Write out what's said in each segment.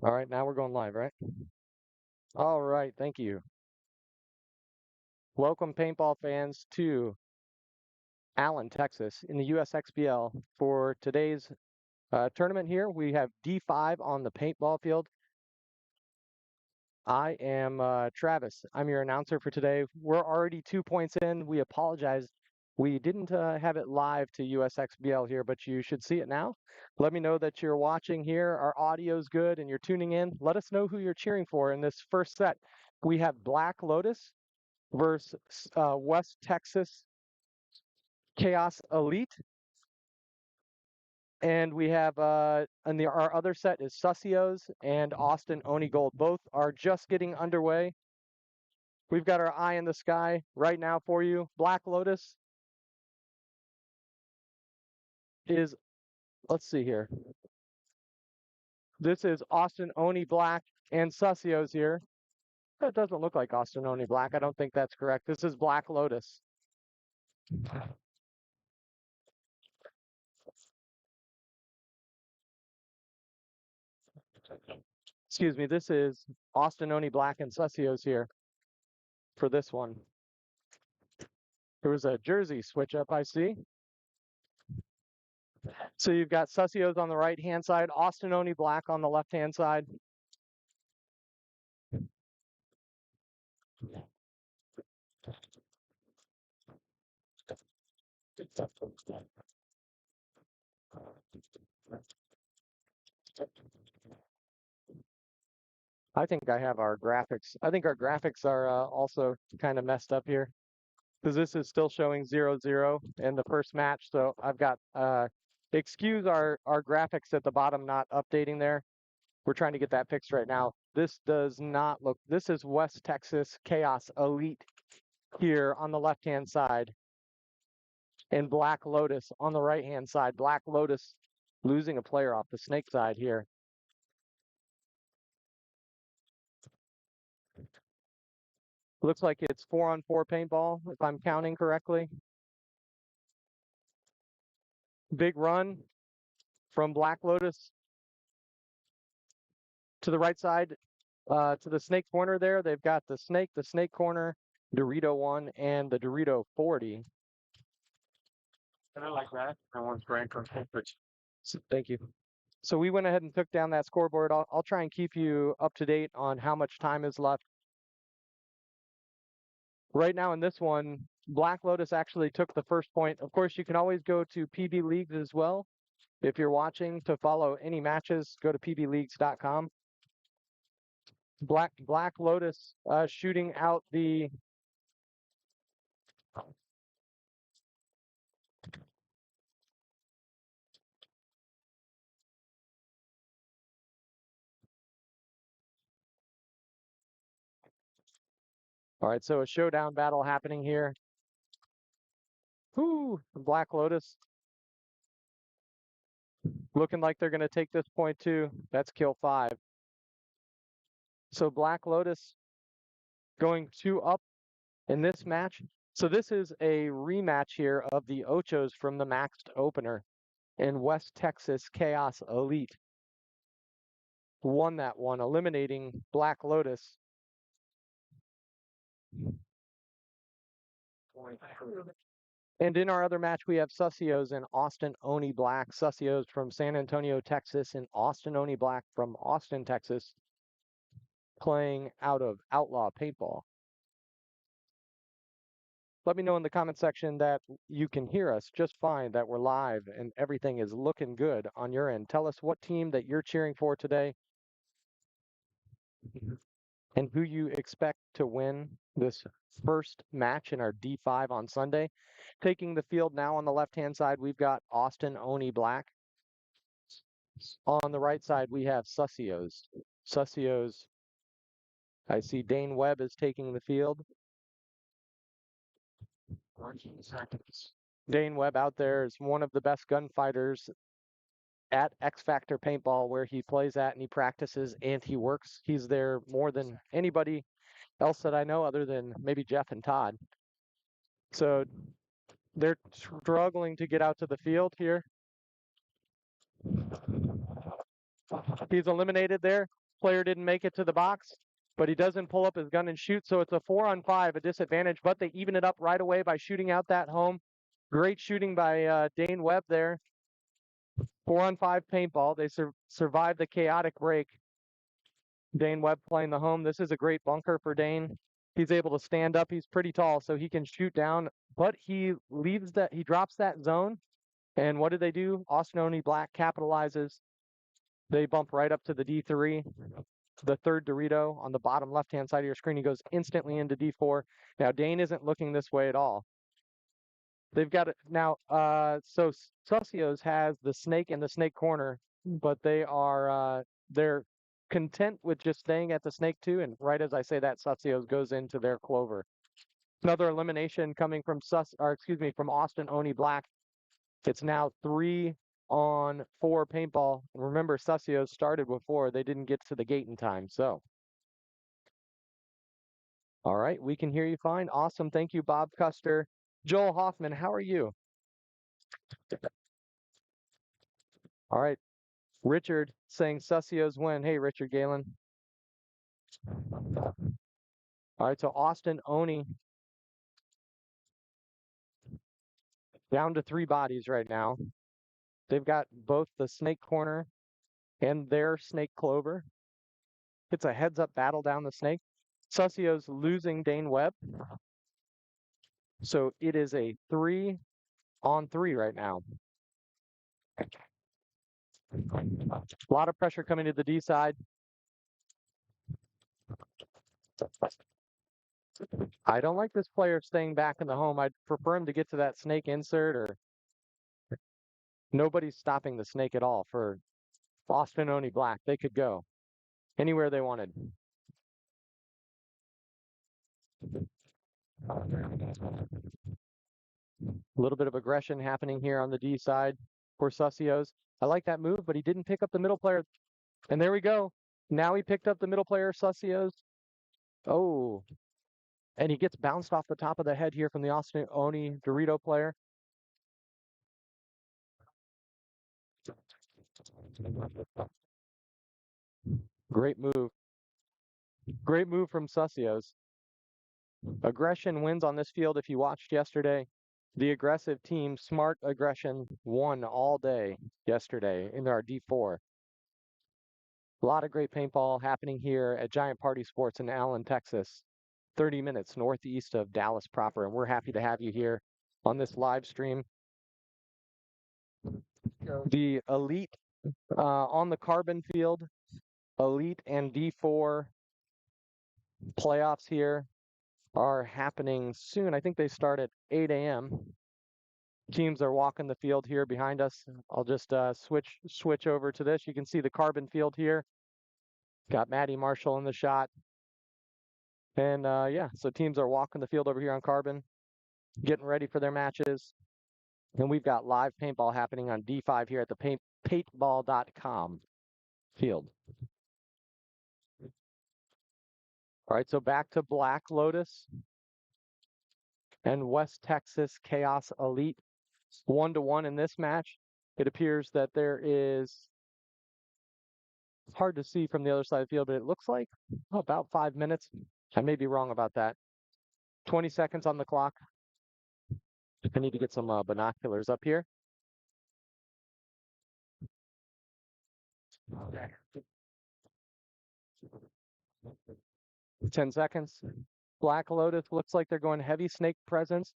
All right, now we're going live, right? All right, thank you. Welcome, paintball fans, to Allen, Texas, in the USXBL. For today's tournament here, we have D5 on the paintball field. I am Travis. I'm your announcer for today. We're already 2 points in. We apologize. We didn't have it live to USXBL here, but you should see it now. Let me know that you're watching here. Our audio's good and you're tuning in. Let us know who you're cheering for in this first set. We have Black Lotus versus West Texas Chaos Elite. And we have, our other set is Sussios and Austin Oni Gold. Both are just getting underway. We've got our eye in the sky right now for you. Black Lotus is, let's see here. This is Austin Oni Black and Sussios here. That doesn't look like Austin Oni Black. I don't think that's correct. This is Black Lotus. Excuse me, this is Austin Oni Black and Sussios here for this one. There was a jersey switch up, I see. So you've got Sussios on the right-hand side, Austin Oni Black on the left-hand side. I think I have our graphics. I think our graphics are also kind of messed up here because this is still showing 0-0 in the first match. So I've got, excuse our graphics at the bottom not updating there. We're trying to get that fixed right now. This does not look, this is West Texas Chaos Elite here on the left-hand side and Black Lotus on the right-hand side. Black Lotus losing a player off the snake side here. Looks like it's 4-on-4 paintball, if I'm counting correctly. Big run from Black Lotus to the right side, to the snake corner there. They've got the snake corner, Dorito 1, and the Dorito 40. I like that. I want Frank on pitch. Thank you. So we went ahead and took down that scoreboard. I'll try and keep you up to date on how much time is left. Right now in this one, Black Lotus actually took the first point. Of course, you can always go to PB Leagues as well. If you're watching to follow any matches, go to pbleagues.com. Black Lotus shooting out the All right, so a showdown battle happening here. Whoo, Black Lotus looking like they're going to take this point too. That's kill 5. So Black Lotus going 2 up in this match. So this is a rematch here of the Ochos from the maxed opener in West Texas Chaos Elite. Won that one, eliminating Black Lotus. And in our other match, we have Sussios and Austin Oni Black. Sussios from San Antonio, Texas, and Austin Oni Black from Austin, Texas, playing out of Outlaw Paintball. Let me know in the comment section that you can hear us just fine, that we're live, and everything is looking good on your end. Tell us what team that you're cheering for today and who you expect to win this first match in our D5 on Sunday. Taking the field now on the left-hand side, we've got Austin Oni Black. On the right side, we have Sussios. Sussios, I see Dane Webb is taking the field. Dane Webb out there is one of the best gunfighters at X Factor Paintball, where he plays at and he practices and he works. He's there more than anybody else that I know other than maybe Jeff and Todd. So they're struggling to get out to the field here. He's eliminated there. player didn't make it to the box, but he doesn't pull up his gun and shoot. So it's a 4-on-5, a disadvantage, but they even it up right away by shooting out that home. Great shooting by Dane Webb there. 4-on-5 paintball. They survived the chaotic break. Dane Webb playing the home. This is a great bunker for Dane. He's able to stand up. He's pretty tall, so he can shoot down, but he drops that zone. And what do they do? Austin Oni Black capitalizes. They bump right up to the D3. The third Dorito on the bottom left-hand side of your screen. He goes instantly into D4. Now, Dane isn't looking this way at all. They've got it now. So Sussios has the snake in the snake corner, but they're content with just staying at the snake too. And right as I say that, Sussios goes into their clover. Another elimination coming from from Austin Oni Black. It's now 3-on-4 paintball. And remember, Sussios started with 4. They didn't get to the gate in time. So, all right, we can hear you fine. Awesome. Thank you, Bob Custer. Joel Hoffman, how are you? All right. Richard saying Sussios win. Hey, Richard Galen. All right, so Austin Oni down to 3 bodies right now. They've got both the snake corner and their snake clover. It's a heads-up battle down the snake. Sussios losing Dane Webb. So it is a 3-on-3 right now. A lot of pressure coming to the D side. I don't like this player staying back in the home. I'd prefer him to get to that snake insert, or nobody's stopping the snake at all for Austin Oni Black. They could go anywhere they wanted. A little bit of aggression happening here on the D side for Sussios. I like that move, but he didn't pick up the middle player. And there we go. Now he picked up the middle player, Sussios. Oh, and he gets bounced off the top of the head here from the Austin Oni Dorito player. Great move. Great move from Sussios. Aggression wins on this field. If you watched yesterday, the aggressive team, smart aggression, won all day yesterday in our D4. A lot of great paintball happening here at Giant Party Sports in Allen, Texas, 30 minutes northeast of Dallas proper. And we're happy to have you here on this live stream. The Elite on the Carbon field, Elite and D4 playoffs here are happening soon. I think they start at 8 a.m. Teams are walking the field here behind us. I'll just switch over to this. You can see the Carbon field here. Got Maddie Marshall in the shot. And yeah, so teams are walking the field over here on Carbon, getting ready for their matches. And we've got live paintball happening on D5 here at the P8ball.com field. All right, so back to Black Lotus and West Texas Chaos Elite. 1-1 in this match. It appears that there is, it's hard to see from the other side of the field, but it looks like about 5 minutes. I may be wrong about that. 20 seconds on the clock. I need to get some binoculars up here. Okay. 10 seconds. Black Lotus looks like they're going heavy snake presence.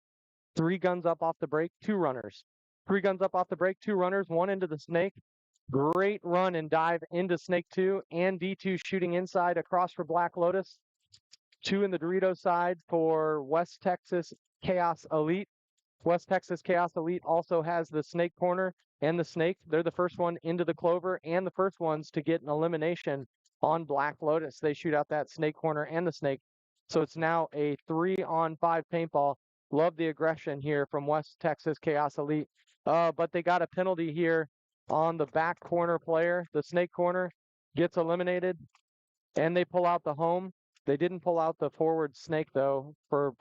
3 guns up off the break, 2 runners. 3 guns up off the break, 2 runners, 1 into the snake. Great run and dive into snake 2 and D2 shooting inside across for Black Lotus. 2 in the Dorito side for West Texas Chaos Elite. West Texas Chaos Elite also has the snake corner and the snake. They're the first one into the clover and the first ones to get an elimination on Black Lotus. They shoot out that snake corner and the snake. So it's now a 3-on-5 paintball. Love the aggression here from West Texas Chaos Elite. But they got a penalty here on the back corner player. The snake corner gets eliminated and they pull out the home. They didn't pull out the forward snake though for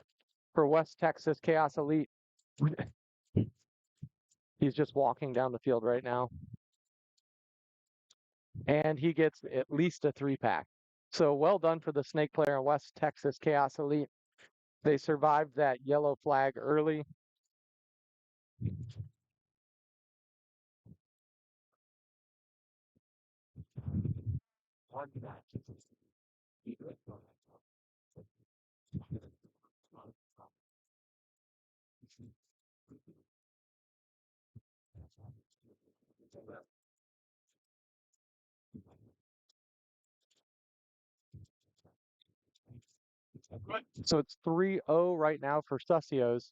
West Texas Chaos Elite. He's just walking down the field right now. and he gets at least a 3-pack. So well done for the snake player in West Texas Chaos Elite. They survived that yellow flag early. So it's 3-0 right now for Sussios.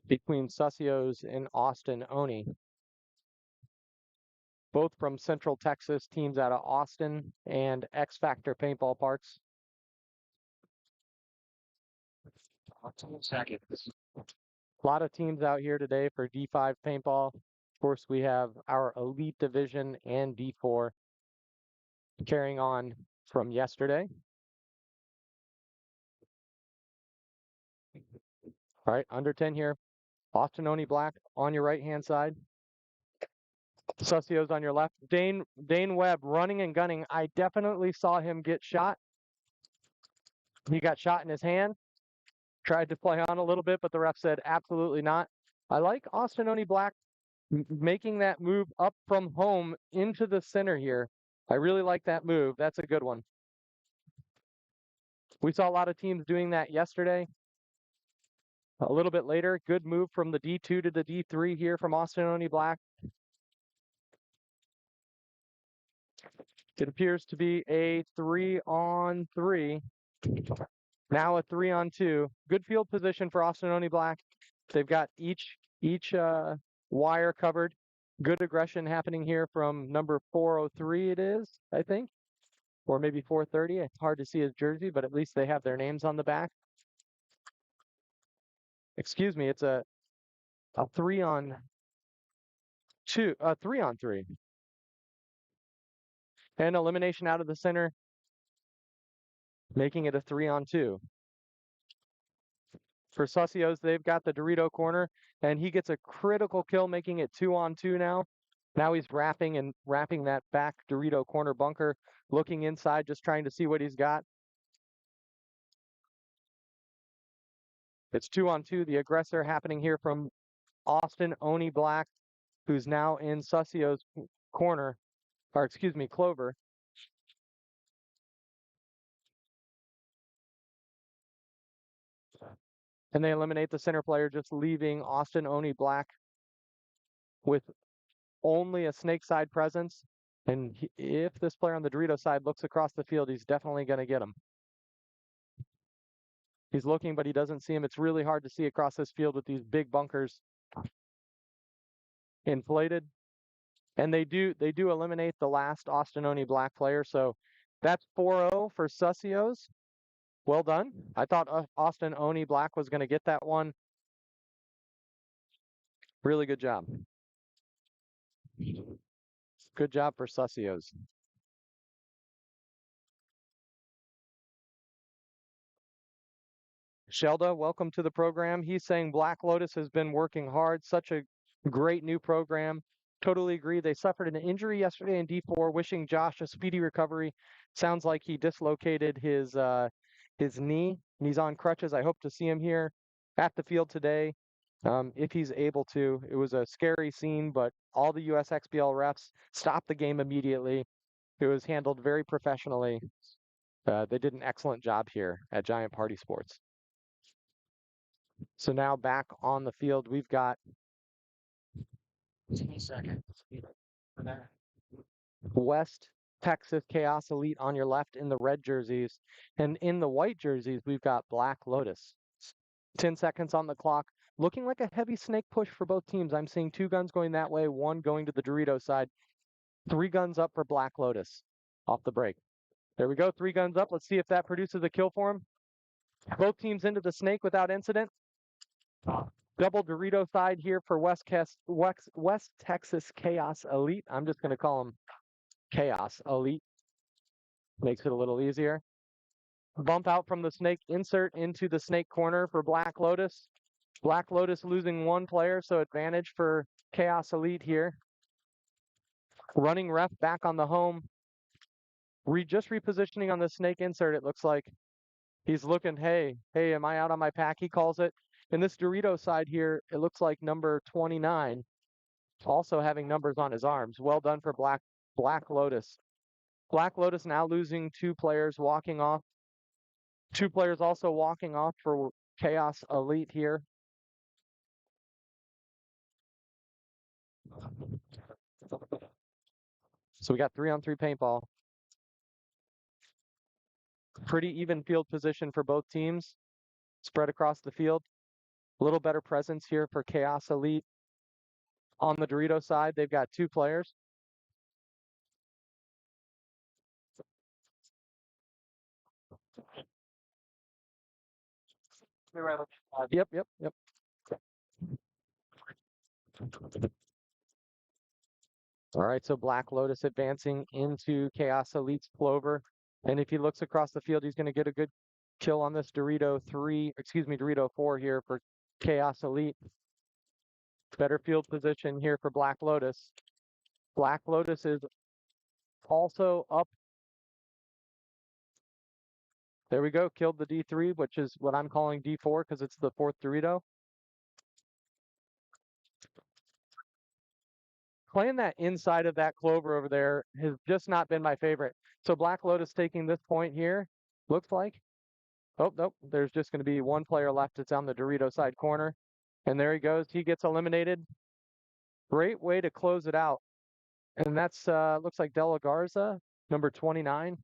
Between Sussios and Austin Oni. Both from Central Texas, teams out of Austin and X Factor paintball parks. A lot of teams out here today for D5 paintball. Of course, we have our elite division and D4 carrying on from yesterday. All right, under 10 here. Austin Oni Black on your right-hand side. Sussios on your left. Dane Webb running and gunning. I definitely saw him get shot. He got shot in his hand. Tried to play on a little bit, but the ref said absolutely not. I like Austin Oni Black making that move up from home into the center here. I really like that move. That's a good one. We saw a lot of teams doing that yesterday. A little bit later, good move from the D2 to the D3 here from Austin Oni Black. It appears to be a 3-on-3. Now a 3-on-2. Good field position for Austin Oni Black. They've got each wire covered. Good aggression happening here from number 403 it is, I think. Or maybe 430. It's hard to see his jersey, but at least they have their names on the back. Excuse me, it's a 3-on-2, a 3-on-3. And elimination out of the center, making it a 3-on-2. For Sussios, they've got the Dorito corner, and he gets a critical kill, making it 2-on-2 now. Now he's wrapping that back Dorito corner bunker, looking inside, just trying to see what he's got. It's 2-on-2, the aggressor happening here from Austin Oni Black, who's now in Sussios' corner, or excuse me, Clover. And they eliminate the center player, just leaving Austin Oni Black with only a snake side presence. And if this player on the Dorito side looks across the field, he's definitely going to get him. He's looking, but he doesn't see him. It's really hard to see across this field with these big bunkers inflated. And they do eliminate the last Austin Oni Black player. So that's 4-0 for Sussios. Well done. I thought Austin Oni Black was going to get that one. Really good job. Good job for Sussios. Shelda, welcome to the program. He's saying Black Lotus has been working hard. Such a great new program. Totally agree. They suffered an injury yesterday in D4. Wishing Josh a speedy recovery. Sounds like he dislocated his knee. And he's on crutches. I hope to see him here at the field today if he's able to. It was a scary scene, but all the USXBL refs stopped the game immediately. It was handled very professionally. They did an excellent job here at Giant Party Sports. So now back on the field, we've got West Texas Chaos Elite on your left in the red jerseys. And in the white jerseys, we've got Black Lotus. 10 seconds on the clock. Looking like a heavy snake push for both teams. I'm seeing 2 guns going that way, 1 going to the Dorito side. 3 guns up for Black Lotus off the break. There we go, 3 guns up. Let's see if that produces a kill for him. Both teams into the snake without incident. Double Dorito side here for West Texas Chaos Elite. I'm just going to call them Chaos Elite. Makes it a little easier. Bump out from the snake, insert into the snake corner for Black Lotus. Black Lotus losing one player, so advantage for Chaos Elite here. Running ref back on the home. Just repositioning on the snake insert, it looks like. He's looking, hey, am I out on my pack? He calls it. In this Dorito side here, it looks like number 29 also having numbers on his arms. Well done for Black Lotus. Black Lotus now losing two players, walking off. Two players also walking off for Chaos Elite here. So we got 3-on-3 paintball. Pretty even field position for both teams. Spread across the field. A little better presence here for Chaos Elite. On the Dorito side, they've got two players. Yep. All right, so Black Lotus advancing into Chaos Elite's Clover. And if he looks across the field, he's going to get a good kill on this Dorito 4 here for Chaos Elite. Better field position here for Black Lotus. Black Lotus is also up. There we go, killed the D3, which is what I'm calling D4 because it's the fourth Dorito. Playing that inside of that Clover over there has just not been my favorite. So Black Lotus taking this point here, looks like. Oh, nope, there's just going to be one player left. It's on the Dorito side corner. And there he goes. He gets eliminated. Great way to close it out. And that's, looks like De La Garza, number 29.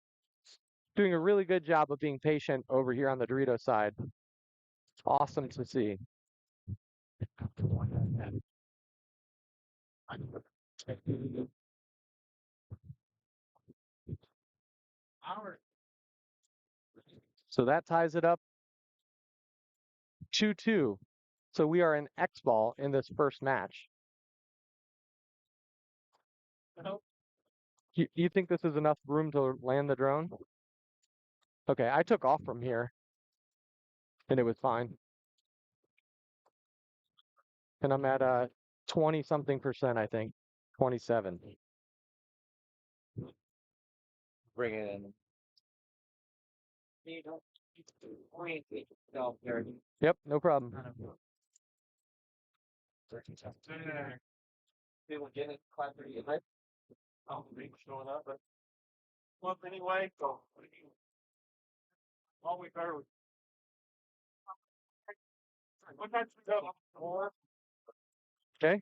Doing a really good job of being patient over here on the Dorito side. Awesome to see. So that ties it up 2-2. So we are in X ball in this first match. You think this is enough room to land the drone? Okay, I took off from here and it was fine. And I'm at 20 something percent, I think. 27. Bring it in. Yep, no problem. People get it, clap for you. I'm showing up, but well, anyway, go. All we heard was. What time we go? Okay.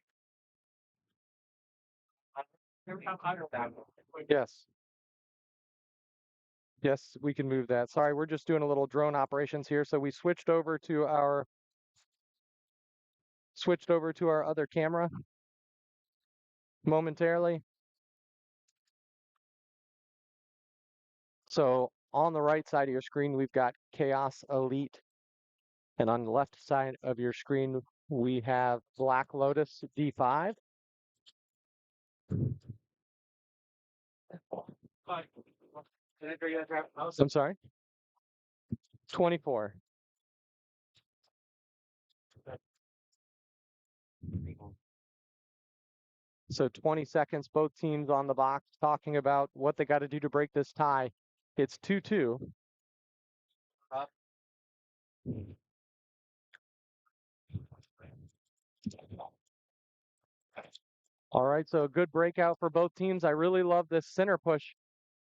Yes. Yes, we can move that. Sorry, we're just doing a little drone operations here. So we switched over to our other camera momentarily. So on the right side of your screen, we've got Chaos Elite. And on the left side of your screen, we have Black Lotus D5. I'm sorry? 24. So 20 seconds, both teams on the box talking about what they got to do to break this tie. It's 2-2. All right, so a good breakout for both teams. I really love this center push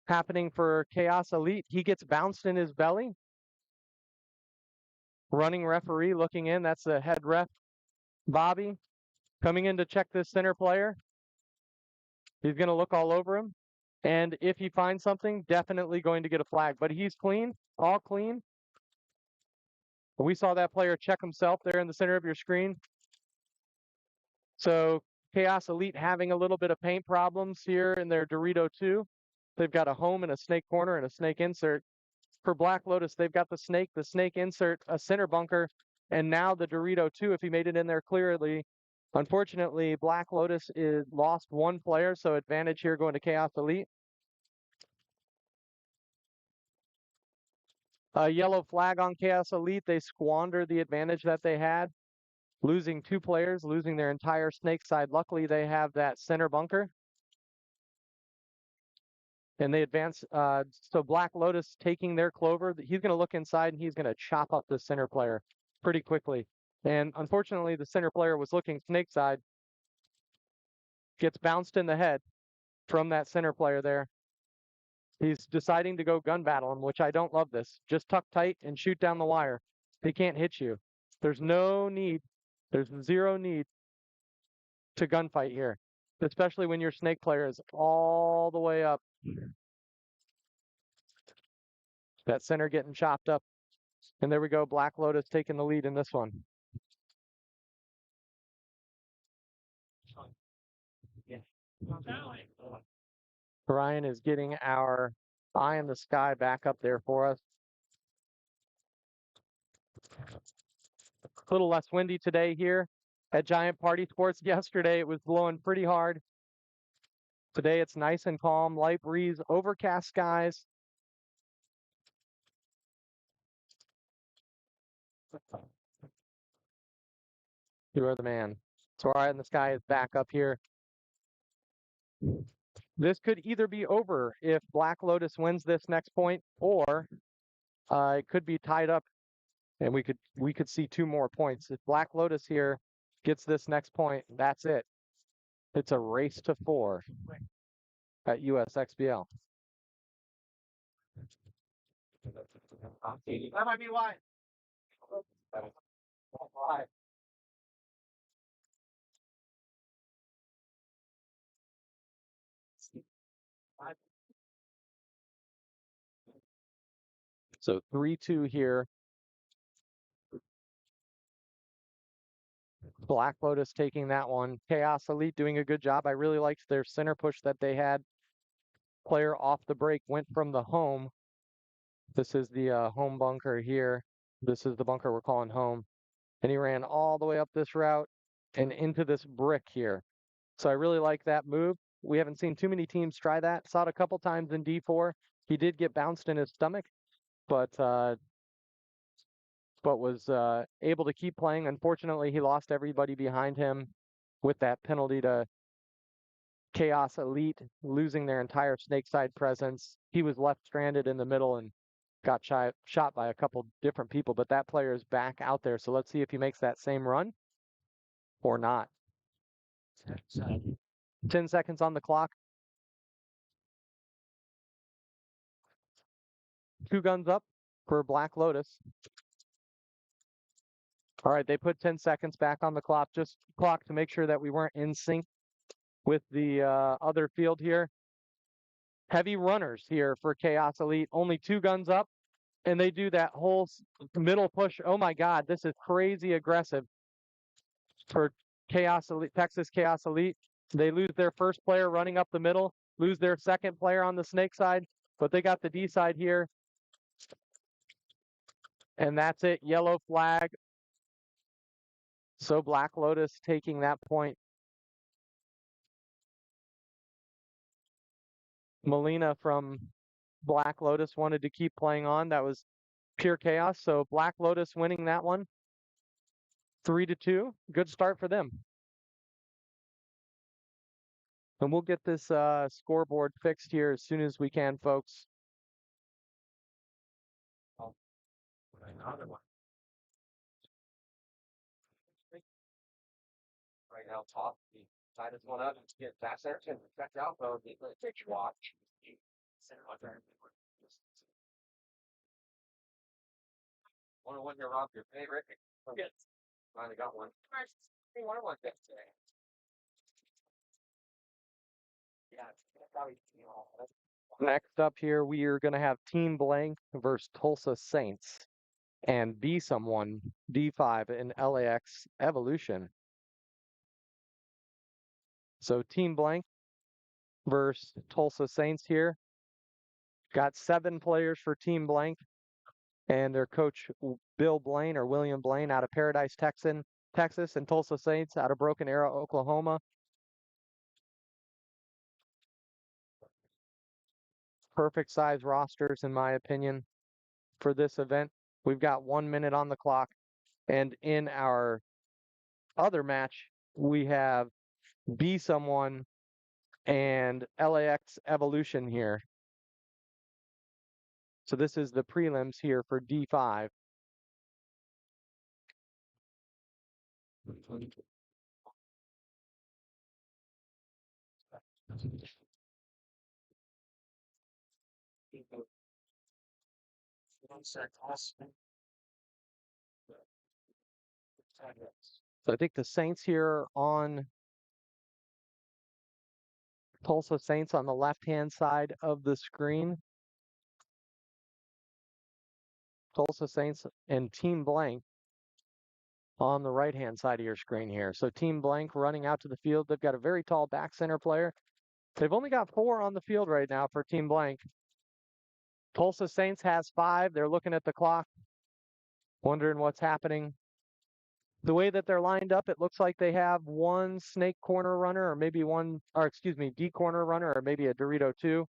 happening for Chaos Elite. He gets bounced in his belly. Running referee looking in. That's the head ref, Bobby, coming in to check this center player. He's going to look all over him. And if he finds something, definitely going to get a flag. But he's clean, all clean. We saw that player check himself there in the center of your screen. So Chaos Elite having a little bit of paint problems here in their Dorito 2. They've got a home and a snake corner and a snake insert. For Black Lotus, they've got the snake insert, a center bunker, and now the Dorito 2 if he made it in there clearly. Unfortunately, Black Lotus is lost one player, so advantage here going to Chaos Elite. A yellow flag on Chaos Elite. They squandered the advantage that they had. losing 2 players, losing their entire snake side. Luckily, they have that center bunker. And they advance. So Black Lotus taking their clover. He's going to look inside and he's going to chop up the center player pretty quickly. And unfortunately, the center player was looking snake side, gets bounced in the head from that center player there. He's deciding to go gun battle him, which I don't love this. Just tuck tight and shoot down the wire. He can't hit you. There's no need. There's zero need to gunfight here, especially when your snake player is all the way up. That center getting chopped up. And there we go. Black Lotus taking the lead in this one. Ryan is getting our eye in the sky back up there for us. A little less windy today here at Giant Party Sports. Yesterday it was blowing pretty hard. Today it's nice and calm, light breeze, overcast skies. You are the man. So our eye in the sky is back up here. This could either be over if Black Lotus wins this next point, or it could be tied up, and we could see 2 more points. If Black Lotus here gets this next point, that's it. It's a race to 4 at USXBL. That might be why. So 3-2 here. Black Lotus taking that one. Chaos Elite doing a good job. I really liked their center push that they had. Player off the break went from the home. This is the home bunker here. This is the bunker we're calling home. And he ran all the way up this route and into this brick here. So I really like that move. We haven't seen too many teams try that. Saw it a couple times in D4. He did get bounced in his stomach, but was able to keep playing. Unfortunately, he lost everybody behind him with that penalty to Chaos Elite, losing their entire snake side presence. He was left stranded in the middle and got shot by a couple different people, but that player is back out there. So let's see if he makes that same run or not. 10 seconds on the clock. 2 guns up for Black Lotus. All right, they put 10 seconds back on the clock, just clock to make sure that we weren't in sync with the other field here. Heavy runners here for Chaos Elite. Only 2 guns up, and they do that whole middle push. Oh my God, this is crazy aggressive for Chaos Elite, Texas Chaos Elite. They lose their first player running up the middle, lose their second player on the snake side, but they got the D side here. And that's it, yellow flag. So Black Lotus taking that point. Molina from Black Lotus wanted to keep playing on. That was pure chaos. So Black Lotus winning that one. 3-2. Good start for them. And we'll get this scoreboard fixed here as soon as we can, folks. Right now, top. Tie this one up and get faster and check out. Watch. Wonder when you're off your favorite. Yes. Finally got one. One today. Next up here, we are going to have Team Blank versus Tulsa Saints and Be Someone D5 in LAX Evolution. So Team Blank versus Tulsa Saints here. Got 7 players for Team Blank, and their coach Bill Blaine or William Blaine out of Paradise, Texas, and Tulsa Saints out of Broken Arrow, Oklahoma. Perfect size rosters, in my opinion, for this event. We've got 1 minute on the clock, and in our other match, we have Be Someone and LAX Evolution here. So this is the prelims here for D5. So I think the Saints here on Tulsa Saints on the left-hand side of the screen. Tulsa Saints and Team Blank on the right-hand side of your screen here. So Team Blank running out to the field. They've got a very tall back center player. They've only got 4 on the field right now for Team Blank. Tulsa Saints has 5. They're looking at the clock, wondering what's happening. The way that they're lined up, it looks like they have one snake corner runner or maybe one, or excuse me, D corner runner or maybe a Dorito 2.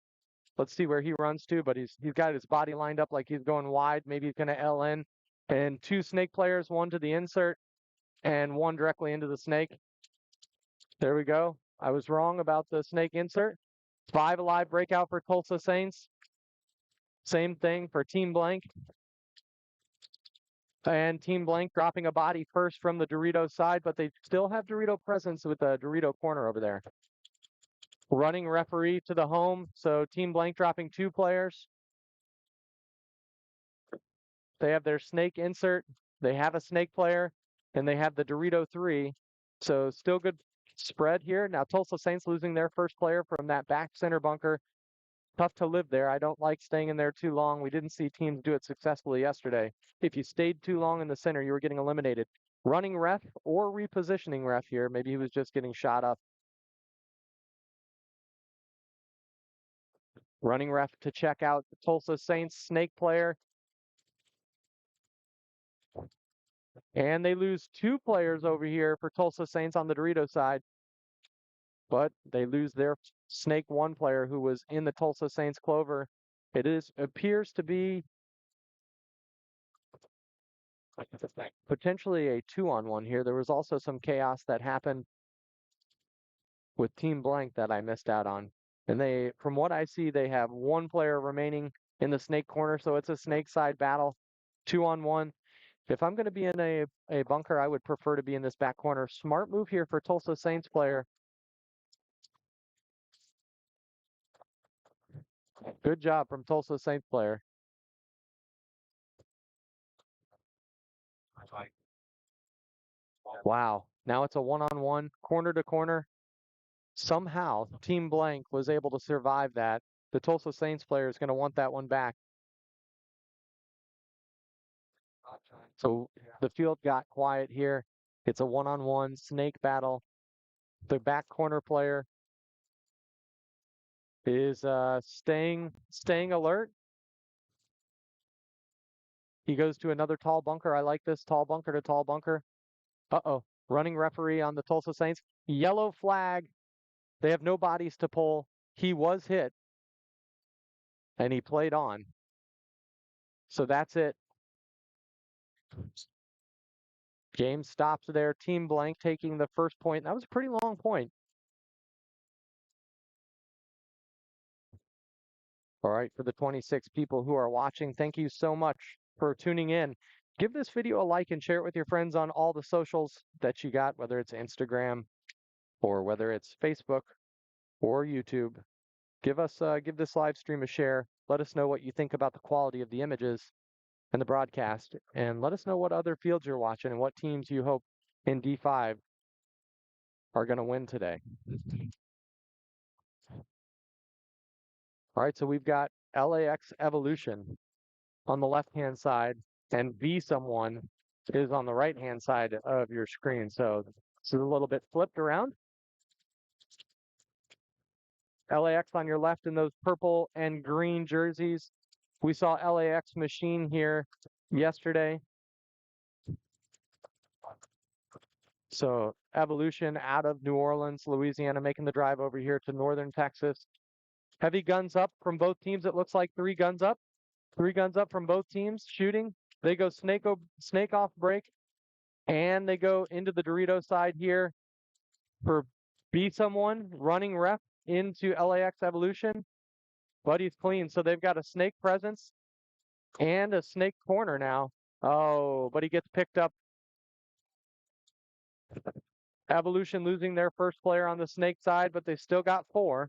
Let's see where he runs to, but he's got his body lined up like he's going wide. Maybe he's going to L in. And 2 snake players, one to the insert and one directly into the snake. There we go. I was wrong about the snake insert. 5 alive breakout for Tulsa Saints. Same thing for Team Blank. And Team Blank dropping a body first from the Dorito side, but they still have Dorito presence with the Dorito corner over there. Running referee to the home. So Team Blank dropping 2 players. They have their snake insert. They have a snake player, and they have the Dorito 3. So still good spread here. Now Tulsa Saints losing their first player from that back center bunker. Tough to live there. I don't like staying in there too long. We didn't see teams do it successfully yesterday. If you stayed too long in the center, you were getting eliminated. Running ref or repositioning ref here. Maybe he was just getting shot up. Running ref to check out the Tulsa Saints snake player. And they lose 2 players over here for Tulsa Saints on the Dorito side. But they lose their snake 1 player who was in the Tulsa Saints clover. It appears to be potentially a 2-on-1 here. There was also some chaos that happened with Team Blank that I missed out on. And they, from what I see, they have 1 player remaining in the snake corner. So it's a snake side battle, 2-on-1. If I'm going to be in a bunker, I would prefer to be in this back corner. Smart move here for Tulsa Saints player. Good job from Tulsa Saints player. Wow. Now it's a 1-on-1, corner to corner. Somehow, Team Blank was able to survive that. The Tulsa Saints player is going to want that one back. So the field got quiet here. It's a 1-on-1 snake battle. The back corner player is staying alert. He goes to another tall bunker. I like this tall bunker to tall bunker. Uh-oh. Running referee on the Tulsa Saints. Yellow flag. They have no bodies to pull. He was hit. And he played on. So that's it. Game stops there. Team Blank taking the first point. That was a pretty long point. All right, for the 26 people who are watching, thank you so much for tuning in. Give this video a like and share it with your friends on all the socials that you got, whether it's Instagram or whether it's Facebook or YouTube. Give this live stream a share. Let us know what you think about the quality of the images and the broadcast, and let us know what other fields you're watching and what teams you hope in D5 are going to win today. All right, so we've got LAX Evolution on the left-hand side, and Be Someone is on the right-hand side of your screen. So it's a little bit flipped around. LAX on your left in those purple and green jerseys. We saw LAX Machine here yesterday. So Evolution out of New Orleans, Louisiana, making the drive over here to northern Texas. Heavy guns up from both teams. It looks like 3 guns up. 3 guns up from both teams shooting. They go snake off break. And they go into the Dorito side here for Be Someone, running ref into LAX Evolution. Buddy's clean, so they've got a snake presence and a snake corner now. Oh, but he gets picked up. Evolution losing their first player on the snake side, but they still got 4.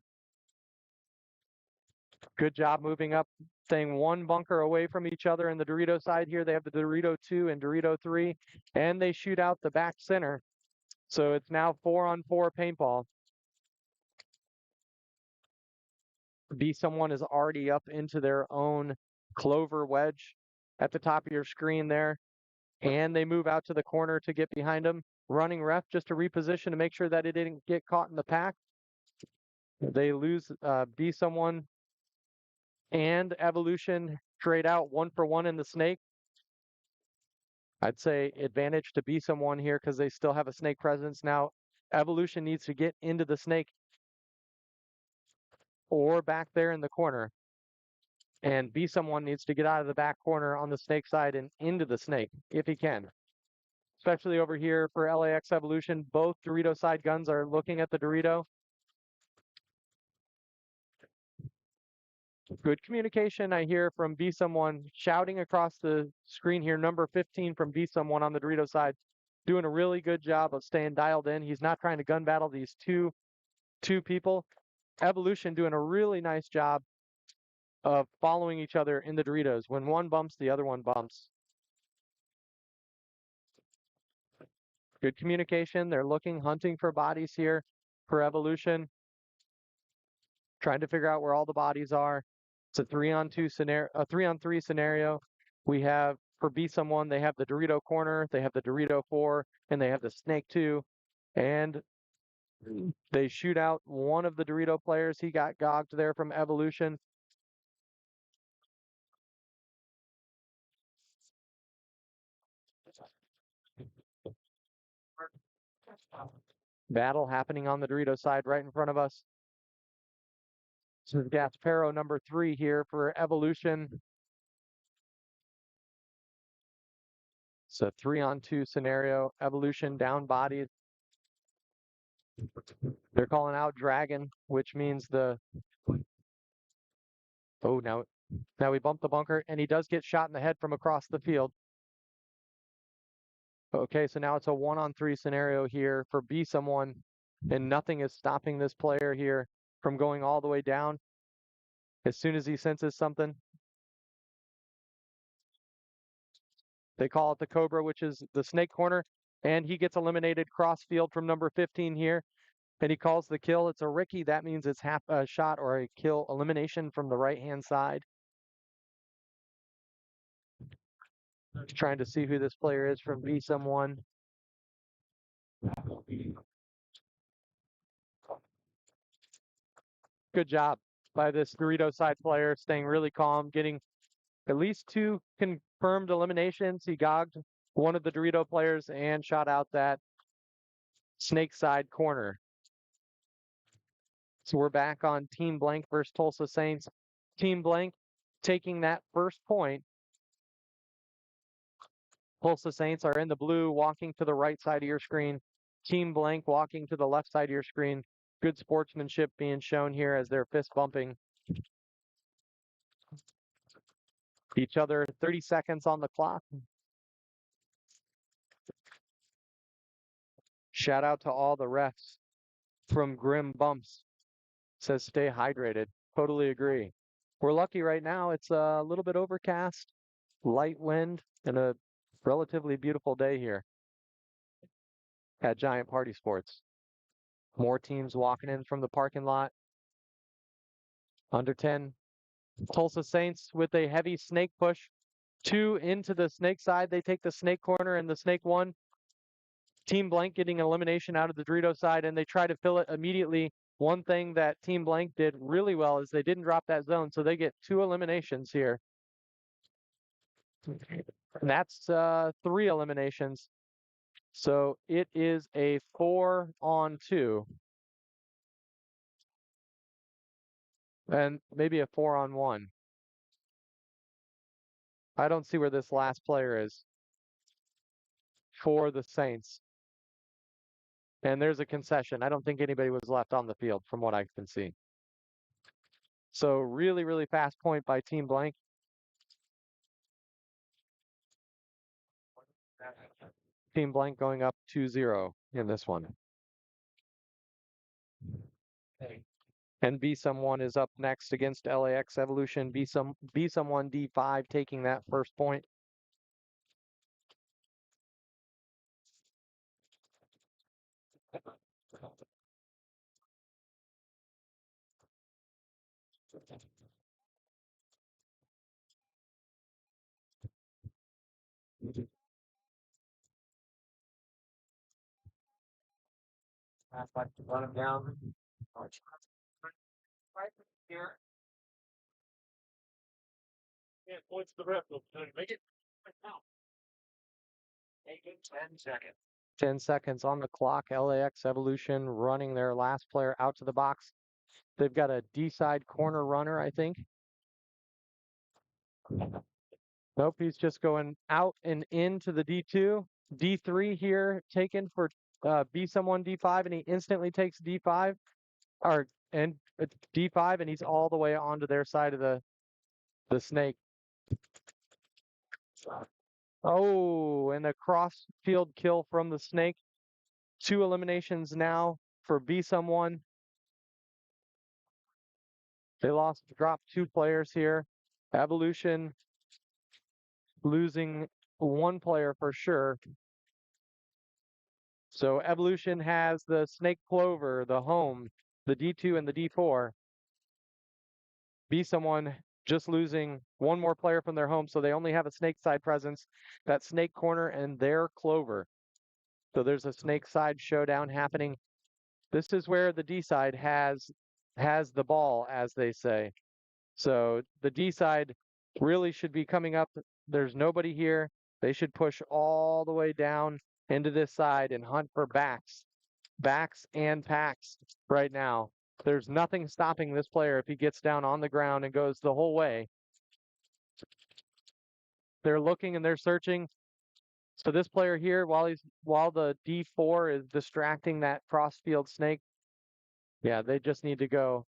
Good job moving up, staying 1 bunker away from each other in the Dorito side here. They have the Dorito 2 and Dorito 3, and they shoot out the back center. So it's now 4-on-4 paintball. Be Someone is already up into their own clover wedge at the top of your screen there. And they move out to the corner to get behind him. Running ref just to reposition to make sure that it didn't get caught in the pack. They lose Be Someone and Evolution trade out 1-for-1 in the snake. I'd say advantage to Be Someone here because they still have a snake presence. Now Evolution needs to get into the snake or back there in the corner. And Be Someone needs to get out of the back corner on the snake side and into the snake if he can. Especially over here for LAX Evolution, both Dorito side guns are looking at the Dorito. Good communication I hear from Be Someone shouting across the screen here, number 15 from Be Someone on the Dorito side, doing a really good job of staying dialed in. He's not trying to gun battle these two people. Evolution doing a really nice job of following each other in the Doritos. When one bumps, the other one bumps. Good communication. They're looking, hunting for bodies here for Evolution. Trying to figure out where all the bodies are. It's a 3-on-2 scenario, a 3-on-3 scenario. We have for Be Someone, they have the Dorito corner, they have the Dorito 4, and they have the Snake 2. And they shoot out one of the Dorito players. He got gogged there from Evolution. Battle happening on the Dorito side right in front of us. So Gasparo number 3 here for Evolution. It's a 3-on-2 scenario. Evolution down bodied. They're calling out Dragon, which means the... Oh, now we bump the bunker, and he does get shot in the head from across the field. Okay, so now it's a 1-on-3 scenario here for Be Someone, and nothing is stopping this player here from going all the way down as soon as he senses something. They call it the Cobra, which is the snake corner, and he gets eliminated cross field from number 15 here, and he calls the kill. It's a Ricky. That means it's half a shot or a kill elimination from the right-hand side. Trying to see who this player is from Be Someone. Good job by this Dorito side player, staying really calm, getting at least 2 confirmed eliminations. He gogged one of the Dorito players and shot out that snake side corner. So we're back on Team Blank versus Tulsa Saints. Team Blank taking that first point. Tulsa Saints are in the blue, walking to the right side of your screen. Team Blank walking to the left side of your screen. Good sportsmanship being shown here as they're fist bumping each other. 30 seconds on the clock. Shout out to all the refs from Grim Bumps. Says stay hydrated. Totally agree. We're lucky right now. It's a little bit overcast, light wind, and a relatively beautiful day here at Giant Party Sports. More teams walking in from the parking lot. Under 10. Tulsa Saints with a heavy snake push. 2 into the snake side. They take the snake corner and the snake 1. Team Blank getting elimination out of the Dorito side, and they try to fill it immediately. One thing that Team Blank did really well is they didn't drop that zone, so they get 2 eliminations here. And that's 3 eliminations. So it is a 4-on-2. And maybe a 4-on-1. I don't see where this last player is. for the Saints. And there's a concession. I don't think anybody was left on the field from what I can see. So really, really fast point by Team Blank. Team Blank going up 2-0 in this one. And B someone is up next against LAX Evolution. B someone D5 taking that first point. Run him down. Right here. Yeah, points to the ref. Make it right now. Make it 10 seconds. 10 seconds on the clock. LAX Evolution running their last player out to the box. They've got a D-side corner runner, I think. Nope, he's just going out and into the D2. D3 here taken for B someone D5, and he instantly takes D5 and D5, and he's all the way onto their side of the snake. Oh, and a cross field kill from the snake. 2 eliminations now for B someone. They dropped 2 players here. Evolution losing 1 player for sure. So Evolution has the Snake Clover, the home, the D2 and the D4. B someone just losing 1 more player from their home, so they only have a snake side presence, that snake corner and their clover. So there's a snake side showdown happening. This is where the D side has the ball, as they say. So the D side really should be coming up. There's nobody here. They should push all the way down into this side and hunt for backs and packs right now. There's nothing stopping this player if he gets down on the ground and goes the whole way. They're looking and they're searching. So this player here, while the D4 is distracting that crossfield snake, yeah, they just need to go.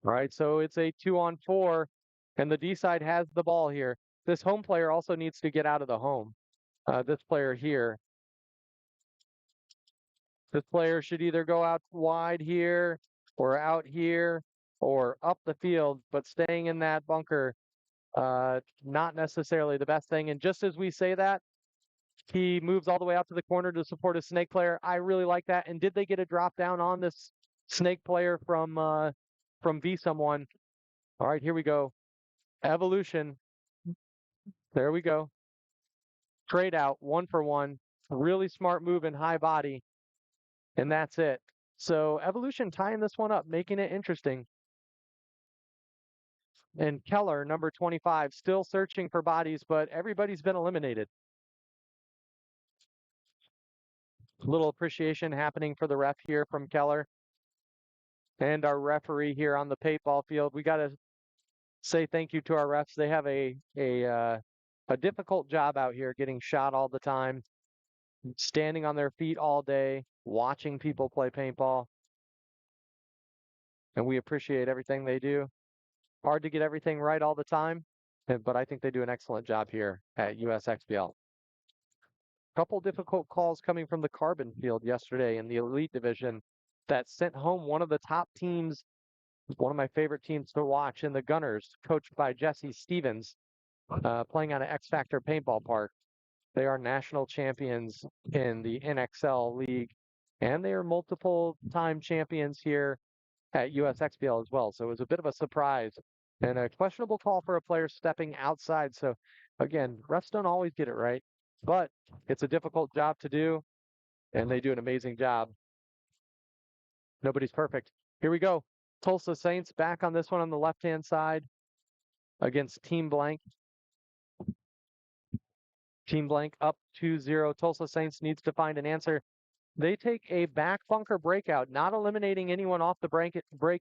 All right, so it's a 2-on-4, and the D side has the ball here. This home player also needs to get out of the home. This player here. This player should either go out wide here or out here or up the field, but staying in that bunker, not necessarily the best thing. And just as we say that, he moves all the way out to the corner to support a snake player. I really like that. And did they get a drop down on this snake player from V someone? All right, here we go. Evolution. There we go. Trade out 1 for 1. Really smart move in high body. And that's it. So Evolution tying this one up, making it interesting. And Keller, number 25, still searching for bodies, but everybody's been eliminated. Little appreciation happening for the ref here from Keller and our referee here on the P8ball field. We got to say thank you to our refs. They have a difficult job out here, getting shot all the time, standing on their feet all day, watching people play paintball. And we appreciate everything they do. Hard to get everything right all the time, but I think they do an excellent job here at USXBL. Couple difficult calls coming from the Carbon field yesterday in the Elite Division that sent home one of the top teams, one of my favorite teams to watch, in the Gunners, coached by Jesse Stevens, playing on an X Factor paintball park. They are national champions in the NXL League, and they are multiple-time champions here at USXBL as well. So it was a bit of a surprise and a questionable call for a player stepping outside. So again, refs don't always get it right, but it's a difficult job to do, and they do an amazing job. Nobody's perfect. Here we go. Tulsa Saints back on this one on the left-hand side against Team Blank. Team blank up 2-0. Tulsa Saints needs to find an answer. They take a back bunker breakout, not eliminating anyone off the break.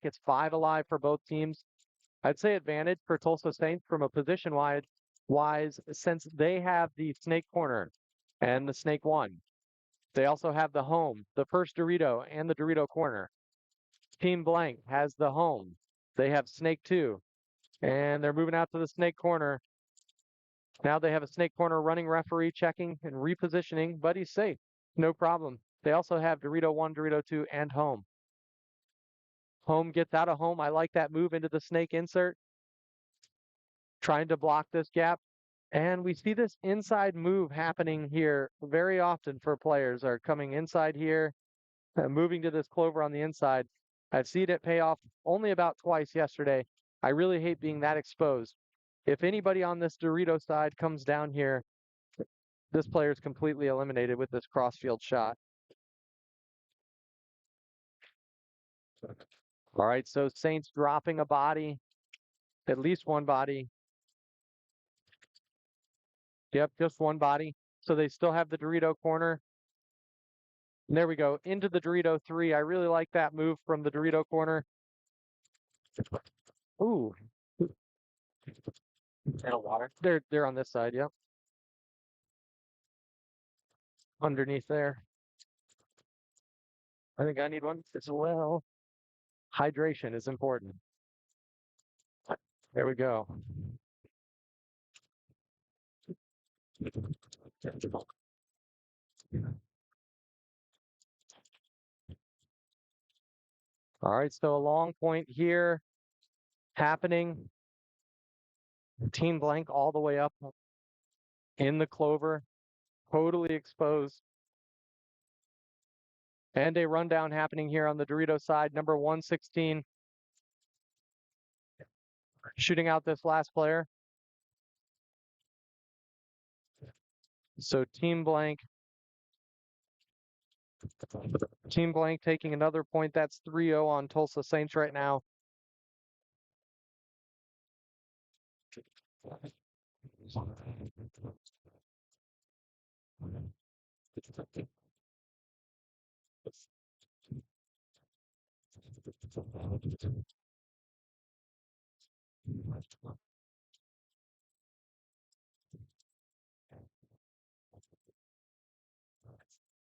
It's 5 alive for both teams. I'd say advantage for Tulsa Saints from a position wise, since they have the snake corner and the snake one. They also have the home, the first Dorito, and the Dorito corner. Team blank has the home. They have snake two, and they're moving out to the snake corner. Now they have a snake corner running referee checking and repositioning, but he's safe. No problem. They also have Dorito 1, Dorito 2, and home. Home gets out of home. I like that move into the snake insert, trying to block this gap. And we see this inside move happening here very often for players are coming inside here, moving to this clover on the inside. I've seen it pay off only about twice yesterday. I really hate being that exposed. If anybody on this Dorito side comes down here, this player is completely eliminated with this crossfield shot. All right, so Saints dropping a body, at least one body. Yep, just one body. So they still have the Dorito corner. And there we go, into the Dorito 3. I really like that move from the Dorito corner. Ooh. And water. They're on this side, yep. Underneath there. I think I need one as well. Hydration is important. There we go. All right, so a long point here happening. Team blank all the way up in the clover, totally exposed. And a rundown happening here on the Dorito side, number 116. Shooting out this last player. So team blank taking another point. That's 3-0 on Tulsa Saints right now.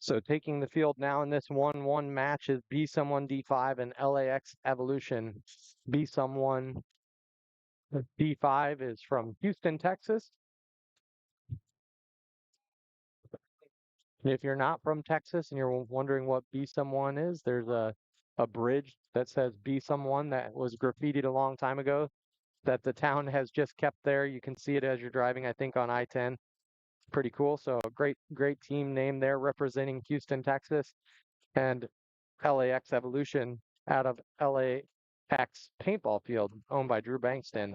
So taking the field now in this 1-1 match is Be Someone D5 and LAX Evolution. Be Someone D5 is from Houston, Texas. If you're not from Texas and you're wondering what Be Someone is, there's a bridge that says Be Someone that was graffitied a long time ago that the town has just kept there. You can see it as you're driving, I think, on I-10. Pretty cool. So a great team name there representing Houston, Texas, and LAX Evolution out of LAX Paintball Field owned by Drew Bankston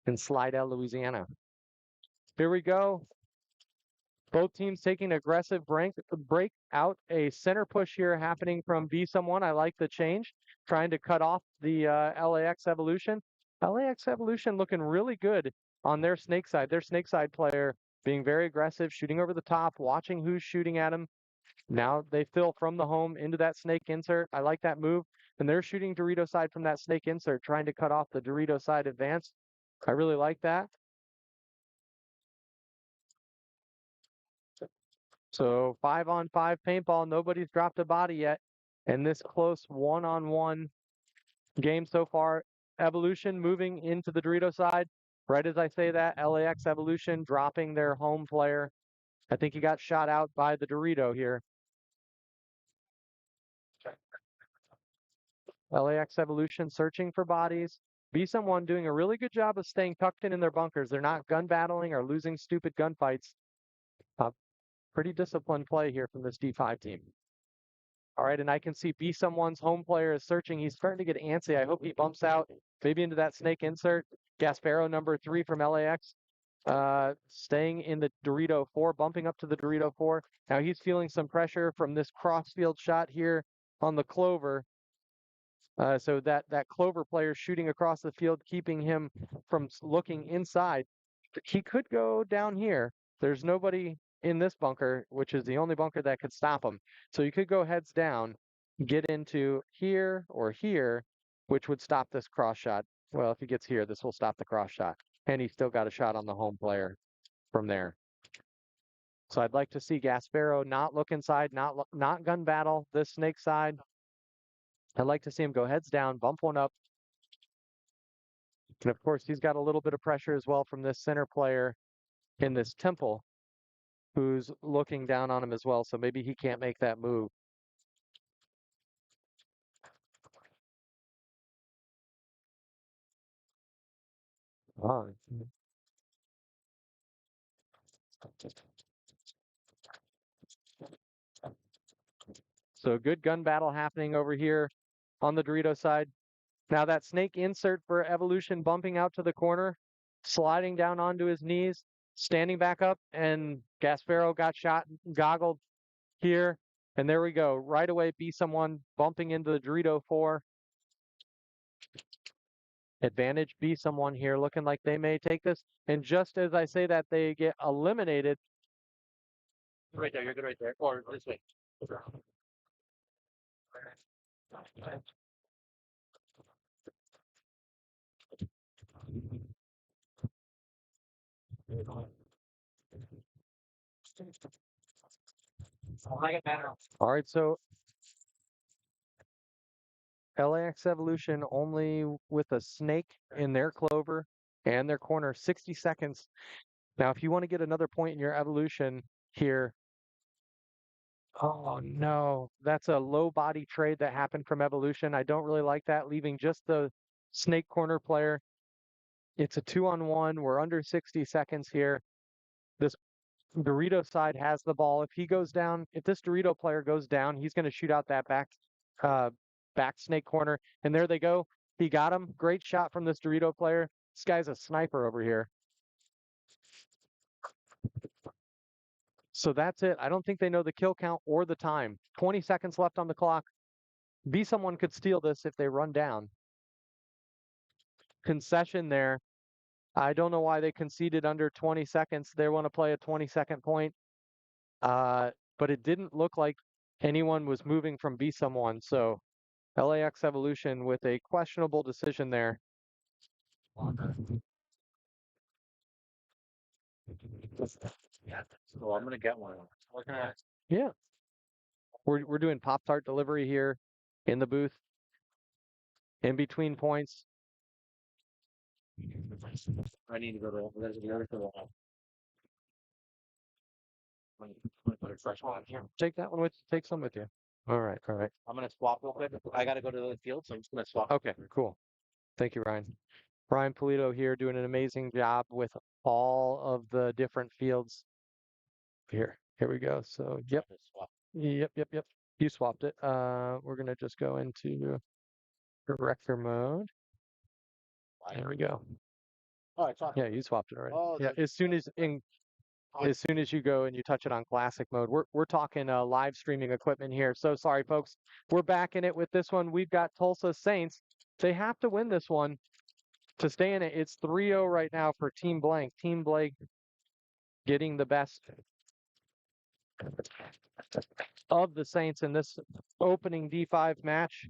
in Slidell, Louisiana. Here we go. Both teams taking aggressive break out. A center push here happening from Be Someone. I like the change. Trying to cut off the LAX Evolution. LAX Evolution looking really good on their snake side. Their snake side player being very aggressive, shooting over the top, watching who's shooting at him. Now they fill from the home into that snake insert. I like that move. And they're shooting Dorito side from that snake insert, trying to cut off the Dorito side advance. I really like that. So 5-on-5 paintball. Nobody's dropped a body yet. And this close one-on-one game so far. Evolution moving into the Dorito side. Right as I say that, LAX Evolution dropping their home player. I think he got shot out by the Dorito here. LAX Evolution searching for bodies. Be Someone doing a really good job of staying tucked in their bunkers. They're not gun battling or losing stupid gunfights. Pretty disciplined play here from this D5 team. All right, and I can see Be Someone's home player is searching. He's starting to get antsy. I hope he bumps out maybe into that snake insert. Gasparo, number 3 from LAX, staying in the Dorito 4, bumping up to the Dorito 4. Now he's feeling some pressure from this crossfield shot here on the clover. So that clover player shooting across the field, keeping him from looking inside. He could go down here. There's nobody in this bunker, which is the only bunker that could stop him. So you could go heads down, get into here or here, which would stop this cross shot. Well, if he gets here, this will stop the cross shot. And he's still got a shot on the home player from there. So I'd like to see Gasparo not look inside, not gun battle this snake side. I'd like to see him go heads down, bump one up. And of course, he's got a little bit of pressure as well from this center player in this temple who's looking down on him as well. So maybe he can't make that move. Oh. So good gun battle happening over here on the Dorito side. Now that snake insert for Evolution bumping out to the corner, sliding down onto his knees, standing back up, and Gasparo got shot, goggled here. And there we go. Right away, be someone bumping into the Dorito 4. Advantage be someone here looking like they may take this. And just as I say that, they get eliminated. Right there, you're good right there. Or this way. All right, so LAX Evolution only with a snake in their clover and their corner, 60 seconds. Now, if you want to get another point in your evolution here, oh no, that's a low body trade that happened from evolution. I don't really like that, leaving just the snake corner player. It's a 2-on-1. We're under 60 seconds here. This Dorito side has the ball. If he goes down, if this Dorito player goes down, he's going to shoot out that uh, back snake corner. And there they go. He got him. Great shot from this Dorito player. This guy's a sniper over here. So that's it. I don't think they know the kill count or the time. 20 seconds left on the clock. Be someone could steal this if they run down. Concession there. I don't know why they conceded under 20 seconds. They want to play a 20-second point. But it didn't look like anyone was moving from be someone. So LAX Evolution with a questionable decision there. So I'm gonna get one. Yeah. We're doing Pop-Tart delivery here in the booth. In between points. I need to go to there's the other one. Put a fresh one here. Take that one with take some with you. All right, all right. I'm gonna swap real quick. I gotta go to the field, so I'm just gonna swap. Okay, cool. Thank you, Ryan. Ryan Polito here doing an amazing job with all of the different fields. Here we go. So, yep. You swapped it. We're gonna just go into director mode. There we go. Oh, I swapped. Yeah, you swapped it already. Oh, Yeah, as soon as you go and you touch it on classic mode, we're talking live streaming equipment here. So sorry, folks. We're back in it with this one. We've got Tulsa Saints. They have to win this one to stay in it. It's 3-0 right now for Team Blank. Team Blank getting the best of the Saints in this opening D5 match.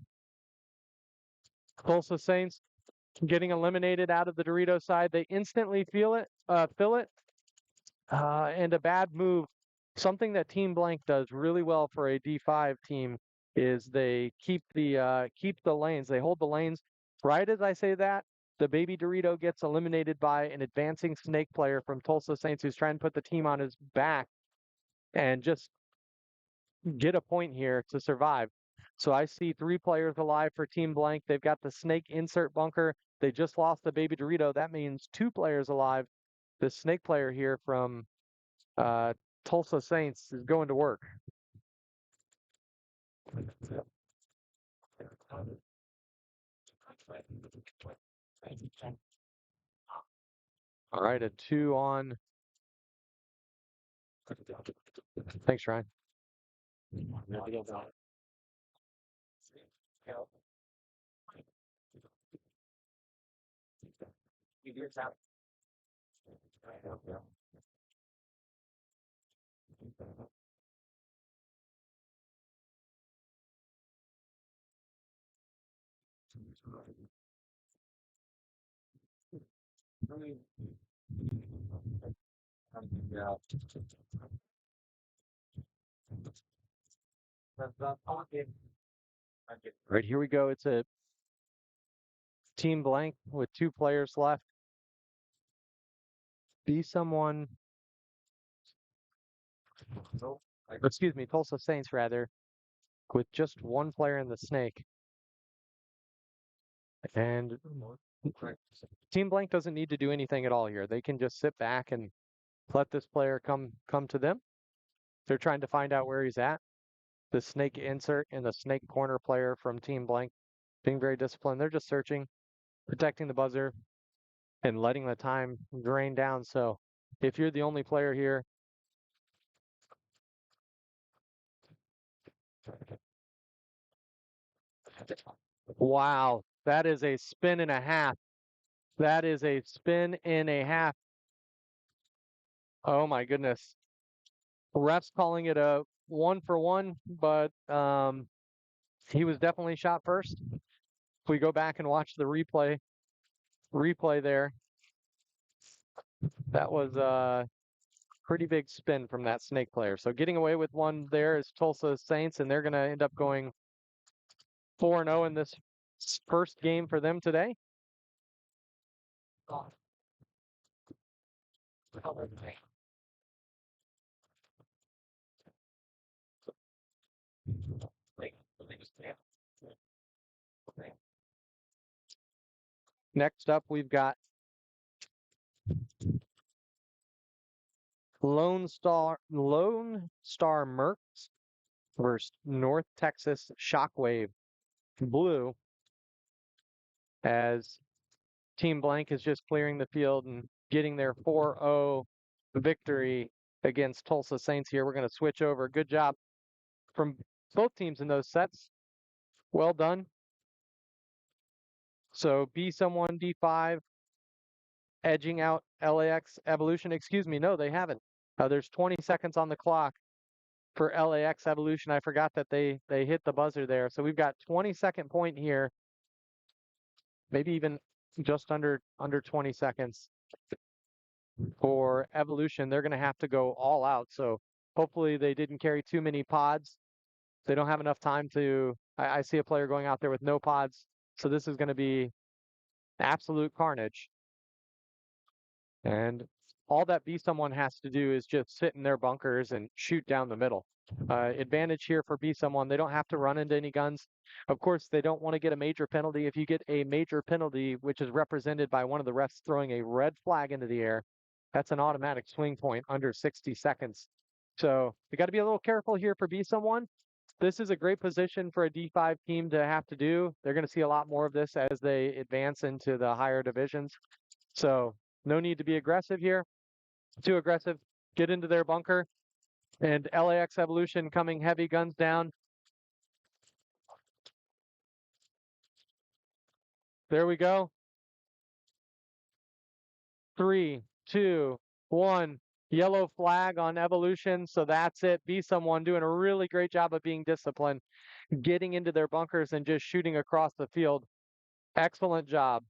Tulsa Saints getting eliminated out of the Dorito side. They instantly feel it, and a bad move. Something that Team Blank does really well for a D5 team is they keep the lanes. They hold the lanes. Right as I say that, the baby Dorito gets eliminated by an advancing snake player from Tulsa Saints who's trying to put the team on his back and just get a point here to survive. So I see 3 players alive for Team Blank. They've got the snake insert bunker. They just lost the baby Dorito. That means 2 players alive. The snake player here from Tulsa Saints is going to work. All right, a 2 on. Thanks, Ryan. Yeah. Right, here we go. It's a team blank with 2 players left. Be someone, excuse me, Tulsa Saints rather, with just 1 player in the snake. And team blank doesn't need to do anything at all here. They can just sit back and let this player come to them. They're trying to find out where he's at. The snake insert and the snake corner player from team blank being very disciplined. They're just searching, protecting the buzzer, and letting the time drain down. So if you're the only player here, wow, that is a spin and a half. That is a spin and a half. Oh my goodness. Refs calling it a 1-for-1, but he was definitely shot first. If we go back and watch the replay there, that was a pretty big spin from that snake player. So getting away with one there is Tulsa Saints, and they're going to end up going 4-0 in this first game for them today. Next up, we've got Lone Star Mercs versus North Texas Shockwave Blue, as Team Blank is just clearing the field and getting their 4-0 victory against Tulsa Saints here. We're going to switch over. Good job from both teams in those sets. Well done. So be someone D5 edging out LAX Evolution. Excuse me, no, they haven't. There's 20 seconds on the clock for LAX Evolution. I forgot that they hit the buzzer there. So we've got 20-second point here, maybe even just under 20 seconds for Evolution. They're going to have to go all out. So hopefully they didn't carry too many pods. They don't have enough time to. I see a player going out there with no pods. So this is going to be absolute carnage. And all that Be Someone has to do is just sit in their bunkers and shoot down the middle. Advantage here for Be Someone. They don't have to run into any guns. Of course, they don't want to get a major penalty. If you get a major penalty, which is represented by one of the refs throwing a red flag into the air, that's an automatic swing point under 60 seconds. So you got to be a little careful here for Be Someone. This is a great position for a D5 team to have to do. They're going to see a lot more of this as they advance into the higher divisions. So no need to be aggressive here. Too aggressive. Get into their bunker. And LAX Evolution coming heavy guns down. There we go. 3, 2, 1. Yellow flag on Evolution. So that's it. Be Someone doing a really great job of being disciplined, getting into their bunkers and just shooting across the field. Excellent job.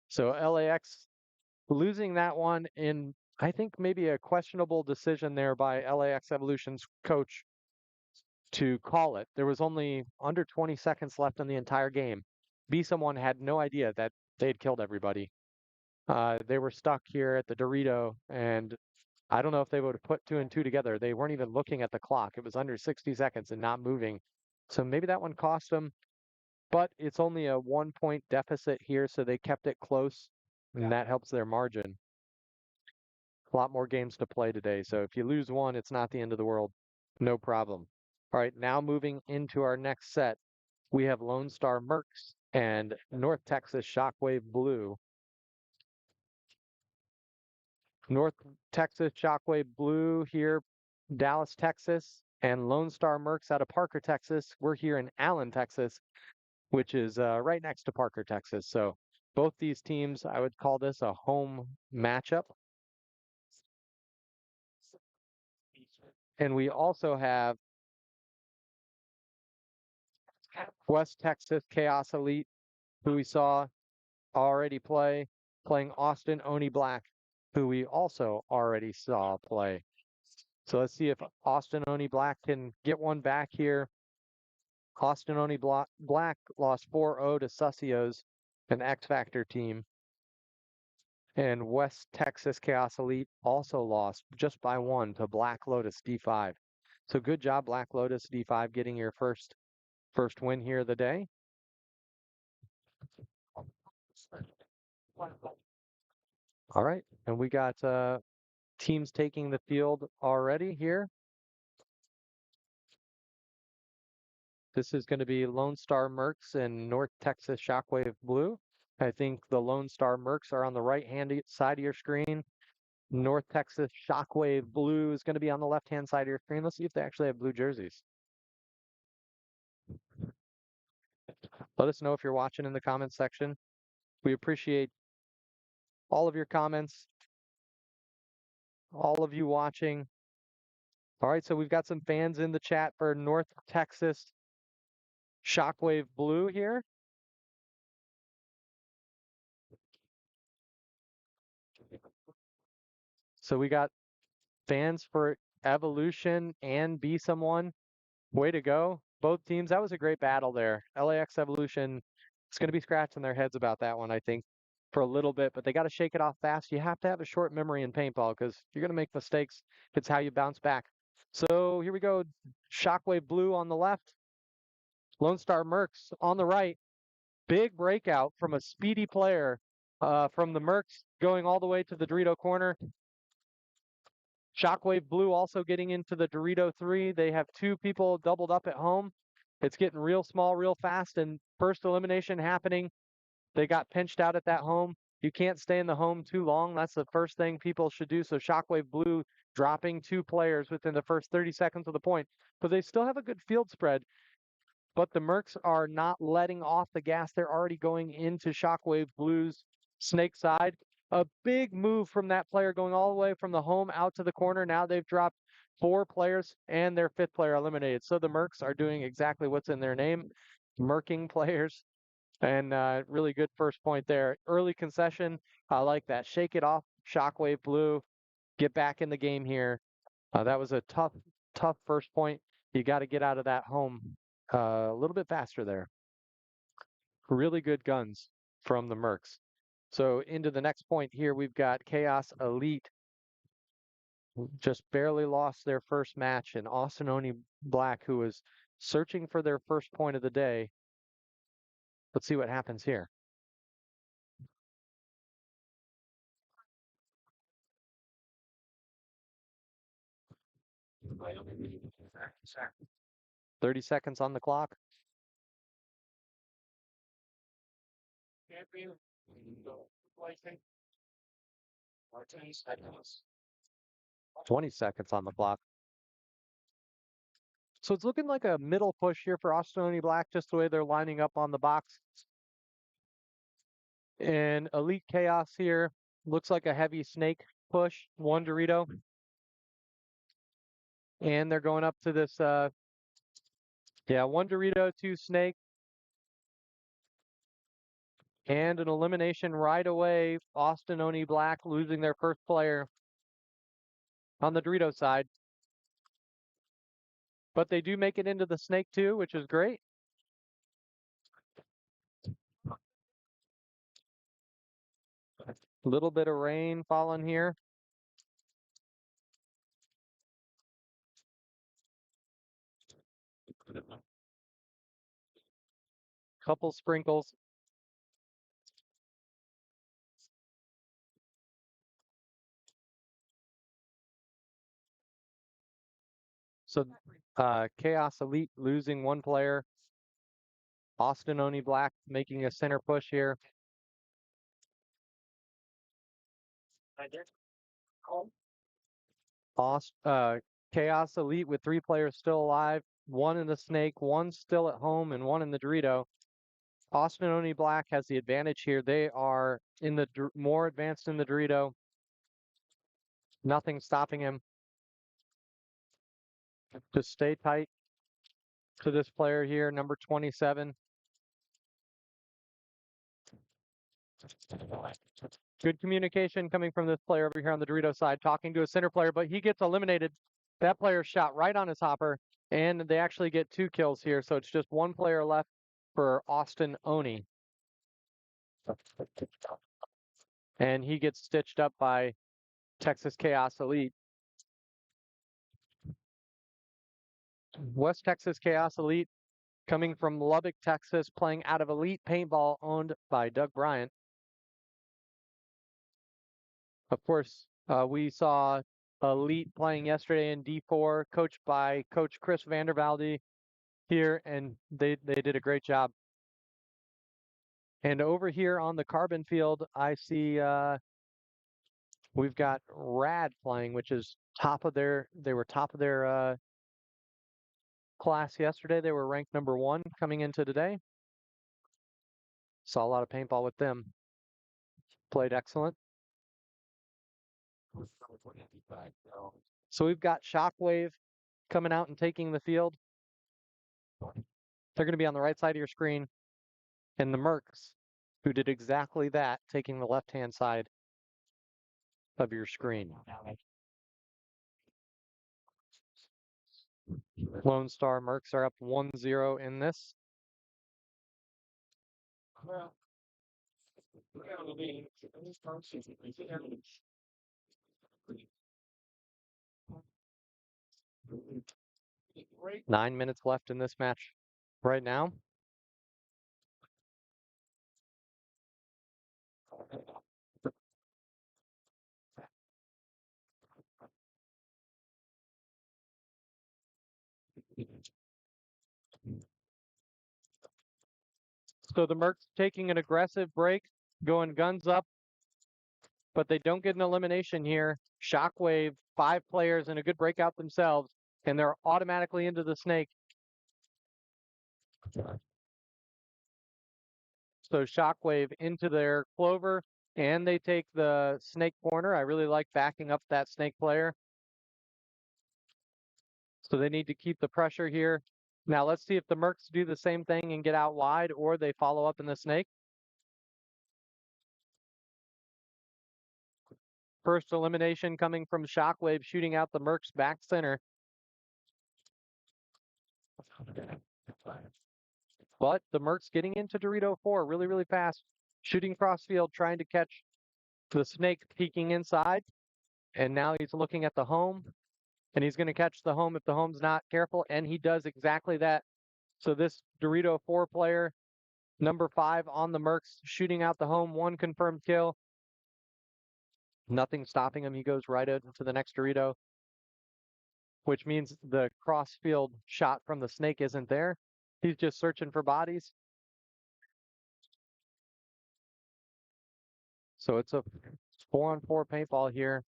So LAX losing that one in, I think, maybe a questionable decision there by LAX Evolution's coach to call it. There was only under 20 seconds left in the entire game. Be Someone had no idea that they had killed everybody. They were stuck here at the Dorito, and I don't know if they would have put 2 and 2 together. They weren't even looking at the clock. It was under 60 seconds and not moving. So maybe that one cost them, but it's only a 1-point deficit here, so they kept it close, and that helps their margin. A lot more games to play today, so if you lose one, it's not the end of the world. No problem. All right, now moving into our next set, we have Lone Star Mercs and North Texas Shockwave Blue. North Texas Shockwave Blue here, Dallas, Texas, and Lone Star Mercs out of Parker, Texas. We're here in Allen, Texas, which is right next to Parker, Texas. So Both these teams, I would call this a home matchup. And we also have West Texas Chaos Elite, who we saw already playing Austin Oni Black, who we also already saw play. So let's see if Austin Oni Black can get one back here. Austin Oni Black lost 4-0 to Sussios, an X Factor team. And West Texas Chaos Elite also lost just by 1 to Black Lotus D5. So good job, Black Lotus D5, getting your first win here of the day. All right, and we got teams taking the field already here. This is going to be Lone Star Mercs and North Texas Shockwave Blue. I think the Lone Star Mercs are on the right-hand side of your screen. North Texas Shockwave Blue is going to be on the left-hand side of your screen. Let's see if they actually have blue jerseys. Let us know if you're watching in the comments section. We appreciate all of your comments, all of you watching. All right, so we've got some fans in the chat for North Texas Shockwave Blue here. So we got fans for Evolution and Be Someone. Way to go. Both teams. That was a great battle there. LAX Evolution is going to be scratching their heads about that one, I think, for a little bit, but they got to shake it off fast. You have to have a short memory in paintball because you're going to make mistakes. It's how you bounce back. So here we go. Shockwave Blue on the left. Lone Star Mercs on the right. Big breakout from a speedy player from the Mercs going all the way to the Dorito corner. Shockwave Blue also getting into the Dorito 3. They have 2 people doubled up at home. It's getting real small, real fast, and first elimination happening. They got pinched out at that home. You can't stay in the home too long. That's the first thing people should do. So Shockwave Blue dropping 2 players within the first 30 seconds of the point. But they still have a good field spread. But the Mercs are not letting off the gas. They're already going into Shockwave Blue's snake side. A big move from that player going all the way from the home out to the corner. Now they've dropped 4 players and their 5th player eliminated. So the Mercs are doing exactly what's in their name, merking players. And really good first point there. Early concession. I like that. Shake it off, Shockwave Blue. Get back in the game here. That was a tough first point. You got to get out of that home a little bit faster there. Really good guns from the Mercs. So into the next point here, we've got Chaos Elite. Just barely lost their first match, and Austin Oni Black, who was searching for their first point of the day. Let's see what happens here. Exactly. 30 seconds on the clock. 20 seconds on the clock. So it's looking like a middle push here for Austin Black, just the way they're lining up on the box. And Elite Chaos here looks like a heavy snake push, 1 Dorito. And they're going up to this, 1 Dorito, 2 snake. And an elimination right away. Austin Oni Black losing their first player on the Dorito side. But they do make it into the snake too, which is great. A little bit of rain falling here. Couple sprinkles. So Chaos Elite losing 1 player. Austin Oni Black making a center push here. Chaos Elite with 3 players still alive. 1 in the snake, 1 still at home, and 1 in the Dorito. Austin Oni Black has the advantage here. They are in the more advanced in the Dorito. Nothing stopping him. Just stay tight to this player here, number 27. Good communication coming from this player over here on the Dorito side, talking to a center player, but he gets eliminated. That player shot right on his hopper, and they actually get 2 kills here, so it's just 1 player left for Austin Oni. And he gets stitched up by Texas Chaos Elite. West Texas Chaos Elite coming from Lubbock, Texas, playing out of Elite Paintball, owned by Doug Bryant. Of course, we saw Elite playing yesterday in D4, coached by Coach Chris Vandervalde here, and they did a great job. And over here on the carbon field, I see we've got Rad playing, which is they were top of their class yesterday. They were ranked number 1 coming into today. Saw a lot of paintball with them. Played excellent. So we've got Shockwave coming out and taking the field. They're going to be on the right side of your screen. And the Mercs, who did exactly that, taking the left-hand side of your screen. Lone Star Mercs are up 1-0 in this. 9 minutes left in this match right now. So the Mercs taking an aggressive break, going guns up, but they don't get an elimination here. Shockwave, 5 players and a good breakout themselves, and they're automatically into the snake. So Shockwave into their clover, and they take the snake corner. I really like backing up that snake player. So they need to keep the pressure here. Now let's see if the Mercs do the same thing and get out wide, or they follow up in the snake. First elimination coming from Shockwave, shooting out the Mercs back center. But the Mercs getting into Dorito 4 really, really fast. Shooting cross field, trying to catch the snake peeking inside. And now he's looking at the home. And he's going to catch the home if the home's not careful. And he does exactly that. So this Dorito 4 player, number 5 on the Mercs, shooting out the home, 1 confirmed kill. Nothing stopping him. He goes right into the next Dorito, which means the cross field shot from the snake isn't there. He's just searching for bodies. So it's a 4-on-4 paintball here.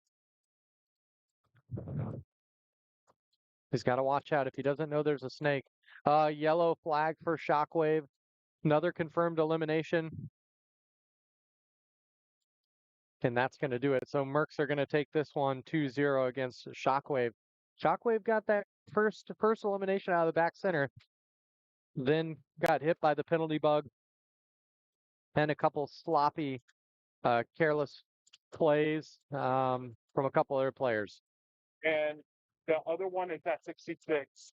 He's got to watch out if he doesn't know there's a snake. Yellow flag for Shockwave. Another confirmed elimination. And that's going to do it. So Mercs are going to take this one 2-0 against Shockwave. Shockwave got that first elimination out of the back center. Then got hit by the penalty bug. And a couple sloppy, careless plays from a couple other players. And the other one is at 66.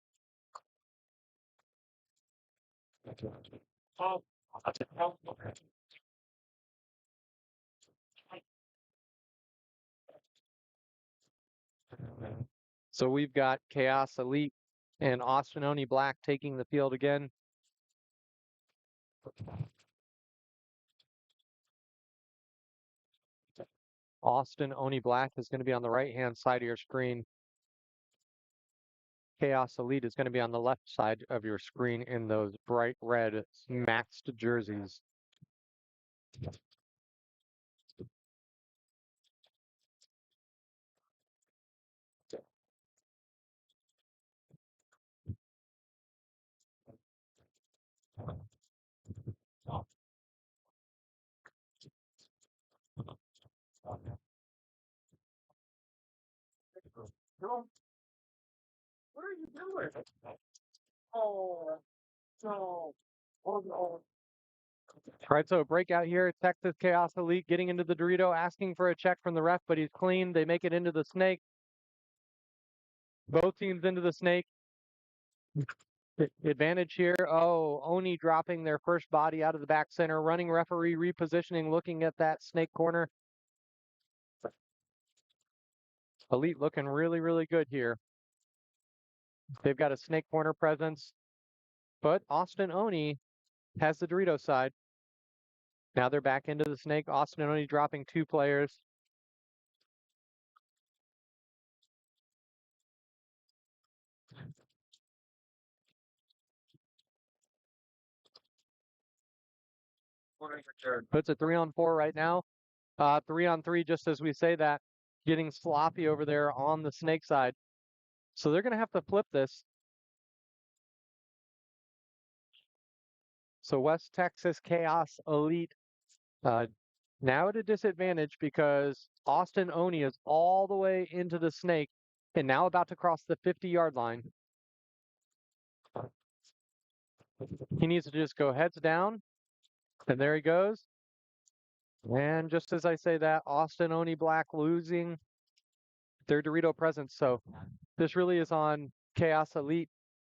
So we've got Chaos Elite and Austin Oni Black taking the field again. Austin Oni Black is going to be on the right-hand side of your screen. Chaos Elite is going to be on the left side of your screen in those bright red maxed jerseys. Girl, what are you doing? Oh, no. Oh, no. All right, so breakout here. Texas Chaos Elite getting into the Dorito, asking for a check from the ref, but he's clean. They make it into the snake. Both teams into the snake. Advantage here. Oh, Oni dropping their first body out of the back center. Running referee repositioning, looking at that snake corner. Elite looking really, really good here. They've got a snake corner presence, but Austin Oni has the Dorito side. Now they're back into the snake. Austin Oni dropping 2 players. Puts a 3-on-4 right now. 3-on-3, just as we say that, getting sloppy over there on the snake side. So they're going to have to flip this. So West Texas Chaos Elite now at a disadvantage because Austin Oni is all the way into the snake and now about to cross the 50-yard line. He needs to just go heads down, and there he goes. And just as I say that, Austin Oni Black losing their Dorito presence. So this really is on Chaos Elite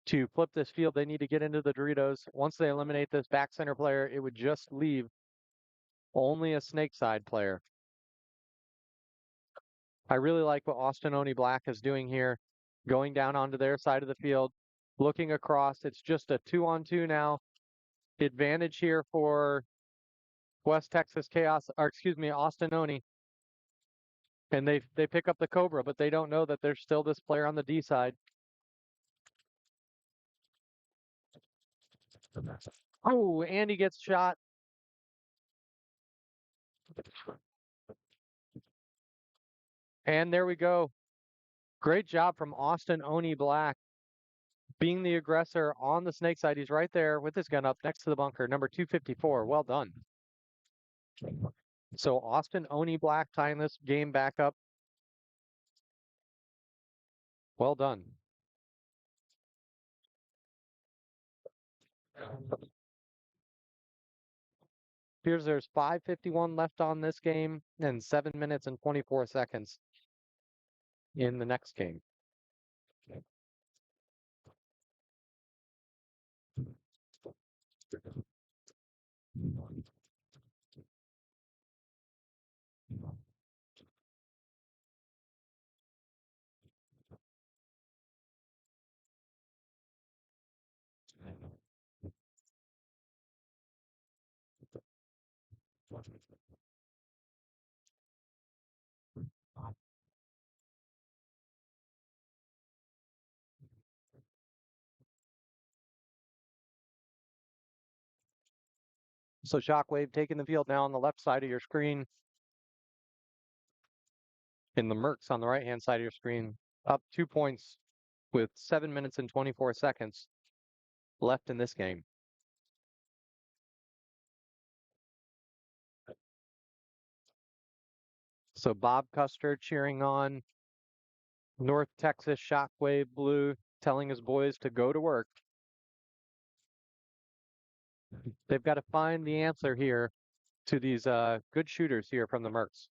to flip this field. They need to get into the Doritos. Once they eliminate this back center player, it would just leave only a snake side player. I really like what Austin Oni Black is doing here, going down onto their side of the field, looking across. It's just a 2-on-2 now. Advantage here for West Texas Chaos, or excuse me, Austin Oni. And they pick up the Cobra, but they don't know that there's still this player on the D side. Oh, Andy gets shot. And there we go. Great job from Austin Oni Black being the aggressor on the snake side. He's right there with his gun up next to the bunker, number 254. Well done. So Austin Oni Black tying this game back up. Well done. Appears there's 5:51 left on this game and 7 minutes and 24 seconds in the next game. So Shockwave taking the field now on the left side of your screen. And the Mercs on the right-hand side of your screen, up 2 points with 7 minutes and 24 seconds left in this game. So Bob Custer cheering on North Texas Shockwave Blue, telling his boys to go to work. They've got to find the answer here to these good shooters here from the Mercs.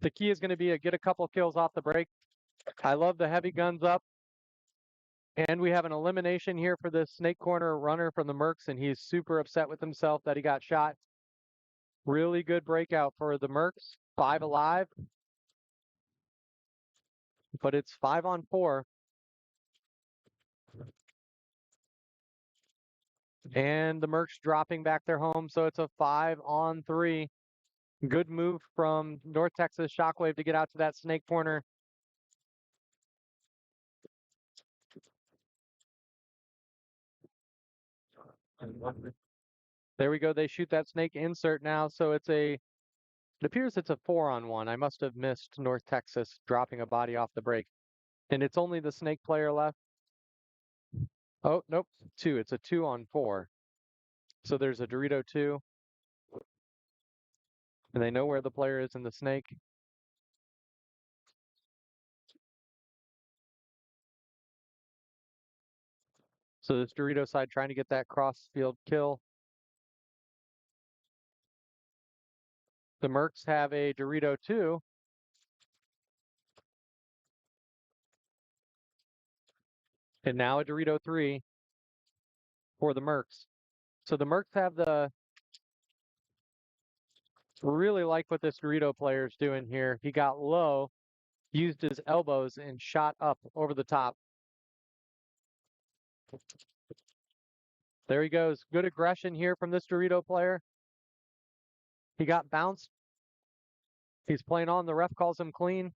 The key is going to be to get a couple kills off the break. I love the heavy guns up. And we have an elimination here for this snake corner runner from the Mercs, and he's super upset with himself that he got shot. Really good breakout for the Mercs. 5 alive. But it's 5-on-4. And the Mercs dropping back their home, so it's a 5-on-3. Good move from North Texas Shockwave to get out to that snake corner. There we go. They shoot that snake insert now, so it appears it's a 4-on-1. I must have missed North Texas dropping a body off the break. And it's only the snake player left. Oh, nope, 2. It's a 2-on-4. So there's a Dorito 2. And they know where the player is in the snake. So this Dorito side trying to get that cross field kill. The Mercs have a Dorito 2. And now a Dorito 3 for the Mercs. So the Mercs have the, really like what this Dorito player is doing here. He got low, used his elbows, and shot up over the top. There he goes. Good aggression here from this Dorito player. He got bounced. He's playing on. The ref calls him clean.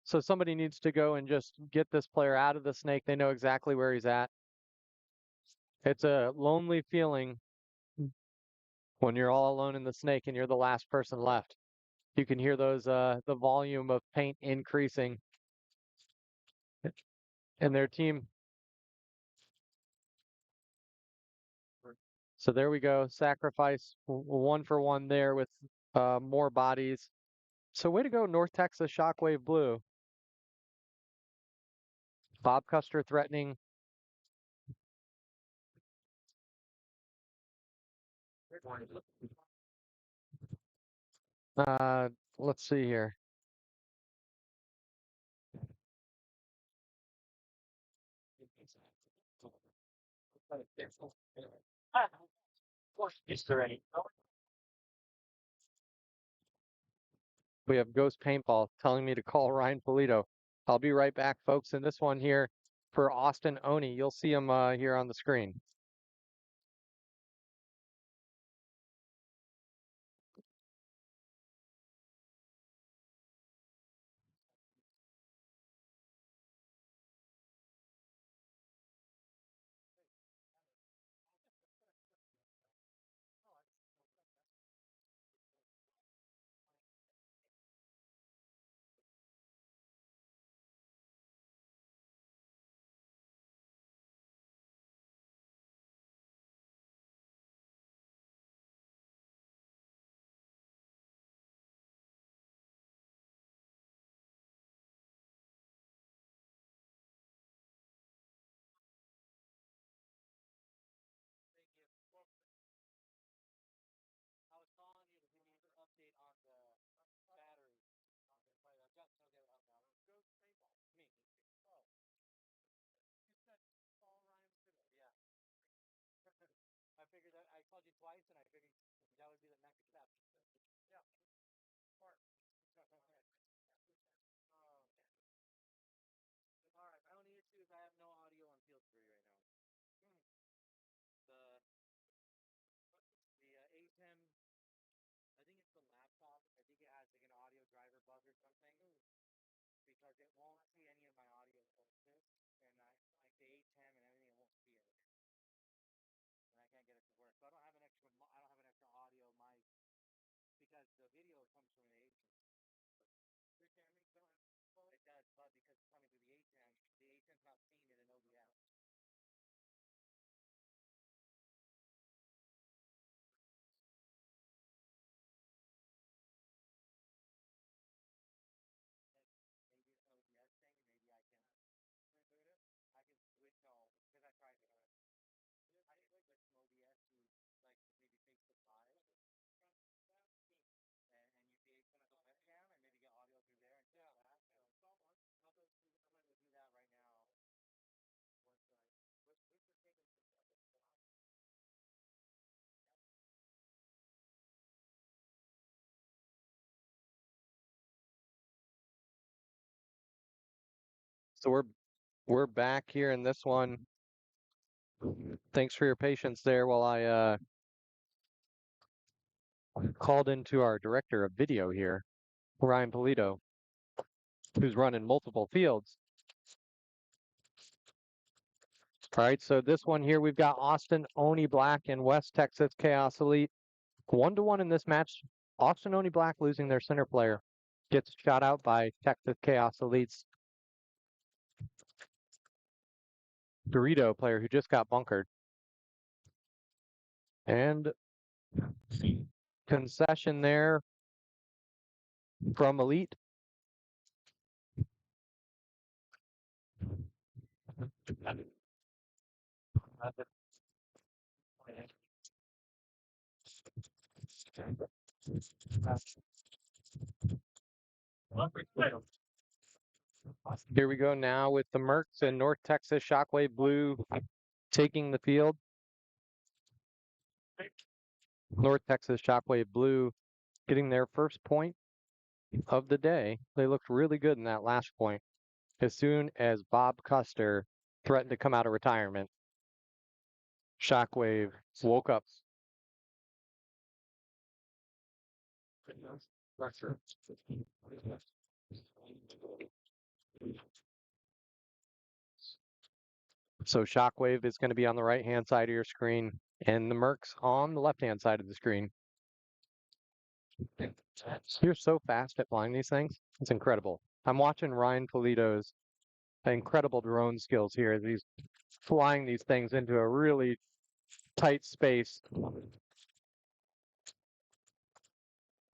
So somebody needs to go and just get this player out of the snake. They know exactly where he's at. It's a lonely feeling when you're all alone in the snake and you're the last person left. You can hear those the volume of paint increasing. And their team. So there we go. Sacrifice 1-for-1 there with more bodies. So way to go, North Texas Shockwave Blue. Bob Custer threatening. Let's see here. We have Ghost Paintball telling me to call Ryan Polito. I'll be right back, folks. And this one here for Austin Oni. You'll see him here on the screen. I figured that I called you twice, and I figured that would be the next step. Yeah, smart. All right, my only issue is I have no audio on field 3 right now. The A10, I think it's the laptop. I think it has like an audio driver bug or something because it won't see any of my audio sources, and like the A10 and everything, it won't see it, and I can't get it to work. So I don't have an extra. I don't have an extra audio mic because the video comes from an A10. It does, but because it's coming through the A10's not seeing it in OBS. Maybe it's an OBS thing, and maybe I can reboot it. I can switch all because I tried it. I can switch from OBS to like maybe Facebook Live, and use the A10 as a webcam, and maybe get audio through there and yeah, that. So I'm going to do that right now. What's the taking? So we're back here in this one. Thanks for your patience there while I called into our director of video here, Ryan Polito, who's running multiple fields. All right, so this one here, we've got Austin Oni Black and West Texas Chaos Elite. 1-1 in this match. Austin Oni Black losing their center player. Gets shot out by Texas Chaos Elite's Dorito player who just got bunkered. And concession there from Elite. Here we go now with the Mercs and North Texas Shockwave Blue taking the field. North Texas Shockwave Blue getting their first point of the day. They looked really good in that last point as soon as Bob Custer threatened to come out of retirement. Shockwave woke up. So Shockwave is going to be on the right-hand side of your screen and the Mercs on the left-hand side of the screen. You're so fast at flying these things. It's incredible. I'm watching Ryan Polito's incredible drone skills here as he's flying these things into a really tight space. All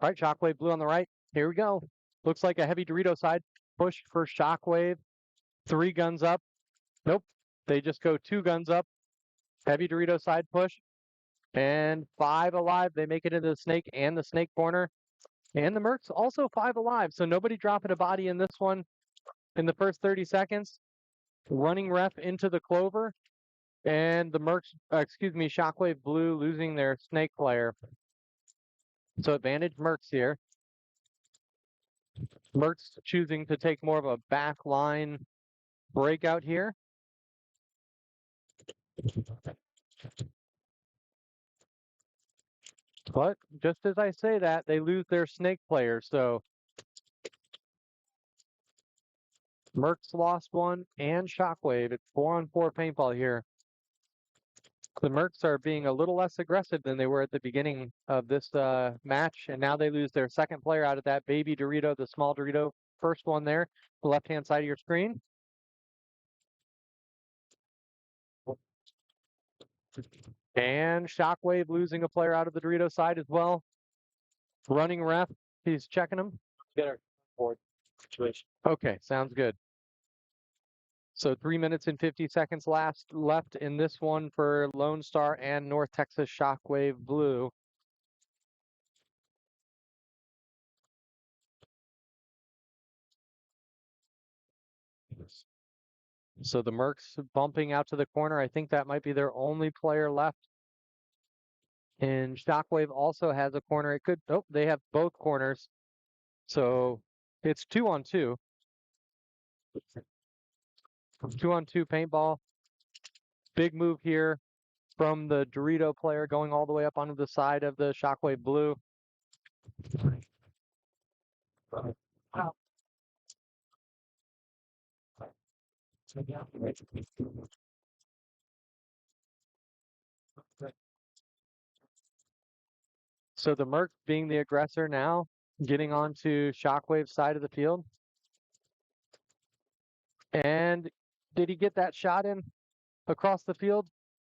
right, Shockwave Blue on the right. Here we go. Looks like a heavy Dorito side push for Shockwave. 3 guns up. Nope. They just go 2 guns up. Heavy Dorito side push. And 5 alive. They make it into the snake and the snake corner. And the Mercs also 5 alive. So nobody dropping a body in this one in the first 30 seconds. Running ref into the clover. And the Mercs, Shockwave Blue losing their snake player. So advantage Mercs here. Mercs choosing to take more of a back line breakout here. But just as I say that, they lose their snake player. So Mercs lost one and Shockwave. It's 4-on-4 paintball here. The Mercs are being a little less aggressive than they were at the beginning of this match. And now they lose their second player out of that baby Dorito, the small Dorito. First one there, the left-hand side of your screen. And Shockwave losing a player out of the Dorito side as well. Running ref, he's checking them. Get our board situation. Okay, sounds good. So 3 minutes and 50 seconds left in this one for Lone Star and North Texas Shockwave Blue. So the Mercs bumping out to the corner. I think that might be their only player left. And Shockwave also has a corner. It could, oh, they have both corners. So it's 2-on-2. 2-on-2 paintball. Big move here from the Dorito player going all the way up onto the side of the Shockwave Blue. So the Merc being the aggressor now, getting onto Shockwave's side of the field. And did he get that shot in across the field?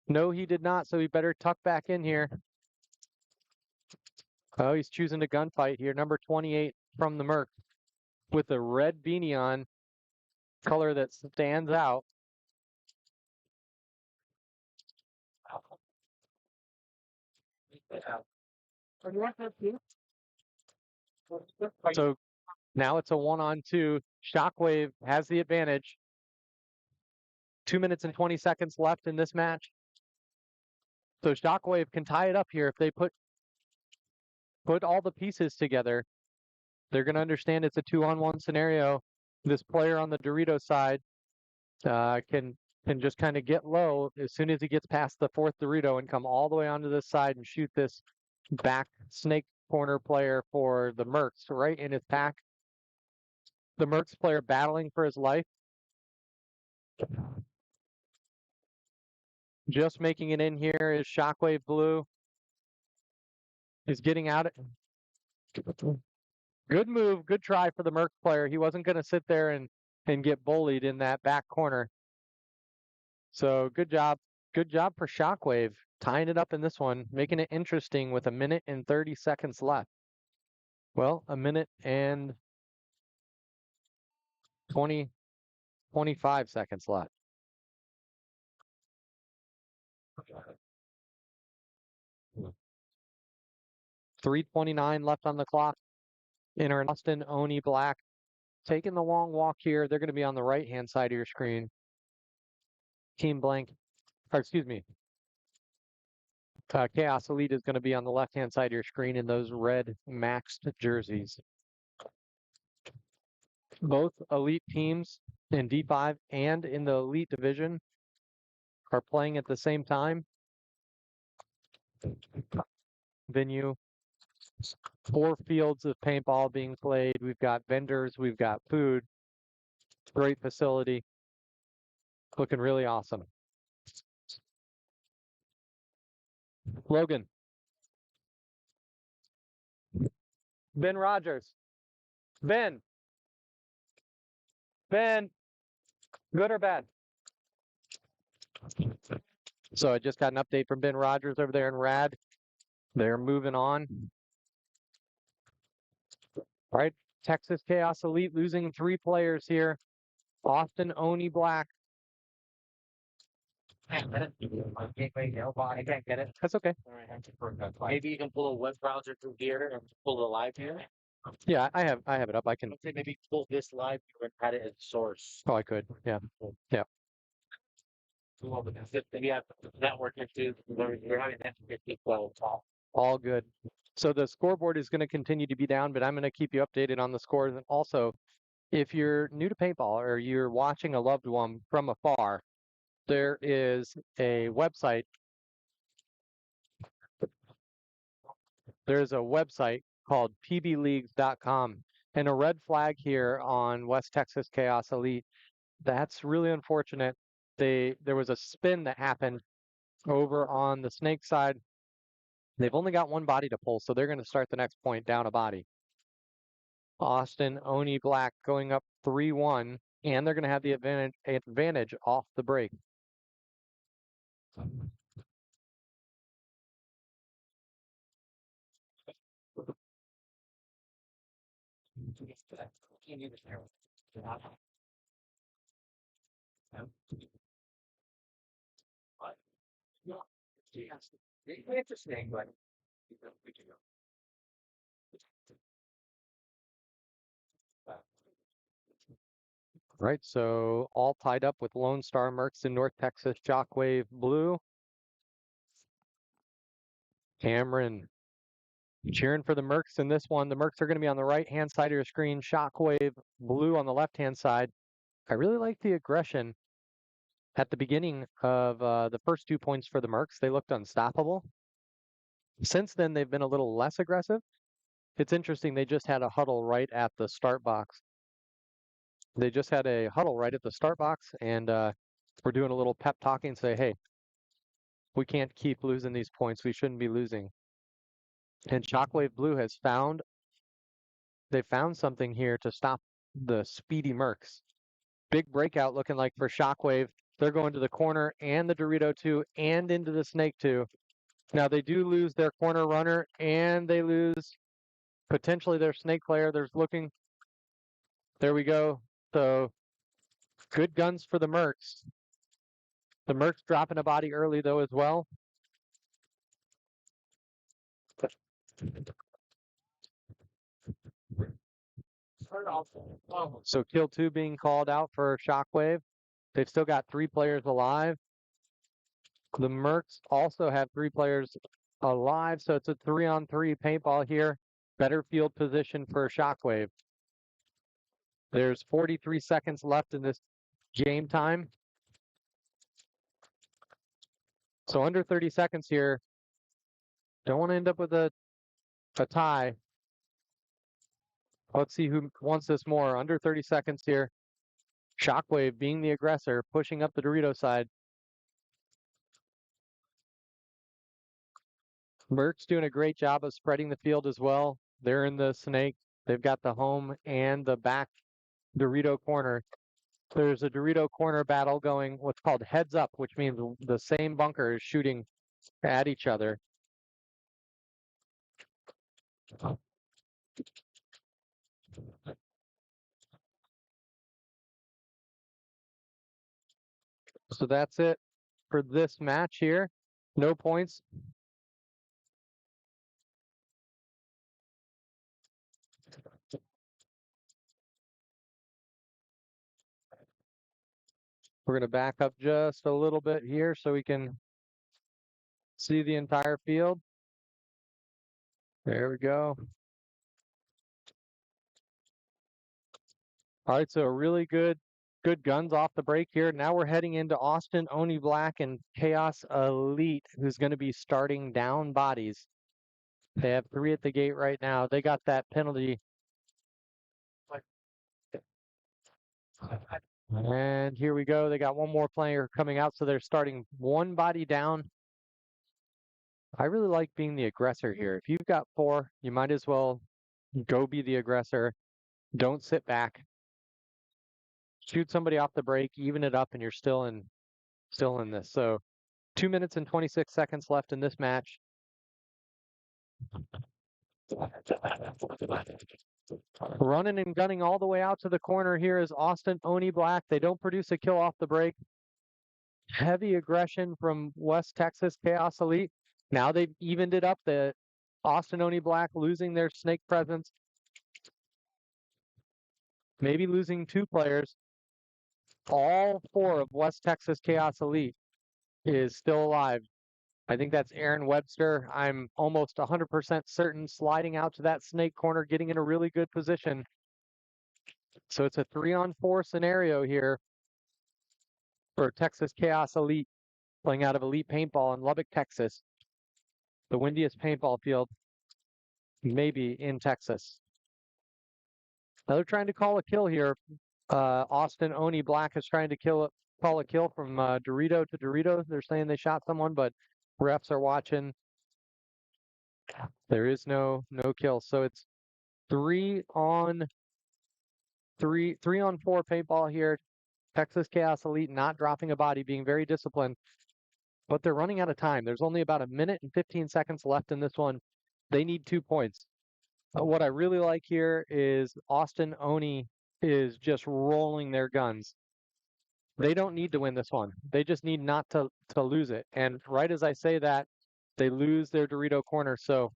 No, he did not. So he better tuck back in here. Oh, he's choosing to gunfight here. Number 28 from the Merc with a red beanie on, color that stands out. So now it's a 1-on-2. Shockwave has the advantage. 2 minutes and 20 seconds left in this match. So Shockwave can tie it up here if they put all the pieces together. They're going to understand it's a 2-on-1 scenario. This player on the Dorito side can just kind of get low as soon as he gets past the 4th Dorito and come all the way onto this side and shoot this back snake corner player for the Mercs right in his pack. The Mercs player battling for his life. Just making it in here is Shockwave Blue. Is getting out. Good move, good try for the Merc player. He wasn't going to sit there and get bullied in that back corner. So good job. Good job for Shockwave, tying it up in this one, making it interesting with 1 minute and 30 seconds left. Well, 1 minute and 25 seconds left. 3:29 left on the clock. In our Austin Oni Black, taking the long walk here. They're going to be on the right-hand side of your screen. Team Blank, or excuse me, Chaos Elite is going to be on the left-hand side of your screen in those red maxed jerseys. Both elite teams in D5 and in the elite division are playing at the same time. Venue, 4 fields of paintball being played. We've got vendors, we've got food. Great facility. Looking really awesome. Logan. Ben Rogers. Ben. Ben. Good or bad? So I just got an update from Ben Rogers over there in Rad. They're moving on. All right, Texas Chaos Elite losing 3 players here. Austin Oni Black. Can't get it. My gateway mailbox. I can't get it. That's okay. Maybe you can pull a web browser through here and pull the live here. Yeah, I have it up. I can. Let's say maybe pull this live view and add it as source. Oh, I could. Yeah. Yeah. Well, because if you have network issues, you're having that 12 talk. All good. So the scoreboard is going to continue to be down, but I'm going to keep you updated on the scores. And also, if you're new to paintball or you're watching a loved one from afar, there is a website. There's a website called pbleagues.com, and a red flag here on West Texas Chaos Elite. That's really unfortunate. There was a spin that happened over on the snake side. They've only got 1 body to pull, so they're going to start the next point down a body. Austin Oni Black going up 3-1, and they're going to have the advantage off the break. Interesting, but we can go. Right, so all tied up with Lone Star Mercs in North Texas, Shockwave Blue. Cameron cheering for the Mercs in this one. The Mercs are going to be on the right-hand side of your screen. Shockwave Blue on the left-hand side. I really like the aggression at the beginning of the first 2 points for the Mercs. They looked unstoppable. Since then, they've been a little less aggressive. It's interesting, they just had a huddle right at the start box. They just had a huddle right at the start box, and we're doing a little pep talking, say, hey, we can't keep losing these points. We shouldn't be losing. And Shockwave Blue they found something here to stop the speedy Mercs. Big breakout looking like for Shockwave. They're going to the corner and the Dorito 2 and into the Snake 2. Now they do lose their corner runner and they lose potentially their Snake player. There's looking. There we go. So good guns for the Mercs. The Mercs dropping a body early though as well. So kill 2 being called out for Shockwave. They've still got 3 players alive. The Mercs also have 3 players alive, so it's a 3-on-3 paintball here. Better field position for Shockwave. There's 43 seconds left in this game time. So under 30 seconds here. Don't want to end up with a tie. Let's see who wants this more. Under 30 seconds here. Shockwave being the aggressor, pushing up the Dorito side. Merc's doing a great job of spreading the field as well. They're in the Snake. They've got the home and the back Dorito corner. There's a Dorito corner battle going, what's called heads up, which means the same bunker is shooting at each other. So that's it for this match here. No points. We're going to back up just a little bit here so we can see the entire field. There we go. All right, so really good guns off the break here. Now we're heading into Austin, Oni Black, and Chaos Elite, who's going to be starting down bodies. They have 3 at the gate right now. They got that penalty. And here we go. They got one more player coming out, so they're starting 1 body down. I really like being the aggressor here. If you've got 4, you might as well go be the aggressor. Don't sit back. Shoot somebody off the break, even it up, and you're still in this. So 2 minutes and 26 seconds left in this match. Running and gunning all the way out to the corner here is Austin Oni Black. They don't produce a kill off the break. Heavy aggression from West Texas Chaos Elite. Now they've evened it up. The Austin Oni Black losing their snake presence. Maybe losing 2 players. All 4 of West Texas Chaos Elite is still alive. I think that's Aaron Webster. I'm almost 100% certain sliding out to that snake corner, getting in a really good position. So it's a 3-on-4 scenario here for Texas Chaos Elite, playing out of Elite Paintball in Lubbock, Texas. The windiest paintball field maybe in Texas. Now they're trying to call a kill here. Austin Oni Black is trying to call a kill from Dorito to Dorito. They're saying they shot someone, but refs are watching. There is no kill. So it's 3-on-4 paintball here. Texas Chaos Elite not dropping a body, being very disciplined, but they're running out of time. There's only about 1 minute and 15 seconds left in this one. They need 2 points. What I really like here is Austin Oni is just rolling their guns. They don't need to win this one. They just need not to lose it. And right as I say that, they lose their Dorito corner. So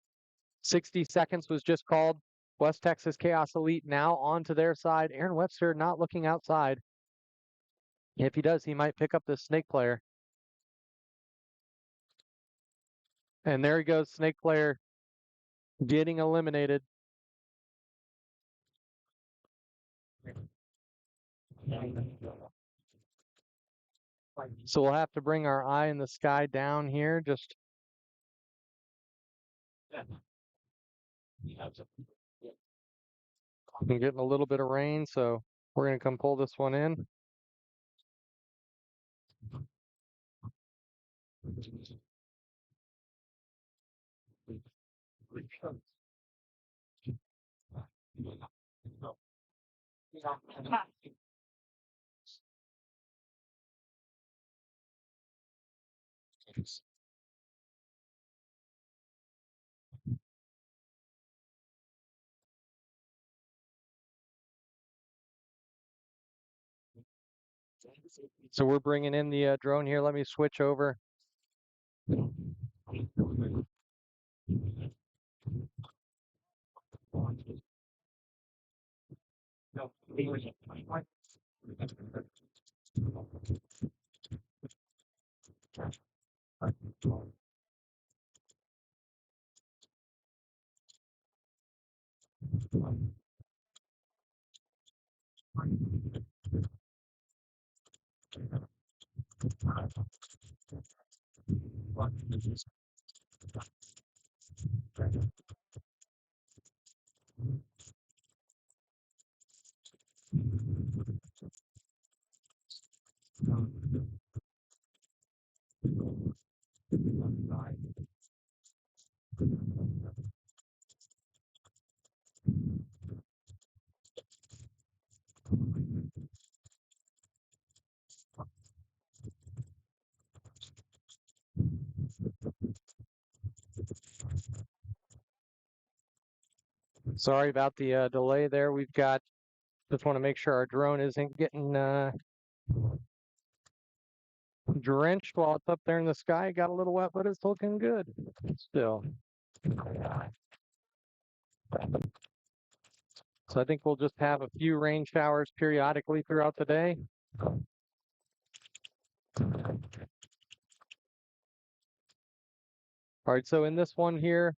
60 seconds was just called. West Texas Chaos Elite now onto their side. Aaron Webster not looking outside. If he does, he might pick up this snake player. And there he goes, snake player getting eliminated. So we'll have to bring our eye in the sky down here. Just I'm getting a little bit of rain, so we're going to come pull this one in. So we're bringing in the drone here. Let me switch over. Sorry about the delay there. Just want to make sure our drone isn't getting drenched while it's up there in the sky. Got a little wet, but it's looking good still. So I think we'll just have a few rain showers periodically throughout the day. All right, so in this one here,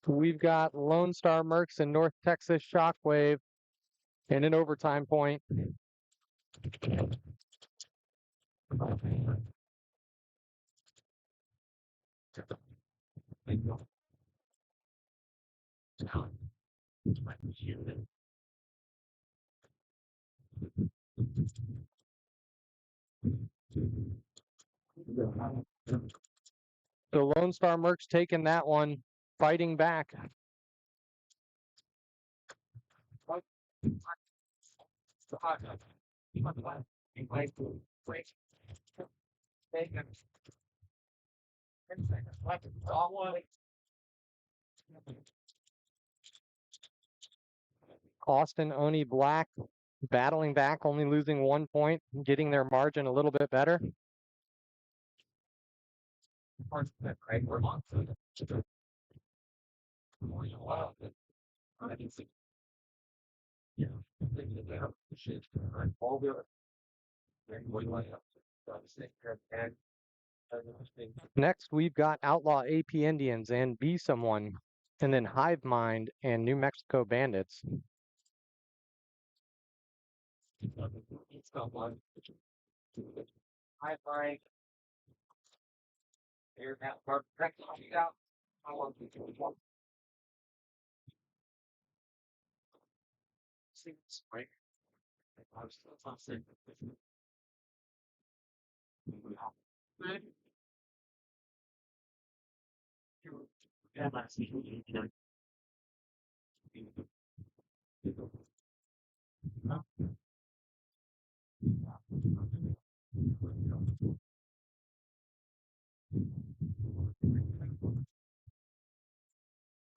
we've got Lone Star Mercs and North Texas Shockwave and an overtime point. So Lone Star Mercs taking that one, fighting back. Austin Oni Black battling back, only losing 1 point, getting their margin a little bit better. Next, we've got Outlaw AP Indians and Be Someone, and then Hive Mind and New Mexico Bandits.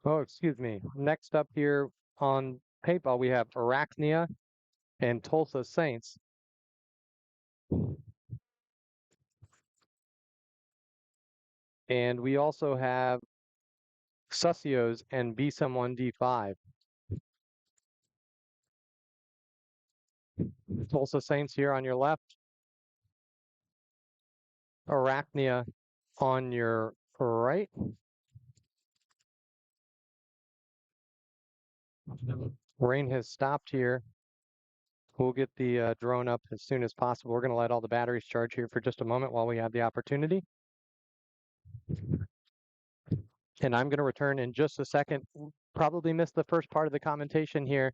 Oh, excuse me. Next up here on P8ball, we have Arachnia and Tulsa Saints. And we also have Sussios and Be Someone D5. Tulsa Saints here on your left. Arachnia on your right. Rain has stopped here. We'll get the drone up as soon as possible. We're going to let all the batteries charge here for just a moment while we have the opportunity. And I'm going to return in just a second. Probably missed the first part of the commentation here,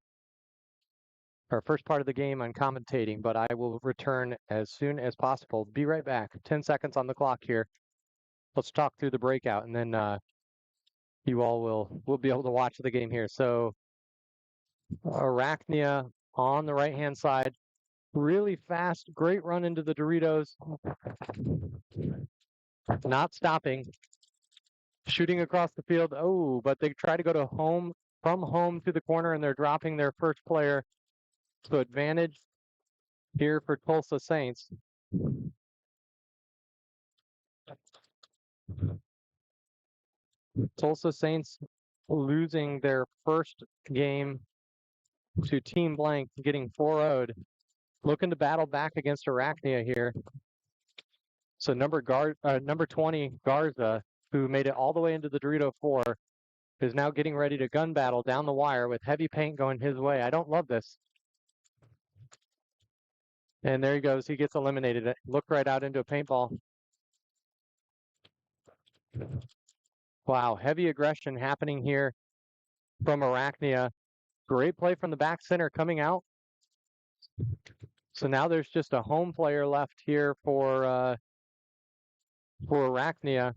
or first part of the game on commentating, but I will return as soon as possible. Be right back. 10 seconds on the clock here. Let's talk through the breakout, and then you all will be able to watch the game here. So Arachnia on the right-hand side, really fast, great run into the Doritos. Not stopping, shooting across the field. Oh, but they try to go to home, from home to the corner, and they're dropping their first player. So advantage here for Tulsa Saints. Tulsa Saints losing their first game to Team Blank, getting 4-0'd. Looking to battle back against Arachnia here. So number 20, Garza, who made it all the way into the Dorito 4, is now getting ready to gun battle down the wire with heavy paint going his way. I don't love this. And there he goes. He gets eliminated. Looked right out into a paintball. Wow, heavy aggression happening here from Arachnia. Great play from the back center coming out. So now there's just a home player left here for Arachnia.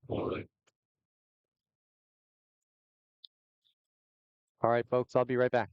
All right, folks, I'll be right back.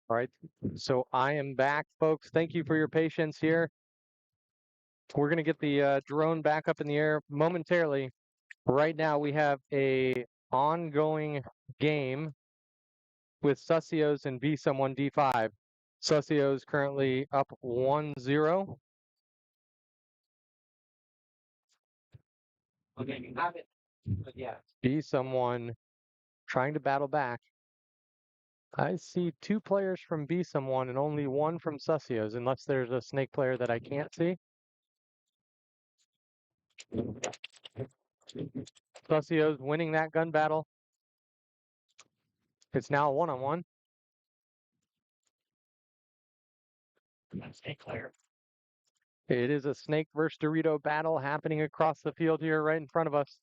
All right, so I am back, folks. Thank you for your patience here. We're going to get the drone back up in the air momentarily. Right now, we have a ongoing game with Sussios and B-Someone D5. Sussios currently up 1-0. Okay, you have it. But yeah. B-Someone trying to battle back. I see 2 players from B-Someone and only 1 from Sussios, unless there's a snake player that I can't see. Sussios winning that gun battle. It's now a 1-on-1. Snake player. It is a snake versus Dorito battle happening across the field here right in front of us.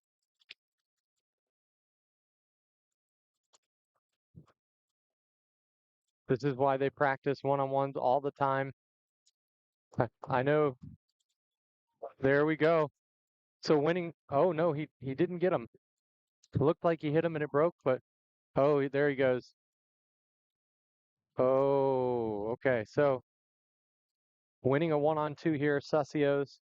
This is why they practice one-on-ones all the time. I know. There we go. So winning. Oh, no, he didn't get him. It looked like he hit him and it broke, but oh, there he goes. Oh, okay. So winning a 1-on-2 here, Sussios.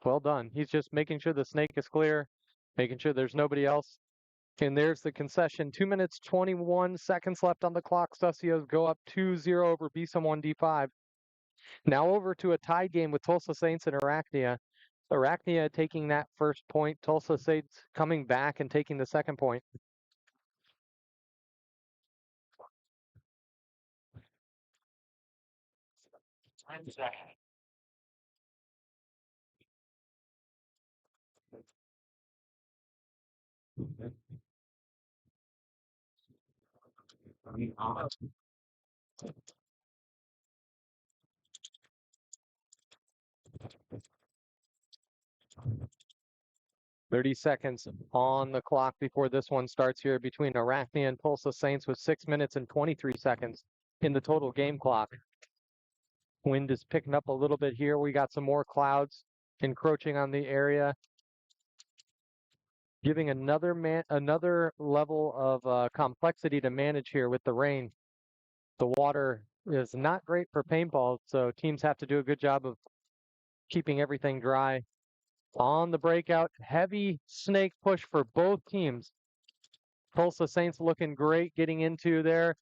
Well done. He's just making sure the snake is clear, making sure there's nobody else. And there's the concession. 2 minutes, 21 seconds left on the clock. Sussios go up 2-0 over B-Someone D5. Now over to a tie game with Tulsa Saints and Arachnia. Arachnia taking that first point. Tulsa Saints coming back and taking the second point. Time's that. 30 seconds on the clock before this one starts here between Arachnia and Tulsa Saints with 6 minutes and 23 seconds in the total game clock. Wind is picking up a little bit here. We got some more clouds encroaching on the area, giving another level of complexity to manage here with the rain. The water is not great for paintball, so teams have to do a good job of keeping everything dry. On the breakout, heavy snake push for both teams. Tulsa Saints looking great getting into there,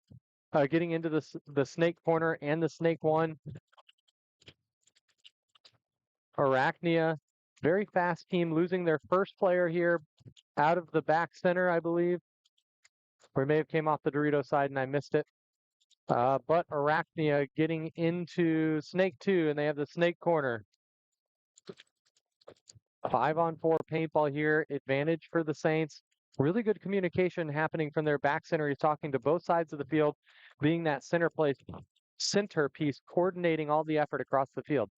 getting into the snake corner and the snake one. Arachnia, very fast team, losing their first player here out of the back center, I believe. Or may have came off the Dorito side and I missed it. But Arachnia getting into snake 2, and they have the snake corner. 5-on-4 paintball here, advantage for the Saints. Really good communication happening from their back center. He's talking to both sides of the field, being that centerpiece, coordinating all the effort across the field.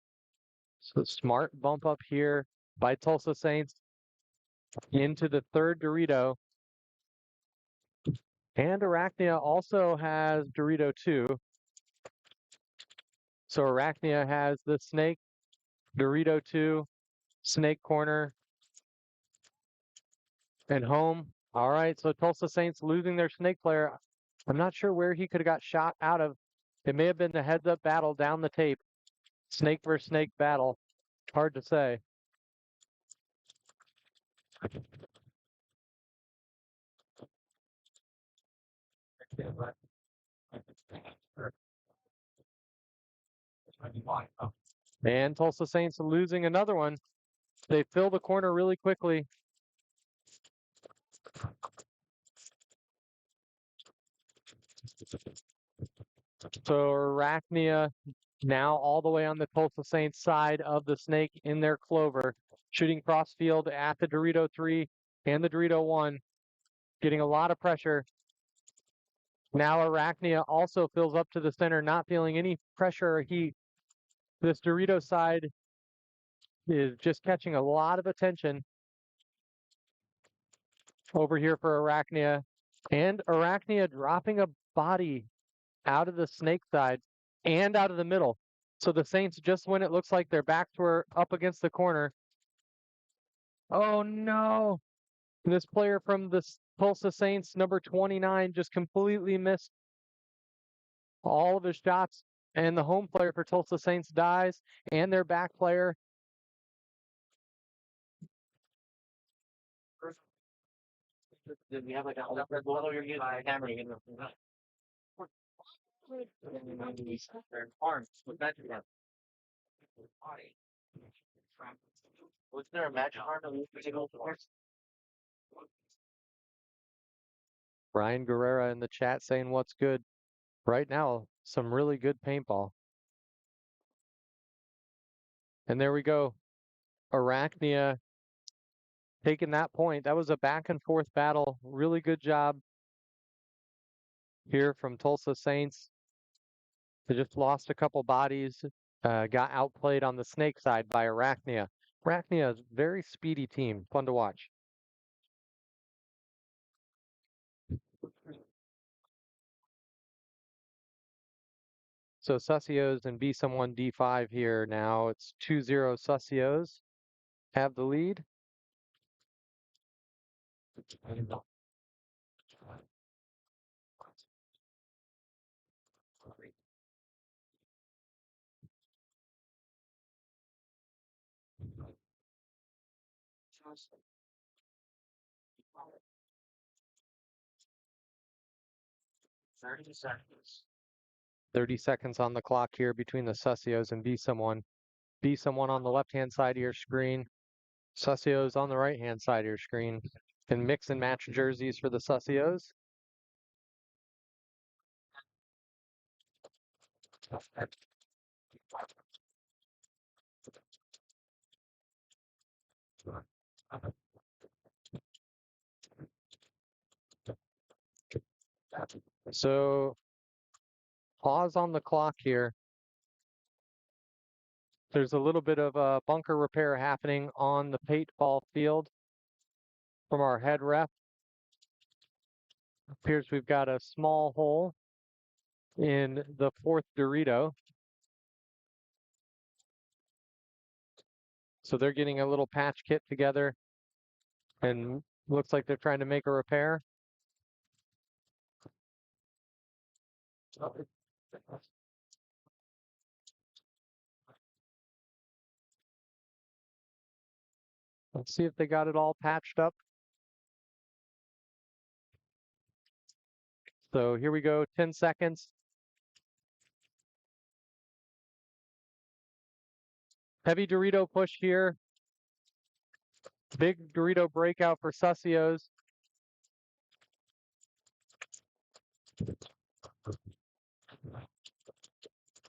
So smart bump up here by Tulsa Saints into the third Dorito. And Arachnia also has Dorito 2. So Arachnia has the snake, Dorito 2, snake corner, and home. All right, so Tulsa Saints losing their snake player. I'm not sure where he could have got shot out of. It may have been the heads-up battle down the tape. Snake versus snake battle. Hard to say. And Tulsa Saints losing another one. They fill the corner really quickly. So Arachnia now all the way on the Tulsa Saints side of the snake in their clover, shooting cross field at the Dorito 3 and the Dorito 1, getting a lot of pressure. Now Arachnia also fills up to the center, not feeling any pressure or heat. This Dorito side is just catching a lot of attention over here for Arachnia. And Arachnia dropping a body out of the snake side and out of the middle. So the Saints, just when it looks like their backs were up against the corner. Oh no. And this player from the Tulsa Saints, number 29, just completely missed all of his shots. And the home player for Tulsa Saints dies, and their back player. Did we have like a below your camera? You can arms with magic arm. Was there a magic arm that we could take over? Brian Guerrera in the chat saying what's good. Right now, some really good paintball. And there we go. Arachnia taking that point. That was a back and forth battle. Really good job here from Tulsa Saints. They just lost a couple bodies, got outplayed on the snake side by Arachnia. Arachnia is a very speedy team, fun to watch. So Sussios and B someone D5 here now. It's 2-0 Sussios have the lead. Seconds. 30 seconds on the clock here between the Sussios and B someone. B someone on the left-hand side of your screen. Sussios on the right-hand side of your screen. And mix and match jerseys for the Sussios. So pause on the clock here. There's a little bit of a bunker repair happening on the P8ball field from our head ref. Appears we've got a small hole in the fourth Dorito. So they're getting a little patch kit together and looks like they're trying to make a repair. Let's see if they got it all patched up. So here we go, 10 seconds. Heavy Dorito push here. Big Dorito breakout for Sussios.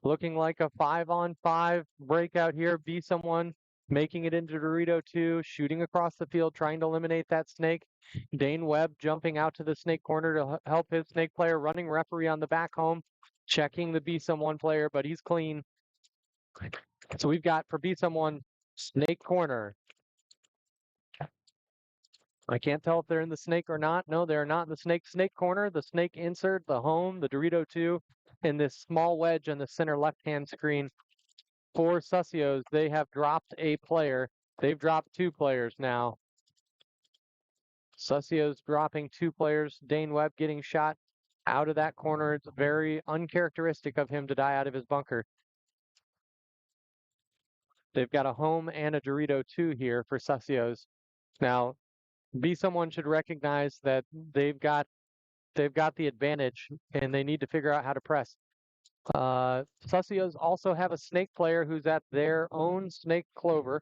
Looking like a 5-on-5 breakout here. Be someone making it into Dorito 2, shooting across the field, trying to eliminate that snake. Dane Webb jumping out to the snake corner to help his snake player, running referee on the back home, checking the Be Someone player, but he's clean. So we've got for Be Someone, snake corner. I can't tell if they're in the snake or not. No, they're not in the snake corner. The snake insert, the home, the Dorito 2, and this small wedge on the center left-hand screen. For Sussios, they have dropped a player. They've dropped 2 players now. Sussios dropping 2 players. Dane Webb getting shot out of that corner. It's very uncharacteristic of him to die out of his bunker. They've got a home and a Dorito 2 here for Sussios. Now, Be Someone should recognize that they've got the advantage and they need to figure out how to press. Sussios also have a snake player who's at their own snake clover.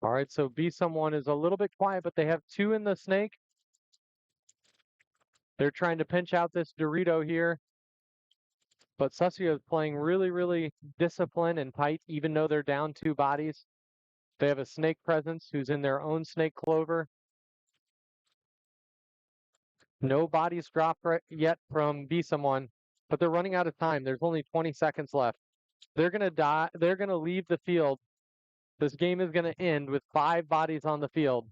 All right, so Be Someone is a little bit quiet, but they have 2 in the snake. They're trying to pinch out this Dorito here. But Sussio is playing really, really disciplined and tight, even though they're down 2 bodies. They have a snake presence who's in their own snake clover. No bodies dropped yet from Be Someone, but they're running out of time. There's only 20 seconds left. They're gonna die. They're gonna leave the field. This game is gonna end with 5 bodies on the field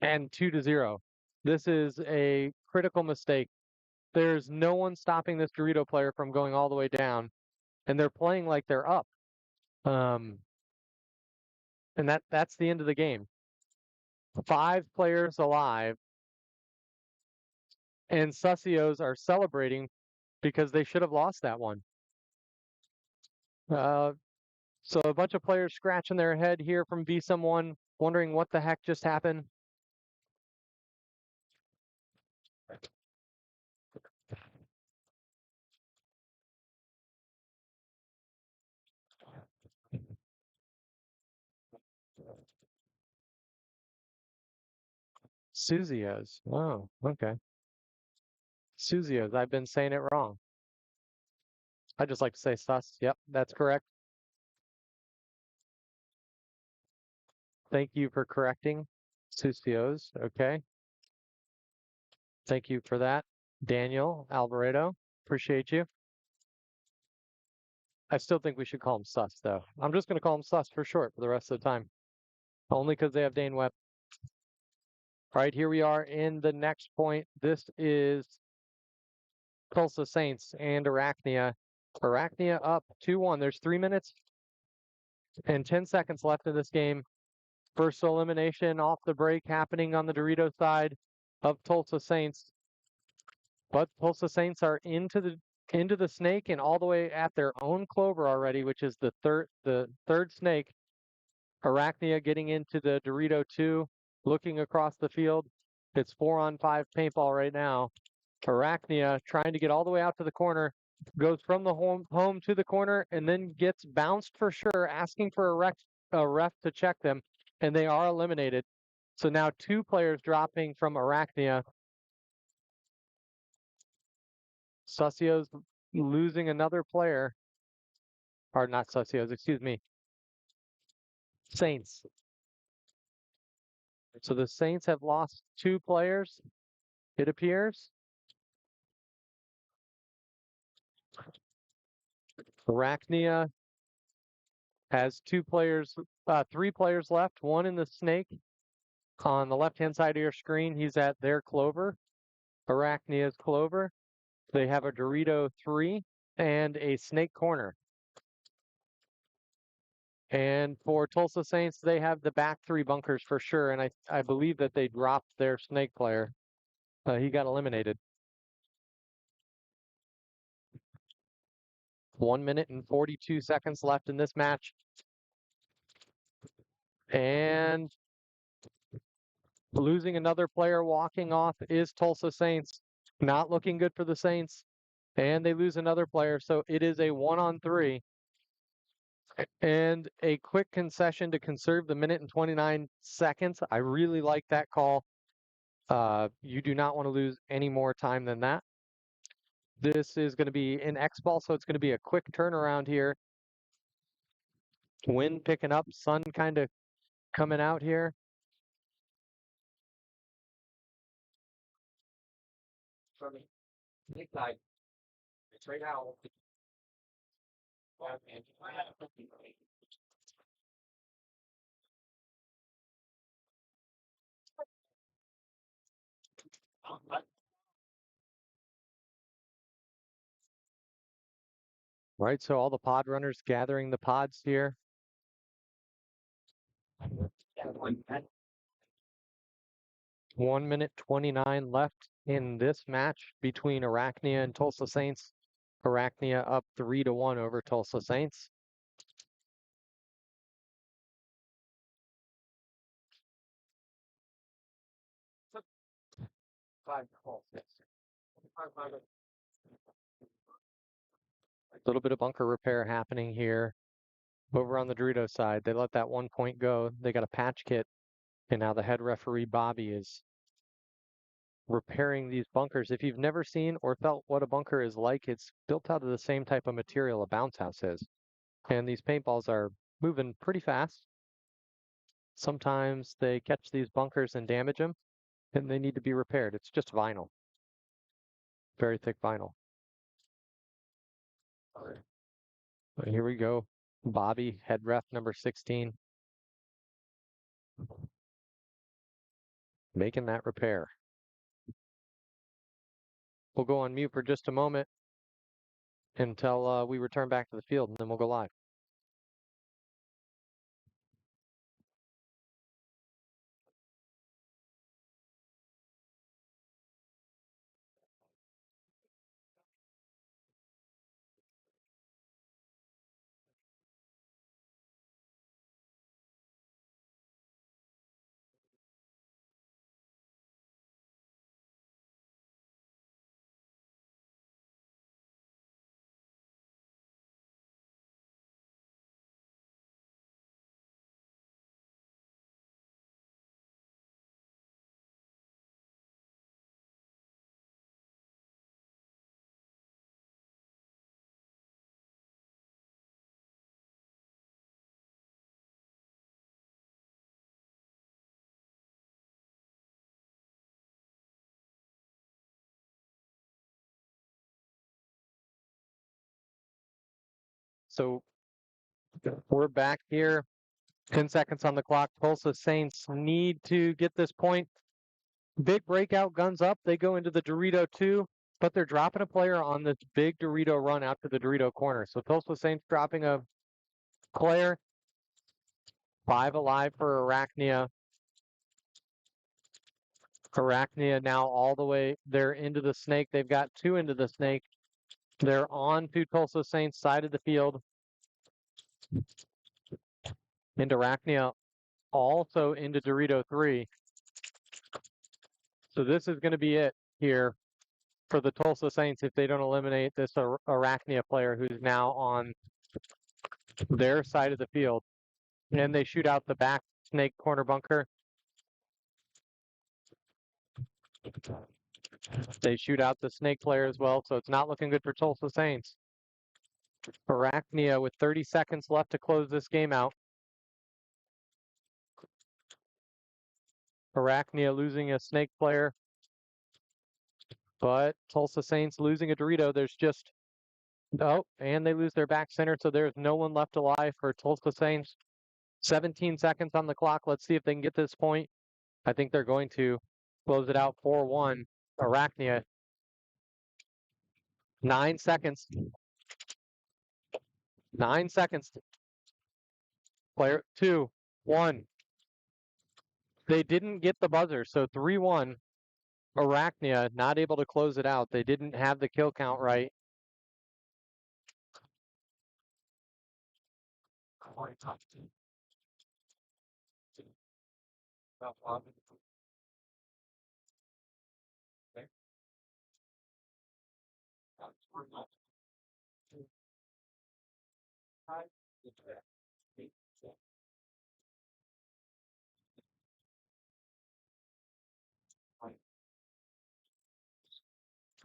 and 2-0. This is a critical mistake. There's no one stopping this Dorito player from going all the way down, and they're playing like they're up. Um, and that's the end of the game. 5 players alive, and Sussios are celebrating because they should have lost that one. So a bunch of players scratching their head here from V-Someone, wondering what the heck just happened. Suzios. Oh, okay. Suzios. I've been saying it wrong. I just like to say sus. Yep, that's correct. Thank you for correcting. Suzios. Okay. Thank you for that. Daniel Alvarado. Appreciate you. I still think we should call him sus, though. I'm just going to call him sus for short for the rest of the time. Only because they have Dane Webb. All right, here we are in the next point. This is Tulsa Saints and Arachnia. Arachnia up 2-1. There's 3 minutes and 10 seconds left in this game. First elimination off the break happening on the Dorito side of Tulsa Saints. But Tulsa Saints are into the snake and all the way at their own clover already, which is the third snake. Arachnia getting into the Dorito 2, looking across the field. It's 4-on-5 paintball right now. Arachnia trying to get all the way out to the corner, goes from the home to the corner, and then gets bounced for sure, asking for a ref to check them, and they are eliminated. So now 2 players dropping from Arachnia. Sussios losing another player. Or not Sussios, excuse me. Saints. So the Saints have lost 2 players, it appears. Arachnia has 3 players left, one in the snake. On the left-hand side of your screen, he's at their clover, Arachnia's clover. They have a Dorito 3 and a snake corner. And for Tulsa Saints, they have the back 3 bunkers for sure, and I believe that they dropped their snake player. He got eliminated. 1 minute and 42 seconds left in this match. And losing another player walking off is Tulsa Saints. Not looking good for the Saints. And they lose another player, so it is a 1-on-3. And a quick concession to conserve the minute and 29 seconds. I really like that call. You do not want to lose any more time than that. This is going to be an X-ball, so it's going to be a quick turnaround here. Wind picking up, sun kind of coming out here. From the big side. It's right now. Right, so all the pod runners gathering the pods here. 1 minute 29 left in this match between Arachnia and Tulsa Saints. Arachnia up 3-1 over Tulsa Saints. A little bit of bunker repair happening here over on the Dorito side. They let that 1 point go. They got a patch kit, and now the head referee, Bobby, is repairing these bunkers. If you've never seen or felt what a bunker is like, it's built out of the same type of material a bounce house is. And these paintballs are moving pretty fast. Sometimes they catch these bunkers and damage them, and they need to be repaired. It's just vinyl, very thick vinyl. Here we go. Bobby, head ref number 16, making that repair. We'll go on mute for just a moment until we return back to the field, and then we'll go live. So we're back here. 10 seconds on the clock. Tulsa Saints need to get this point. Big breakout, guns up. They go into the Dorito 2, but they're dropping a player on this big Dorito run out to the Dorito corner. So Tulsa Saints dropping a player. 5 alive for Arachnia. Arachnia now all the way. They're into the snake. They've got 2 into the snake. They're on to Tulsa Saints side of the field. Into Arachnia, also into Dorito 3. So this is going to be it here for the Tulsa Saints if they don't eliminate this Arachnia player who's now on their side of the field. And they shoot out the back snake corner bunker. They shoot out the snake player as well, so it's not looking good for Tulsa Saints. Arachnia with 30 seconds left to close this game out. Arachnia losing a snake player, but Tulsa Saints losing a Dorito. There's just, oh, and they lose their back center, so there's no one left alive for Tulsa Saints. 17 seconds on the clock. Let's see if they can get this point. I think they're going to close it out 4-1. Arachnia. 9 seconds. 9 seconds. Player 2, 1. They didn't get the buzzer, so 3-1. Arachnia not able to close it out. They didn't have the kill count right.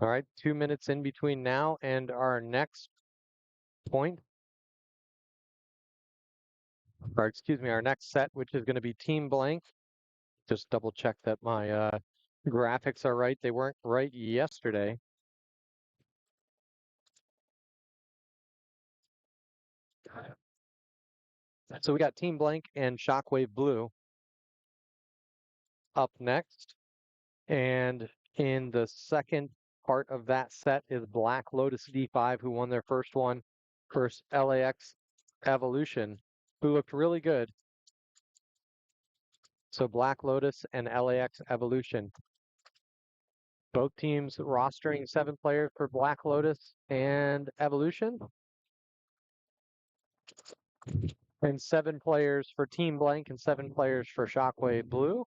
All right, 2 minutes in between now and our next point. Or excuse me, our next set, which is going to be team blank. Just double check that my graphics are right. They weren't right yesterday. So we got team blank and Shockwave Blue up next. And in the second part of that set is Black Lotus D5, who won their first one, versus LAX Evolution, who looked really good. So Black Lotus and LAX Evolution. Both teams rostering 7 players for Black Lotus and Evolution. And 7 players for Team Blank and 7 players for Shockwave Blue.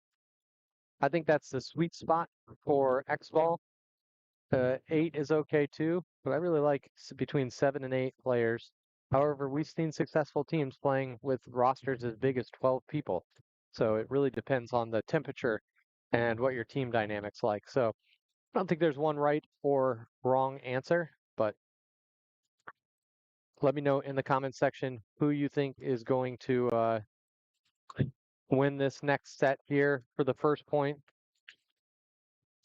I think that's the sweet spot for X-Ball. 8 is okay too, but I really like between 7 and 8 players. However, we've seen successful teams playing with rosters as big as 12 people. So it really depends on the temperature and what your team dynamics like. So I don't think there's one right or wrong answer, but let me know in the comments section who you think is going to win this next set here for the first point.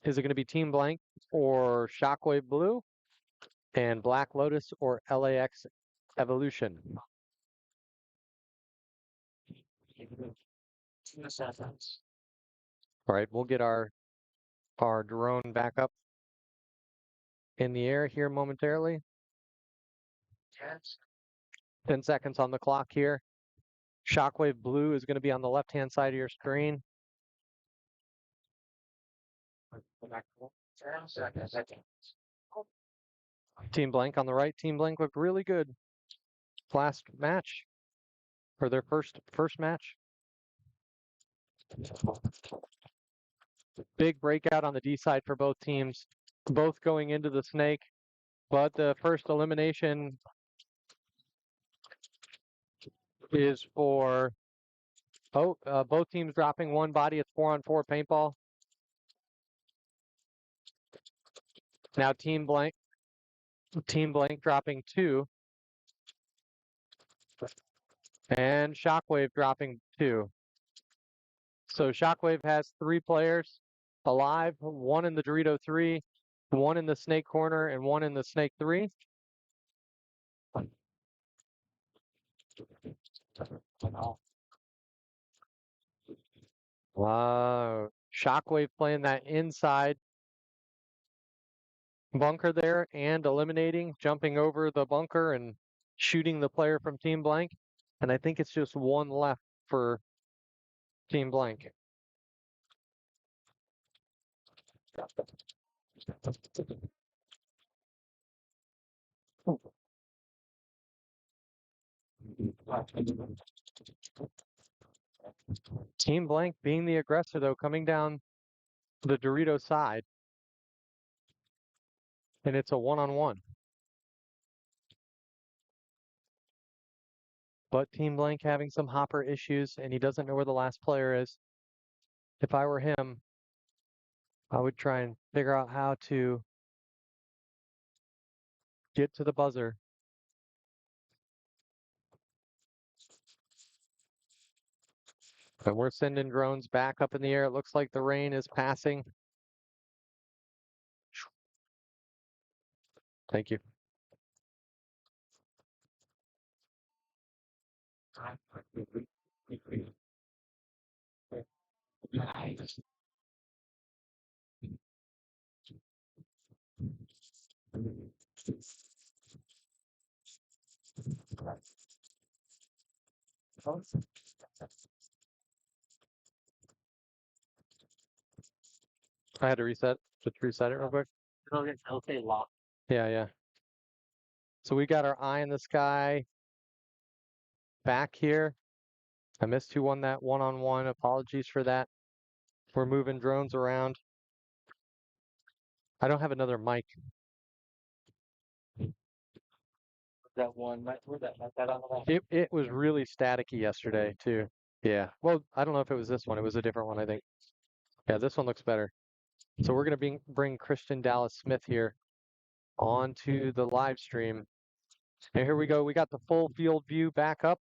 Is it going to be Team Blank or Shockwave Blue and Black Lotus or LAX Evolution. All right, we'll get our drone back up in the air here momentarily. 10 seconds on the clock here. Shockwave blue is going to be on the left-hand side of your screen. 10 seconds. Team Blank on the right. Team Blank looked really good last match, or their first match. Big breakout on the D side for both teams, both going into the snake, but the first elimination is for both teams dropping one body. It's 4-on-4 paintball. Now Team Blank dropping 2. And Shockwave dropping 2. So Shockwave has 3 players alive, 1 in the Dorito 3, 1 in the snake corner, and 1 in the snake 3. Shockwave playing that inside bunker there and eliminating, jumping over the bunker and shooting the player from Team Blank. And I think it's just 1 left for Team Blank. Team Blank being the aggressor though, coming down the Dorito side. And it's a 1-on-1. But Team Blank having some hopper issues and he doesn't know where the last player is. If I were him, I would try and figure out how to get to the buzzer. But we're sending drones back up in the air. It looks like the rain is passing. Thank you. I had to reset. Just reset it real quick. Okay, lock. Yeah. So we got our eye in the sky back here. I missed who won that 1-on-1. Apologies for that. We're moving drones around. I don't have another mic. That one, where'd that on the left? It was really staticky yesterday too. Yeah. Well, I don't know if it was this one. It was a different one, I think. Yeah, this one looks better. So we're going to bring Christian Dallas Smith here onto the live stream. And here we go. We got the full field view back up.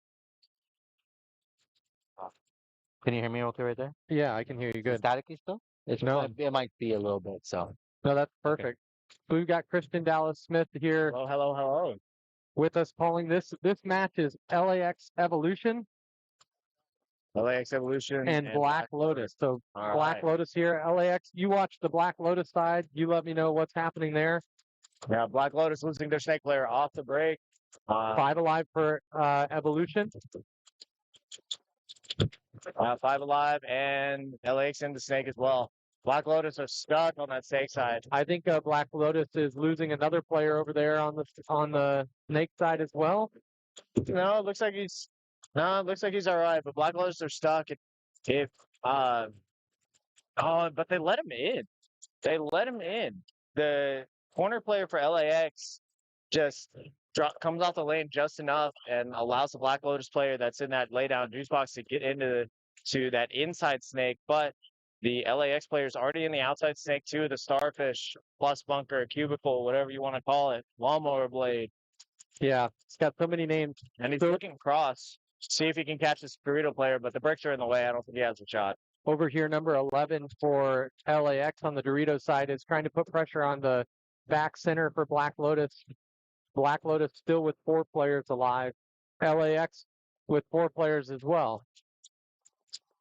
Can you hear me okay right there? Yeah, I can hear you good. Staticky still? No. It might be a little bit, so. No, that's perfect. So we've got Christian Dallas Smith here Hello. with us calling this match is LAX Evolution LAX Evolution and Black Lotus. So All Black right. Lotus here, LAX. You watch the Black Lotus side. You let me know what's happening there. Yeah, Black Lotus losing their snake player off the break. 5 alive for Evolution. 5 alive and LAX in the snake as well. Black Lotus are stuck on that snake side. I think Black Lotus is losing another player over there on the snake side as well. No, it looks like he's all right. But Black Lotus are stuck. But they let him in. The corner player for LAX just comes off the lane just enough and allows the Black Lotus player that's in that laydown juice box to get into that inside snake. But the LAX player is already in the outside snake too, the starfish plus bunker, cubicle, whatever you want to call it, lawnmower blade. Yeah, it's got so many names. And he's looking across, see if he can catch this burrito player, but the bricks are in the way. I don't think he has a shot. Over here, number 11 for LAX on the Dorito side is trying to put pressure on the back center for Black Lotus. Black Lotus still with 4 players alive. LAX with 4 players as well.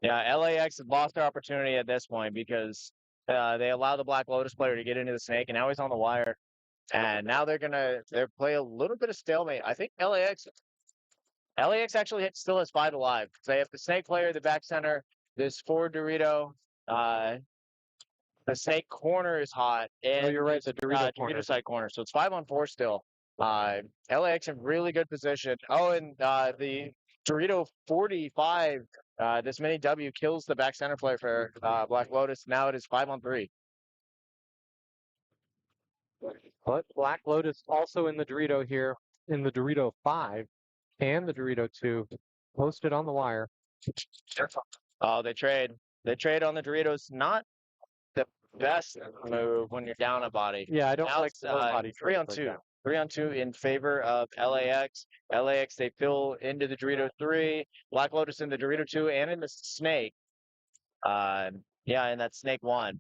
Yeah, LAX had lost their opportunity at this point because they allowed the Black Lotus player to get into the snake, and now he's on the wire. And now they're play a little bit of stalemate. I think LAX actually still has 5 alive. They have the snake player, the back center, this forward Dorito. The snake corner is hot, and you're right, the Dorito corner. Dorito side corner. So it's 5-on-4 still. LAX in really good position. Oh, and the Dorito 45, this mini W kills the back center player for Black Lotus. Now it is 5-on-3. But Black Lotus also in the Dorito here, in the Dorito 5 and the Dorito 2, posted on the wire. Oh, they trade. They trade on the Doritos. Not the best move when you're down a body. Yeah, I don't Now like it's the body 3-on-2. 3-on-2 in favor of LAX. LAX, they fill into the Dorito 3. Black Lotus in the Dorito 2 and in the snake. Yeah, in that snake 1.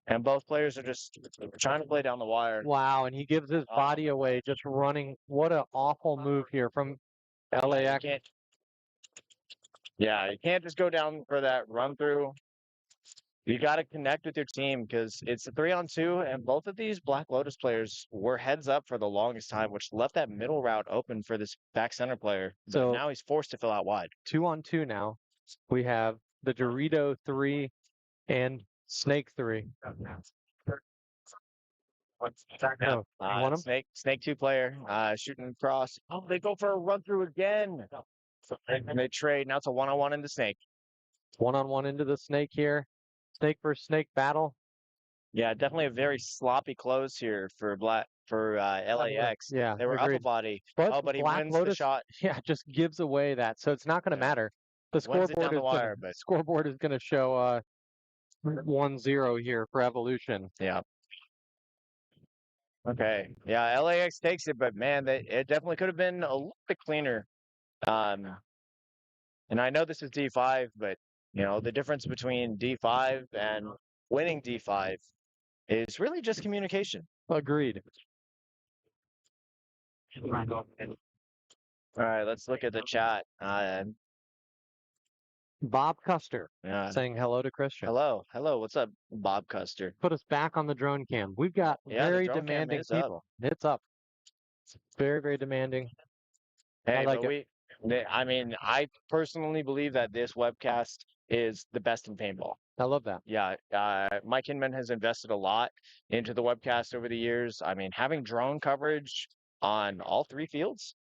And both players are just trying to play down the wire. Wow, and he gives his body away just running. What an awful move here from LAX. You can't just go down for that run through. You got to connect with your team because it's a 3-on-2, and both of these Black Lotus players were heads up for the longest time, which left that middle route open for this back center player. So now he's forced to fill out wide. 2-on-2 now. We have the Dorito 3 and Snake 3. Oh, Snake 2 player shooting across. Oh, they go for a run through again. And they trade. Now it's a 1-on-1 in the snake. 1-on-1 into the snake here. Snake versus snake battle. Yeah, definitely a very sloppy close here for LAX. Yeah, they were agreed. up a body. But he Black wins Lotus, the shot. Yeah, just gives away that, so it's not going to matter. The scoreboard is going to show 1-0 here for Evolution. Yeah. Okay. Yeah, LAX takes it, but man, it definitely could have been a little bit cleaner. And I know this is D5, but the difference between D5 and winning D5 is really just communication. Agreed. All right, let's look at the chat. Bob Custer saying hello to Christian. Hello. What's up, Bob Custer? Put us back on the drone cam. We've got very demanding people. It's up. It's very, very demanding. Hey, I like it. I personally believe that this webcast is the best in paintball. I love that. Yeah, Mike Hinman has invested a lot into the webcast over the years. I mean, having drone coverage on all 3 fields.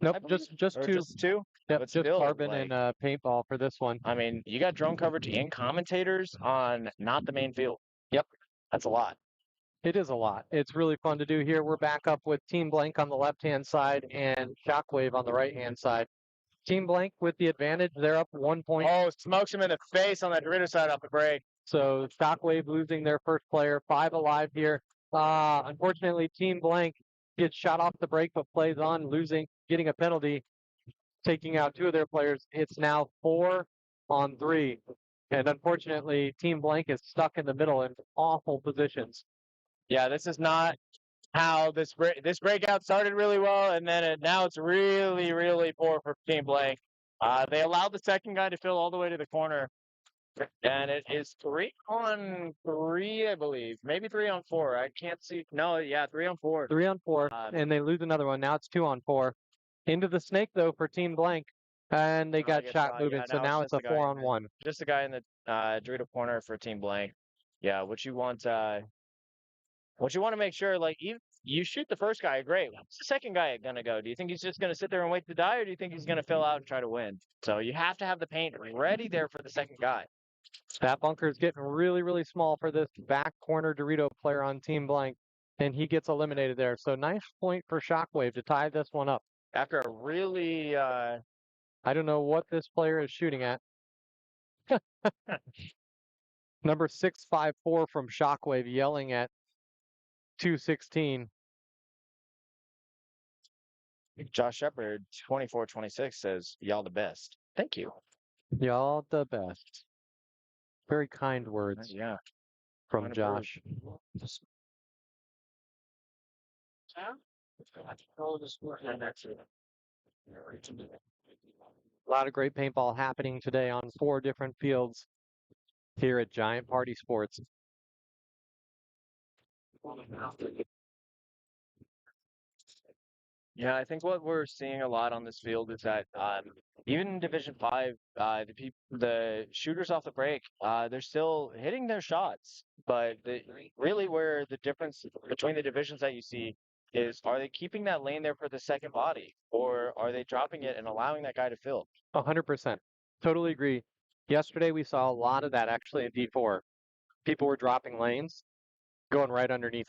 Nope, just 2. Just 2. Yep, just carbon and paintball for this one. I mean, you got drone coverage and commentators on not the main field. Yep, that's a lot. It is a lot. It's really fun to do here. We're back up with Team Blank on the left-hand side and Shockwave on the right-hand side. Team Blank with the advantage. They're up 1 point. Oh, smokes him in the face on that Dorito side off the break. So Shockwave losing their first player. 5 alive here. Unfortunately, Team Blank gets shot off the break, but plays on, getting a penalty, taking out 2 of their players. It's now 4-on-3. And unfortunately, Team Blank is stuck in the middle in awful positions. Yeah, this is not how this breakout started really well, and then now it's really, really poor for Team Blank. They allowed the second guy to fill all the way to the corner, and it is 3-on-3, I believe. Maybe 3-on-4. I can't see. No, yeah, 3-on-4. 3-on-4, and they lose another one. Now it's 2-on-4. Into the snake, though, for Team Blank, and they got shot moving, so now it's a 4-on-1. Just a guy in the Dorito corner for Team Blank. Yeah, what you want to make sure, like, you shoot the first guy, great. What's the second guy gonna go? Do you think he's just gonna sit there and wait to die, or do you think he's gonna fill out and try to win? So you have to have the paint ready there for the second guy. That bunker is getting really, really small for this back corner Dorito player on Team Blank, and he gets eliminated there. So nice point for Shockwave to tie this one up. After a really, I don't know what this player is shooting at. Number 654 from Shockwave yelling at 216. Josh Shepard, 2426 says, y'all the best. Thank you. Y'all the best. Very kind words. Yeah. From Josh. A lot of great paintball happening today on 4 different fields here at Giant Party Sports. Yeah, I think what we're seeing a lot on this field is that even in Division 5, the shooters off the break, they're still hitting their shots. But really where the difference between the divisions that you see is, are they keeping that lane there for the second body, or are they dropping it and allowing that guy to fill? 100%. Totally agree. Yesterday we saw a lot of that actually in D4. People were dropping lanes, going right underneath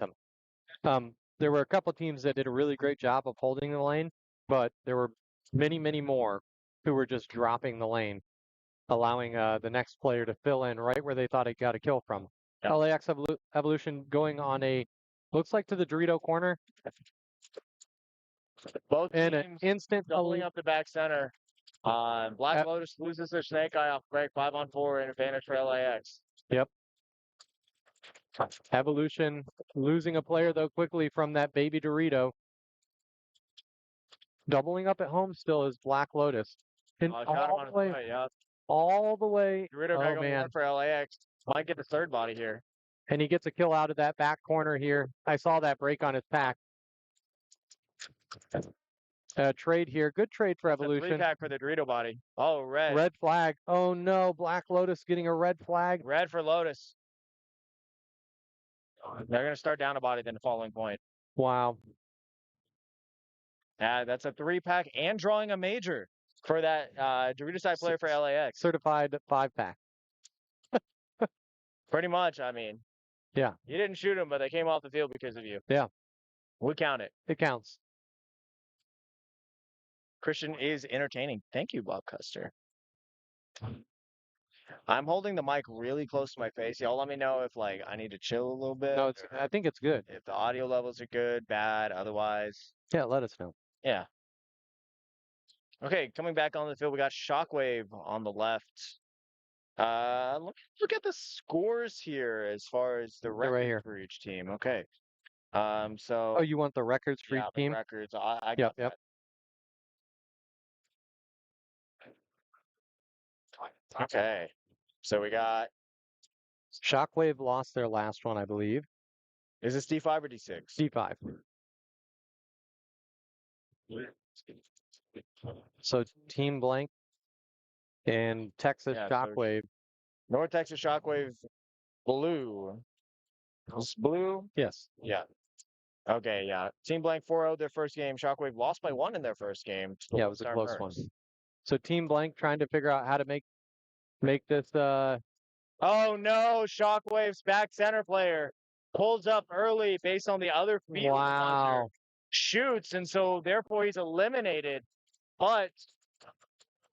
them. There were a couple teams that did a really great job of holding the lane, but there were many, many more who were just dropping the lane, allowing the next player to fill in right where they thought he got a kill from. Yep. LAX Evolution going on looks like to the Dorito corner. Both And an teams instant doubling up the back center. Black Yep. Lotus loses their snake eye off break, 5-on-4, and advantage for LAX. Yep. Evolution losing a player though quickly from that baby Dorito. Doubling up at home still is Black Lotus. And Got him on his foot, yeah. all the way. Dorito Oh back on the man. one for LAX. Might get the third body here. And he gets a kill out of that back corner here. I saw that break on his pack. Trade here. Good trade for Evolution. 3-pack for the Dorito body. Oh, red. Red flag. Oh no, Black Lotus getting a red flag. Red for Lotus. They're going to start down a body then the following point. Wow. Yeah, that's a 3-pack and drawing a major for that Dorito side player for LAX. Certified 5-pack. Pretty much, I mean. Yeah. You didn't shoot them, but they came off the field because of you. Yeah. We count it. It counts. Christian is entertaining. Thank you, Bob Custer. I'm holding the mic really close to my face. Y'all let me know if I need to chill a little bit. No, I think it's good. If the audio levels are good, bad, otherwise. Yeah, let us know. Yeah. Okay, coming back on the field, we got Shockwave on the left. Let me look at the scores here as far as the records right here for each team. Okay. Oh, you want the records for each the team? records. I Yep, got that. Okay. So we got. Shockwave lost their last one, I believe. Is this D5 or D6? D5. So Team Blank and Texas Yeah, so Shockwave. North Texas Shockwave blue. It's blue? Yes. Yeah. Okay, yeah. Team Blank 4-0 their first game. Shockwave lost by 1 in their first game. Yeah, it was a close one. So Team Blank trying to figure out how to make this Oh no, Shockwave's back center player pulls up early based on the other field buzzer, shoots, and so therefore he's eliminated. But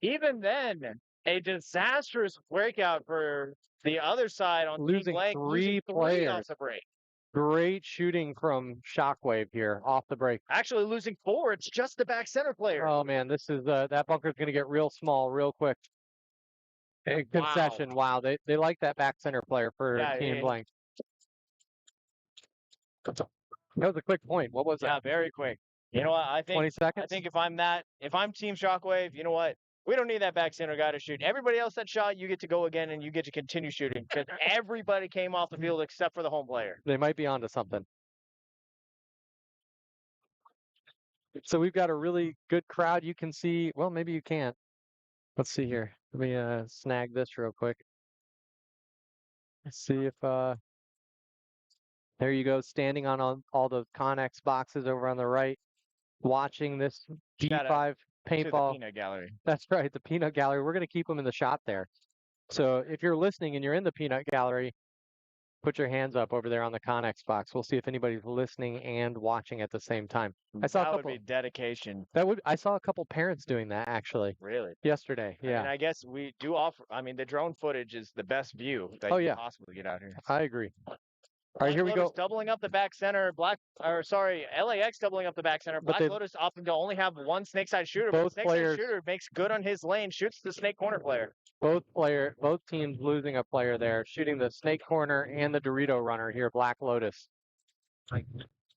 even then, a disastrous breakout for the other side on losing Team Blank, 3 losing players. off the break. Great shooting from Shockwave here off the break. Actually losing 4. It's just the back center player. Oh man, this is that bunker's going to get real small real quick. A concession. Wow. They like that back center player for Team Blank. That was a quick point. What was that? Yeah, very quick. You know what? I think 20 seconds. I think if I'm Team Shockwave, you know what? We don't need that back center guy to shoot. Everybody else that shot, you get to go again and you get to continue shooting because everybody came off the field except for the home player. They might be onto something. So we've got a really good crowd. You can see, well, maybe you can't. Let's see here. Let me snag this real quick. Let's see if there you go, standing on all the Connex boxes over on the right, watching this D5 paintball. The peanut gallery. That's right, the peanut gallery. We're going to keep them in the shot there. So if you're listening and you're in the peanut gallery, put your hands up over there on the Connex box. We'll see if anybody's listening and watching at the same time. That would be dedication. I saw a couple parents doing that actually. Really? Yesterday. Yeah. And I guess we do offer. I mean, the drone footage is the best view that you can possibly get out here. I agree. All right, here we go. Doubling up the back center. LAX doubling up the back center. Black Lotus opting to only have one snake side shooter. Both but players. Snake side shooter makes good on his lane. Shoots the snake corner player. Both teams losing a player there, shooting the snake corner and the Dorito runner here, Black Lotus. I'm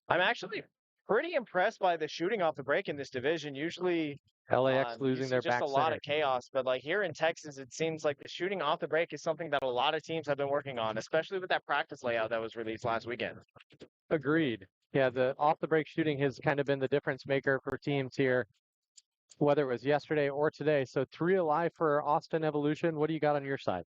actually pretty impressed by the shooting off the break in this division. Usually, LAX you losing see their just back a lot center. of chaos, but like here in Texas, it seems like the shooting off the break is something that a lot of teams have been working on, especially with that practice layout that was released last weekend. Agreed. Yeah, the off the break shooting has kind of been the difference maker for teams here, whether it was yesterday or today. So 3 alive for Austin Evolution. What do you got on your side?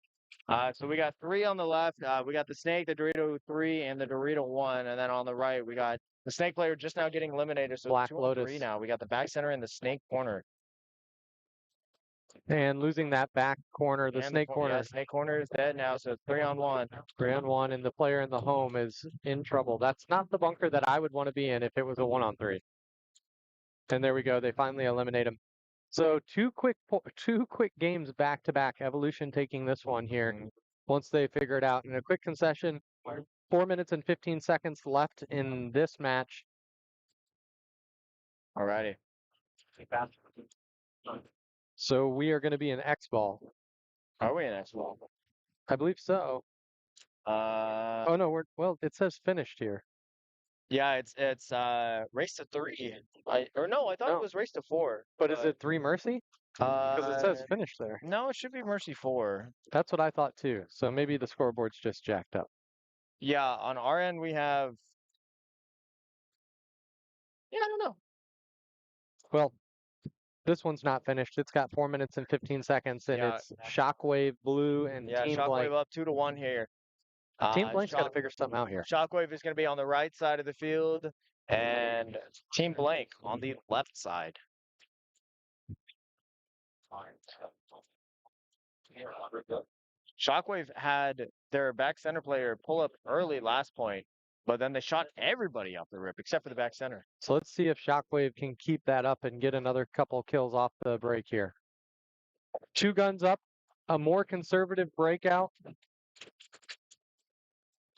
So we got 3 on the left. We got the Snake, the Dorito 3, and the Dorito 1. And then on the right, we got the Snake player just now getting eliminated. So Black 2 on Lotus. 3 now. We got the back center and the Snake corner. And losing that back corner, the And snake corner. Yeah, Snake corner is dead now, so it's 3 on 1. 3 on 1, and the player in the home is in trouble. That's not the bunker that I would want to be in if it was a 1-on-3. And there we go. They finally eliminate him. So two quick games back to back. Evolution taking this one here once they figure it out. And a quick concession, 4 minutes and 15 seconds left in this match. Alrighty. So we are going to be in X ball. Are we in X ball? I believe so. Oh no, well, it says finished here. Yeah, it's race to 3. I thought No. it was race to 4. But is it 3 Mercy? Because it says finish there. No, it should be Mercy 4. That's what I thought too. So maybe the scoreboard's just jacked up. Yeah, on our end we have. Yeah, I don't know. Well, this one's not finished. It's got 4 minutes and 15 seconds, and Yeah. it's Shockwave Blue and Yeah, Team Shockwave Blank. up 2-1 here. Team Blank's got to figure something out here. Shockwave is going to be on the right side of the field, and Team Blank on the left side. Shockwave had their back center player pull up early last point, but then they shot everybody off the rip except for the back center. So let's see if Shockwave can keep that up and get another couple kills off the break here. 2 guns up, a more conservative breakout.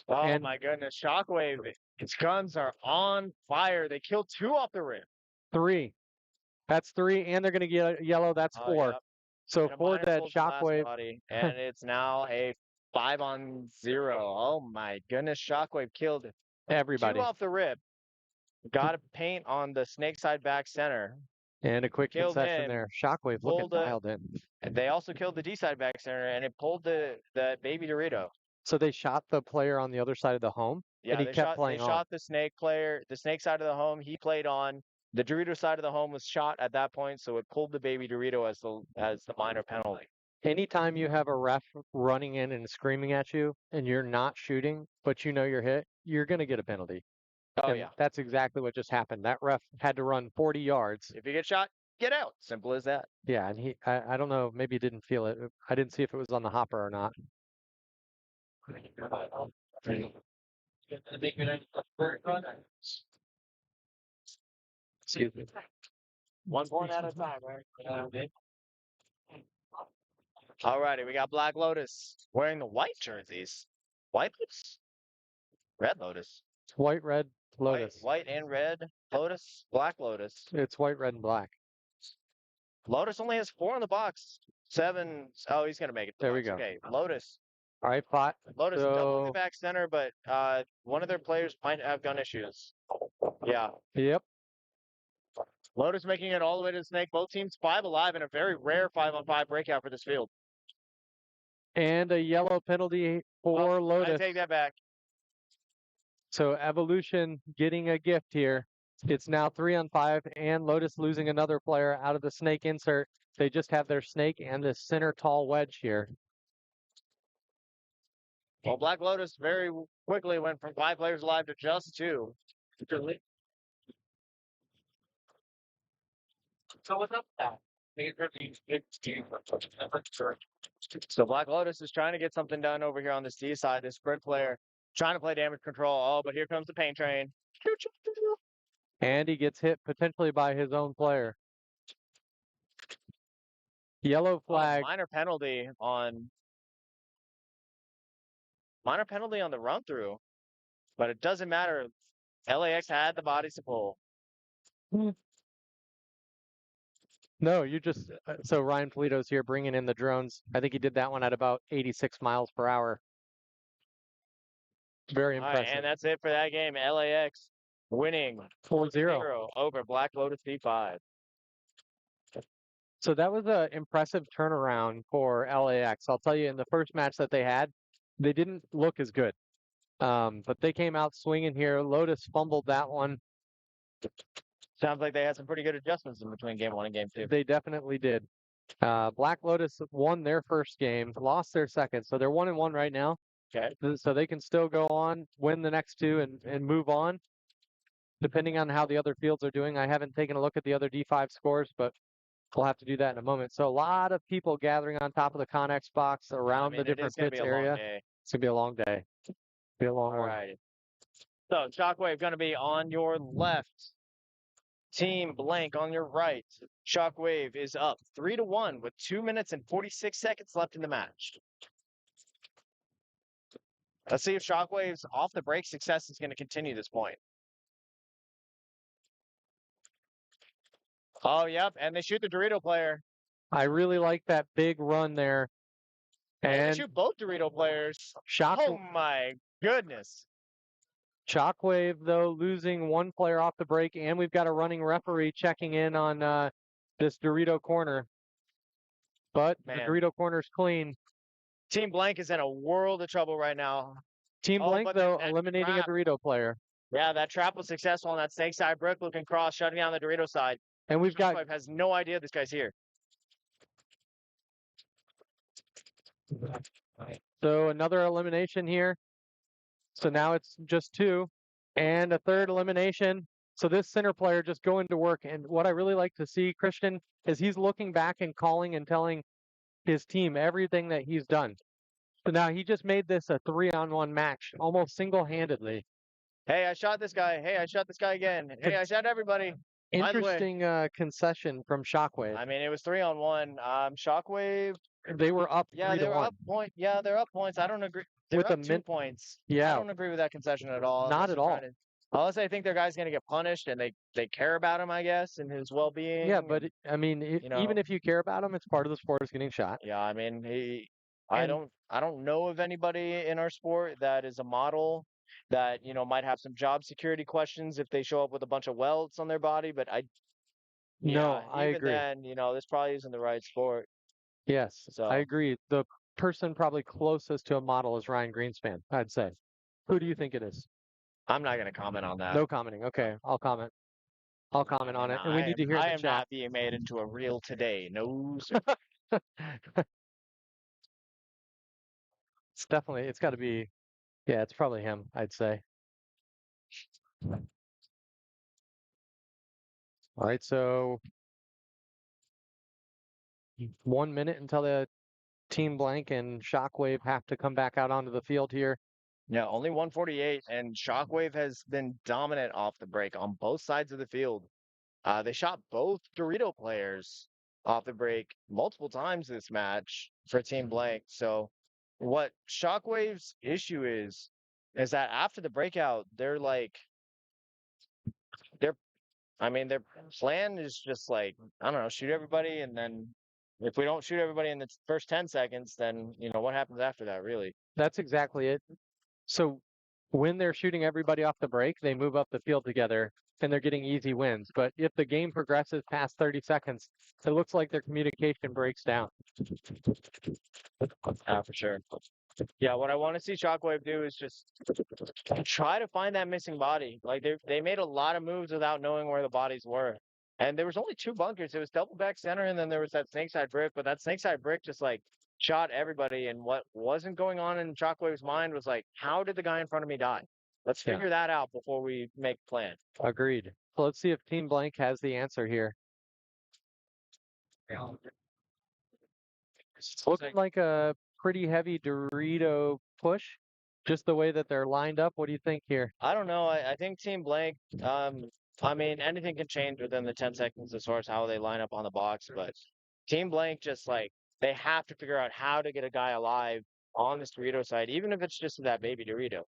Oh And- my goodness, Shockwave, its guns are on fire. They killed 2 off the rip. 3. That's 3, and they're going to get yellow. That's 4. Yep. So And a 4 minor dead. pulls the last Shockwave. body, and it's now a 5-on-0. Oh my goodness, Shockwave killed 2 Everybody. off the rip. Got a paint on the snake side back center. And a quick Killed concession him. there. Shockwave looking Pulled it. dialed in. And they also killed the D side back center, and it pulled the baby Dorito. So they shot the player on the other side of the home, Yeah, and he they kept shot. playing They on. shot the snake player, the snake side of the home. He played on. The Dorito side of the home was shot at that point, so it pulled the baby Dorito as the minor penalty. Anytime you have a ref running in and screaming at you and you're not shooting, but you know you're hit, you're going to get a penalty. Oh And yeah. that's exactly what just happened. That ref had to run 40 yards. If you get shot, get out. Simple as that. Yeah, and I don't know, maybe he didn't feel it. I didn't see if it was on the hopper or not. Excuse me. 1 point at a time, right? Alrighty, we got Black Lotus wearing the white jerseys. White Lotus? Red Lotus. White, red, Lotus. White and red Lotus. Black Lotus. It's white, red, and black. Lotus only has 4 in the box. 7. Oh, he's gonna make it. There we go. Okay, Lotus. All right, Pot. Lotus double the So, back center, but one of their players might have gun issues. Yeah. yep. Lotus making it all the way to the snake. Both teams 5 alive in a very rare 5-on-5 breakout for this field. And a yellow penalty for I Lotus. take that back. So Evolution getting a gift here. It's now 3-on-5, and Lotus losing another player out of the snake insert. They just have their snake and the center tall wedge here. Well, Black Lotus very quickly went from 5 players alive to just 2. So what's up with that? So Black Lotus is trying to get something done over here on this D side. This spread player trying to play damage control. Oh, but here comes the paint train. And he gets hit potentially by his own player. Yellow flag. Minor penalty on the run through, but it doesn't matter. LAX had the bodies to pull. No, you just so Ryan Polito's here bringing in the drones. I think he did that one at about 86 miles per hour. Very All right, impressive. and that's it for that game. LAX winning 4-0. 4-0 over Black Lotus P5. So that was an impressive turnaround for LAX. I'll tell you, in the first match that they had, they didn't look as good. But they came out swinging here. Lotus fumbled that one. Sounds like they had some pretty good adjustments in between game 1 and game 2. They definitely did. Black Lotus won their first game, lost their second, so they're 1-1 right now. Okay. So they can still go on, win the next two, and move on, depending on how the other fields are doing. I haven't taken a look at the other D5 scores, but we'll have to do that in a moment. So a lot of people gathering on top of the Connex box around the different pits area. It's gonna be a long day. Be a long All one. right. So Shockwave going to be on your left. Team Blank on your right. Shockwave is up 3-1 with 2 minutes and 46 seconds left in the match. Let's see if Shockwave's off the break success is going to continue this point. Oh, yep, and they shoot the Dorito player. I really like that big run there. And they And shoot both Dorito players. Oh my goodness. Shockwave, though, losing one player off the break, and we've got a running referee checking in on this Dorito corner. But the Dorito corner's clean. Team Blank is in a world of trouble right now. Team Blank, though, eliminating a Dorito player. Yeah, that trap was successful on that snake side brick looking cross, shutting down the Dorito side. And we've got Shockwave has no idea this guy's here. So another elimination here. So now it's just two. And a third elimination. So this center player just going to work. And what I really like to see, Christian, is he's looking back and calling and telling his team everything that he's done. So now he just made this a 3-on-1 match, almost single-handedly. Hey, I shot this guy. Hey, I shot this guy again. Hey, I shot everybody. Interesting concession from Shockwave. I mean, it was 3-on-1. Shockwave. They were up. Yeah, they were up point. Yeah, they're up points. I don't agree. They're With up 2 points. Yeah. I don't agree with that concession at all. Not at all. Unless I think their guy's going to get punished and they care about him, I guess, and his well-being. Yeah, but I mean, even if you care about him, it's part of the sport is getting shot. Yeah, I mean, I don't know of anybody in our sport that is a model that, might have some job security questions if they show up with a bunch of welts on their body, but I agree. Then, this probably isn't the right sport. Yes, So I agree. The person probably closest to a model is Ryan Greenspan, I'd say. Who do you think it is? I'm not going to comment on that. No commenting. Okay, I'll comment. I'll comment on it. And we need to hear the chat. I am not being made into a reel today. No, sir. It's got to be, yeah, it's probably him, I'd say. All right, so 1 minute until the Team Blank and Shockwave have to come back out onto the field here. Yeah, only 148, and Shockwave has been dominant off the break on both sides of the field. They shot both Dorito players off the break multiple times this match for Team Blank. So what Shockwave's issue is that after the breakout, their plan is just like, I don't know, shoot everybody, and then if we don't shoot everybody in the first 10 seconds, then, what happens after that, really? That's exactly it. So when they're shooting everybody off the break, they move up the field together and they're getting easy wins. But if the game progresses past 30 seconds, it looks like their communication breaks down. For sure. Yeah, what I want to see Shockwave do is just try to find that missing body. Like they made a lot of moves without knowing where the bodies were. And there was only 2 bunkers. It was double back center, and then there was that snake side brick. But that snake side brick just shot everybody. And what wasn't going on in Shockwave's mind was how did the guy in front of me die? Let's figure that out before we make a plan. Agreed. So let's see if Team Blank has the answer here. It's looking like a pretty heavy Dorito push, just the way that they're lined up. What do you think here? I don't know. I think Team Blank, I mean, anything can change within the 10 seconds as far as how they line up on the box, but Team Blank just they have to figure out how to get a guy alive on this Dorito side, even if it's just that baby Dorito.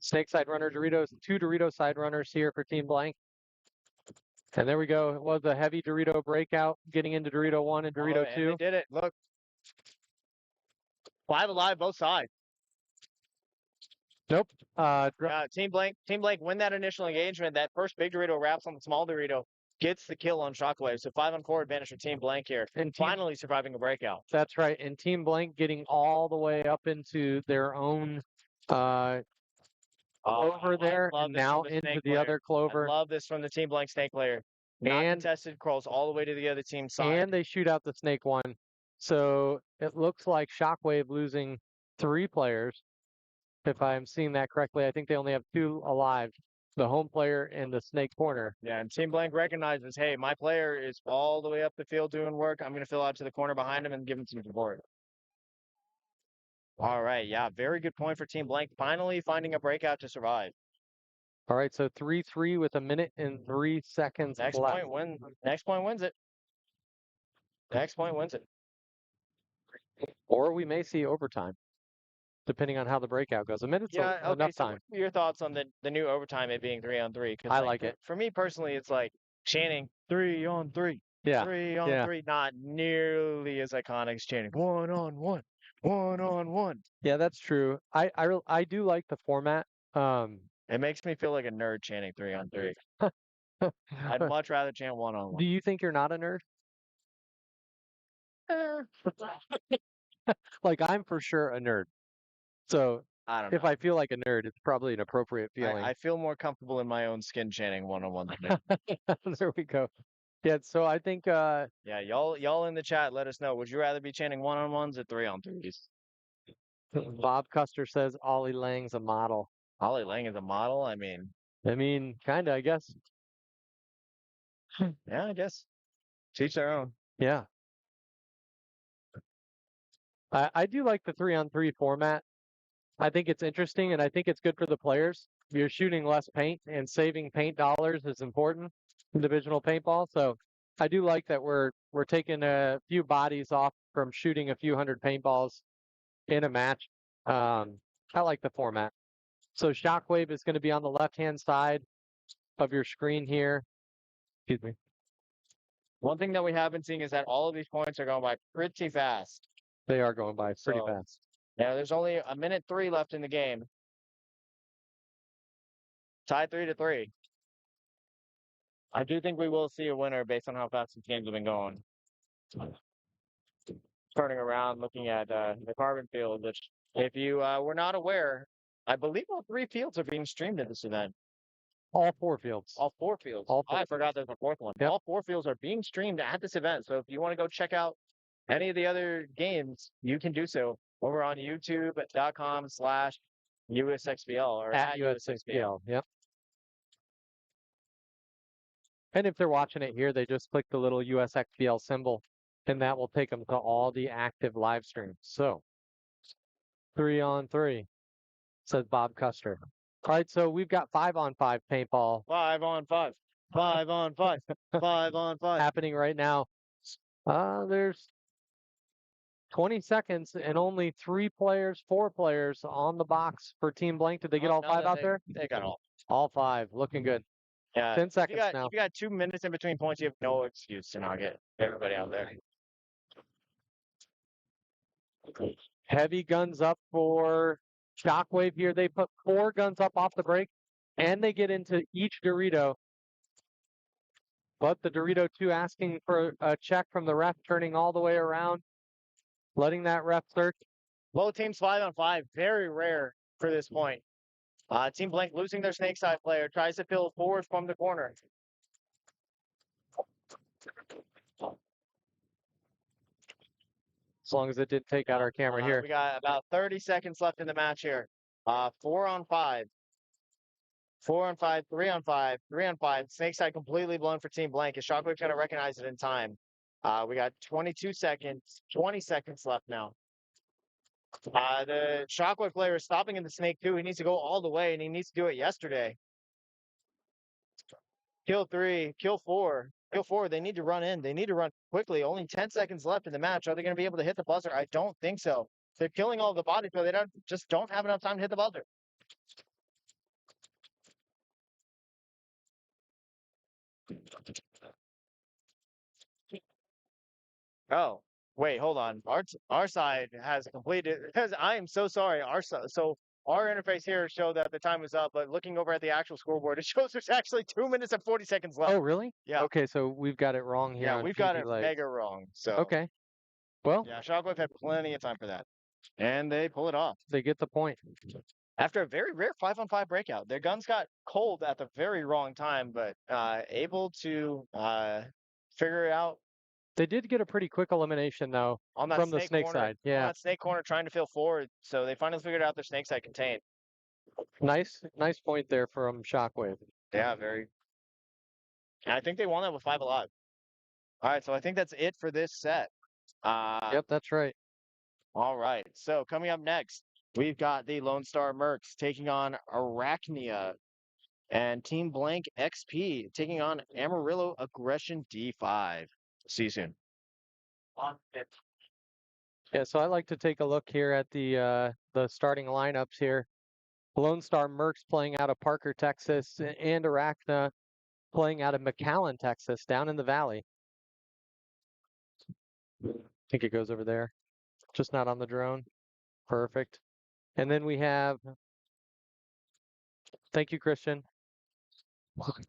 Snake side runner Doritos, 2 Dorito side runners here for Team Blank. And there we go. It was a heavy Dorito breakout, getting into Dorito 1 and Dorito 2. And they did it. Look. 5 alive, both sides. Nope. Team Blank win that initial engagement. That first big Dorito wraps on the small Dorito, gets the kill on Shockwave. So 5-on-4 advantage for Team Blank here. And Finally surviving a breakout. That's right. And Team Blank getting all the way up into their own clover there, and now into the other clover. I love this from the Team Blank Snake player. Not contested, crawls all the way to the other team's side. And they shoot out the Snake one. So it looks like Shockwave losing 3 players. If I'm seeing that correctly, I think they only have 2 alive. The home player and the Snake corner. Yeah, and Team Blank recognizes, hey, my player is all the way up the field doing work. I'm going to fill out to the corner behind him and give him some support. All right, yeah, very good point for Team Blank. Finally finding a breakout to survive. All right, so 3-3 with 1 minute and 3 seconds Next left. point wins it. Next point wins it. Or we may see overtime, depending on how the breakout goes. 1 minute's enough time. What are your thoughts on the new overtime, it being 3-on-3? I like it. For me personally, it's like chanting 3-on-3. Yeah. 3-on-3, not nearly as iconic as chanting 1-on-1, 1-on-1. Yeah, that's true. I do like the format. It makes me feel like a nerd chanting 3-on-3. I'd much rather chant 1-on-1. Do you think you're not a nerd? Like, I'm for sure a nerd. So I don't know. if I feel like a nerd, it's probably an appropriate feeling. I feel more comfortable in my own skin chanting 1-on-1 than you. There we go. Yeah, so I think yeah, y'all in the chat, let us know. Would you rather be chanting 1-on-1s or 3-on-3s? Bob Custer says Ollie Lang's a model. Ollie Lang is a model? I mean, kinda, I guess. Yeah, I guess. Teach their own. Yeah. I do like the 3-on-3 format. I think it's interesting, and I think it's good for the players. You're shooting less paint, and saving paint dollars is important in divisional paintball. So I do like that we're taking a few bodies off from shooting a few hundred paintballs in a match. I like the format. So Shockwave is going to be on the left-hand side of your screen here. Excuse me. One thing that we have been seeing is that all of these points are going by pretty fast. They are going by pretty fast. Yeah, there's only 1:03 left in the game. Tied 3-3. I do think we will see a winner based on how fast these games have been going. Turning around, looking at the carbon field, which, if you were not aware, I believe all 3 fields are being streamed at this event. All 4 fields. All 4 fields. I forgot there's a 4th one. Yep. All 4 fields are being streamed at this event. So if you want to go check out any of the other games, you can do so over on youtube.com/USXBL or at USXBL. Yep. And if they're watching it here, they just click the little USXBL symbol, and that will take them to all the active live streams. So 3-on-3, says Bob Custer. All right, so we've got 5-on-5 paintball. 5-on-5. 5-on-5. 5-on-5. Happening right now. There's 20 seconds and only 4 players on the box for Team Blank. Did they get all 5 out there? They got all 5. Looking good. Yeah. 10 seconds now. If you got 2 minutes in between points, you have no excuse to not get everybody out there. Heavy guns up for Shockwave here. They put 4 guns up off the break, and they get into each Dorito. But the Dorito 2 asking for a check from the ref, turning all the way around, letting that ref search. Both teams 5-on-5, very rare for this point. Team Blank losing their snake side player, tries to fill forward from the corner. As long as it didn't take out our camera here. We got about 30 seconds left in the match here. 4-on-5. 4-on-5, 3-on-5, 3-on-5. Snake side completely blown for Team Blank. Is Shockwave going to recognize it in time? We got 22 seconds, 20 seconds left now. The Shockwave player is stopping in the snake too. He needs to go all the way, and he needs to do it yesterday. Kill 3, kill 4. Kill 4, they need to run in. They need to run quickly. Only 10 seconds left in the match. Are they going to be able to hit the buzzer? I don't think so. They're killing all the bodies, but they just don't have enough time to hit the buzzer. Oh, Wait, hold on. Our side has completed, because I am so sorry. So our interface here showed that the time was up, but looking over at the actual scoreboard, it shows there's actually 2 minutes and 40 seconds left. Oh, really? Yeah. Okay, so we've got it wrong here Yeah, on we've got PB it Lights. mega wrong. So Okay. Well, yeah, Shockwave had plenty of time for that. And they pull it off. they get the point. After a very rare 5-on-5 breakout, their guns got cold at the very wrong time, but able to figure it out They did get a pretty quick elimination though on that from the snake snake corner. side. On Yeah. that snake corner trying to feel forward. So they finally figured out their snake side contained. Nice point there from Shockwave. Yeah, very. And I think they won that with 5 alive. All right, so I think that's it for this set. Yep, that's right. All right, so coming up next, we've got the Lone Star Mercs taking on Arachnia, and Team Blank XP taking on Amarillo Aggression D5. See you soon. Yeah, so I like to take a look here at the starting lineups here. Lone Star Mercs playing out of Parker, Texas, and Arachna playing out of McAllen, Texas, down in the valley. I think it goes over there, just not on the drone. Perfect. And then we have, thank you, Christian.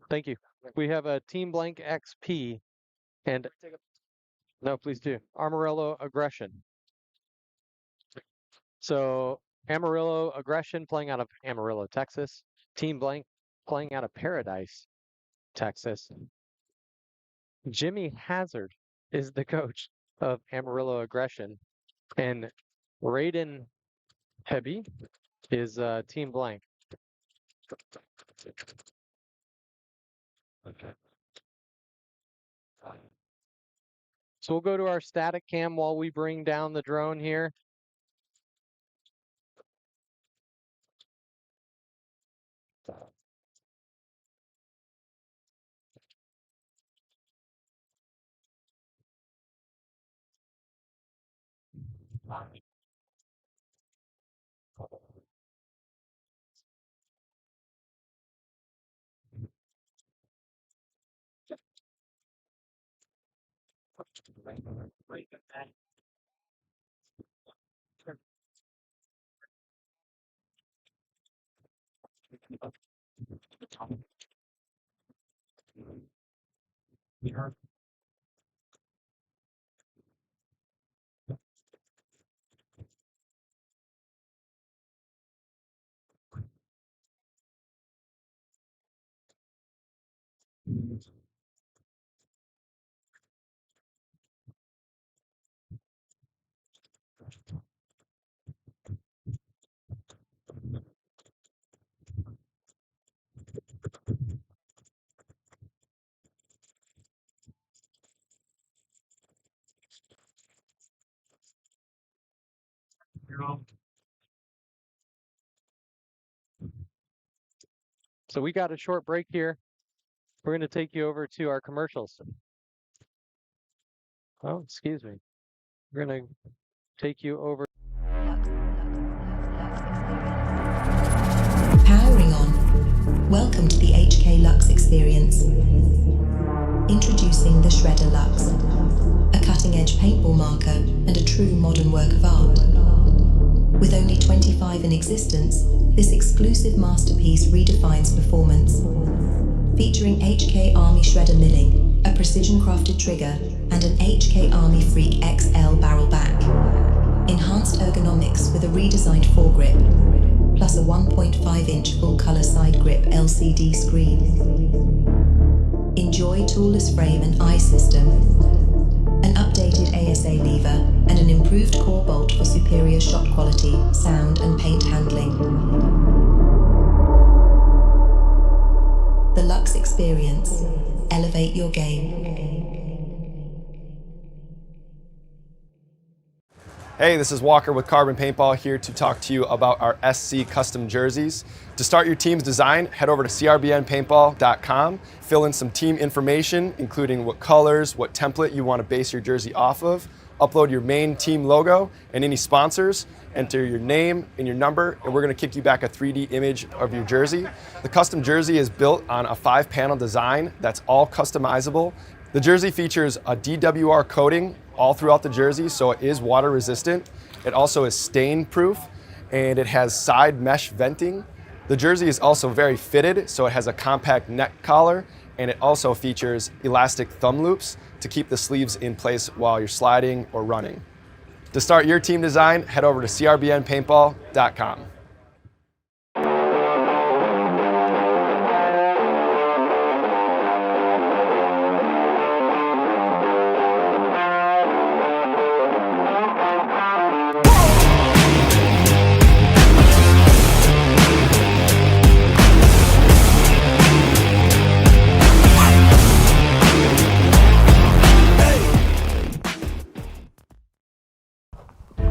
Thank you. We have a Team Blank XP and, no, please do, Amarillo Aggression. So Amarillo Aggression playing out of Amarillo, Texas. Team Blank playing out of Paradise, Texas. Jimmy Hazard is the coach of Amarillo Aggression. And Raiden Hebe is Team Blank. So we'll go to our static cam while we bring down the drone here. So we got a short break here. We're going to take you over to our commercials. Oh, excuse me. We're going to take you over. Powering on. Welcome to the HK Lux experience. Introducing the Shredder Lux, a cutting-edge paintball marker and a true modern work of art. With only 25 in existence, this exclusive masterpiece redefines performance. Featuring HK Army Shredder milling, a precision-crafted trigger, and an HK Army Freak XL barrel back. Enhanced ergonomics with a redesigned foregrip, plus a 1.5-inch full-color side grip LCD screen. Enjoy toolless frame and eye system, an updated ASA lever, and an improved core bolt for superior shot quality, sound, and paint handling. The Lux Experience. Elevate your game. Hey, this is Walker with Carbon Paintball here to talk to you about our SC custom jerseys. To start your team's design, head over to CRBNpaintball.com, fill in some team information, including what colors, what template you want to base your jersey off of, upload your main team logo and any sponsors, enter your name and your number, and we're going to kick you back a 3D image of your jersey. The custom jersey is built on a 5-panel design that's all customizable The jersey features a DWR coating all throughout the jersey, so it is water resistant. It also is stain proof, and it has side mesh venting. The jersey is also very fitted, so it has a compact neck collar, and it also features elastic thumb loops to keep the sleeves in place while you're sliding or running. To start your team design, head over to CRBNpaintball.com.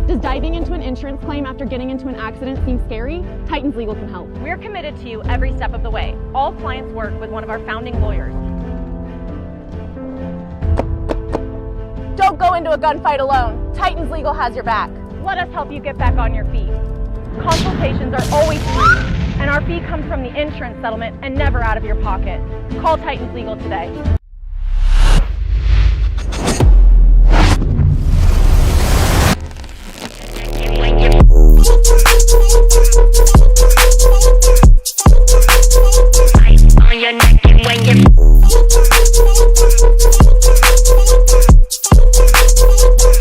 Does diving into an insurance claim after getting into an accident seem scary? Titans Legal can help. We're committed to you every step of the way. All clients work with one of our founding lawyers. Don't go into a gunfight alone. Titans Legal has your back. Let us help you get back on your feet. Consultations are always free, and our fee comes from the insurance settlement and never out of your pocket. Call Titans Legal today. On your neck and when you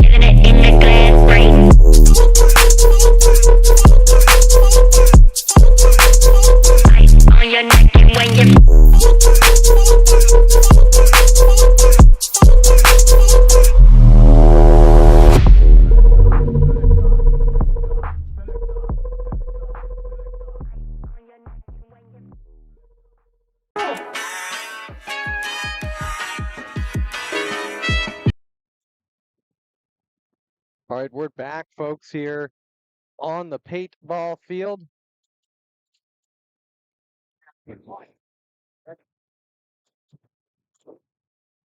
giving it in the glass break. On your neck and when you All right, we're back, folks, here on the paintball field.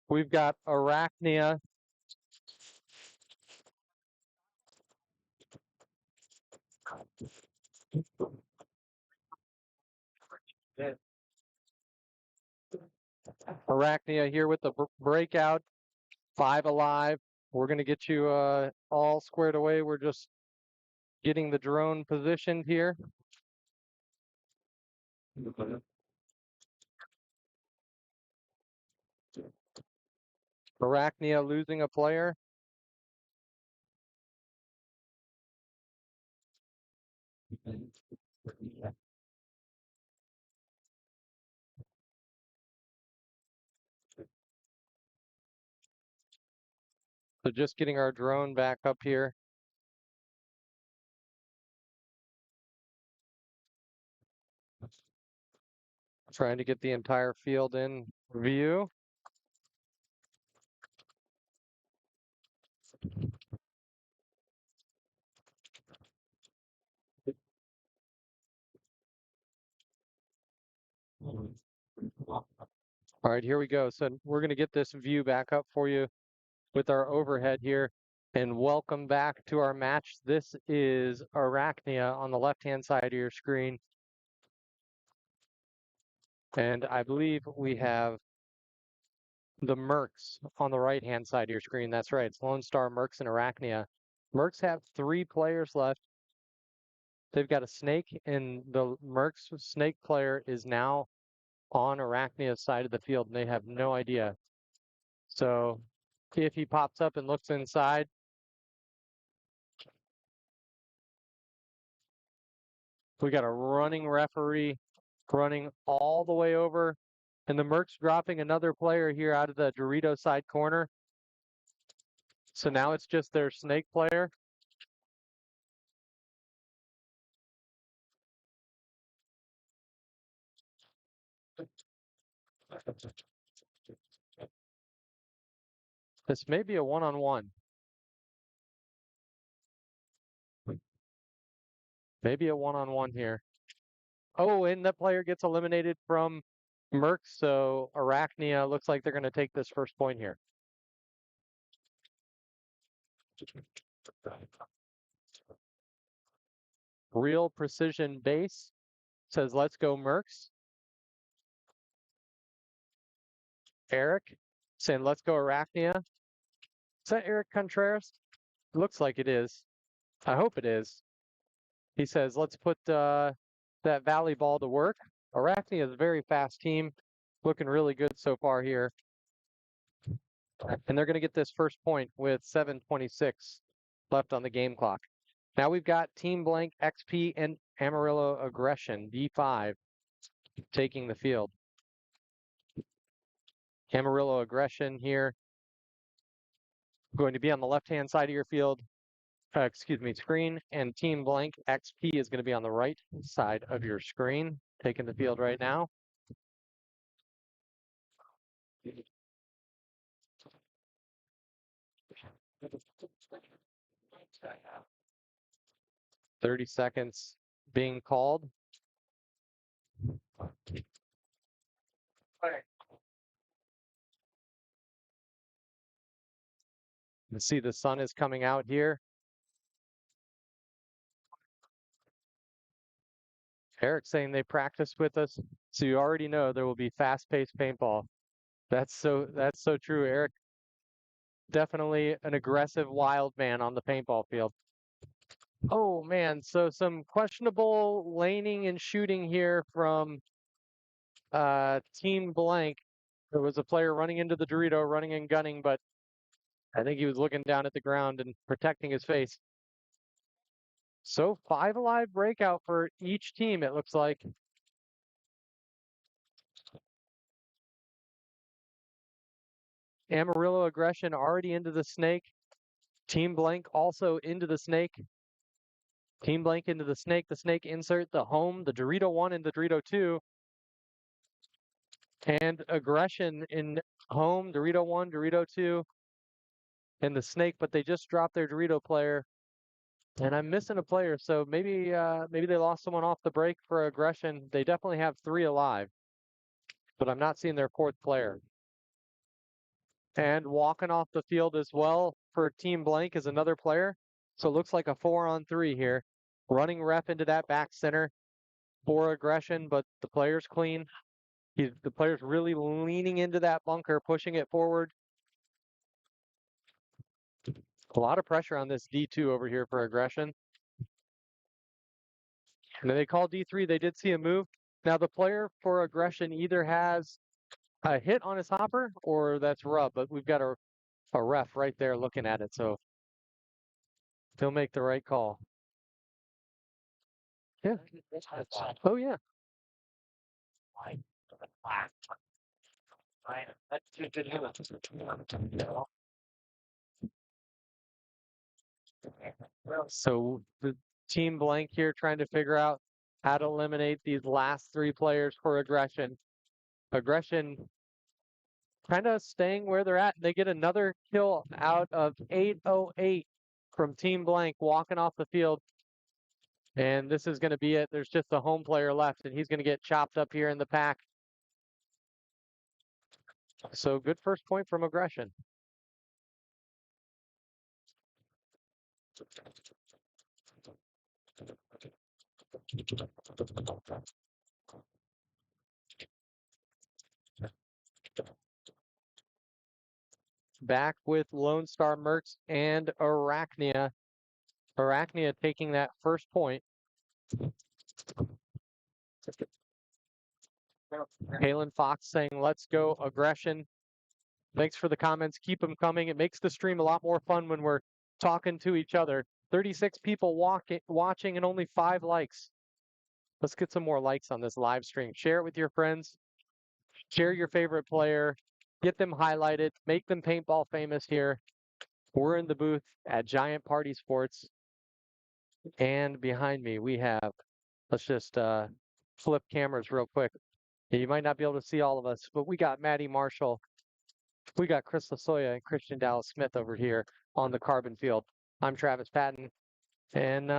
We've got Arachnia. Arachnia here with the breakout, 5 alive. We're going to get you all squared away. We're just getting the drone positioned here. Arachnia losing a player. So just getting our drone back up here. Trying to get the entire field in view. All right, here we go. So we're going to get this view back up for you with our overhead here. And welcome back to our match. This is Arachnia on the left-hand side of your screen. And I believe we have the Mercs on the right-hand side of your screen. That's right. It's Lone Star, Mercs, and Arachnia. Mercs have 3 players left. They've got a snake, and the Mercs snake player is now on Arachnia's side of the field, and they have no idea. So if he pops up and looks inside, we got a running referee running all the way over, and the Mercs dropping another player here out of the Dorito side corner. So now it's just their snake player. This may be a one-on-one. Maybe a one-on-one here. Oh, and that player gets eliminated from Mercs, so Arachnia looks like they're going to take this first point here. Real Precision Base says, let's go Mercs. Eric saying, let's go Arachnia. Is that Eric Contreras? Looks like it is. I hope it is. He says, let's put that Valley ball to work. Arachnia is a very fast team. Looking really good so far here. And they're going to get this first point with 7:26 left on the game clock. Now we've got Team Blank, XP, and Amarillo Aggression, D5, taking the field. Amarillo Aggression here, going to be on the left-hand side of your field, screen, and Team Blank, XP, is going to be on the right side of your screen, taking the field right now. 30 seconds being called. You see the sun is coming out here. Eric saying they practiced with us, so you already know there will be fast-paced paintball. That's so true, Eric. Definitely an aggressive wild man on the paintball field. Oh man, so some questionable laning and shooting here from Team Blank. There was a player running into the Dorito, running and gunning, but I think he was looking down at the ground and protecting his face. So 5 alive breakout for each team, it looks like. Amarillo Aggression already into the snake. Team Blank also into the snake. Team Blank into the snake insert, the home, the Dorito 1 and the Dorito 2. And Aggression in home, Dorito 1, Dorito 2, and the snake, but they just dropped their Dorito player. And I'm missing a player, so maybe they lost someone off the break for Aggression. They definitely have 3 alive, but I'm not seeing their 4th player. And walking off the field as well for Team Blank is another player. So it looks like a 4-on-3 here. Running rep into that back center for Aggression, but the player's clean. The player's really leaning into that bunker, pushing it forward. A lot of pressure on this D2 over here for Aggression. And then they call D3. They did see a move. Now the player for Aggression either has a hit on his hopper or that's rub, but we've got a ref right there looking at it, so they'll make the right call. Yeah. Oh yeah. So the Team Blank here trying to figure out how to eliminate these last 3 players for Aggression. Aggression kind of staying where they're at. They get another kill out of 8:08 from Team Blank walking off the field. And this is going to be it. There's just a home player left, and he's going to get chopped up here in the pack. So good first point from Aggression. Back with Lone Star Mercs and Arachnia. Arachnia taking that first point. Kalen Fox saying, let's go Aggression. Thanks for the comments. Keep them coming. It makes the stream a lot more fun when we're talking to each other. 36 people watching and only 5 likes. Let's get some more likes on this live stream. Share it with your friends. Share your favorite player. Get them highlighted. Make them paintball famous here. We're in the booth at Giant Party Sports. And behind me, we have, let's just flip cameras real quick. You might not be able to see all of us, but we got Maddie Marshall. We got Chris Lasoya and Christian Dallas Smith over here on the carbon field. I'm Travis Patten, and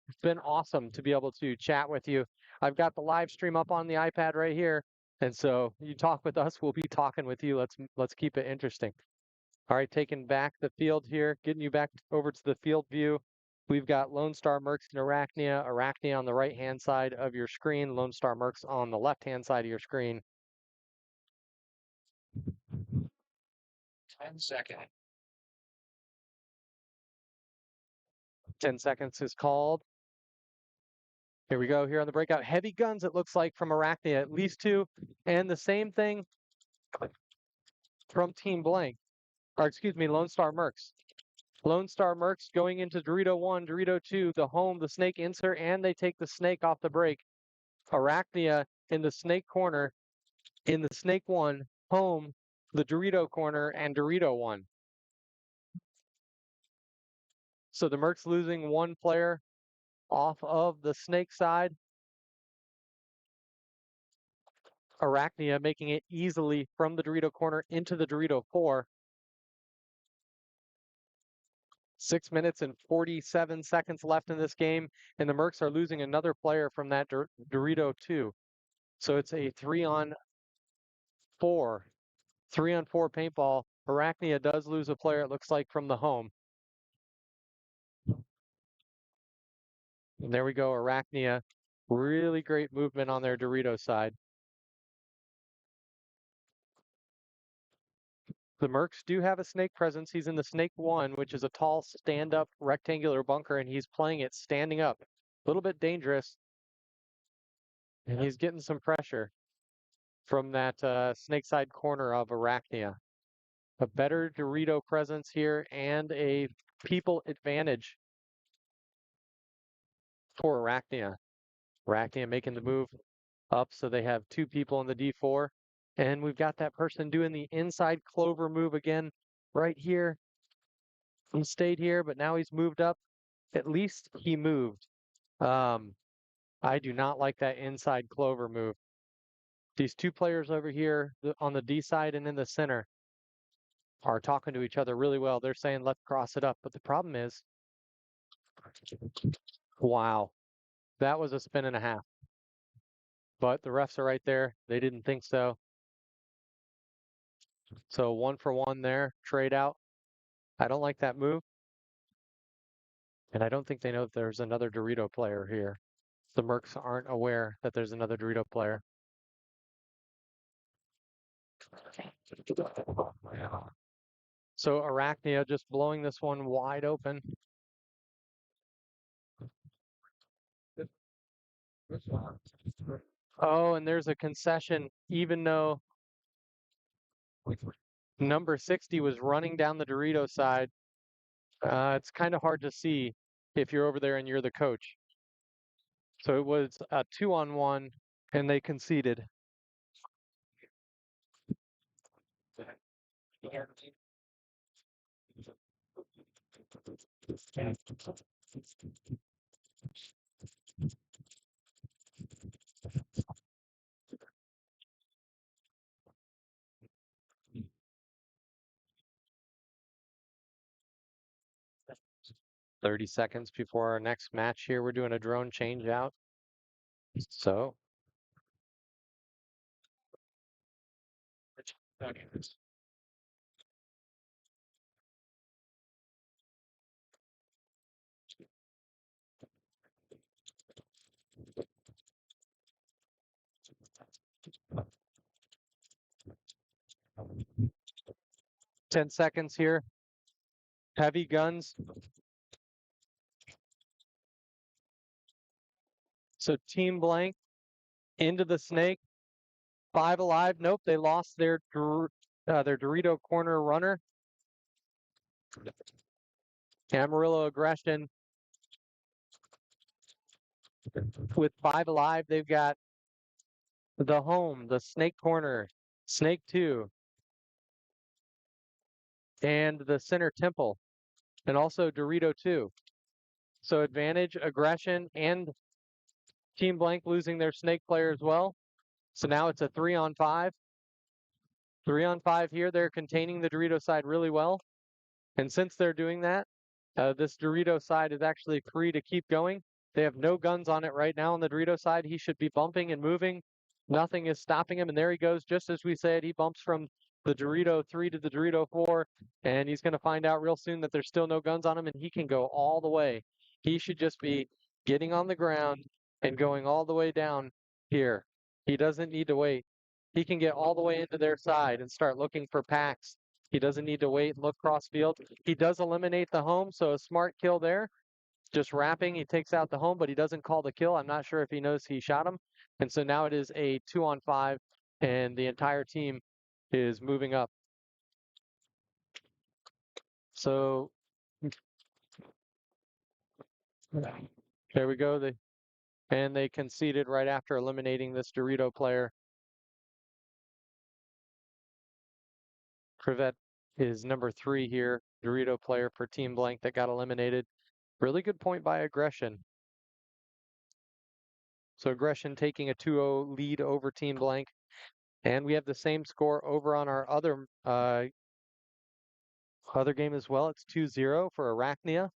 it's been awesome to be able to chat with you. I've got the live stream up on the iPad right here, and so you talk with us, we'll be talking with you. Let's keep it interesting. All right, taking back the field here, getting you back over to the field view. We've got Lone Star Mercs and Arachnia. Arachnia on the right-hand side of your screen, Lone Star Mercs on the left-hand side of your screen. 10 seconds. 10 seconds is called. Here we go here on the breakout. Heavy guns, it looks like, from Arachnia, at least two. And the same thing from Team Blank, or excuse me, Lone Star Mercs. Lone Star Mercs going into Dorito 1, Dorito 2, the home, the snake insert, and they take the snake off the break. Arachnia in the snake corner, in the snake 1, home, the Dorito corner, and Dorito 1. So the Mercs losing one player off of the snake side. Arachnia making it easily from the Dorito corner into the Dorito 4. 6 minutes and 47 seconds left in this game, and the Mercs are losing another player from that Dorito 2. So it's a 3-on-4. 3-on-4 paintball. Arachnia does lose a player, it looks like, from the home. And there we go, Arachnia. Really great movement on their Dorito side. The Mercs do have a snake presence. He's in the snake 1, which is a tall stand-up rectangular bunker, and he's playing it standing up. A little bit dangerous. And he's getting some pressure from that snake side corner of Arachnia. A better Dorito presence here and a people advantage for Arachnia. Arachnia making the move up, so they have two people in the D4. And we've got that person doing the inside clover move again right here. He stayed here, but now he's moved up. At least he moved. I do not like that inside clover move. These two players over here on the D side and in the center are talking to each other really well. They're saying, let's cross it up. But the problem is, wow, that was a spin and a half. But the refs are right there. They didn't think so. So 1 for 1 there, trade out. I don't like that move. And I don't think they know that there's another Dorito player here. The Mercs aren't aware that there's another Dorito player. So Arachnia just blowing this one wide open. Oh, and there's a concession, even though number 60 was running down the Dorito side. It's kind of hard to see if you're over there and you're the coach. So it was a 2-on-1, and they conceded. "30 seconds before our next match here. We're doing a drone change out. So 10 seconds here. Heavy guns. So Team Blank into the snake. 5 alive. Nope, they lost their Dorito corner runner. Amarillo aggression. With 5 alive, they've got the home, the snake corner, snake 2, and the center temple, and also Dorito 2. So advantage, aggression, and Team Blank losing their snake player as well. So now it's a 3-on-5. 3-on-5 here. They're containing the Dorito side really well. And since they're doing that, this Dorito side is actually free to keep going. They have no guns on it right now on the Dorito side. He should be bumping and moving. Nothing is stopping him. And there he goes. Just as we said, he bumps from the Dorito 3 to the Dorito 4. And he's going to find out real soon that there's still no guns on him, and he can go all the way. He should just be getting on the ground and going all the way down here. He doesn't need to wait. He can get all the way into their side and start looking for packs He doesn't need to wait and look cross field. He does eliminate the home, so a smart kill there. Just wrapping, he takes out the home, but he doesn't call the kill. I'm not sure if he knows he shot him. And so now it is a 2-on-5, and the entire team is moving up. So there we go. They conceded right after eliminating this Dorito player. Crivette is number 3 here, Dorito player for Team Blank that got eliminated. Really good point by Aggression. So Aggression taking a 2-0 lead over Team Blank. And we have the same score over on our other game as well. It's 2-0 for Arachnia.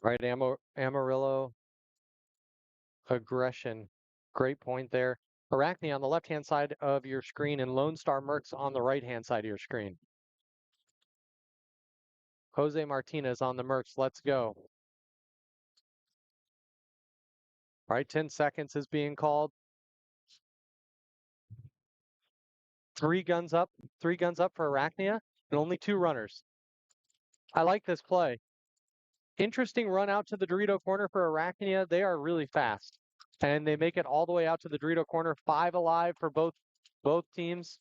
Right, Amarillo, Aggression. Great point there. Arachnia on the left-hand side of your screen and Lone Star Mercs on the right-hand side of your screen. Jose Martinez on the Mercs. Let's go. All right, 10 seconds is being called. 3 guns up for Arachnia and only 2 runners. I like this play. Interesting run out to the Dorito corner for Arachnia. They are really fast. And they make it all the way out to the Dorito corner. 5 alive for both teams.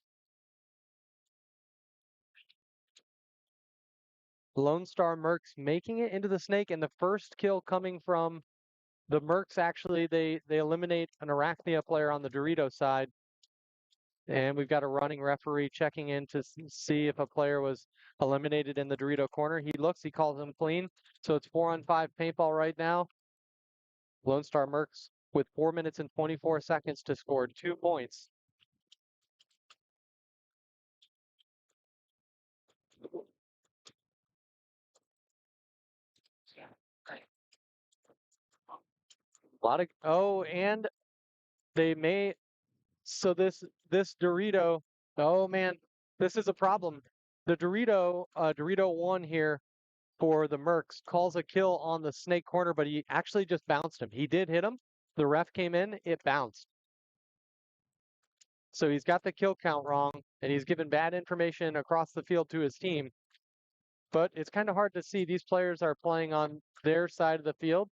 Lone Star Mercs making it into the snake, and the first kill coming from the Mercs. Actually, they eliminate an Arachnia player on the Dorito side. And we've got a running referee checking in to see if a player was eliminated in the Dorito corner. He looks, he calls him clean. So it's 4-on-5 paintball right now. Lone Star Mercs with 4 minutes and 24 seconds to score 2 points. A lot of, and they may, so this Dorito, oh man, this is a problem. The Dorito 1 here for the Mercs calls a kill on the snake corner, but he actually just bounced him. He did hit him. The ref came in, it bounced. So he's got the kill count wrong, and he's given bad information across the field to his team. But it's kind of hard to see. These players are playing on their side of the field.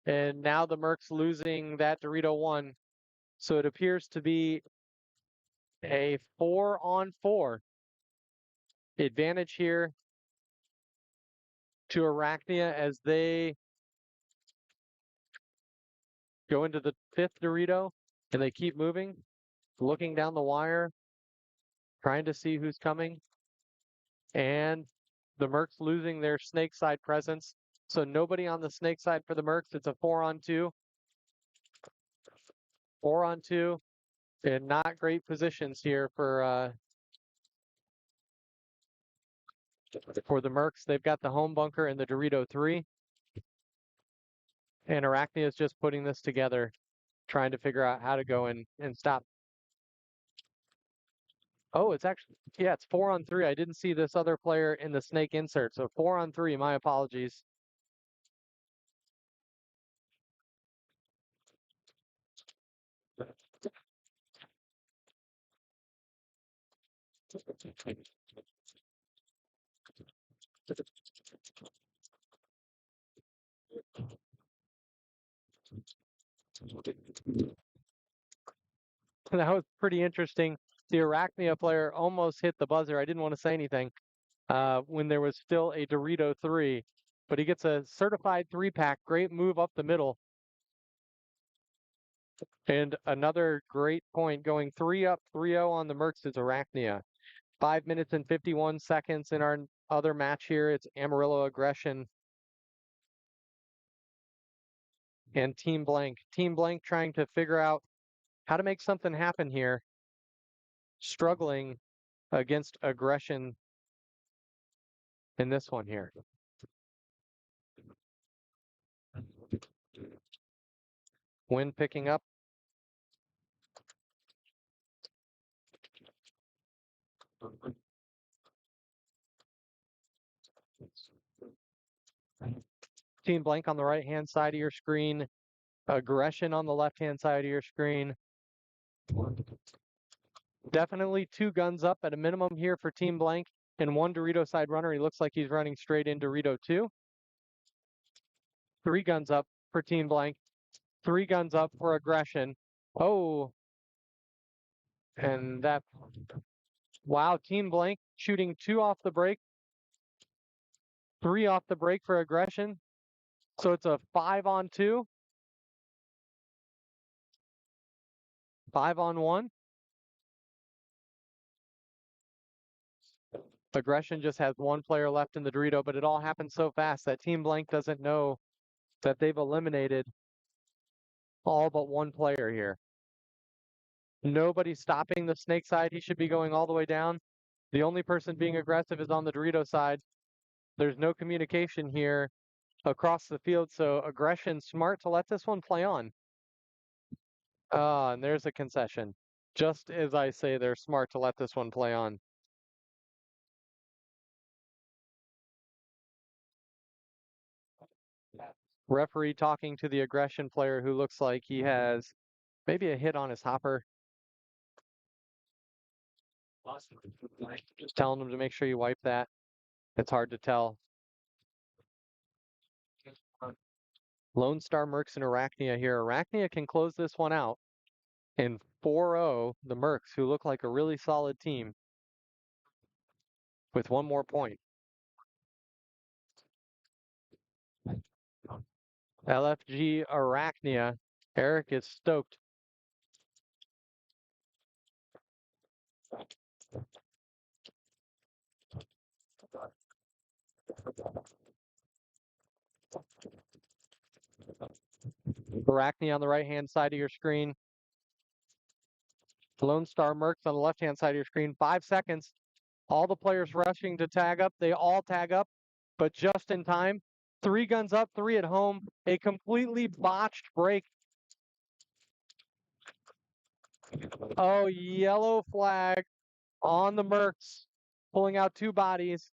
And now the Mercs losing that Dorito 1. So it appears to be a 4-on-4 advantage here to Arachnia as they go into the 5th Dorito, and they keep moving, looking down the wire, trying to see who's coming. And the Mercs losing their snake side presence. So nobody on the snake side for the Mercs. It's a 4-on-2. 4-on-2. And not great positions here for the Mercs. They've got the home bunker and the Dorito 3. And Arachnia is just putting this together, trying to figure out how to go and stop. Oh, it's actually, yeah, it's 4-on-3. I didn't see this other player in the snake insert. So 4-on-3, my apologies. That was pretty interesting. The Arachnia player almost hit the buzzer. I didn't want to say anything when there was still a Dorito 3, but he gets a certified 3-pack. Great move up the middle. And another great point, going 3-up, 3-0 on the Mercs is Arachnia. 5 minutes and 51 seconds in our other match here. It's Amarillo Aggression and Team Blank. Team Blank trying to figure out how to make something happen here. Struggling against Aggression in this one here. Wind picking up. Team blank on the right-hand side of your screen. Aggression on the left-hand side of your screen. Definitely 2 guns up at a minimum here for Team blank and 1 Dorito side runner. He looks like he's running straight in Dorito 2. 3 guns up for Team blank. 3 guns up for aggression. Oh, and that, wow, Team blank shooting 2 off the break, 3 off the break for aggression. So it's a 5-on-2, 5-on-1. Aggression just has 1 player left in the Dorito, but it all happened so fast that Team blank doesn't know that they've eliminated all but 1 player here. Nobody's stopping the snake side. He should be going all the way down. The only person being aggressive is on the Dorito side. There's no communication here across the field, so aggression smart to let this one play on. And there's a concession. Just as I say, they're smart to let this one play on. Referee talking to the aggression player who looks like he has maybe a hit on his hopper. Just telling him to make sure you wipe that. It's hard to tell. Lone Star Mercs and Arachnia here. Arachnia can close this one out. And 4-0, the Mercs, who look like a really solid team, with 1 more point. LFG Arachnia. Eric is stoked. Arachnia on the right-hand side of your screen. Lone Star Mercs on the left-hand side of your screen. 5 seconds. All the players rushing to tag up. They all tag up, but just in time. 3 guns up, 3 at home. A completely botched break. Oh, yellow flag on the Mercs. Pulling out 2 bodies.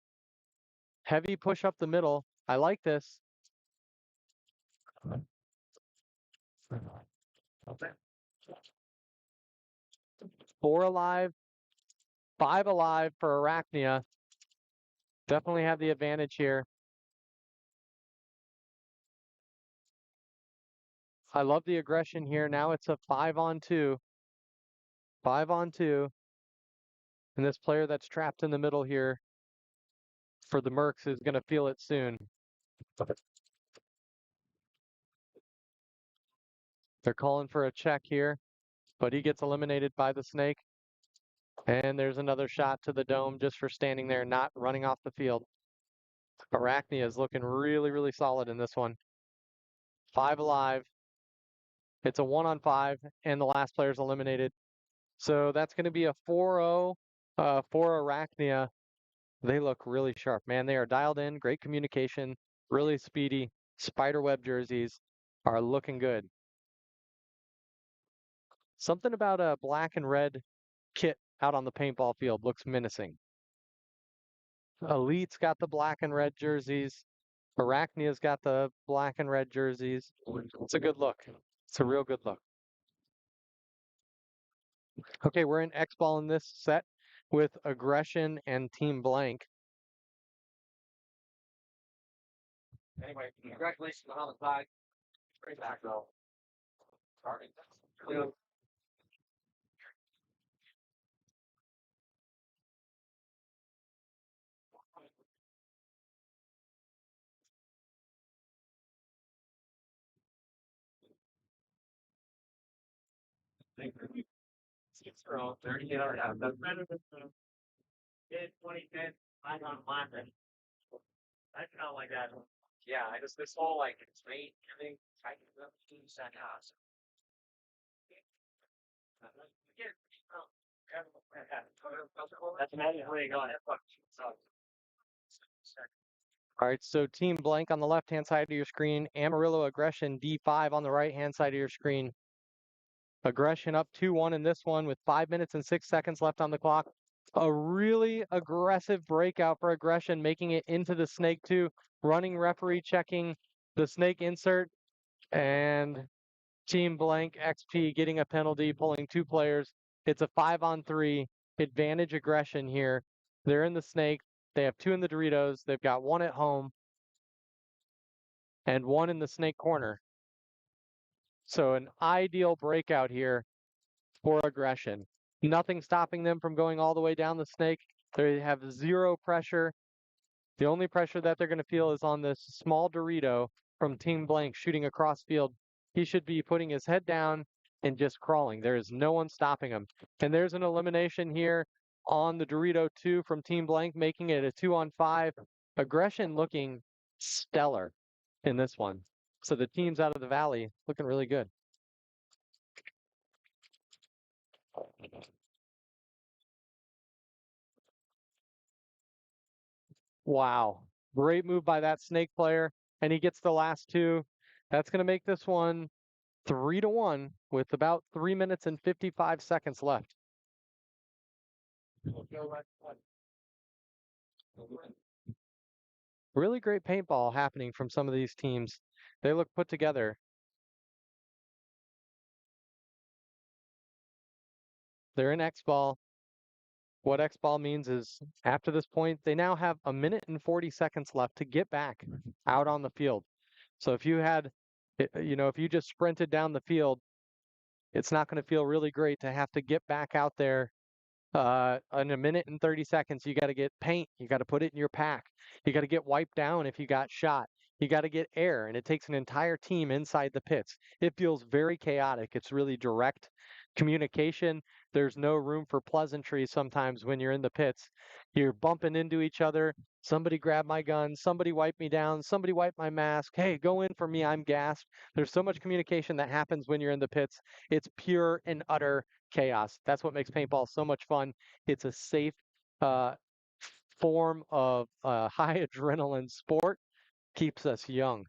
Heavy push up the middle. I like this. Four alive, 5 alive for Arachnia. Definitely have the advantage here. I love the aggression here. Now it's a 5-on-2. 5-on-2. And this player that's trapped in the middle here for the Mercs is going to feel it soon. They're calling for a check here, but he gets eliminated by the snake. And there's another shot to the dome just for standing there, not running off the field. Arachnia is looking really, really solid in this one. 5 alive. It's a 1-on-5, and the last player's eliminated. So that's going to be a 4-0 for Arachnia. They look really sharp, man. They are dialed in, great communication, really speedy. Spiderweb jerseys are looking good. Something about a black and red kit out on the paintball field looks menacing. Elite's got the black and red jerseys. Arachnia's got the black and red jerseys. It's a good look. It's a real good look. Okay, we're in X-ball in this set with aggression and team blank. Anyway, congratulations on the side. Great back though. Sorry. Six row, 38 hours out. That's better than the mid 2010 icon laughing. I felt like that. Yeah, I just this whole like straight everything tightens up to that house. That's amazing where you going. All right, so team blank on the left-hand side of your screen, Amarillo aggression D5 on the right-hand side of your screen. Aggression up 2-1 in this one with 5 minutes and 6 seconds left on the clock. A really aggressive breakout for aggression, making it into the snake 2. Running referee checking the snake insert and Team Blank XP getting a penalty, pulling 2 players. It's a 5-on-3 advantage aggression here. They're in the snake. They have 2 in the Doritos. They've got 1 at home and 1 in the snake corner. So an ideal breakout here for aggression. Nothing stopping them from going all the way down the snake. They have 0 pressure. The only pressure that they're going to feel is on this small Dorito from Team Blank shooting across field. He should be putting his head down and just crawling. There is no one stopping him. And there's an elimination here on the Dorito 2 from Team Blank, making it a 2-on-5. Aggression looking stellar in this one. So the teams out of the valley looking really good. Wow. Great move by that snake player. And he gets the last 2. That's going to make this one 3-1 with about 3 minutes and 55 seconds left. Really great paintball happening from some of these teams. They look put together. They're in X-ball. What X-ball means is after this point, they now have 1 minute and 40 seconds left to get back out on the field. So if you had, if you just sprinted down the field, it's not going to feel really great to have to get back out there in 1 minute and 30 seconds. You got to get paint. You got to put it in your pack. You got to get wiped down if you got shot. You got to get air, and it takes an entire team inside the pits. It feels very chaotic. It's really direct communication. There's no room for pleasantries sometimes when you're in the pits. You're bumping into each other. Somebody grab my gun. Somebody wipe me down. Somebody wipe my mask. Hey, go in for me. I'm gassed. There's so much communication that happens when you're in the pits. It's pure and utter chaos. That's what makes paintball so much fun. It's a safe form of high adrenaline sport. Keeps us young.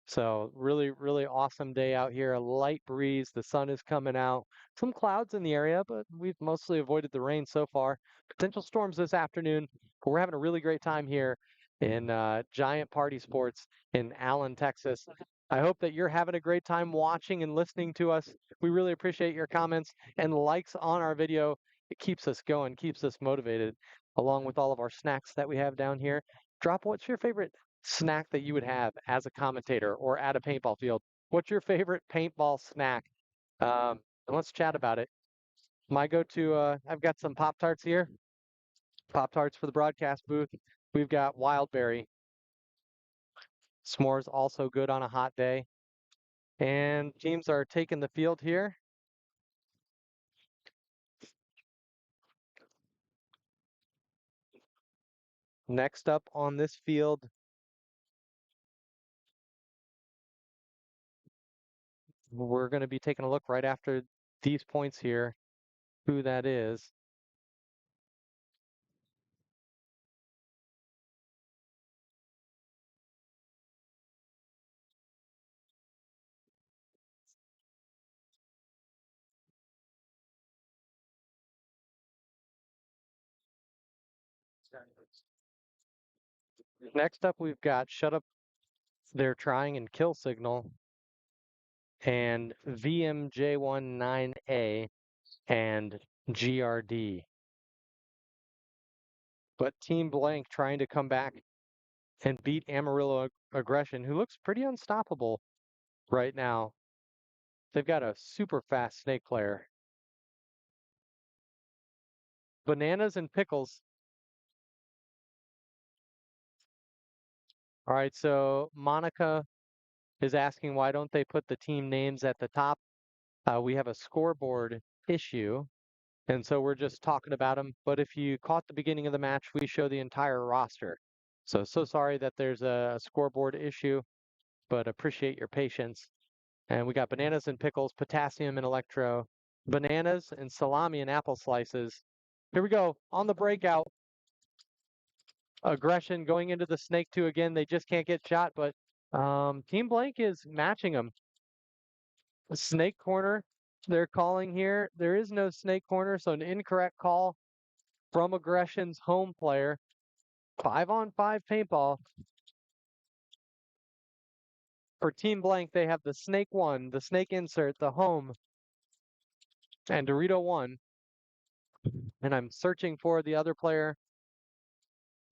So really, really awesome day out here. A light breeze. The sun is coming out. Some clouds in the area, but we've mostly avoided the rain so far. Potential storms this afternoon, but we're having a really great time here in Giant Party Sports in Allen, Texas. I hope that you're having a great time watching and listening to us. We really appreciate your comments and likes on our video. It keeps us going, keeps us motivated, along with all of our snacks that we have down here. Drop what's your favorite snack that you would have as a commentator or at a paintball field. What's your favorite paintball snack? And let's chat about it. My go-to, I've got some Pop-Tarts here. Pop-Tarts for the broadcast booth. We've got Wildberry. S'mores also good on a hot day. And teams are taking the field here. Next up on this field, we're going to be taking a look right after these points here, who that is. Next up, we've got Shut Up, They're Trying, and Kill Signal, and VMJ19A and GRD. But Team Blank trying to come back and beat Amarillo Aggression, who looks pretty unstoppable right now. They've got a super fast snake player. Bananas and Pickles. All right, so Monica is asking why don't they put the team names at the top? We have a scoreboard issue, and so we're just talking about them. But if you caught the beginning of the match, we show the entire roster. So sorry that there's a scoreboard issue, but appreciate your patience. And we got bananas and pickles, potassium and electro, bananas and salami and apple slices. Here we go on the breakout. Aggression going into the snake 2 again. They just can't get shot, but Team Blank is matching them. Snake corner, they're calling here. There is no snake corner, so an incorrect call from Aggression's home player. 5-on-5 paintball. For Team Blank, they have the Snake 1, the Snake Insert, the Home, and Dorito 1. And I'm searching for the other player.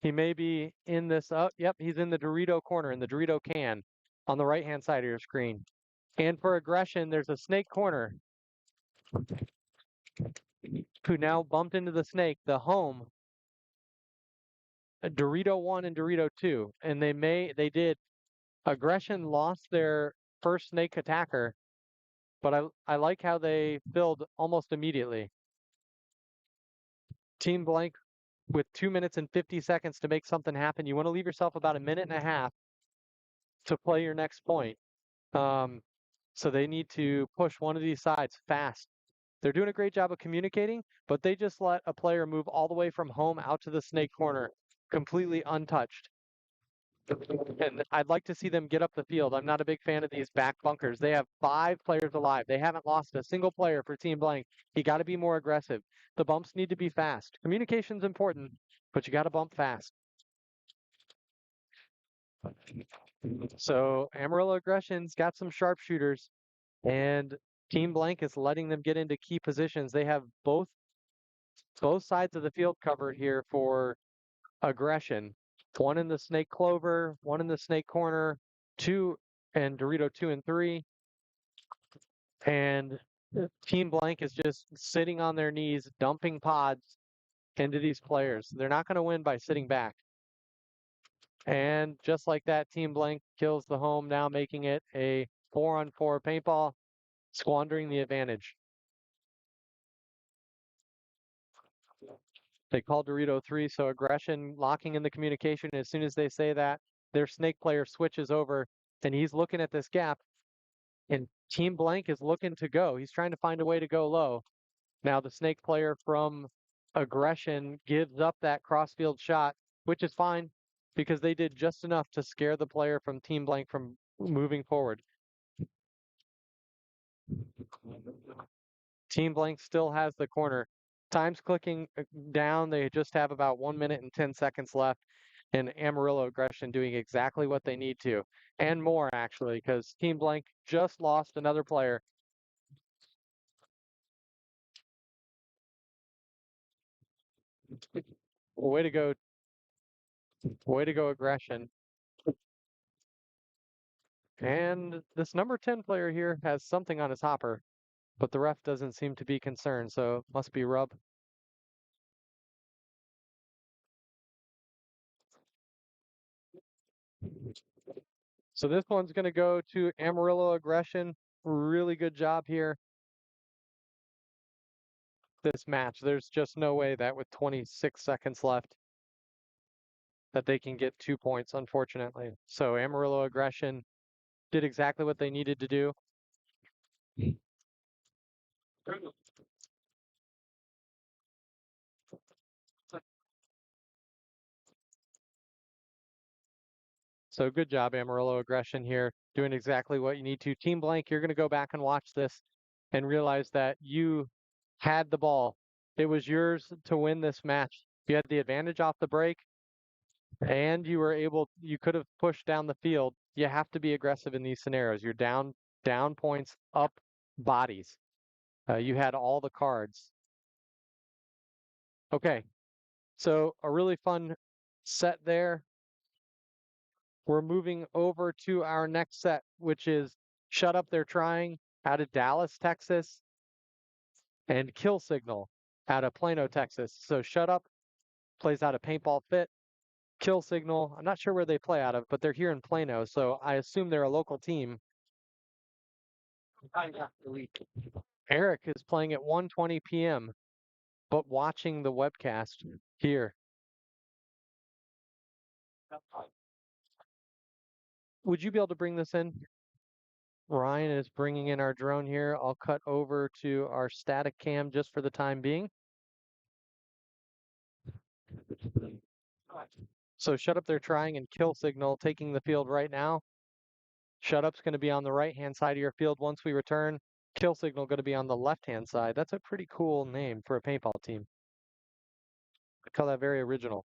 He may be in this. Oh, yep, he's in the Dorito corner, in the Dorito can on the right-hand side of your screen. And for Aggression, there's a Snake Corner who now bumped into the Snake, the Home, Dorito 1 and Dorito 2. And they did. Aggression lost their first Snake attacker, but I like how they filled almost immediately. Team Blank with 2 minutes and 50 seconds to make something happen. You want to leave yourself about a minute and a half to play your next point. So they need to push one of these sides fast. They're doing a great job of communicating, but they just let a player move all the way from home out to the Snake corner, completely untouched. And I'd like to see them get up the field. I'm not a big fan of these back bunkers. They have 5 players alive. They haven't lost a single player for Team Blank. You got to be more aggressive. The bumps need to be fast. Communication's important, but you got to bump fast. So Amarillo Aggression's got some sharpshooters, and Team Blank is letting them get into key positions. They have both sides of the field covered here for Aggression. One in the Snake Clover, one in the Snake Corner, 2 and Dorito 2 and 3. And Team Blank is just sitting on their knees, dumping pods into these players. They're not going to win by sitting back. And just like that, Team Blank kills the Home, now making it a 4-on-4 paintball, squandering the advantage. They call Dorito 3, so Aggression locking in the communication. As soon as they say that, their Snake player switches over, and he's looking at this gap, and Team Blank is looking to go. He's trying to find a way to go low. Now the Snake player from Aggression gives up that crossfield shot, which is fine, because they did just enough to scare the player from Team Blank from moving forward. Team Blank still has the corner. Time's clicking down. They just have about 1 minute and 10 seconds left. And Amarillo Aggression doing exactly what they need to. And more, actually, because Team Blank just lost another player. Way to go. Way to go, Aggression. And this number 10 player here has something on his hopper, but the ref doesn't seem to be concerned, so it must be rub. So this one's going to go to Amarillo Aggression. Really good job here. This match, there's just no way that with 26 seconds left that they can get 2 points, unfortunately. So Amarillo Aggression did exactly what they needed to do. So good job, Amarillo Aggression here, doing exactly what you need to. Team Blank, you're going to go back and watch this and realize that you had the ball. It was yours to win this match. You had the advantage off the break, and you could have pushed down the field. You have to be aggressive in these scenarios. You're down points, up bodies. You had all the cards. Okay, so a really fun set there. We're moving over to our next set, which is Shut Up They're Trying out of Dallas, Texas, and Kill Signal out of Plano, Texas. So Shut Up plays out of Paintball Fit. Kill Signal, I'm not sure where they play out of, but they're here in Plano, so I assume they're a local team. Eric is playing at 1:20 p.m., but watching the webcast here. Would you be able to bring this in? Ryan is bringing in our drone here. I'll cut over to our static cam just for the time being. So Shut Up They're Trying and Kill Signal taking the field right now. Shut Up's going to be on the right-hand side of your field once we return. Kill Signal going to be on the left-hand side. That's a pretty cool name for a paintball team. I call that very original.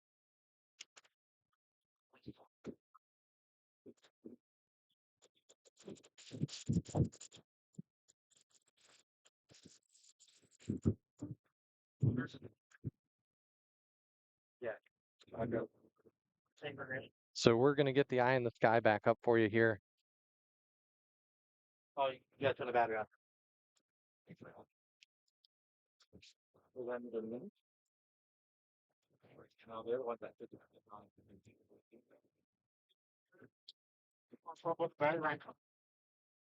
So we're going to get the eye in the sky back up for you here. Oh, you gotta turn the battery off. No, they're the ones that did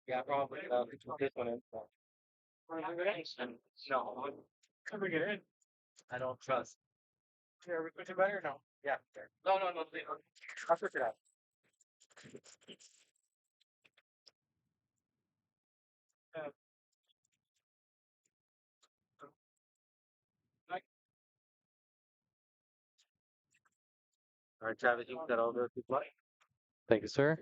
yeah, probably. This one is. No, can we get in? I don't trust. Here, we put it better? No. Yeah. There. No. I'll figure it out. All right, Travis, you got all those people. Thank you, sir.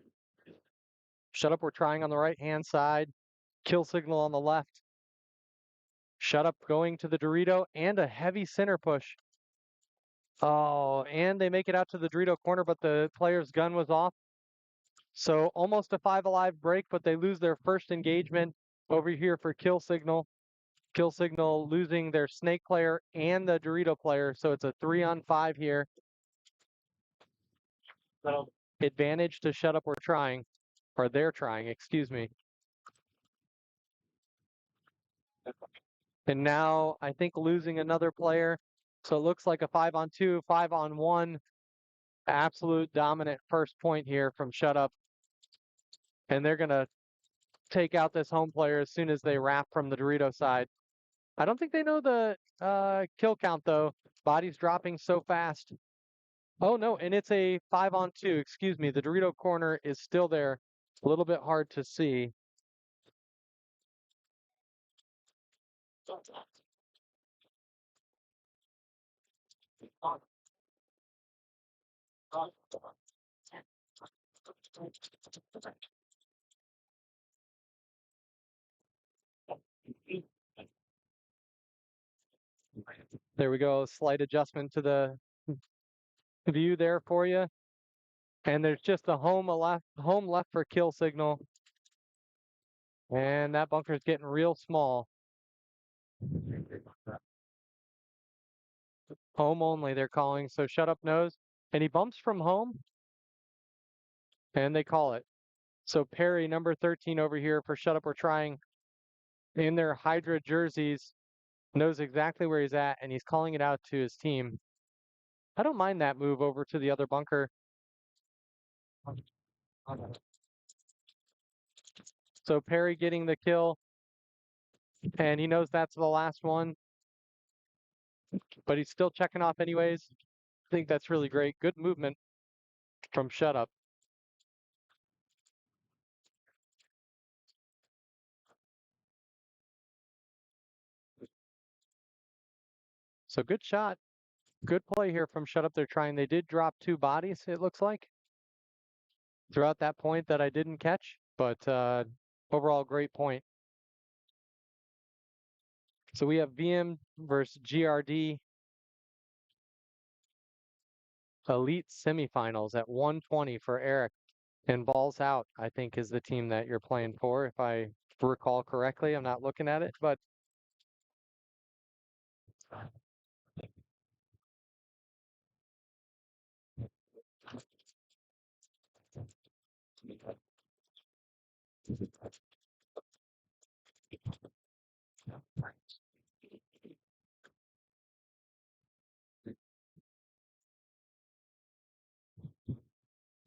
Shut up, we're trying on the right-hand side. Kill signal on the left. Shut up going to the Dorito and a heavy center push. Oh, and they make it out to the Dorito corner, but the player's gun was off. So almost a 5 alive break, but they lose their first engagement over here for kill signal. Kill signal losing their snake player and the Dorito player. So it's a 3-on-5 here. So, Advantage to shut up, we're trying. Or they're trying, excuse me. And now I think losing another player. So it looks like a 5-on-2, 5-on-1. Absolute dominant first point here from Shut Up. And they're going to take out this home player as soon as they wrap from the Dorito side. I don't think they know the kill count, though. Bodies dropping so fast. Oh, no, and it's a 5-on-2. Excuse me. The Dorito corner is still there. A little bit hard to see. There we go. Slight adjustment to the view there for you. And there's just a home left for kill signal. And that bunker's getting real small. Home only, they're calling. So Shut Up knows. And he bumps from home. And they call it. So Perry, number 13 over here for Shut Up, we're trying. In their Hydra jerseys, knows exactly where he's at, and he's calling it out to his team. I don't mind that move over to the other bunker. So Perry getting the kill, and he knows that's the last one, but he's still checking off anyways. I think that's really great. Good movement from Shut Up. So good shot. Good play here from Shut Up. They're trying. They did drop 2 bodies, it looks like, throughout that point that I didn't catch, but overall great point. So we have VM versus GRD Elite semifinals at 120 for Eric. And Balls Out, I think, is the team that you're playing for, if I recall correctly. I'm not looking at it, but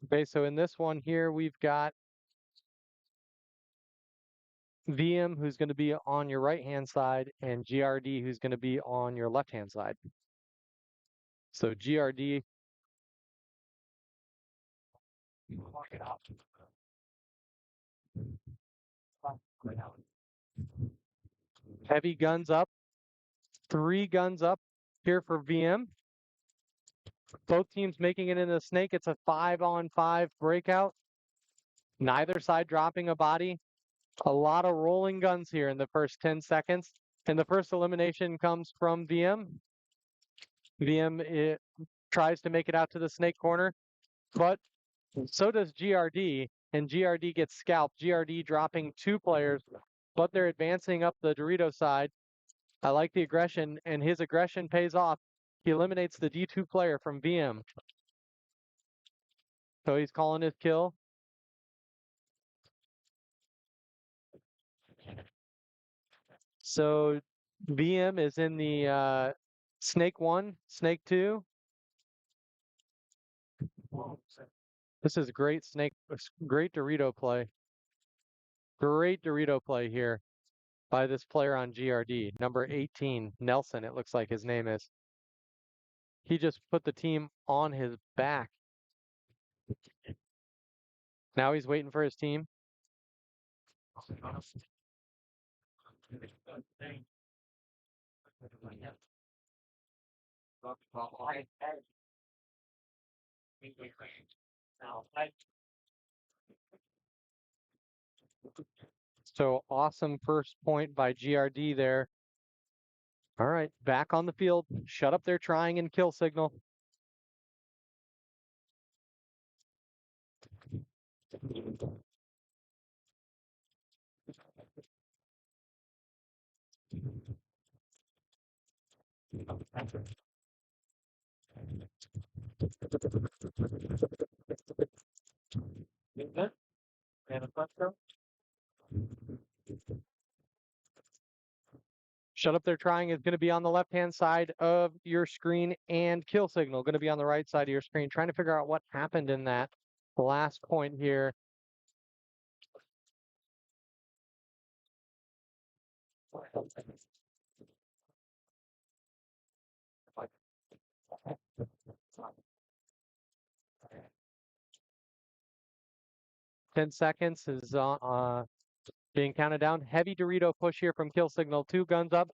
okay, so in this one here, we've got VM, who's going to be on your right-hand side, and GRD, who's going to be on your left-hand side. So GRD. Heavy guns up. 3 guns up here for VM. Both teams making it in the snake. It's a 5-on-5 breakout. Neither side dropping a body. A lot of rolling guns here in the first 10 seconds. And the first elimination comes from VM. VM tries to make it out to the snake corner, but so does GRD. and GRD gets scalped. GRD dropping 2 players, but they're advancing up the Dorito side. I like the aggression, and his aggression pays off. He eliminates the D2 player from VM. So he's calling his kill. So VM is in the Snake 1, Snake 2. This is great great Dorito play. Great Dorito play here by this player on GRD, number 18, Nelson, it looks like his name is. He just put the team on his back. Now he's waiting for his team. So awesome first point by GRD there. All right, back on the field. Shut up their trying and kill signal. Shut up their trying is going to be on the left-hand side of your screen, and kill signal going to be on the right side of your screen. Trying to figure out what happened in that last point here. Ten seconds is being counted down. Heavy Dorito push here from kill signal. 2 guns up.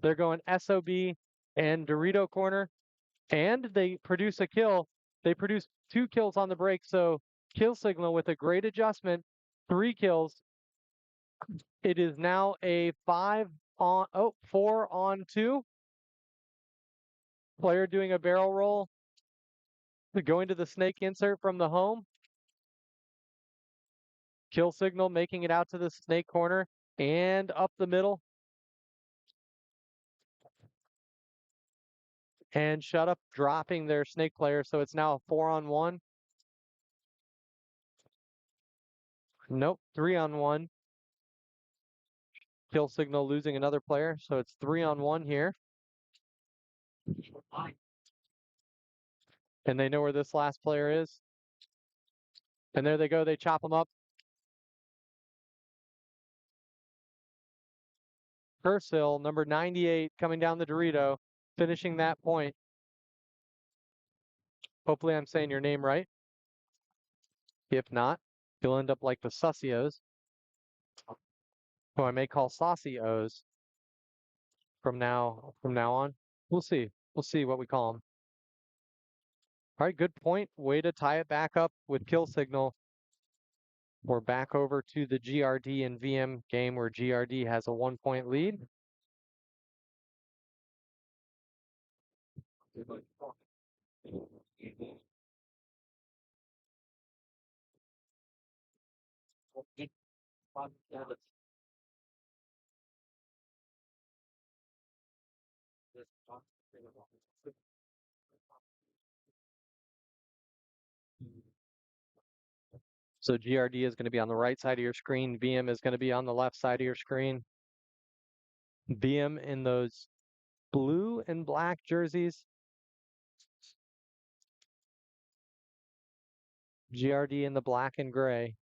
They're going SOB and Dorito corner, and they produce a kill. They produce 2 kills on the break. So kill signal with a great adjustment, 3 kills. It is now a 4-on-2. Player doing a barrel roll, going to the snake insert from the home. Kill signal making it out to the snake corner and up the middle. And Shut Up dropping their snake player, so it's now a 4-on-1. Nope, 3-on-1. Kill signal losing another player, so it's 3-on-1 here. And they know where this last player is. And there they go, they chop them up. Persil, number 98, coming down the Dorito, finishing that point. Hopefully I'm saying your name right. If not, you'll end up like the Sussios, who I may call Saucy O's from now on. We'll see. We'll see what we call them. All right, good point. Way to tie it back up with kill signal. We're back over to the GRD and VM game where GRD has a 1-point lead. So GRD is going to be on the right side of your screen. VM is going to be on the left side of your screen. VM in those blue and black jerseys. GRD in the black and gray.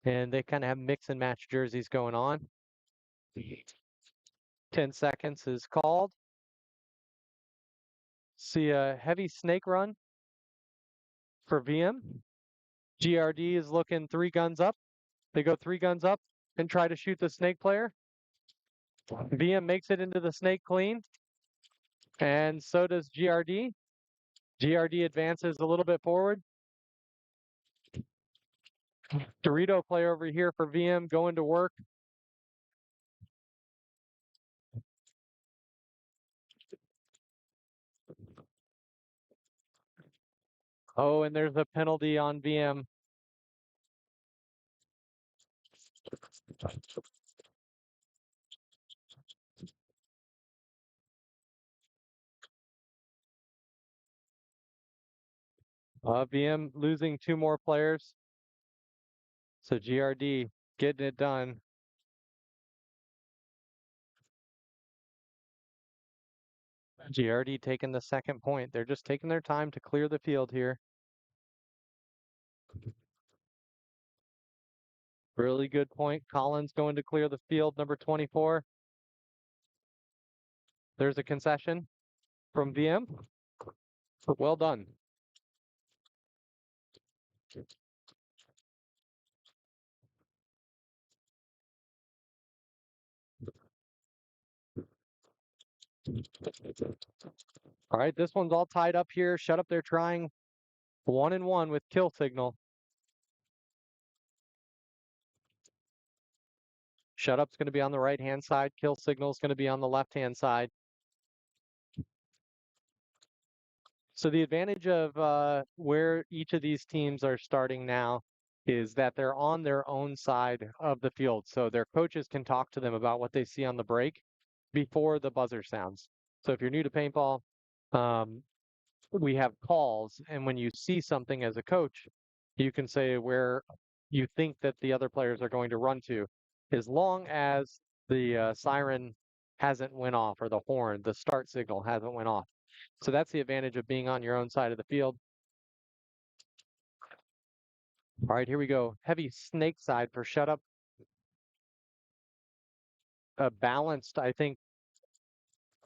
And they kind of have mix and match jerseys going on. 10 seconds is called. See a heavy snake run for VM. GRD is looking 3 guns up. They go 3 guns up and try to shoot the snake player. VM makes it into the snake clean. And so does GRD. GRD advances a little bit forward. Dorito player over here for VM going to work. Oh, and there's a penalty on VM. VM losing 2 more players. So GRD getting it done. GRD taking the second point. They're just taking their time to clear the field here. Really good point. Collins going to clear the field, number 24. There's a concession from VM. Well done. All right, this one's all tied up here. Shut up, they're trying 1-1 with kill signal. Shut up's going to be on the right-hand side. Kill signal's going to be on the left-hand side. So the advantage of where each of these teams are starting now is that they're on their own side of the field. So their coaches can talk to them about what they see on the break before the buzzer sounds. So if you're new to paintball, we have calls. And when you see something as a coach, you can say where you think that the other players are going to run to, as long as the siren hasn't went off or the horn, the start signal hasn't went off. So that's the advantage of being on your own side of the field. All right, here we go. Heavy snake side for shut up. Balanced, I think,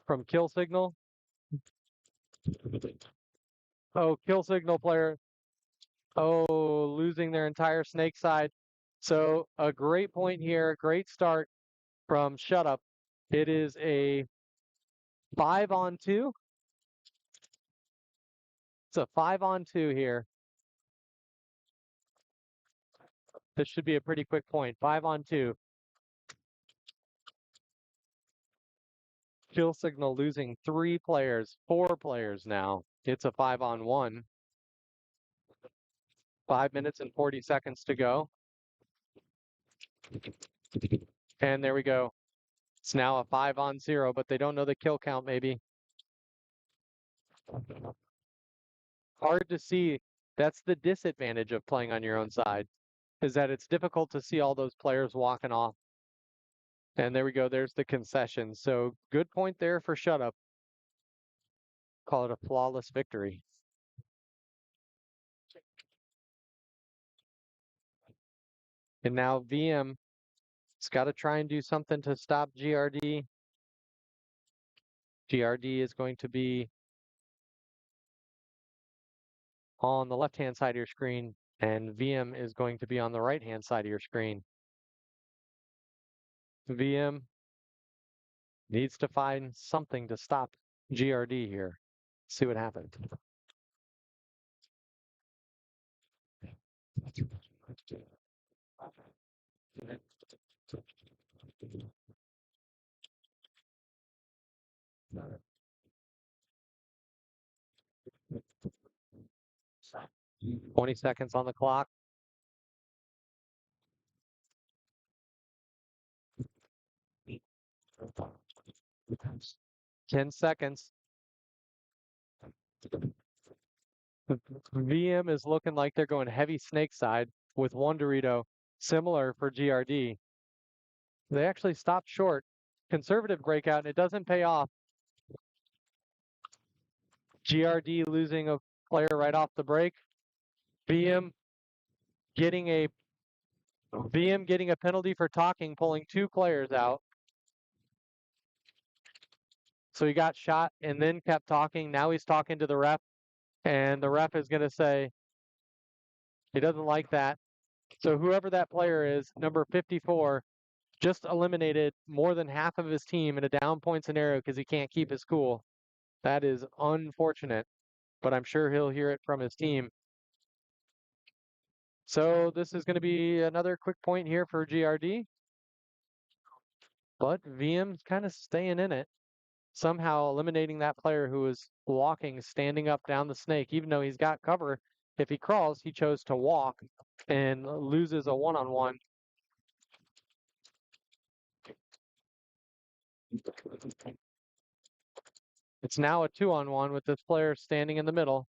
from kill signal. Oh, kill signal player. Oh, losing their entire snake side. So a great point here. Great start from shut up. It is a 5-on-2. It's a 5-on-2 here. This should be a pretty quick point. 5-on-2. Kill signal losing 3 players, 4 players now. It's a 5-on-1. 5 minutes and 40 seconds to go. And there we go. It's now a 5-on-0, but they don't know the kill count maybe. Hard to see. That's the disadvantage of playing on your own side, is that it's difficult to see all those players walking off. And there we go. There's the concession. So good point there for shut up. Call it a flawless victory. And now VM has got to try and do something to stop GRD. GRD is going to be on the left-hand side of your screen, and VM is going to be on the right-hand side of your screen. VM needs to find something to stop GRD here. See what happens. $20 on the clock. 10 seconds. VM is looking like they're going heavy snake side with 1 Dorito, similar for GRD. They actually stopped short. Conservative breakout, and it doesn't pay off. GRD losing a player right off the break. VM getting a penalty for talking, pulling 2 players out. So he got shot and then kept talking. Now he's talking to the ref, and the ref is going to say he doesn't like that. So whoever that player is, number 54, just eliminated more than half of his team in a down point scenario because he can't keep his cool. That is unfortunate, but I'm sure he'll hear it from his team. So this is going to be another quick point here for GRD. But VM's kind of staying in it, somehow eliminating that player who was walking, standing up down the snake. Even though he's got cover, if he crawls, he chose to walk and loses a 1-on-1. It's now a 2-on-1 with this player standing in the middle.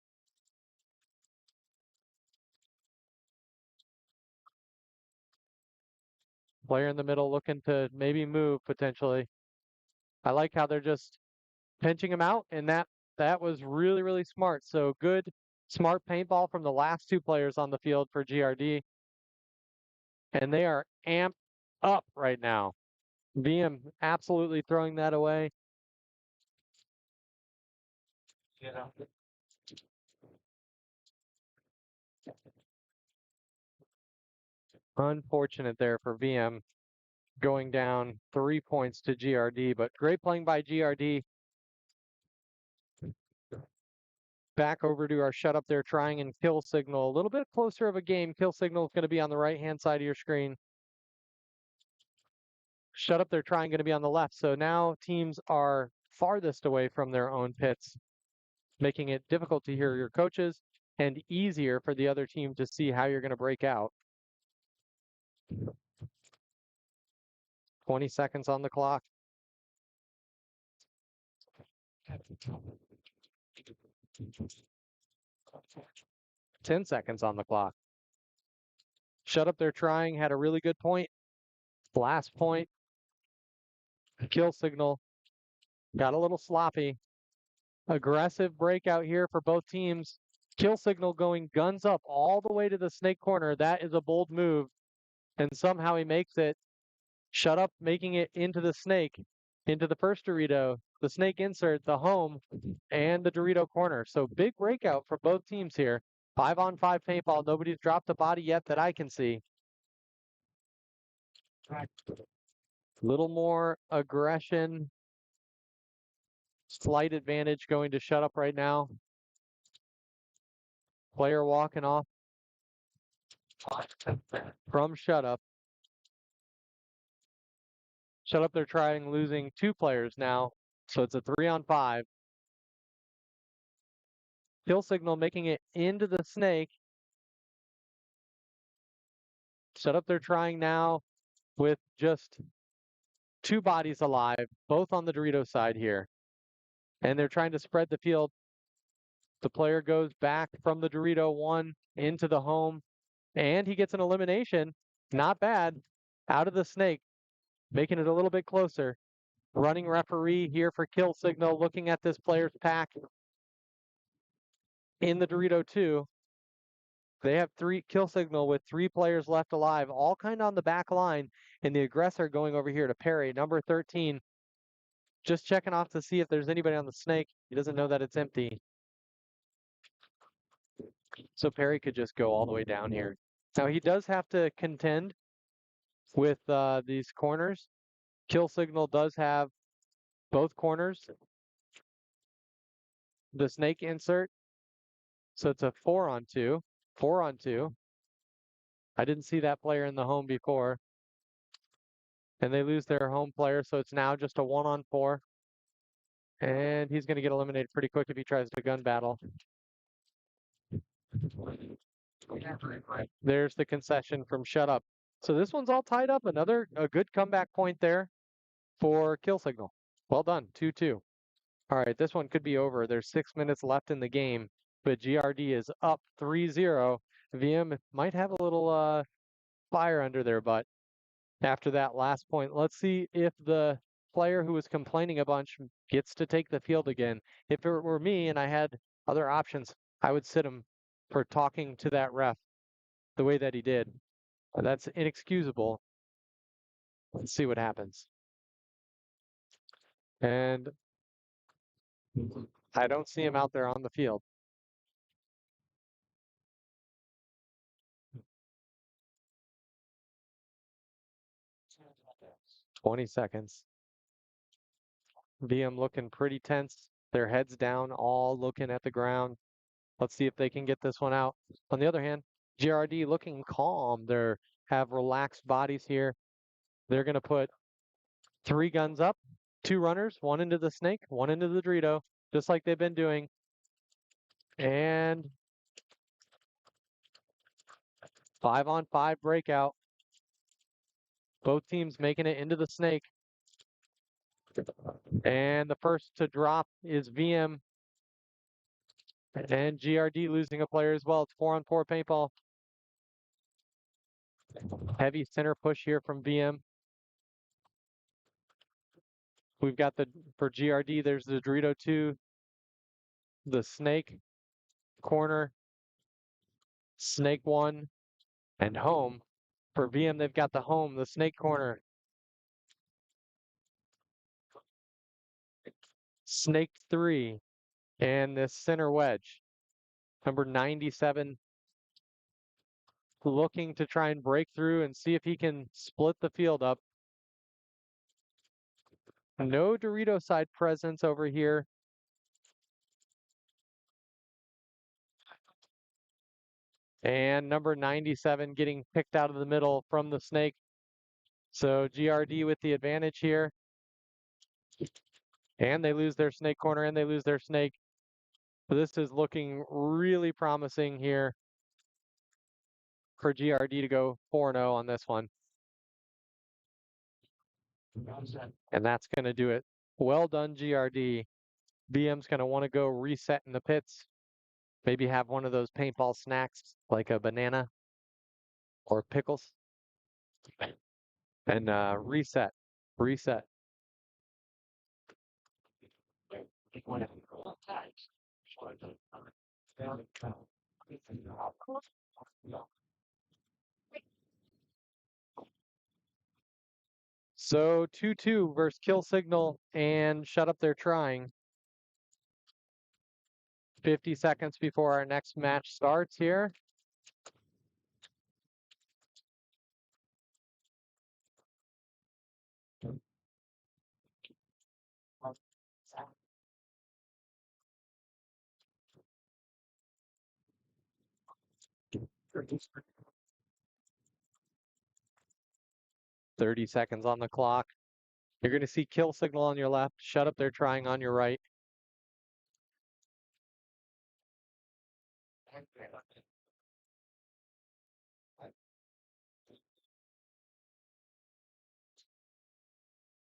Player in the middle looking to maybe move potentially. I like how they're just pinching him out, and that was really, really smart. So good, smart paintball from the last two players on the field for GRD. And they are amped up right now. VM absolutely throwing that away. Unfortunate there for VM going down 3 points to GRD, but great playing by GRD. Back over to our shut up there trying and kill signal. A little bit closer of a game. Kill signal is going to be on the right-hand side of your screen. Shut up there trying going to be on the left. So now teams are farthest away from their own pits, making it difficult to hear your coaches and easier for the other team to see how you're going to break out. 20 seconds on the clock. 10 seconds on the clock. Shut up there trying, had a really good point. Last point. Kill signal. Got a little sloppy. Aggressive breakout here for both teams. Kill signal going guns up all the way to the snake corner. That is a bold move. And somehow he makes it. Shut up, making it into the snake, into the first Dorito, the snake insert, the home, and the Dorito corner. So big breakout for both teams here. 5-on-5 paintball. Nobody's dropped a body yet that I can see. Little more aggression. Slight advantage going to shut up right now. Player walking off from shut up. Shut up, they're trying losing 2 players now. So it's a 3-on-5. Kill signal making it into the snake. Shut up, they're trying now with just 2 bodies alive, both on the Dorito side here. And they're trying to spread the field. The player goes back from the Dorito 1 into the home, and he gets an elimination. Not bad. Out of the snake, making it a little bit closer. Running referee here for kill signal, looking at this player's pack in the Dorito 2. They have 3 kill signal with 3 players left alive, all kind of on the back line, and the aggressor going over here to Perry, number 13. Just checking off to see if there's anybody on the snake. He doesn't know that it's empty. So Perry could just go all the way down here. Now he does have to contend with these corners. Kill signal does have both corners. The snake insert. So it's a 4-on-2. 4-on-2. I didn't see that player in the home before. And they lose their home player, so it's now just a 1-on-4. And he's going to get eliminated pretty quick if he tries to gun battle. There's the concession from Shut Up. So this one's all tied up. A good comeback point there for kill signal. Well done, 2-2. All right, this one could be over. There's 6 minutes left in the game, but GRD is up 3-0. VM might have a little fire under their butt after that last point. Let's see if the player who was complaining a bunch gets to take the field again. If it were me and I had other options, I would sit him for talking to that ref the way that he did. That's inexcusable. Let's see what happens. And I don't see him out there on the field. "20 seconds. VM looking pretty tense. Their heads down, all looking at the ground. Let's see if they can get this one out. On the other hand, GRD looking calm. They have relaxed bodies here. They're going to put 3 guns up, 2 runners, 1 into the snake, 1 into the Dorito, just like they've been doing. And 5-on-5 breakout. Both teams making it into the snake. And the first to drop is VM. And GRD losing a player as well. It's 4-on-4 paintball. Heavy center push here from VM. We've got for GRD, there's the Dorito 2, the Snake, corner, Snake 1, and home. For VM, they've got the home, the Snake corner, Snake 3, and this center wedge. Number 97, looking to try and break through and see if he can split the field up. No Dorito side presence over here. And number 97 getting picked out of the middle from the Snake. So GRD with the advantage here. And they lose their Snake corner and they lose their Snake. So this is looking really promising here for GRD to go 4-0 on this one. And that's going to do it. Well done, GRD. VM's going to want to go reset in the pits. Maybe have one of those paintball snacks like a banana or pickles. And reset. So 2-2 versus Kill Signal and Shut Up They're Trying. 50 seconds before our next match starts here. "30 seconds on the clock. You're going to see Kill Signal on your left, Shut Up They're Trying on your right.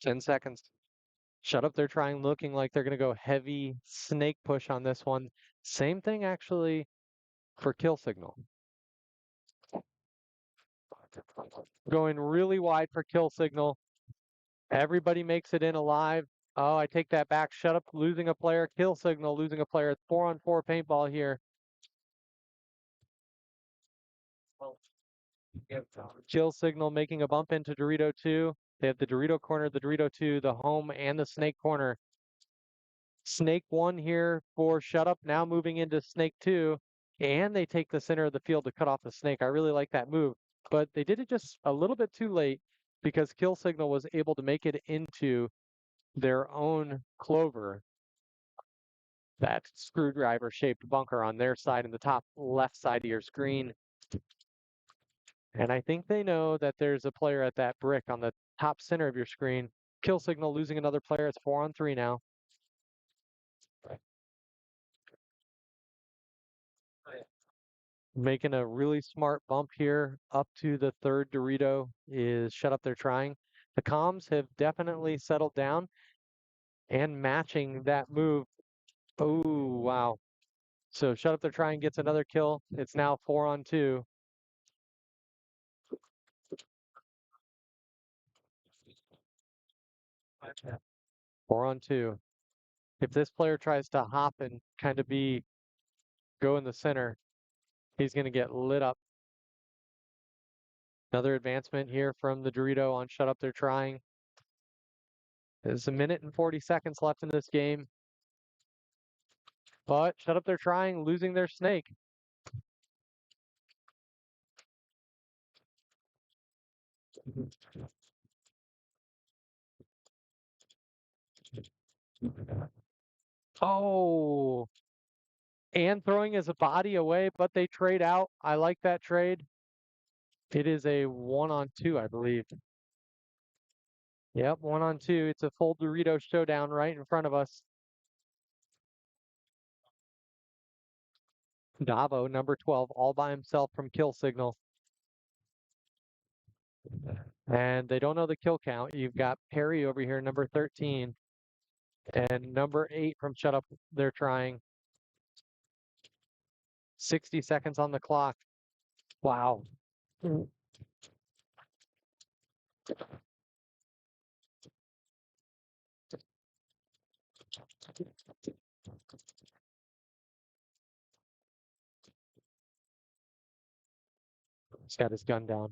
"10 seconds. Shut Up They're Trying, looking like they're going to go heavy snake push on this one. Same thing actually for Kill Signal. Going really wide for Kill Signal. Everybody makes it in alive. Oh, I take that back. Shut Up, losing a player. Kill Signal, losing a player. It's 4-on-4 paintball here. Kill Signal making a bump into Dorito 2. They have the Dorito corner, the Dorito 2, the home, and the Snake corner. Snake 1 here for Shut Up, now moving into Snake 2. And they take the center of the field to cut off the Snake. I really like that move. But they did it just a little bit too late because Kill Signal was able to make it into their own clover. That screwdriver-shaped bunker on their side in the top left side of your screen. And I think they know that there's a player at that brick on the top center of your screen. Kill Signal losing another player. It's 4-on-3 now. Making a really smart bump here up to the third Dorito is Shut Up They're Trying. The comms have definitely settled down and matching that move. Oh, wow. So Shut Up They're Trying gets another kill. It's now 4-on-2. Four on two. If this player tries to hop and kind of go in the center, he's going to get lit up. Another advancement here from the Dorito on Shut Up They're Trying. There's 1 minute and 40 seconds left in this game. But Shut Up They're Trying, losing their Snake. Oh, and throwing his body away, but they trade out. I like that trade. It is a 1-on-2, I believe. Yep, 1-on-2. It's a full Dorito showdown right in front of us. Davo, number 12, all by himself from Kill Signal. And they don't know the kill count. You've got Perry over here, number 13. And number 8 from Shut Up, they're trying. 60 seconds on the clock. Wow. He's got his gun down.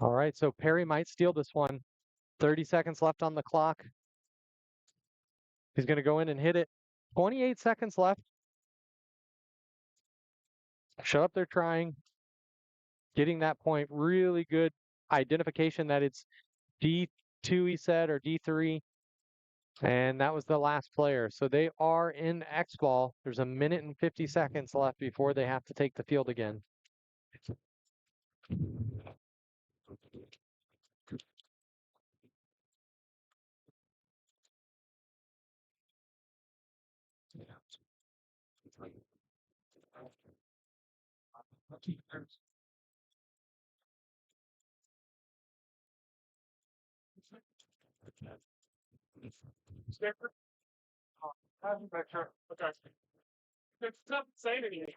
All right, so Perry might steal this one. 30 seconds left on the clock. He's going to go in and hit it. 28 seconds left. Shut Up, they're trying. Getting that point, really good identification that it's D2, he said, or D3. And that was the last player. So they are in X ball. There's a minute and 50 seconds left before they have to take the field again. It's not saying anything.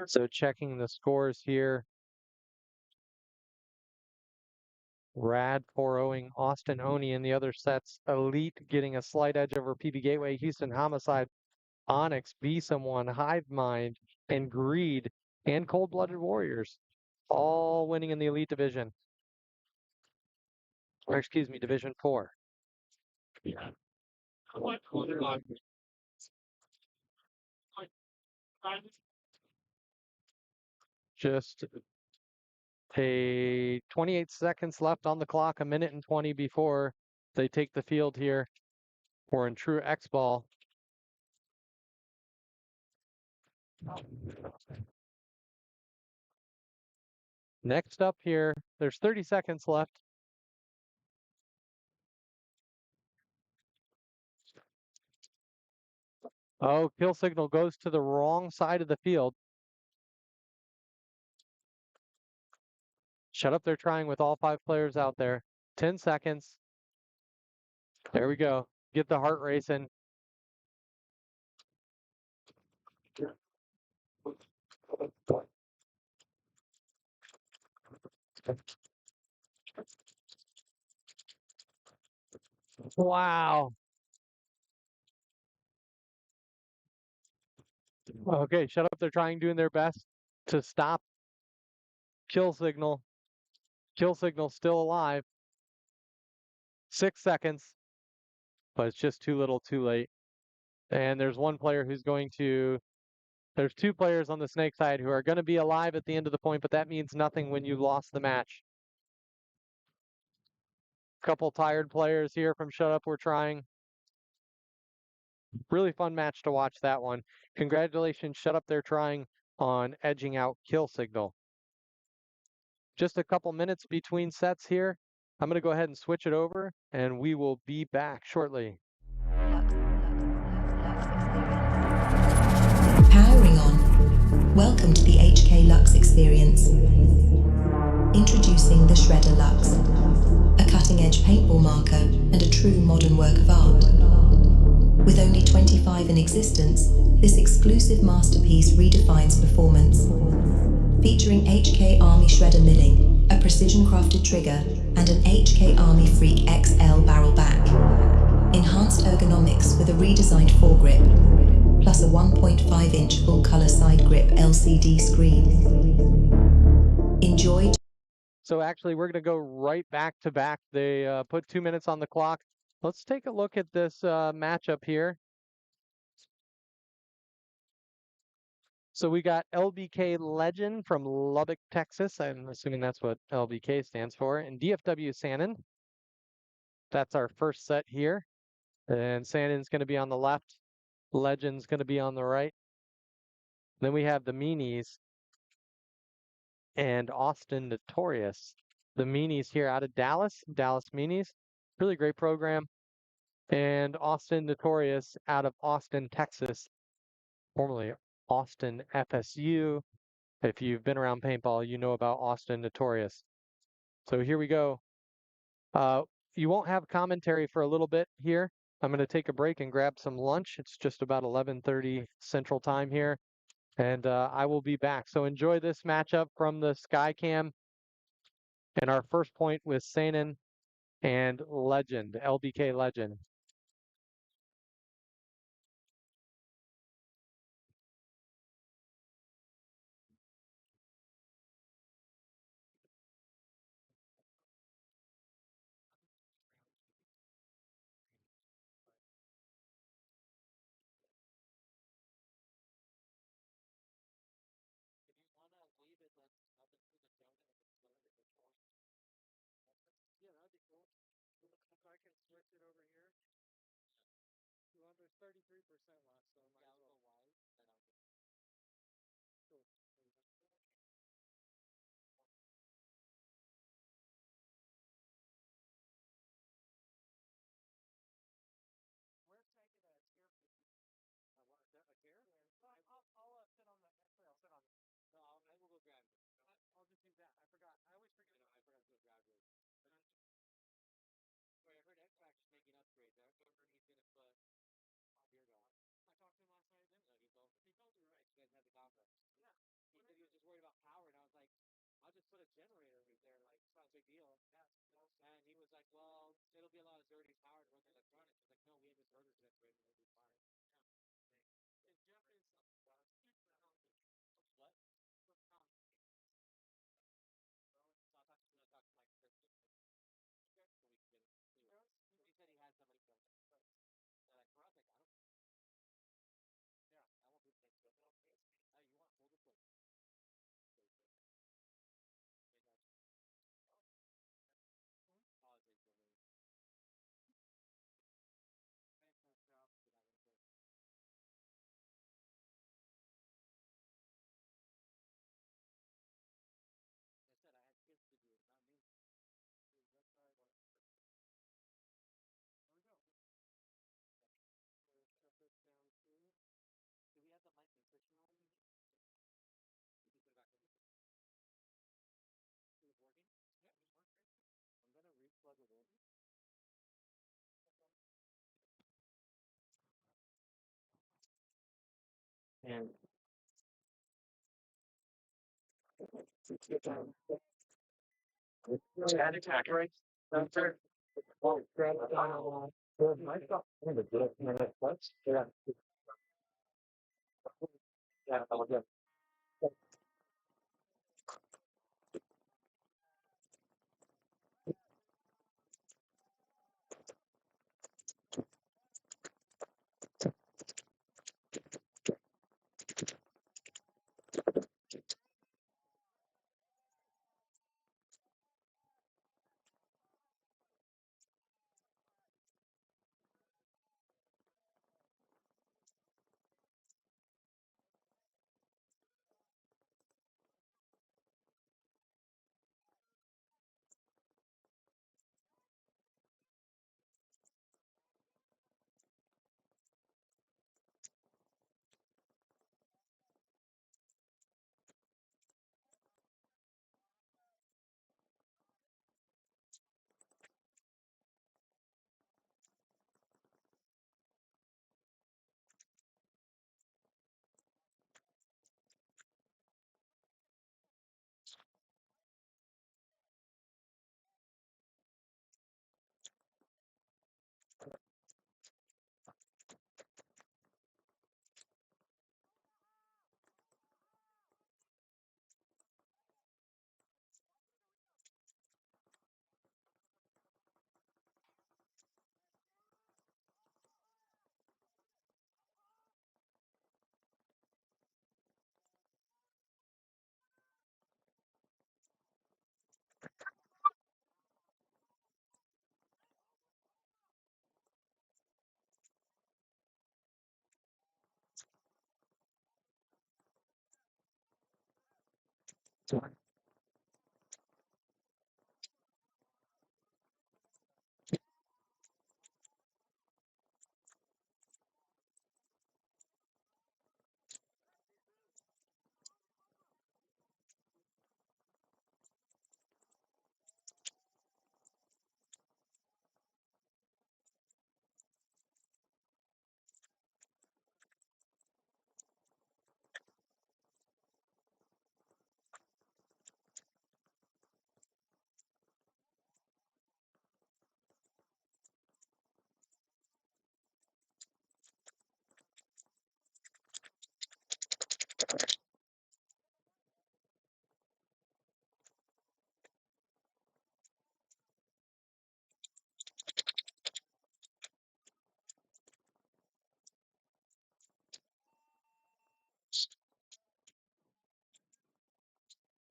So checking the scores here. Rad 4-0ing Austin Oni in the other sets. Elite getting a slight edge over PB Gateway, Houston Homicide, Onyx, Be Someone, Hive Mind, and Greed, and Cold Blooded Warriors. All winning in the Elite Division. Or excuse me, Division 4. Just a 28 seconds left on the clock, a minute and 20 before they take the field here. We're in true X ball. Next up here, there's 30 seconds left. Oh, kill signal goes to the wrong side of the field. Shut Up, they're trying with all 5 players out there. 10 seconds. There we go. Get the heart racing. Wow. Okay, Shut Up, they're trying, doing their best to stop kill signal. Kill signal still alive. 6 seconds, but it's just too little too late. And there's one player who's going to, there's 2 players on the snake side who are going to be alive at the end of the point, but that means nothing when you lost the match. Couple tired players here from Shut Up, we're trying. Really fun match to watch that one. Congratulations, Shut Up, they're trying on edging out kill signal. Just a couple minutes between sets here. I'm going to go ahead and switch it over, and we will be back shortly. Powering on. Welcome to the HK Lux experience. Introducing the Shredder Lux, a cutting-edge paintball marker and a true modern work of art. With only 25 in existence, this exclusive masterpiece redefines performance. Featuring HK Army Shredder milling, a precision-crafted trigger, and an HK Army Freak XL barrel back. Enhanced ergonomics with a redesigned foregrip, plus a 1.5-inch full-color side grip LCD screen. Enjoy. So actually, we're going to go right back to back. They put 2 minutes on the clock. Let's take a look at this matchup here. So we got LBK Legend from Lubbock, Texas. I'm assuming that's what LBK stands for. And DFW Sannon. That's our first set here. And Sannon's going to be on the left. Legend's going to be on the right. Then we have the Meanies and Austin Notorious. The Meanies here out of Dallas, Dallas Meanies. Really great program. And Austin Notorious out of Austin, Texas, formerly Austin FSU. If you've been around paintball, you know about Austin Notorious. So here we go. You won't have commentary for a little bit here. I'm going to take a break and grab some lunch. It's just about 11:30 Central Time here, and I will be back. So enjoy this matchup from the Skycam. And our first point with Sanan and Legend, LBK Legend. Yeah, that'd be cool. I can switch it over here. Well, there's 33% left, so might as well. Wide. Cool. Where's taking a chair? A chair? I'll sit on the. Actually, I'll sit on. No, I will go grab it. I'll just use that. I forgot. I always forget. I forgot to go grab yours. Wait, I heard X-Max is making upgrades. I heard he's gonna put beer going. I talked to him last night. Didn't he? He told you right. You guys had the conference. Yeah. He said he was just worried about power, and I was like, I'll just put a generator right there. Like, it's not a big deal. Yeah. And he was like, well, it'll be a lot of Zerdy's power to run the electronics. I was like, no, we have inverters that's ready to be fine. Yeah. And Jeff is what? So I'll talk to Mike Chris. Okay. So we can get it. He said he had somebody come. Like, for us, like, I don't. Yeah, I won't do the same stuff. Hey, you want full display? Politics for me. Thanks for the job. I said I had kids to do, not me. That's right. There we go. We'll shut this down too. Do we have the mic nutrition on? You can put it back in. Is it working? Yeah, it's working. I'm gonna re-plug it in. And add attack right. Center. Oh, grab my stuff. Yeah. Yeah, I'll get.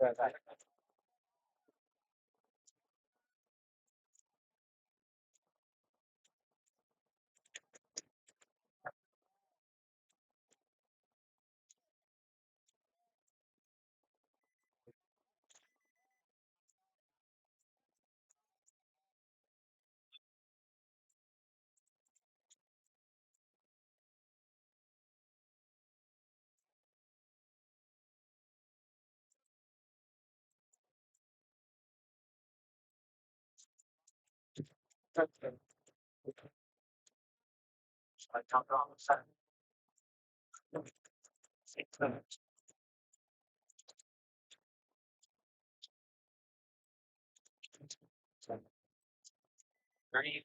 30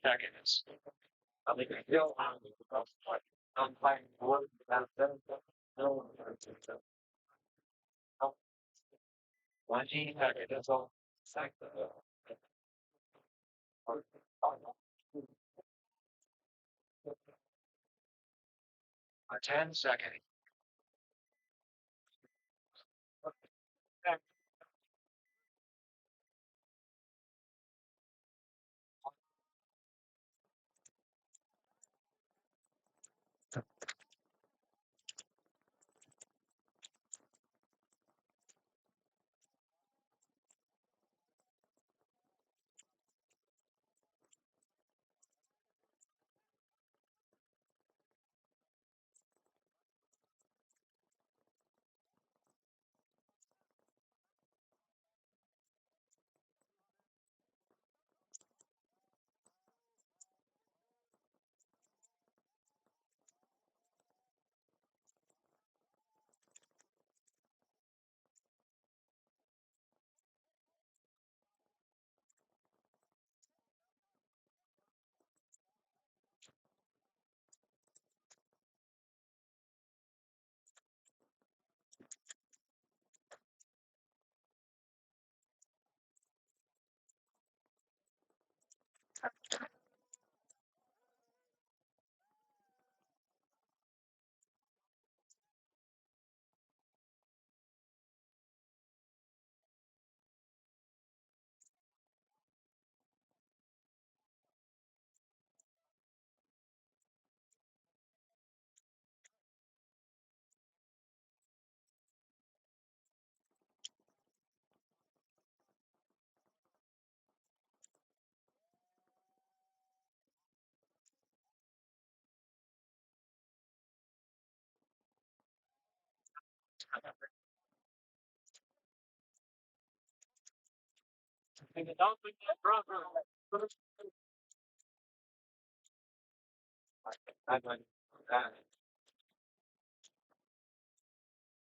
seconds. I think I feel I'm playing one about 20 seconds. That's all. Second. 10 seconds.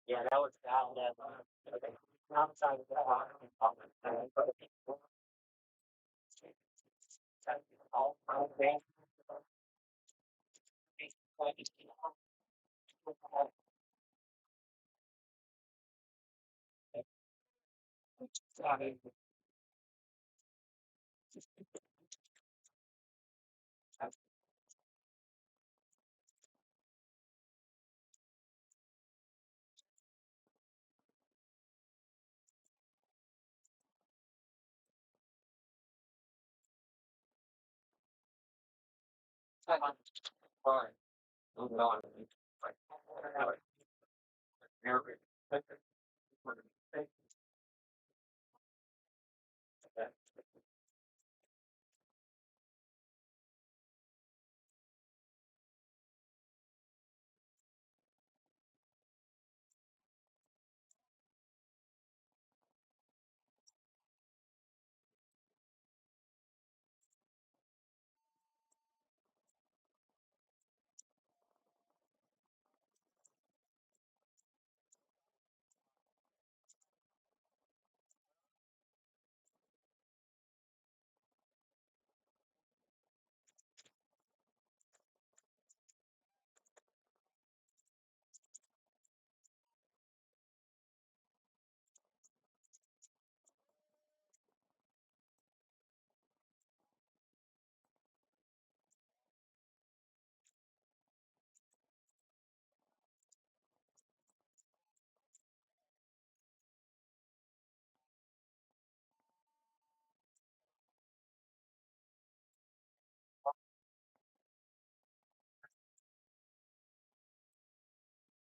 Yeah, that was that. Okay. Outside of that, Fine. Moving on.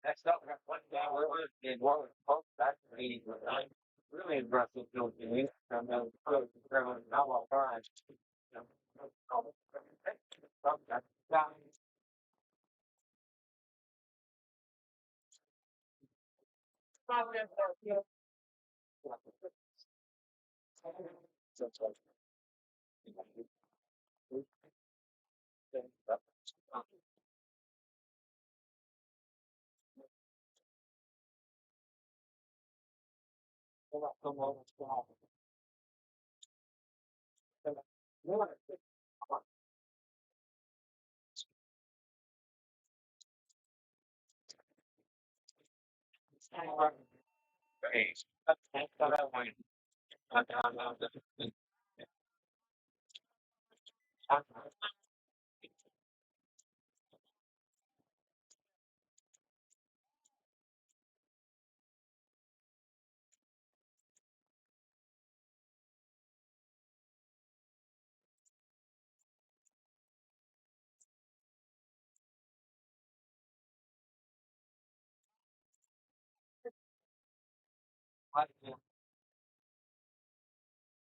Next up, we got one down. We're in one post back meeting with nine. Really impressive field team. From the pro from now all time.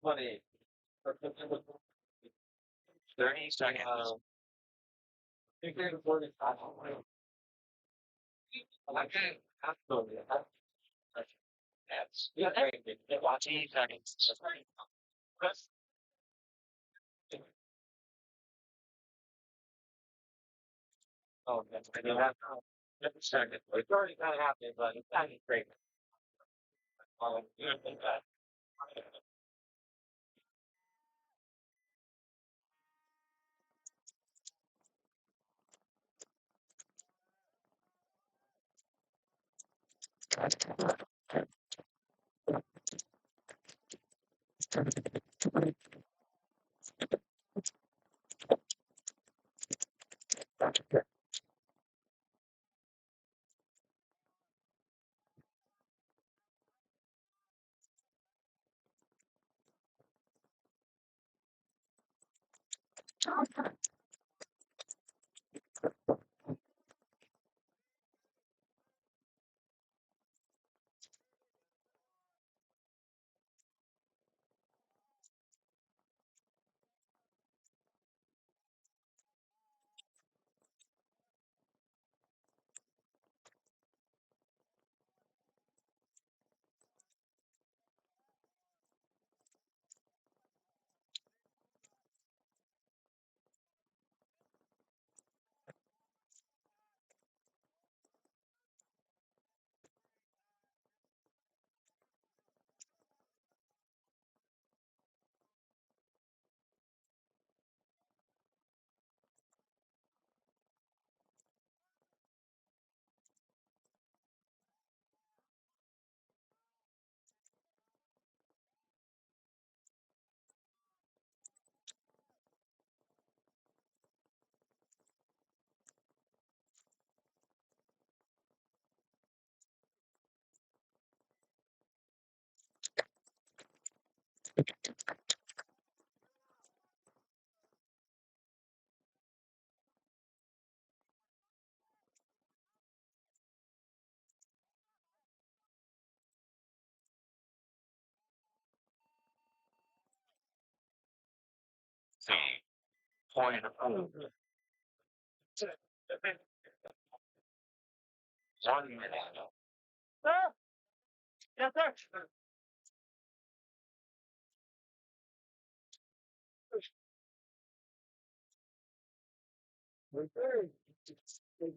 Funny. 30 seconds. Yeah, 14 seconds. Oh, that's second. It's already kind of happening, but it's kind of great. Point. 1 minute. Sir? Yes, sir.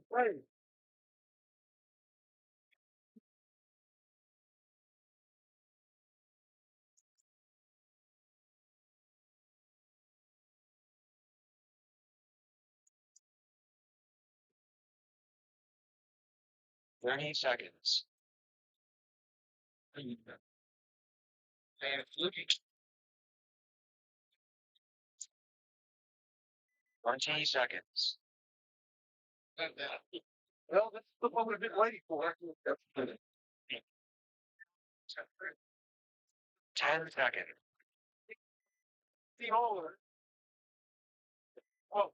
Hey. 30 seconds. And looking. 20 seconds. Well, that's what we've been waiting for. 10 seconds. The holder. Oh.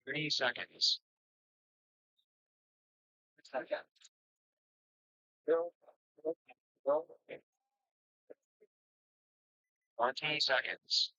30 seconds. Bill, 20 seconds.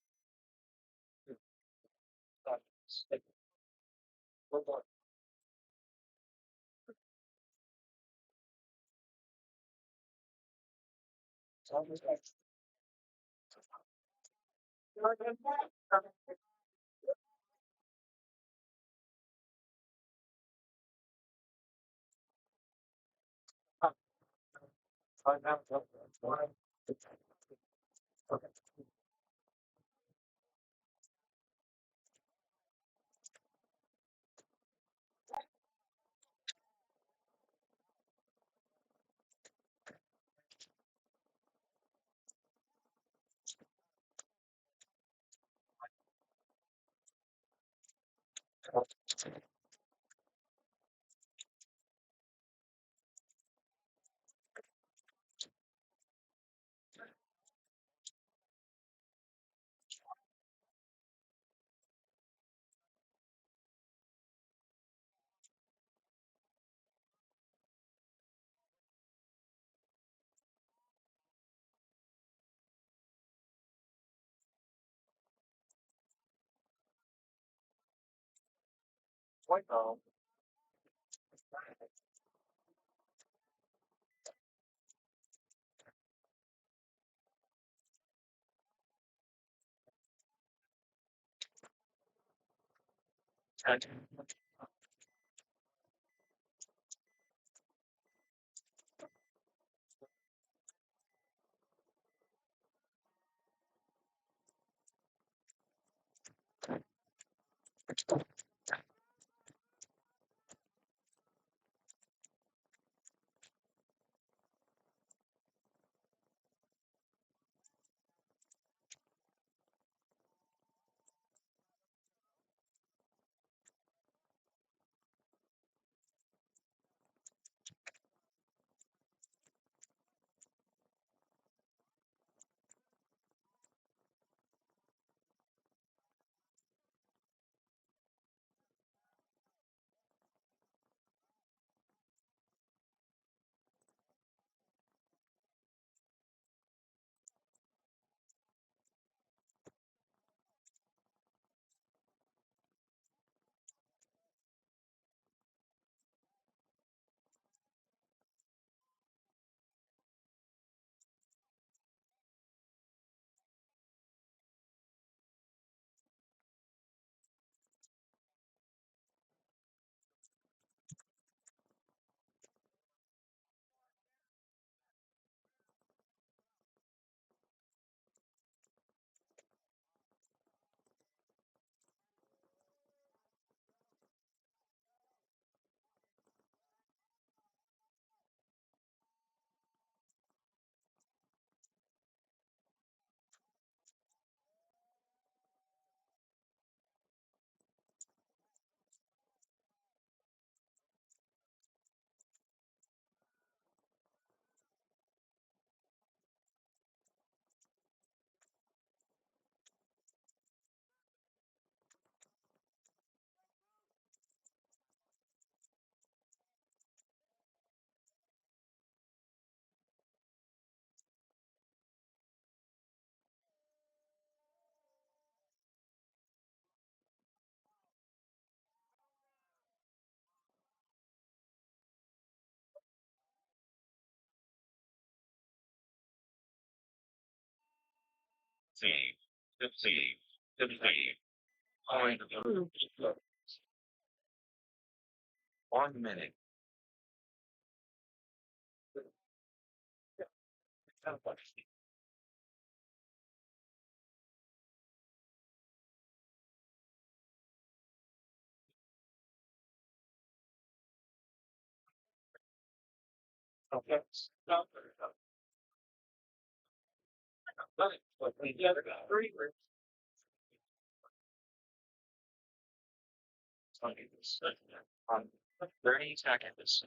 White ball. 1 minute. Okay. Stop. But the other guy, 30 seconds.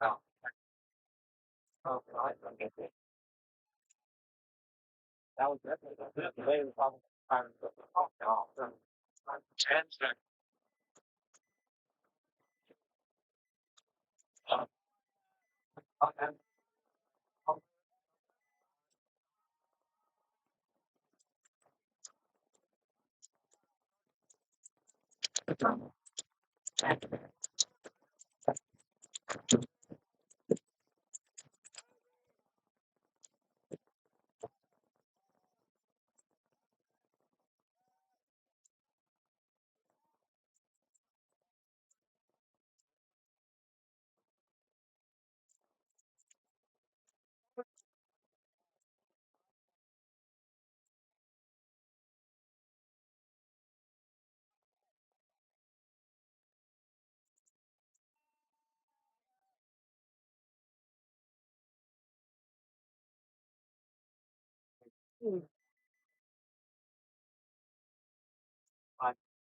Oh, okay. That was definitely the way the problem. 10 seconds. Okay.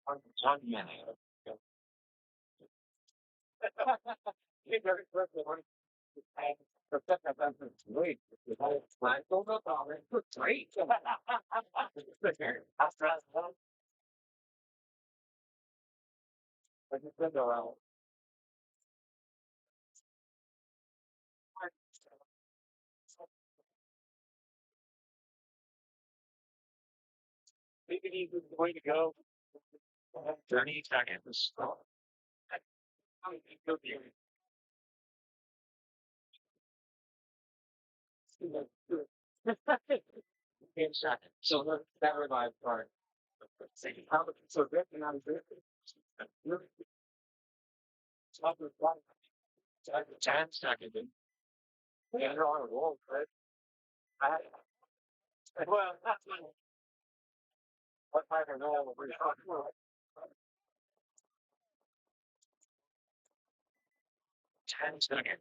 On 1 minute. You very first one. Wait, I don't know about it. Great. I just said around. Maybe he's going to go. 30 seconds. In seconds. So that revived part. So this and I'm good. 10 seconds. Yeah, they're on a roll, right? Well, that's what I don't know what we're talking about. 10 seconds.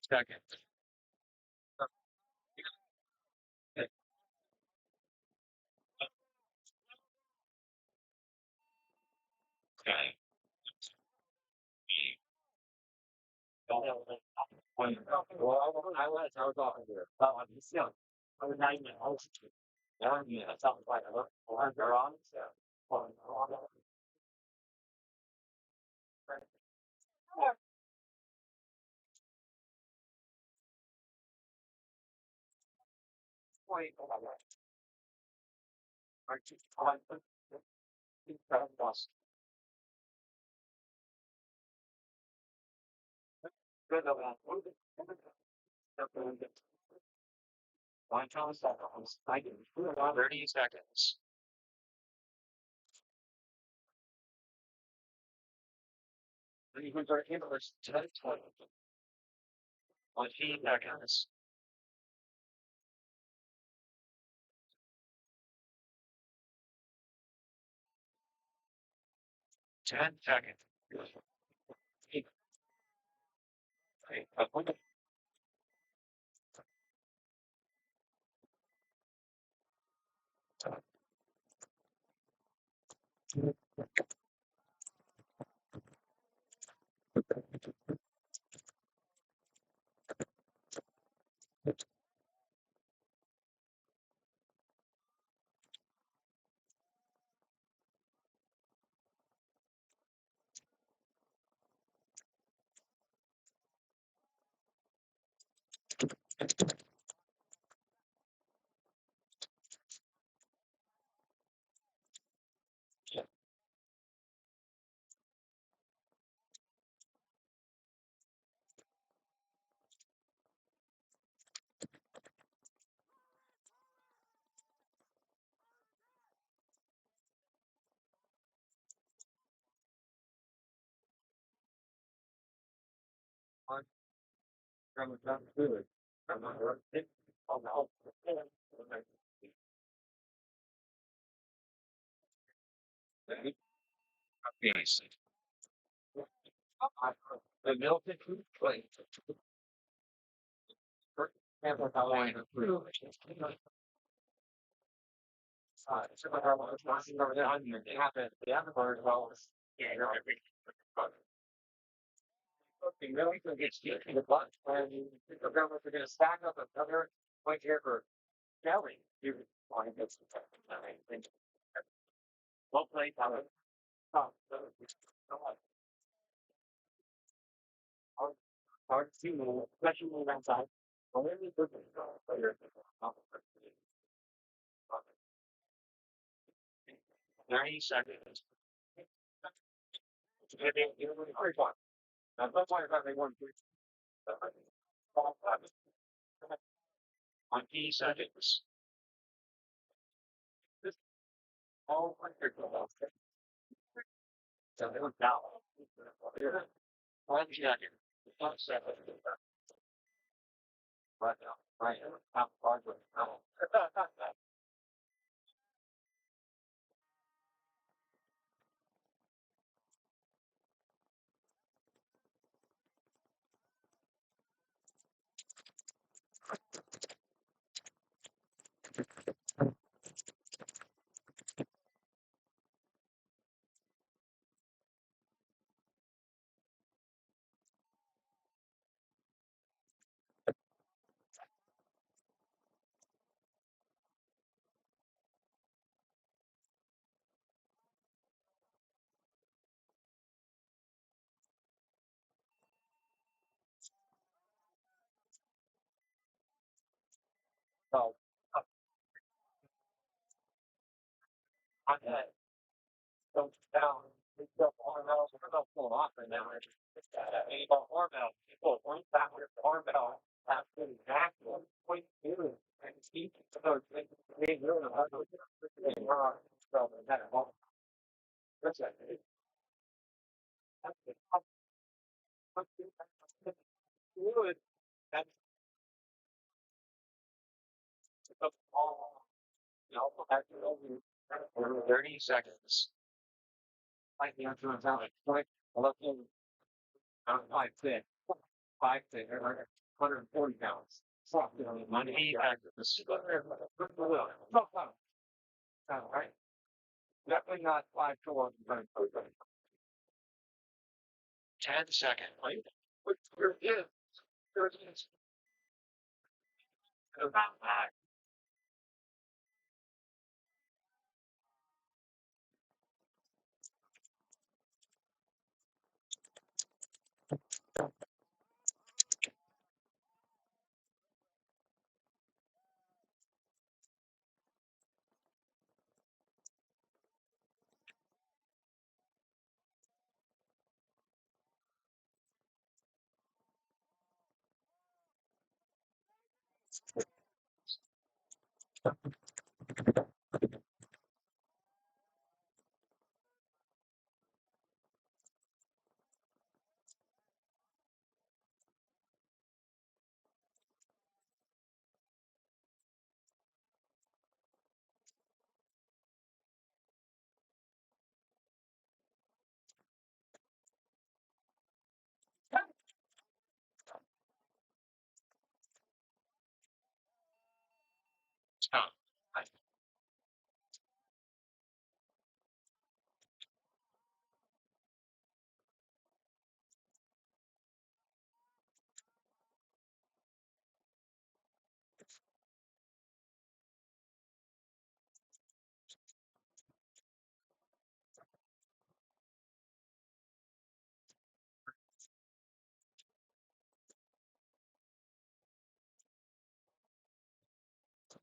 Second. Okay. Well, I was off of there. Oh, I'm just young. I was 9 years old. Yeah, that sounds like a lot. They're on. Point. Good. One time seconds. I can 30 seconds. Then you can start English 10, 20. 15 seconds. 10 seconds. Peace. The Milton plate. They haven't heard about this. Yeah, they really can get you in the butt. And the government are gonna stack up another point here for Kelly. You want to get some. Well played, Tyler. Hard to move, especially move outside. Only good player. 90 seconds. Now, that's why I thought they won. 20 seconds. All so they went down. 1 second. 1 second. Right now. Right now. How far was it? So, I'm gonna go down. We go 4 miles. We're not pulling off right now. Any more bell. People one backward barbell. That's the exact 1.2. And keep so they really hard to so that that's it. Good. That's all. 30 seconds. Like the answer is out. Like, I love him. I'm 5'6", 5'6", or 140 pounds. Soft, you know, money. Right? Definitely not 5'4". 10 seconds. Right? But there is. There is. About that. Stop.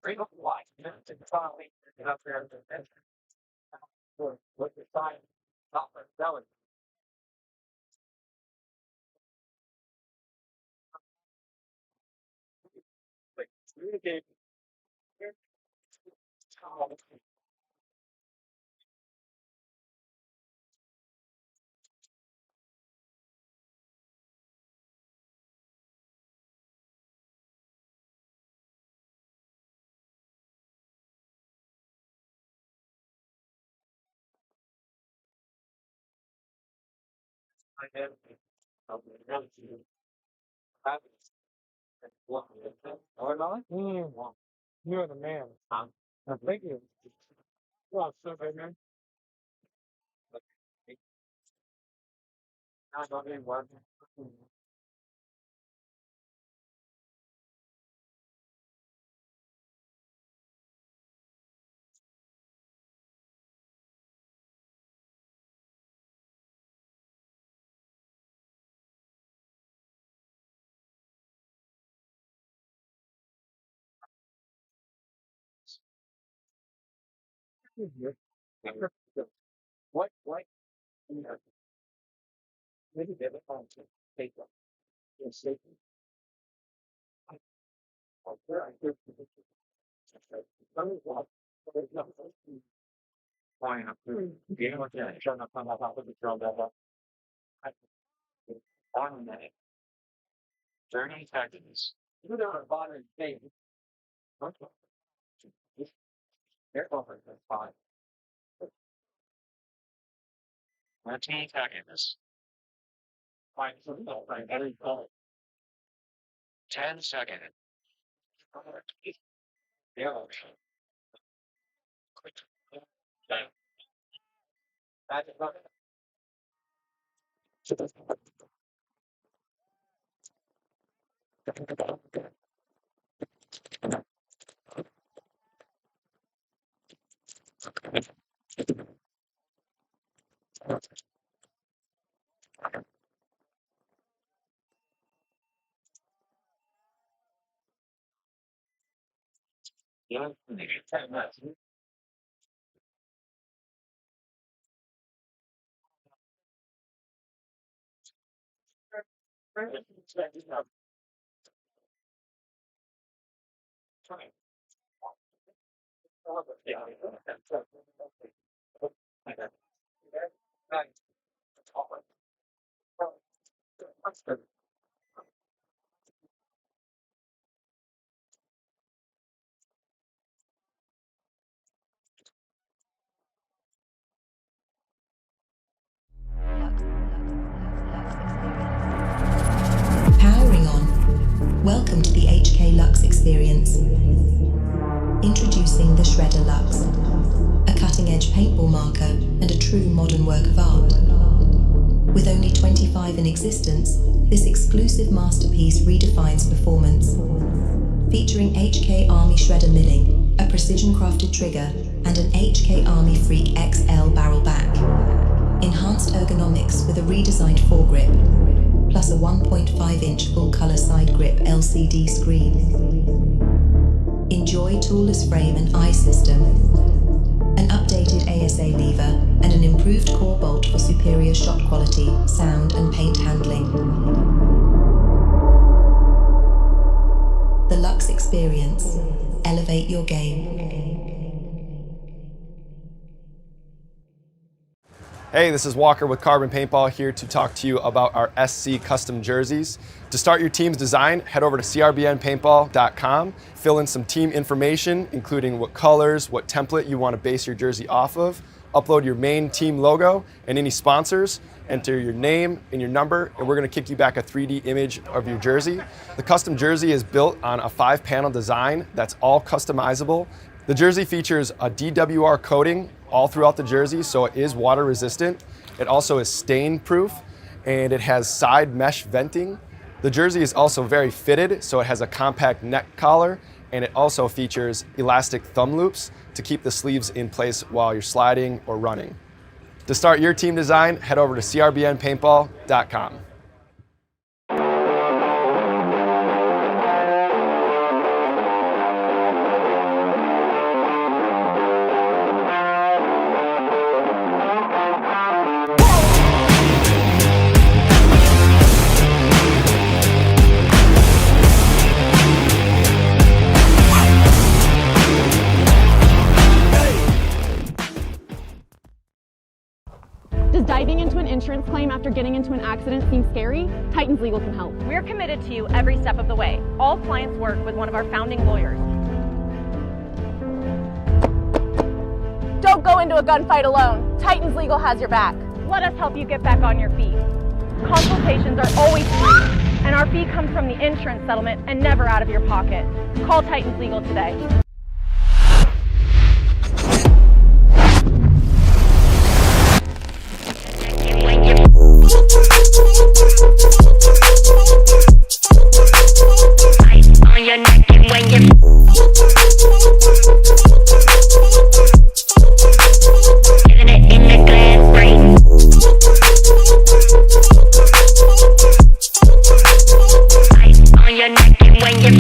Bring up light. To finally get up there. With the sign. Stop it. Selling. Like, communicate. I have. Or not? You're the man. Thank you. Well, so good, man. I don't even work. What? Maybe they have a phone to take them. Yes, they can. I hear. There's nothing. Fine, I'm through. You know what? Yeah, trying to find out what the girl does. On that. Journey tactics. You know, a modern thing. They're over the five. 19 seconds. Fine, so no, I very cool. 10 seconds. Yeah. Quick. That's it. Yeah. 10 minutes. Welcome to the HK Lux experience. Introducing the Shredder Lux, a cutting-edge paintball marker and a true modern work of art. With only 25 in existence, this exclusive masterpiece redefines performance. Featuring HK Army Shredder milling, a precision-crafted trigger, and an HK Army Freak XL barrel back. Enhanced ergonomics with a redesigned foregrip, plus a 1.5-inch full-color side grip LCD screen. Enjoy toolless frame and eye system, an updated ASA lever, and an improved core bolt for superior shot quality, sound, and paint handling. The Lux experience. Elevate your game. Hey, this is Walker with Carbon Paintball here to talk to you about our SC custom jerseys. To start your team's design, head over to CRBNpaintball.com, fill in some team information, including what colors, what template you want to base your jersey off of, upload your main team logo and any sponsors, enter your name and your number, and we're going to kick you back a 3D image of your jersey. The custom jersey is built on a 5-panel design that's all customizable. The jersey features a DWR coating all throughout the jersey, so it is water resistant. It also is stain proof, and it has side mesh venting. The jersey is also very fitted, so it has a compact neck collar, and it also features elastic thumb loops to keep the sleeves in place while you're sliding or running. To start your team design, head over to CRBNpaintball.com. Does diving into an insurance claim after getting into an accident seem scary? Titans Legal can help. We're committed to you every step of the way. All clients work with one of our founding lawyers. Don't go into a gunfight alone. Titans Legal has your back. Let us help you get back on your feet. Consultations are always free, and our fee comes from the insurance settlement and never out of your pocket. Call Titans Legal today. On your neck and when you giving it in the glass frame. On your neck and when you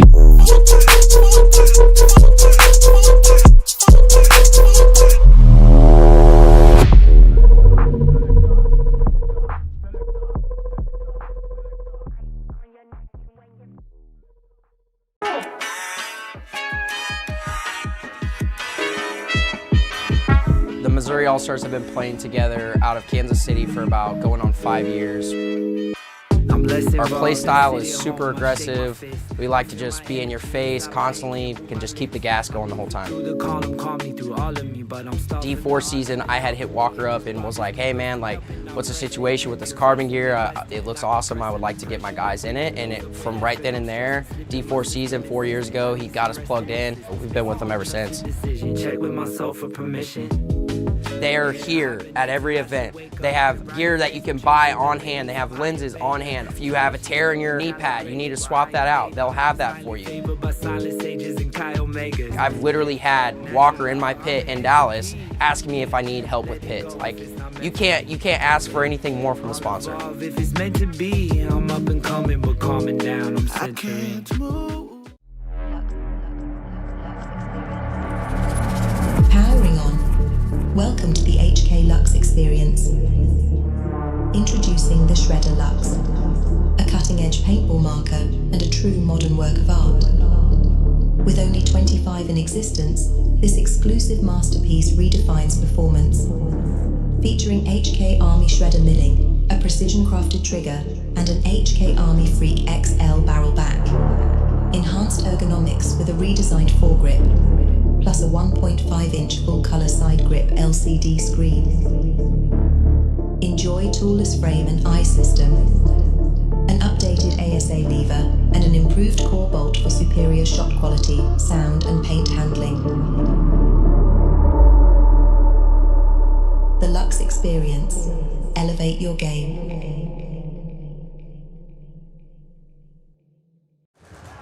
The Missouri All-Stars have been playing together out of Kansas City for about going on 5 years. Our play style is super aggressive. We like to just be in your face constantly, can just keep the gas going the whole time. D4 season, I had hit Walker up and was like, hey man, like, what's the situation with this carbon gear? It looks awesome, I would like to get my guys in it. And from right then and there, D4 season 4 years ago, he got us plugged in. We've been with him ever since. They're here at every event. They have gear that you can buy on hand. They have lenses on hand. If you have a tear in your knee pad, you need to swap that out. They'll have that for you. I've literally had Walker in my pit in Dallas asking me if I need help with pits. Like, you can't ask for anything more from a sponsor. If it's meant to be, I'm up and coming, but calming down, I'm centering. Powering on. Welcome to the HK Lux experience. Introducing the Shredder Lux, a cutting-edge paintball marker and a true modern work of art. With only 25 in existence, this exclusive masterpiece redefines performance. Featuring HK Army Shredder milling, a precision-crafted trigger, and an HK Army Freak XL barrel back. Enhanced ergonomics with a redesigned foregrip, plus a 1.5-inch full-color side grip LCD screen. Enjoy toolless frame and eye system, an updated ASA lever, and an improved core bolt for superior shot quality, sound, and paint handling. The Lux Experience. Elevate your game.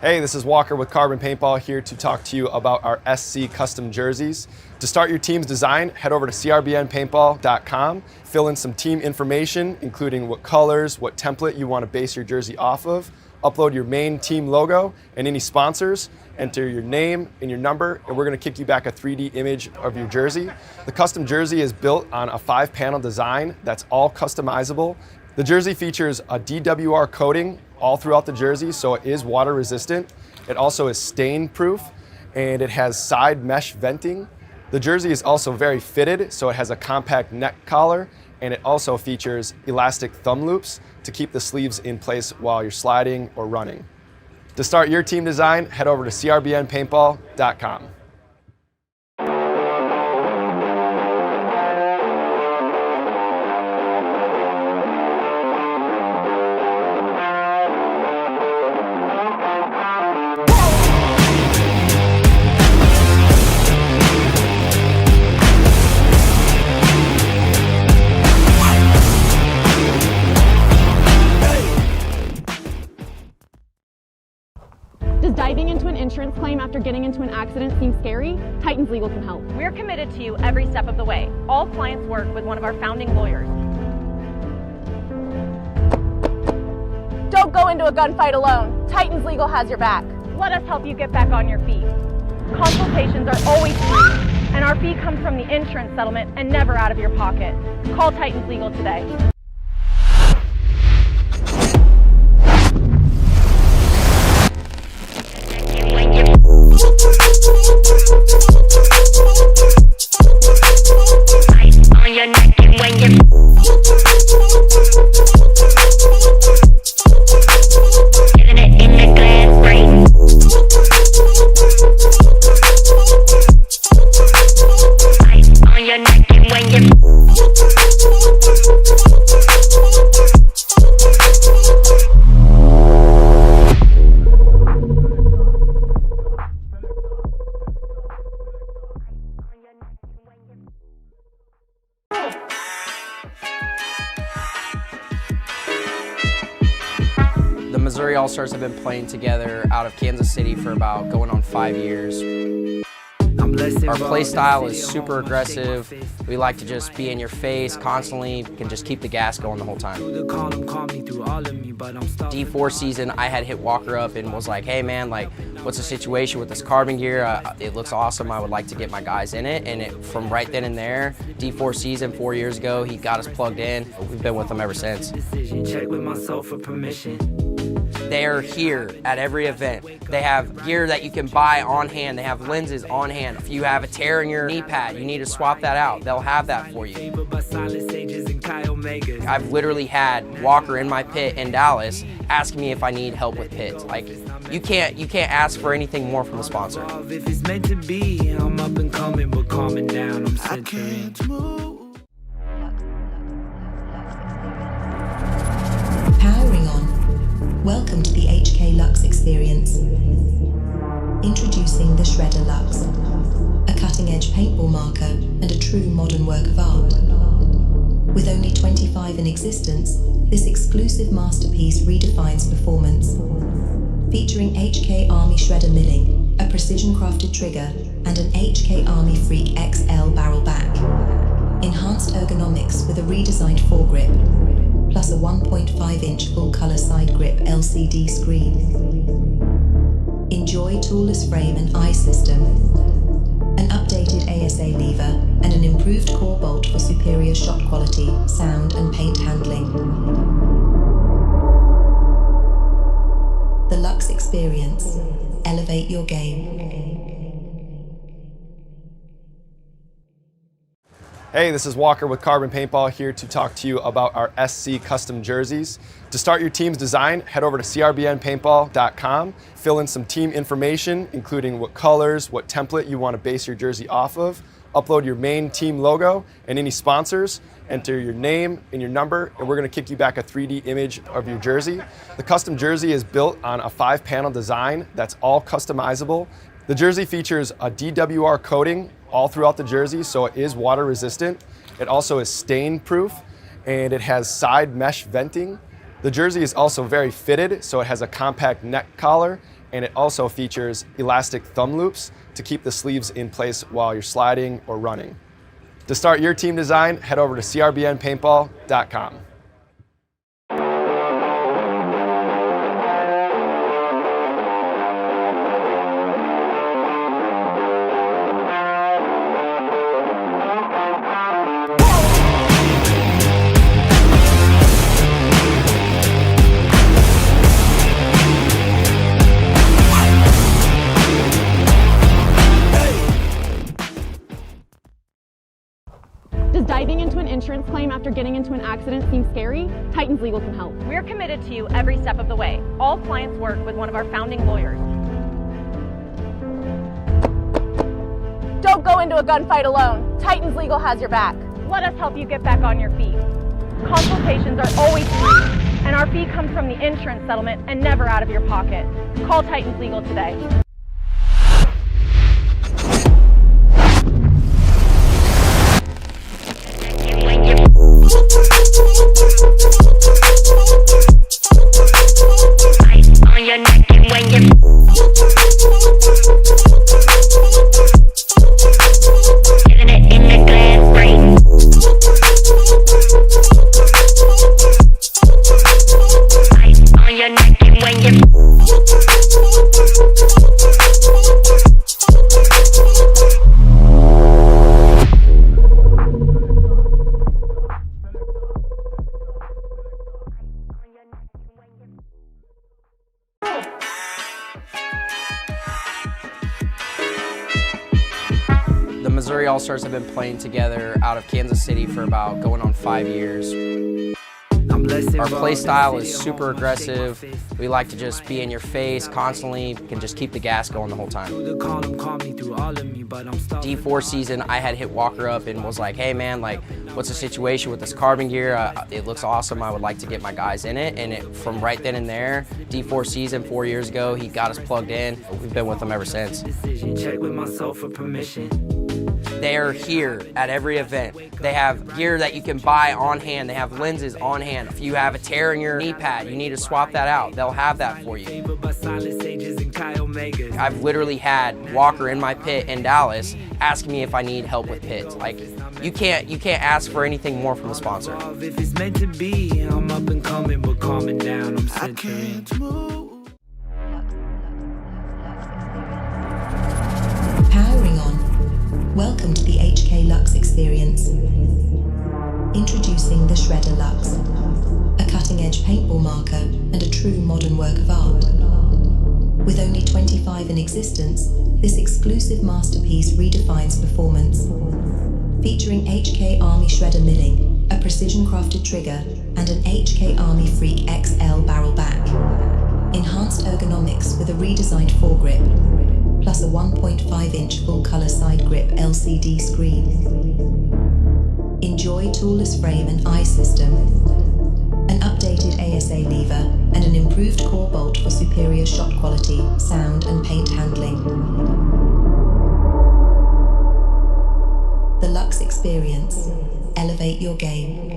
Hey, this is Walker with Carbon Paintball here to talk to you about our SC custom jerseys. To start your team's design, head over to CRBNpaintball.com, fill in some team information, including what colors, what template you want to base your jersey off of, upload your main team logo and any sponsors, enter your name and your number, and we're going to kick you back a 3D image of your jersey. The custom jersey is built on a 5-panel design that's all customizable. The jersey features a DWR coating all throughout the jersey, so it is water resistant. It also is stain proof, and it has side mesh venting. The jersey is also very fitted, so it has a compact neck collar, and it also features elastic thumb loops to keep the sleeves in place while you're sliding or running. To start your team design, head over to CRBNpaintball.com. Does diving into an insurance claim after getting into an accident seem scary? Titans Legal can help. We're committed to you every step of the way. All clients work with one of our founding lawyers. Don't go into a gunfight alone. Titans Legal has your back. Let us help you get back on your feet. Consultations are always free, and our fee comes from the insurance settlement and never out of your pocket. Call Titans Legal today. On your neck and when you giving it in the glass break. Ice on your neck and when you The Missouri All-Stars have been playing together out of Kansas City for about going on 5 years. Our play style is super aggressive. We like to just be in your face constantly, can just keep the gas going the whole time. D4 season, I had hit Walker up and was like, hey man, like, what's the situation with this carbon gear? It looks awesome, I would like to get my guys in it. And from right then and there, D4 season 4 years ago, he got us plugged in. We've been with him ever since. Check with myself for permission. They're here at every event. They have gear that you can buy on hand. They have lenses on hand. If you have a tear in your knee pad, you need to swap that out. They'll have that for you. I've literally had Walker in my pit in Dallas asking me if I need help with pits. Like, you can't ask for anything more from a sponsor. If it's meant to be, I'm up and coming, but calming down, I'm centering. Powering on. Welcome to the HK Lux Experience. Introducing the Shredder Lux, a cutting-edge paintball marker and a true modern work of art. With only 25 in existence, this exclusive masterpiece redefines performance. Featuring HK Army Shredder milling, a precision-crafted trigger, and an HK Army Freak XL barrel back. Enhanced ergonomics with a redesigned foregrip, plus a 1.5-inch full-color side grip LCD screen. Enjoy toolless frame and eye system, an updated ASA lever, and an improved core bolt for superior shot quality, sound, and paint handling. The Lux Experience. Elevate your game. Hey, this is Walker with Carbon Paintball here to talk to you about our SC custom jerseys. To start your team's design, head over to CRBNpaintball.com, fill in some team information, including what colors, what template you want to base your jersey off of, upload your main team logo and any sponsors, enter your name and your number, and we're gonna kick you back a 3D image of your jersey. The custom jersey is built on a 5-panel design that's all customizable. The jersey features a DWR coating all throughout the jersey, so it is water resistant. It also is stain proof, and it has side mesh venting. The jersey is also very fitted, so it has a compact neck collar, and it also features elastic thumb loops to keep the sleeves in place while you're sliding or running. To start your team design, head over to CRBNpaintball.com. Does diving into an insurance claim after getting into an accident seem scary? Titans Legal can help. We're committed to you every step of the way. All clients work with one of our founding lawyers. Don't go into a gunfight alone. Titans Legal has your back. Let us help you get back on your feet. Consultations are always free, and our fee comes from the insurance settlement and never out of your pocket. Call Titans Legal today. On your neck and when you feeling it in the glass brain. Ice on your neck and when you The Missouri All-Stars have been playing together out of Kansas City for about going on 5 years. Our play style is super aggressive. We like to just be in your face constantly, can just keep the gas going the whole time. D4 season, I had hit Walker up and was like, hey man, like, what's the situation with this carbon gear? It looks awesome, I would like to get my guys in it. And from right then and there, D4 season 4 years ago, he got us plugged in. We've been with him ever since. Check with myself for permission. They are here at every event. They have gear that you can buy on hand. They have lenses on hand. If you have a tear in your knee pad, you need to swap that out. They'll have that for you. I've literally had Walker in my pit in Dallas asking me if I need help with pits. Like, you can't ask for anything more from a sponsor. If it's meant to be, I'm up and coming, but calming down, I'm centering. Powering on. Welcome to the HK Lux experience. Introducing the Shredder Lux, a cutting-edge paintball marker and a true modern work of art. With only 25 in existence, this exclusive masterpiece redefines performance. Featuring HK Army Shredder milling, a precision-crafted trigger, and an HK Army Freak XL barrel back. Enhanced ergonomics with a redesigned foregrip, plus a 1.5-inch full-color side grip LCD screen. Enjoy toolless frame and eye system, an updated ASA lever, and an improved core bolt for superior shot quality, sound, and paint handling. The Lux Experience. Elevate your game.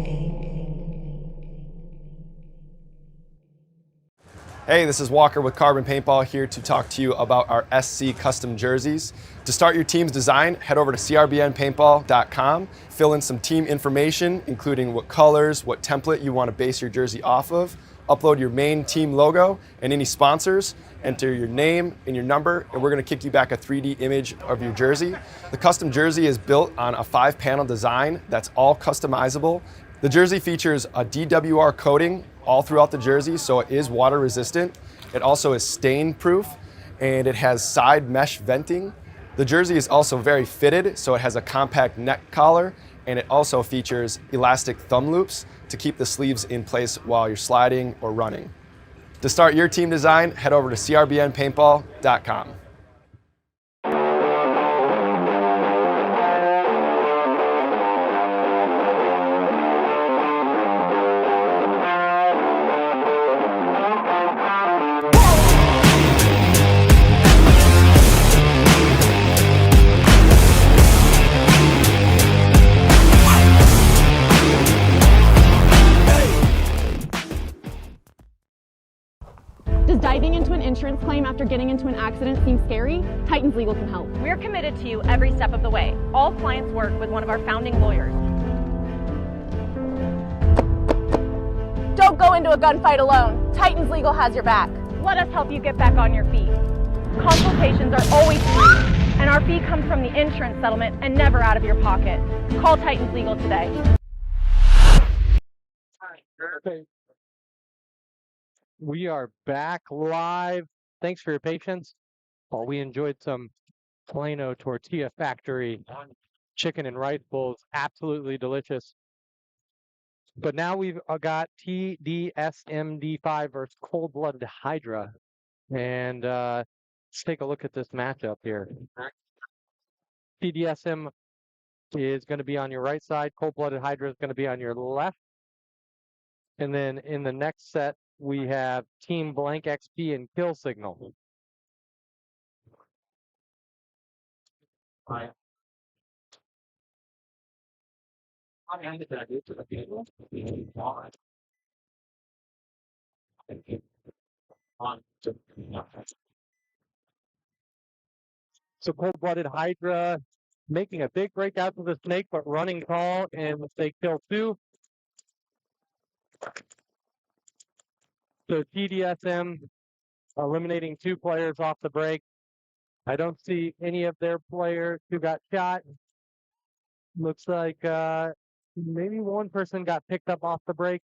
Hey, this is Walker with Carbon Paintball here to talk to you about our SC custom jerseys. To start your team's design, head over to CRBNpaintball.com, fill in some team information, including what colors, what template you want to base your jersey off of, upload your main team logo and any sponsors, enter your name and your number, and we're going to kick you back a 3D image of your jersey. The custom jersey is built on a 5-panel design that's all customizable. The jersey features a DWR coating all throughout the jersey, so it is water resistant. It also is stain proof, and it has side mesh venting. The jersey is also very fitted, so it has a compact neck collar, and it also features elastic thumb loops to keep the sleeves in place while you're sliding or running. To start your team design, head over to CRBNpaintball.com. insurance claim after getting into an accident seems scary? Titans Legal can help. We're committed to you every step of the way. All clients work with one of our founding lawyers. Don't go into a gunfight alone. Titans Legal has your back. Let us help you get back on your feet. Consultations are always free, and our fee comes from the insurance settlement and never out of your pocket. Call Titans Legal today. Okay. We are back live. Thanks for your patience. Well, we enjoyed some Plano Tortilla Factory chicken and rice bowls. Absolutely delicious. But now we've got TDSMD5 versus Cold-Blooded Hydra. And let's take a look at this matchup here. TDSM is going to be on your right side. Cold-Blooded Hydra is going to be on your left. And then in the next set, we have Team Blank XP and Kill Signal. So Cold-Blooded Hydra making a big break out to the snake, but running tall, and they kill two. So TDSM eliminating two players off the break. I don't see any of their players who got shot. Looks like maybe one person got picked up off the break.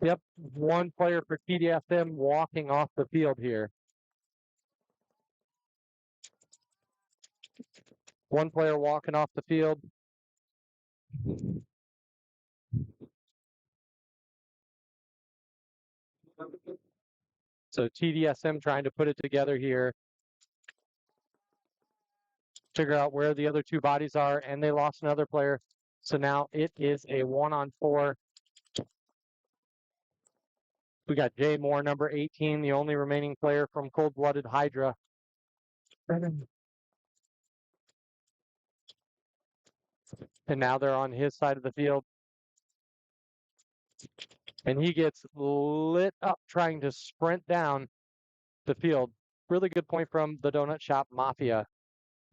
Yep, one player for TDSM walking off the field here. One player walking off the field. So TDSM trying to put it together here. Figure out where the other two bodies are, and they lost another player. So now it is a 1-on-4. We got Jay Moore, number 18, the only remaining player from Cold-Blooded Hydra. And now they're on his side of the field. And he gets lit up trying to sprint down the field. Really good point from the Donut Shop Mafia,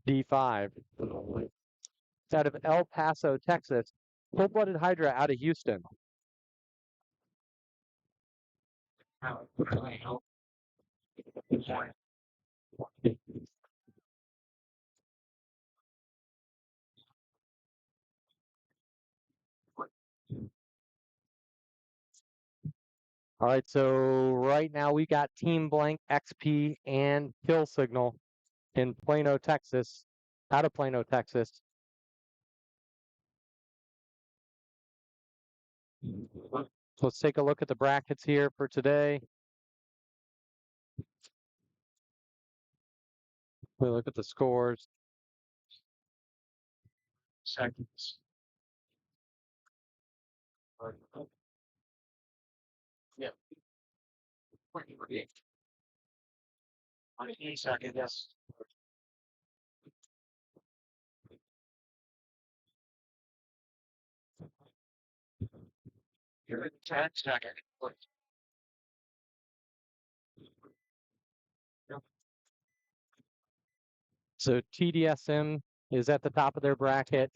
D5. It's out of El Paso, Texas. Cold-Blooded Hydra out of Houston. All right, so right now we got Team Blank, XP, and Kill Signal in Plano, Texas, out of Plano, Texas. Let's take a look at the brackets here for today. We look at the scores. Seconds. Yeah. 20 seconds, yes. You're at 10 seconds. So TDSM is at the top of their bracket.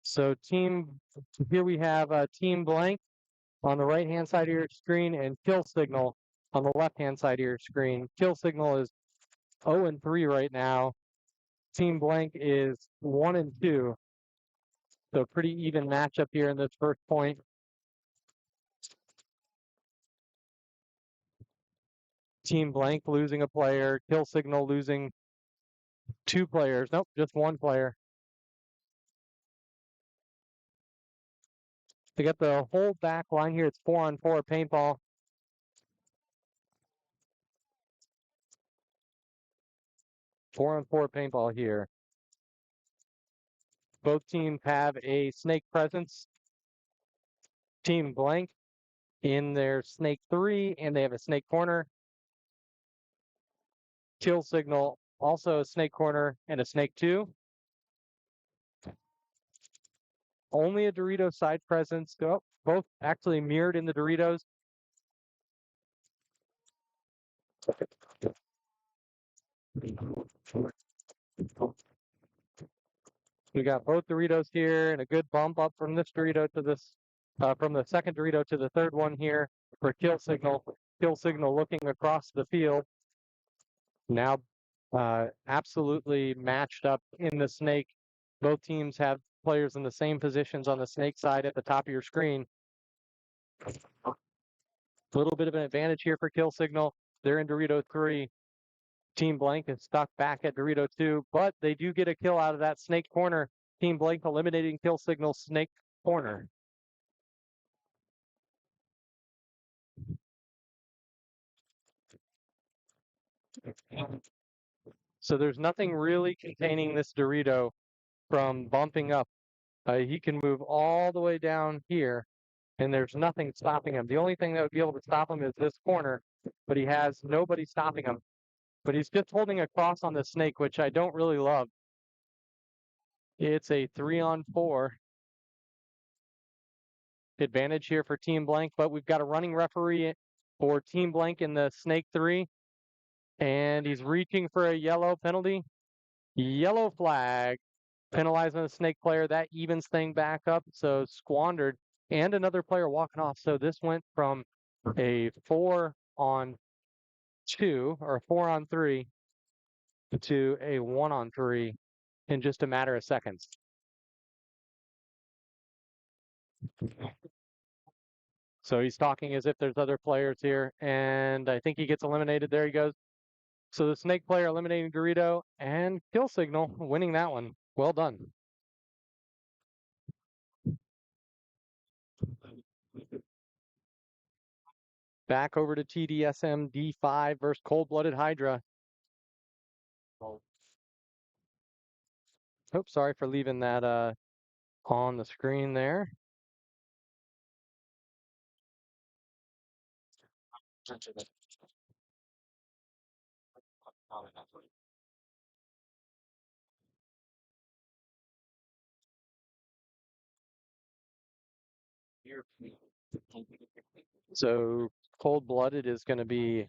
So here we have Team Blank on the right-hand side of your screen and Kill Signal on the left-hand side of your screen. Kill Signal is 0-3 right now. Team Blank is 1-2. So pretty even matchup here in this first point. Team Blank losing a player. Kill Signal losing two players. Nope, just one player. To get the whole back line here, it's 4-on-4 paintball. Four-on-4 paintball here. Both teams have a snake presence. Team Blank in their snake 3, and they have a snake corner. Kill Signal also a snake corner and a snake 2. only a Dorito side presence. Oh, both actually mirrored in the Doritos. We got both Doritos here and a good bump up from this Dorito to this, from the second Dorito to the third one here for kill signal. Kill signal looking across the field. Now, absolutely matched up in the snake. Both teams have players in the same positions on the snake side at the top of your screen. A little bit of an advantage here for kill signal. They're in Dorito 3. Team Blank is stuck back at Dorito 2, but they do get a kill out of that snake corner. Team Blank eliminating kill signal snake corner. So there's nothing really containing this Dorito from bumping up. He can move all the way down here, and there's nothing stopping him. The only thing that would be able to stop him is this corner, but he has nobody stopping him. But he's just holding a cross on the snake, which I don't really love. It's a 3-on-4 advantage here for Team Blank, but we've got a running referee for Team Blank in the snake 3, and he's reaching for a yellow penalty. Yellow flag, penalizing the snake player. That evens thing back up, so squandered, and another player walking off. So this went from a 4-on-2 or 4-on-3 to a 1-on-3 in just a matter of seconds. So he's talking as if there's other players here, and I think he gets eliminated. There he goes. So the snake player eliminating Dorito and kill signal, winning that one. Well done. Back over to TDSM D5 versus Cold-Blooded Hydra. Oops, sorry for leaving that on the screen there. So Cold-Blooded is going to be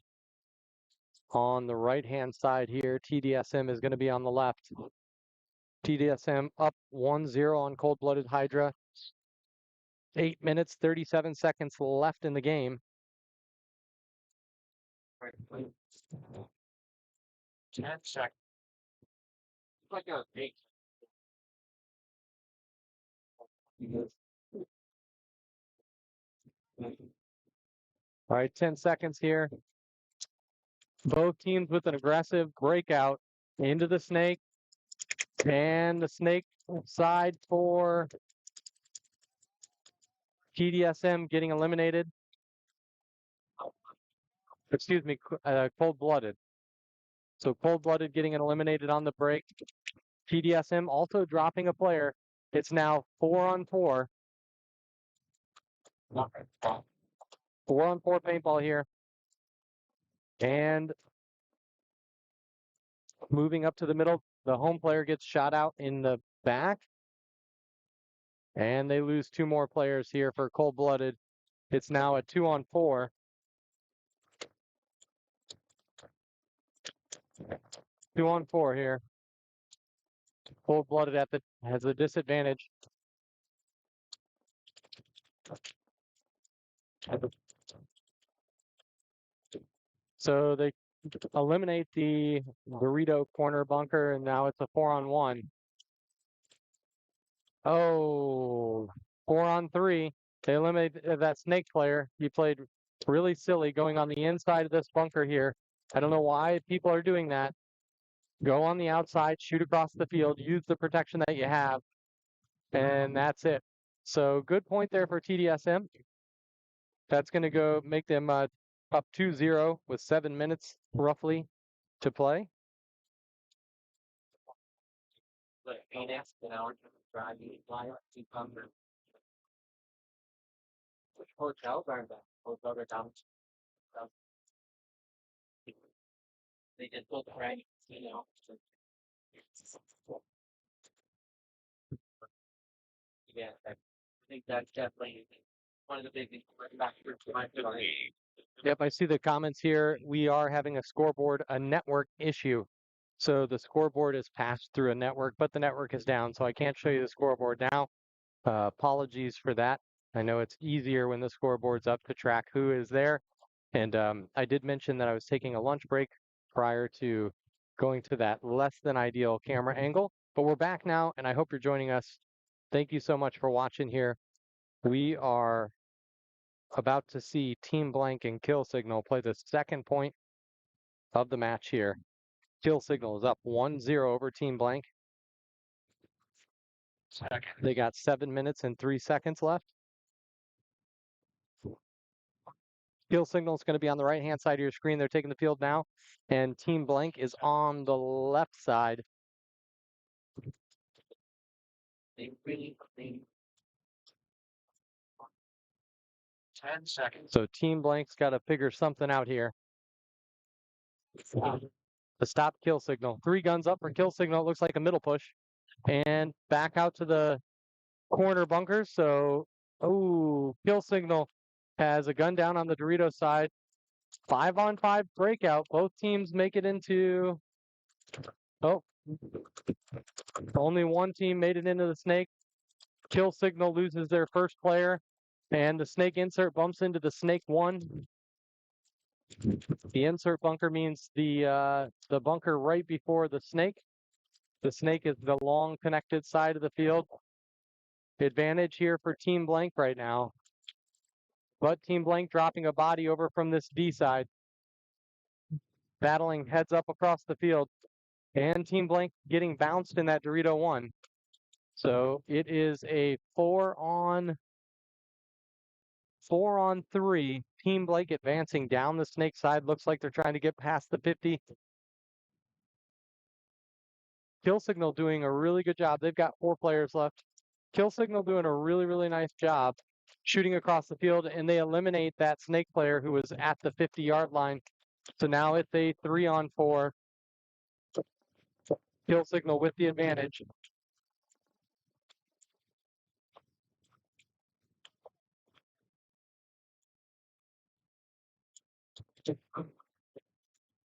on the right-hand side here. TDSM is going to be on the left. TDSM up 1-0 on Cold-Blooded Hydra. 8 minutes, 37 seconds left in the game. 10 seconds. Like a big. All right, 10 seconds here. Both teams with an aggressive breakout into the snake. And the snake side for TDSM getting eliminated. Excuse me, Cold-Blooded. So Cold-Blooded getting eliminated on the break. TDSM also dropping a player. It's now 4-on-4. 4-on-4 paintball here. And moving up to the middle, the home player gets shot out in the back. And they lose 2 more players here for Cold-Blooded. It's now a 2-on-4. 2-on-4 here. Cold-Blooded has a disadvantage. So they eliminate the Dorito corner bunker, and now it's a 4-on-1. Oh, 4-on-3. They eliminated that snake player. He played really silly going on the inside of this bunker here. I don't know why people are doing that. Go on the outside, shoot across the field, use the protection that you have, and that's it. So good point there for TDSM. That's going to go make them up 2-0 with 7 minutes roughly to play. Like Phoenix, an hour driving, fly up to Thunder. Which hotels are that? Hotels are down. They just book right, you know. Yeah, I think that's definitely one of the big factors for my feeling. Yep, I see the comments here. We are having a network issue. So the scoreboard is passed through a network, but the network is down, so I can't show you the scoreboard now. Apologies for that. I know it's easier when the scoreboard's up to track who is there. And I did mention that I was taking a lunch break prior to going to that less than ideal camera angle, but we're back now, and I hope you're joining us. Thank you so much for watching here. We are about to see Team Blank and Kill Signal play the second point of the match here. Kill Signal is up 1-0 over Team Blank. They got 7 minutes and 3 seconds left. Kill Signal is going to be on the right-hand side of your screen. They're taking the field now. And Team Blank is on the left side. They really clean. 10 seconds. So Team Blank's got to figure something out here to stop Kill Signal. 3 guns up for Kill Signal. It looks like a middle push. And back out to the corner bunkers. So, Kill Signal has a gun down on the Dorito side. 5-on-5 breakout. Both teams make it into. Only one team made it into the snake. Kill Signal loses their first player, and the snake insert bumps into the snake 1. The insert bunker means the bunker right before the snake. The snake is the long connected side of the field. Advantage here for Team Blank right now. But Team Blank dropping a body over from this D side. Battling heads up across the field. And Team Blank getting bounced in that Dorito 1. So it is a 4-on-3. Team Blank advancing down the snake side. Looks like they're trying to get past the 50. Kill Signal doing a really good job. They've got 4 players left. Kill Signal doing a really, really nice job shooting across the field, and they eliminate that snake player who was at the 50-yard line. So now it's a 3-on-4. Kill Signal with the advantage.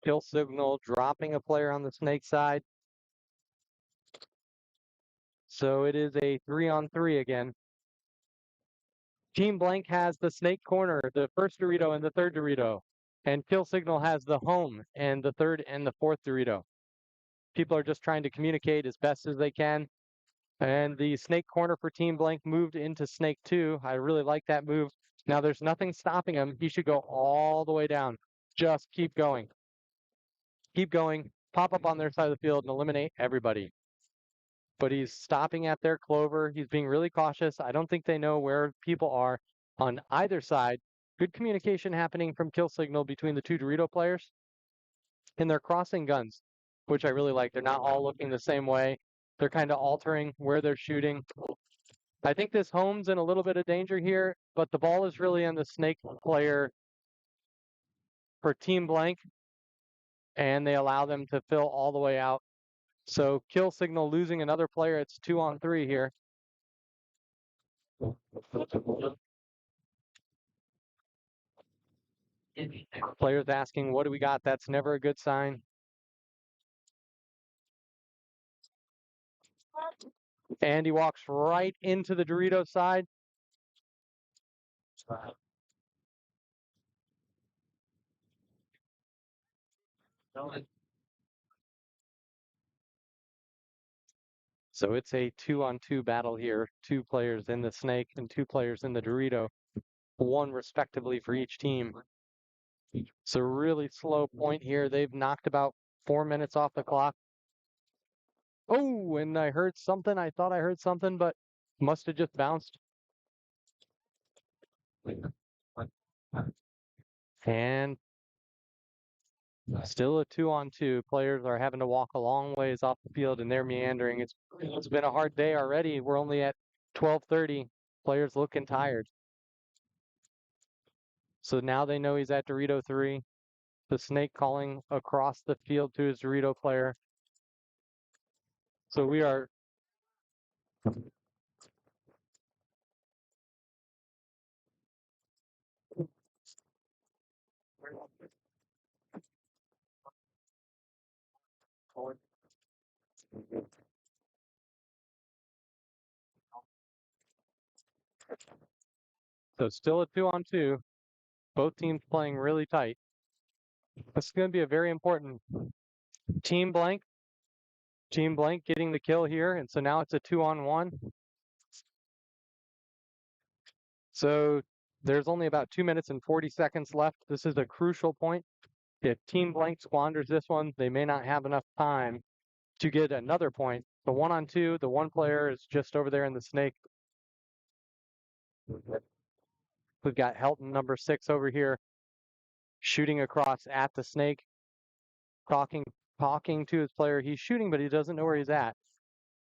Kill Signal dropping a player on the snake side. So it is a 3-on-3 again. Team Blank has the snake corner, the first Dorito and the third Dorito. And Kill Signal has the home and the third and the fourth Dorito. People are just trying to communicate as best as they can. And the snake corner for Team Blank moved into snake 2. I really like that move. Now there's nothing stopping him. He should go all the way down. Just keep going. Keep going. Pop up on their side of the field and eliminate everybody. But he's stopping at their clover. He's being really cautious. I don't think they know where people are on either side. Good communication happening from Kill Signal between the 2 Dorito players. And they're crossing guns, which I really like. They're not all looking the same way. They're kind of altering where they're shooting. I think this home's in a little bit of danger here, but the ball is really on the snake player for Team Blank. And they allow them to fill all the way out. So Kill Signal losing another player. It's 2-on-3 here. Players asking, what do we got? That's never a good sign. And he walks right into the Dorito side. So it's a 2-on-2 battle here. 2 players in the snake and 2 players in the Dorito. 1 respectively for each team. It's a really slow point here. They've knocked about 4 minutes off the clock. Oh, and I heard something. I thought I heard something, but must have just bounced. And still a 2-on-2. Players are having to walk a long ways off the field and they're meandering. It's been a hard day already. We're only at 12:30. Players looking tired. So now they know he's at Dorito 3. The snake calling across the field to his Dorito player. So we are So still a 2-on-2. Both teams playing really tight. This is going to be a very important team blank. Team blank getting the kill here, and so now it's a 2-on-1. So there's only about 2 minutes and 40 seconds left. This is a crucial point. If team blank squanders this one, they may not have enough time to get another point. The 1-on-2, the one player is just over there in the snake. We've got Helton number 6 over here shooting across at the snake, talking to his player. He's shooting, but he doesn't know where he's at.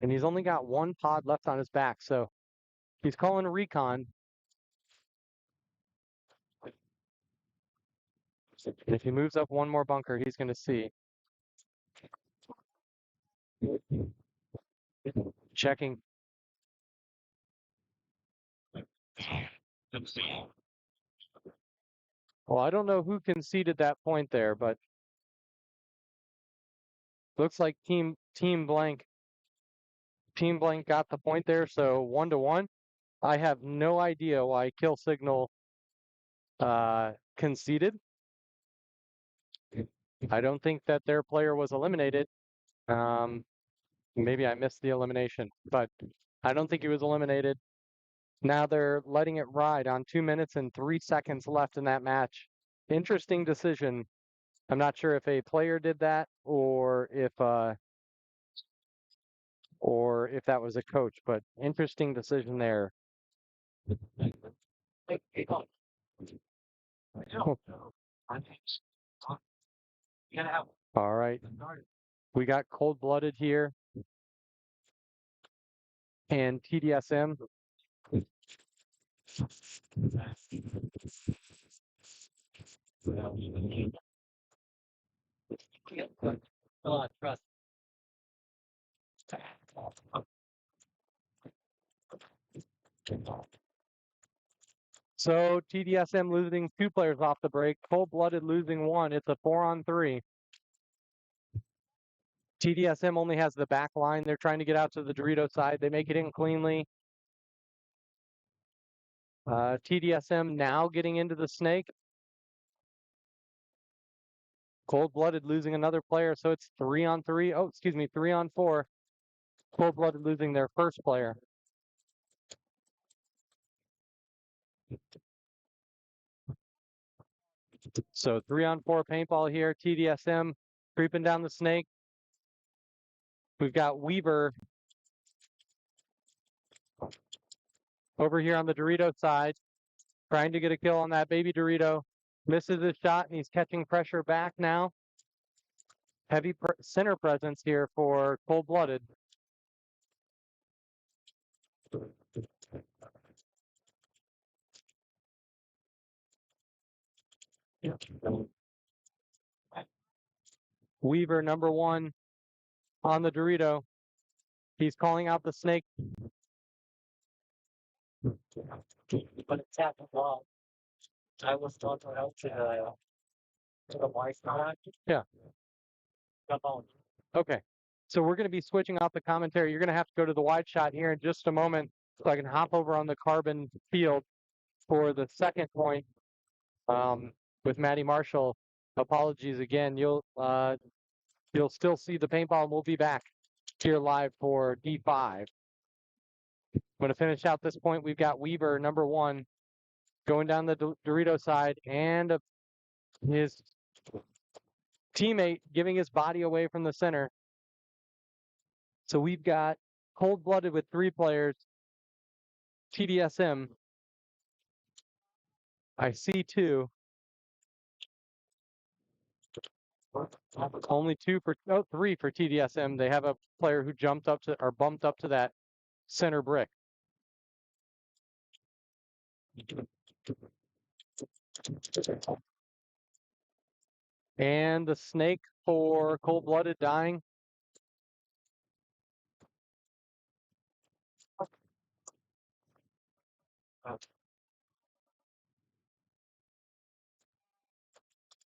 And he's only got one pod left on his back, so he's calling a recon. And if he moves up one more bunker, he's going to see. Checking. Well, I don't know who conceded that point there, but looks like team blank got the point there, so 1-1. I have no idea why kill signal conceded. I don't think that their player was eliminated. Maybe I missed the elimination, but I don't think he was eliminated. Now they're letting it ride on 2 minutes and 3 seconds left in that match. Interesting decision. I'm not sure if a player did that or if that was a coach, but interesting decision there. All right. We got cold-blooded here. And TDSM. So TDSM losing 2 players off the break, cold-blooded losing 1. It's a 4-on-3. TDSM only has the back line. They're trying to get out to the Dorito side. They make it in cleanly. TDSM now getting into the snake. Cold-blooded losing another player, so it's 3-on-3. Oh, excuse me, 3-on-4. Cold-blooded losing their first player. So 3-on-4 paintball here. TDSM creeping down the snake. We've got Weaver over here on the Dorito side, trying to get a kill on that baby Dorito. Misses his shot, and he's catching pressure back now. Heavy center presence here for cold-blooded. Weaver, number 1 on the Dorito. He's calling out the snake. But it's at the wall. I was taught to help to the wife. Yeah. Come on. Okay. So we're going to be switching off the commentary. You're going to have to go to the wide shot here in just a moment so I can hop over on the carbon field for the second point with Maddie Marshall. Apologies again. You'll still see the paintball, and we'll be back here live for D5. I'm going to finish out this point. We've got Weaver, number 1, going down the Dorito side, and his teammate giving his body away from the center. So we've got cold-blooded with 3 players. TDSM. I see 2. Only 3 for TDSM. They have a player who jumped up to or bumped up to that center brick. And the snake for cold-blooded dying.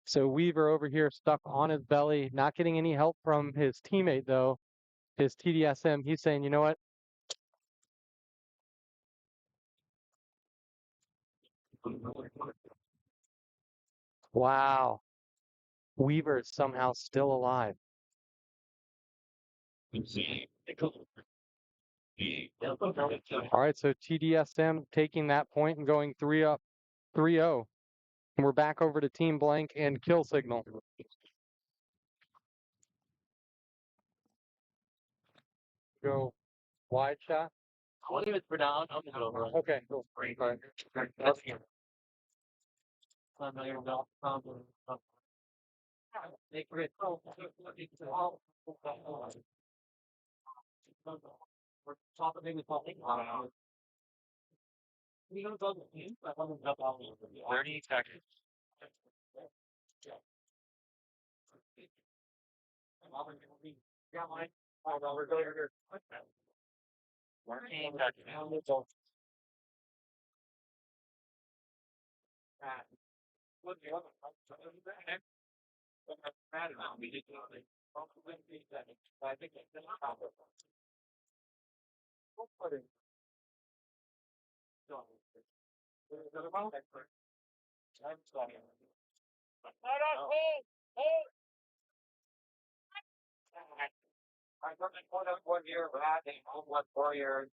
So Weaver over here stuck on his belly, not getting any help from his teammate though. His TDSM, he's saying, you know what? Wow. Weaver is somehow still alive. All right, so TDSM taking that point and going 3-up, 3-0. And we're back over to Team Blank and Kill Signal. Go wide shot. I'll leave it for now. I'm gonna go. Okay, cool. All right. That's here. They create. We're talking maybe talking. We don't go to the team, but I'm gonna jump out. 30 seconds. Yeah, mine. We're going here. 14 seconds. What the other? We did nothing. I think it's I put up 1 year, but I think 4 years.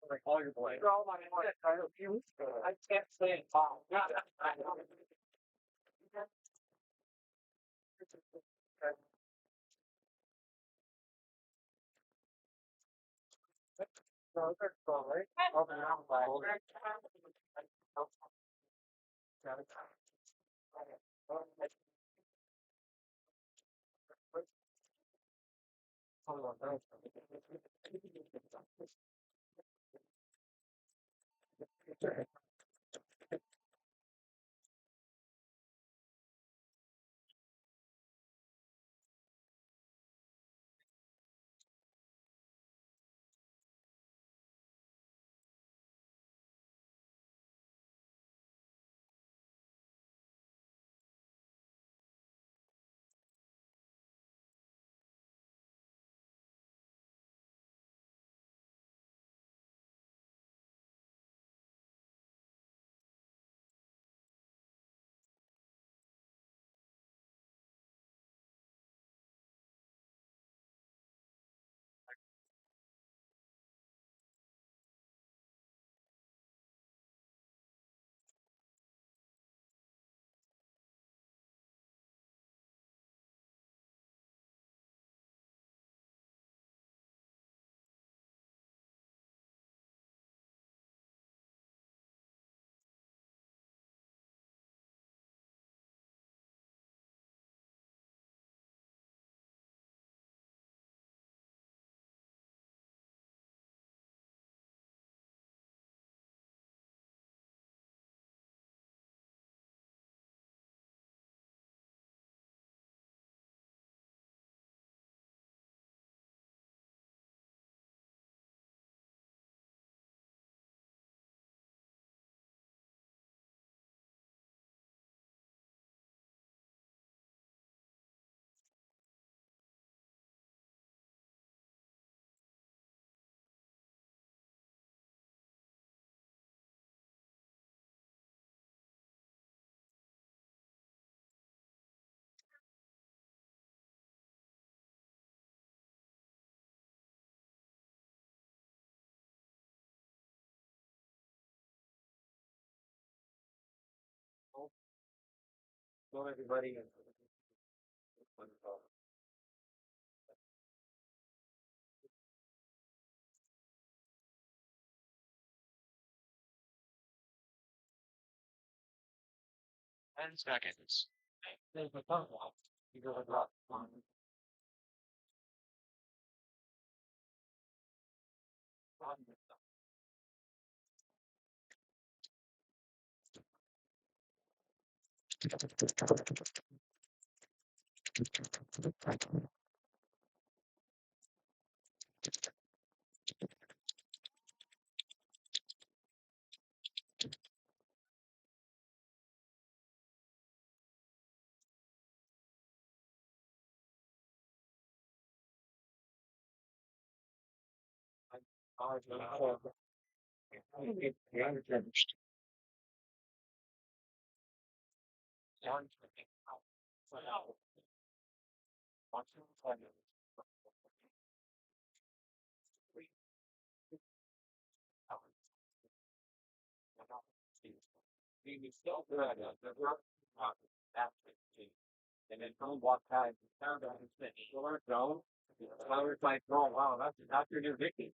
Like all your boys. I can't say it. show everybody. And seconds. There's a ton of you go about and then don't walk past the sound of the short zone. I was like, oh wow, that's your new Vicky.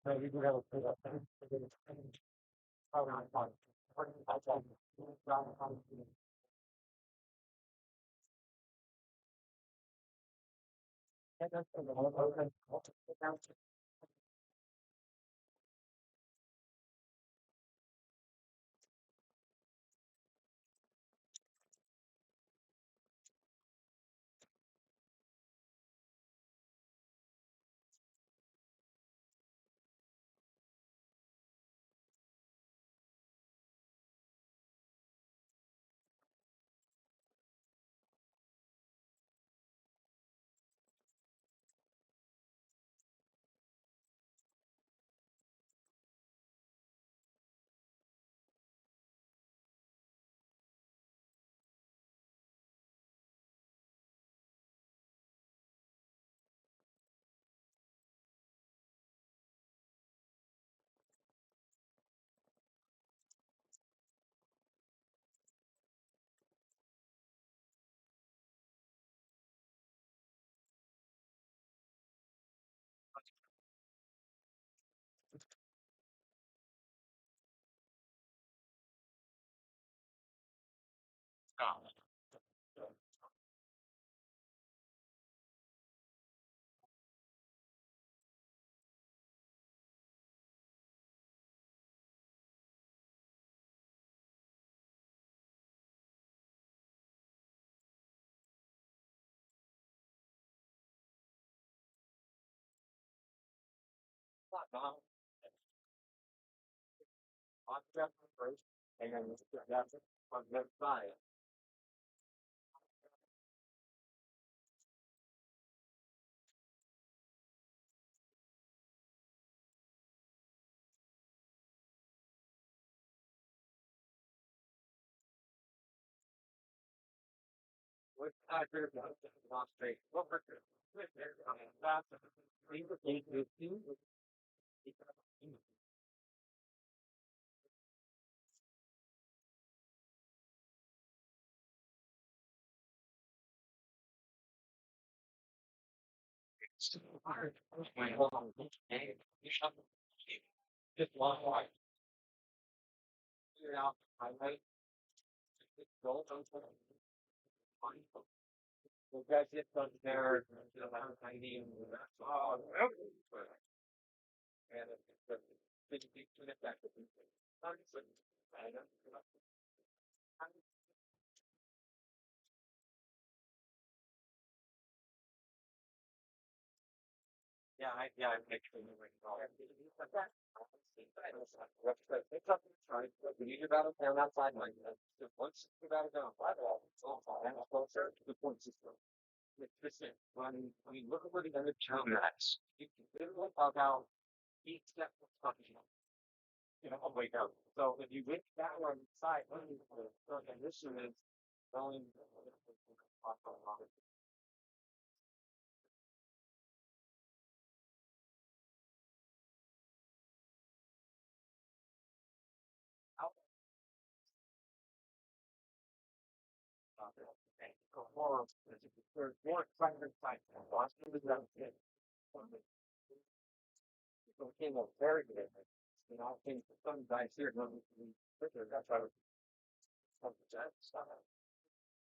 So we do have a First, and then that's on the side. With accurate, not straight. Well, for sure. With there, that's these are things you do. Hard. Wait, hold on. Hey, you shut just one line. Figure it out. I might. Go. The guys hit on there, you know, I need oh, and it's effective. Yeah, I make sure you're it's up to try. We need about it down outside like that. Once you got it down, it's all fine. And closer to the point system. Listen, when you look at where the other channels, you can literally talk out each step of fucking, you know, wake up. So if you wait that one side, the condition is going. More exciting sites. Boston was done. It became a very good. You know, I think some guys here know that's why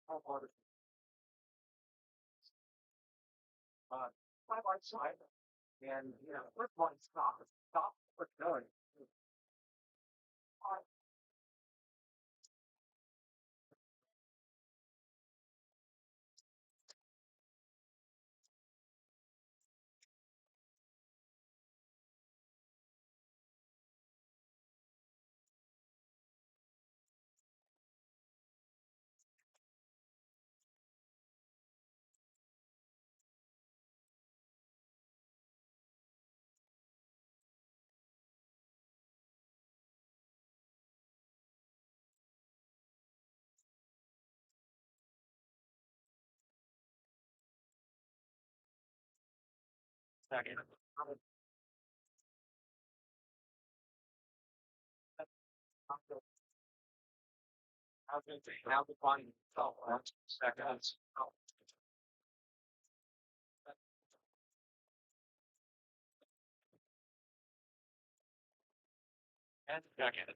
how hard side by side. And you know, first one stop what's going. Second. I was going to say, how the body felt seconds. And second.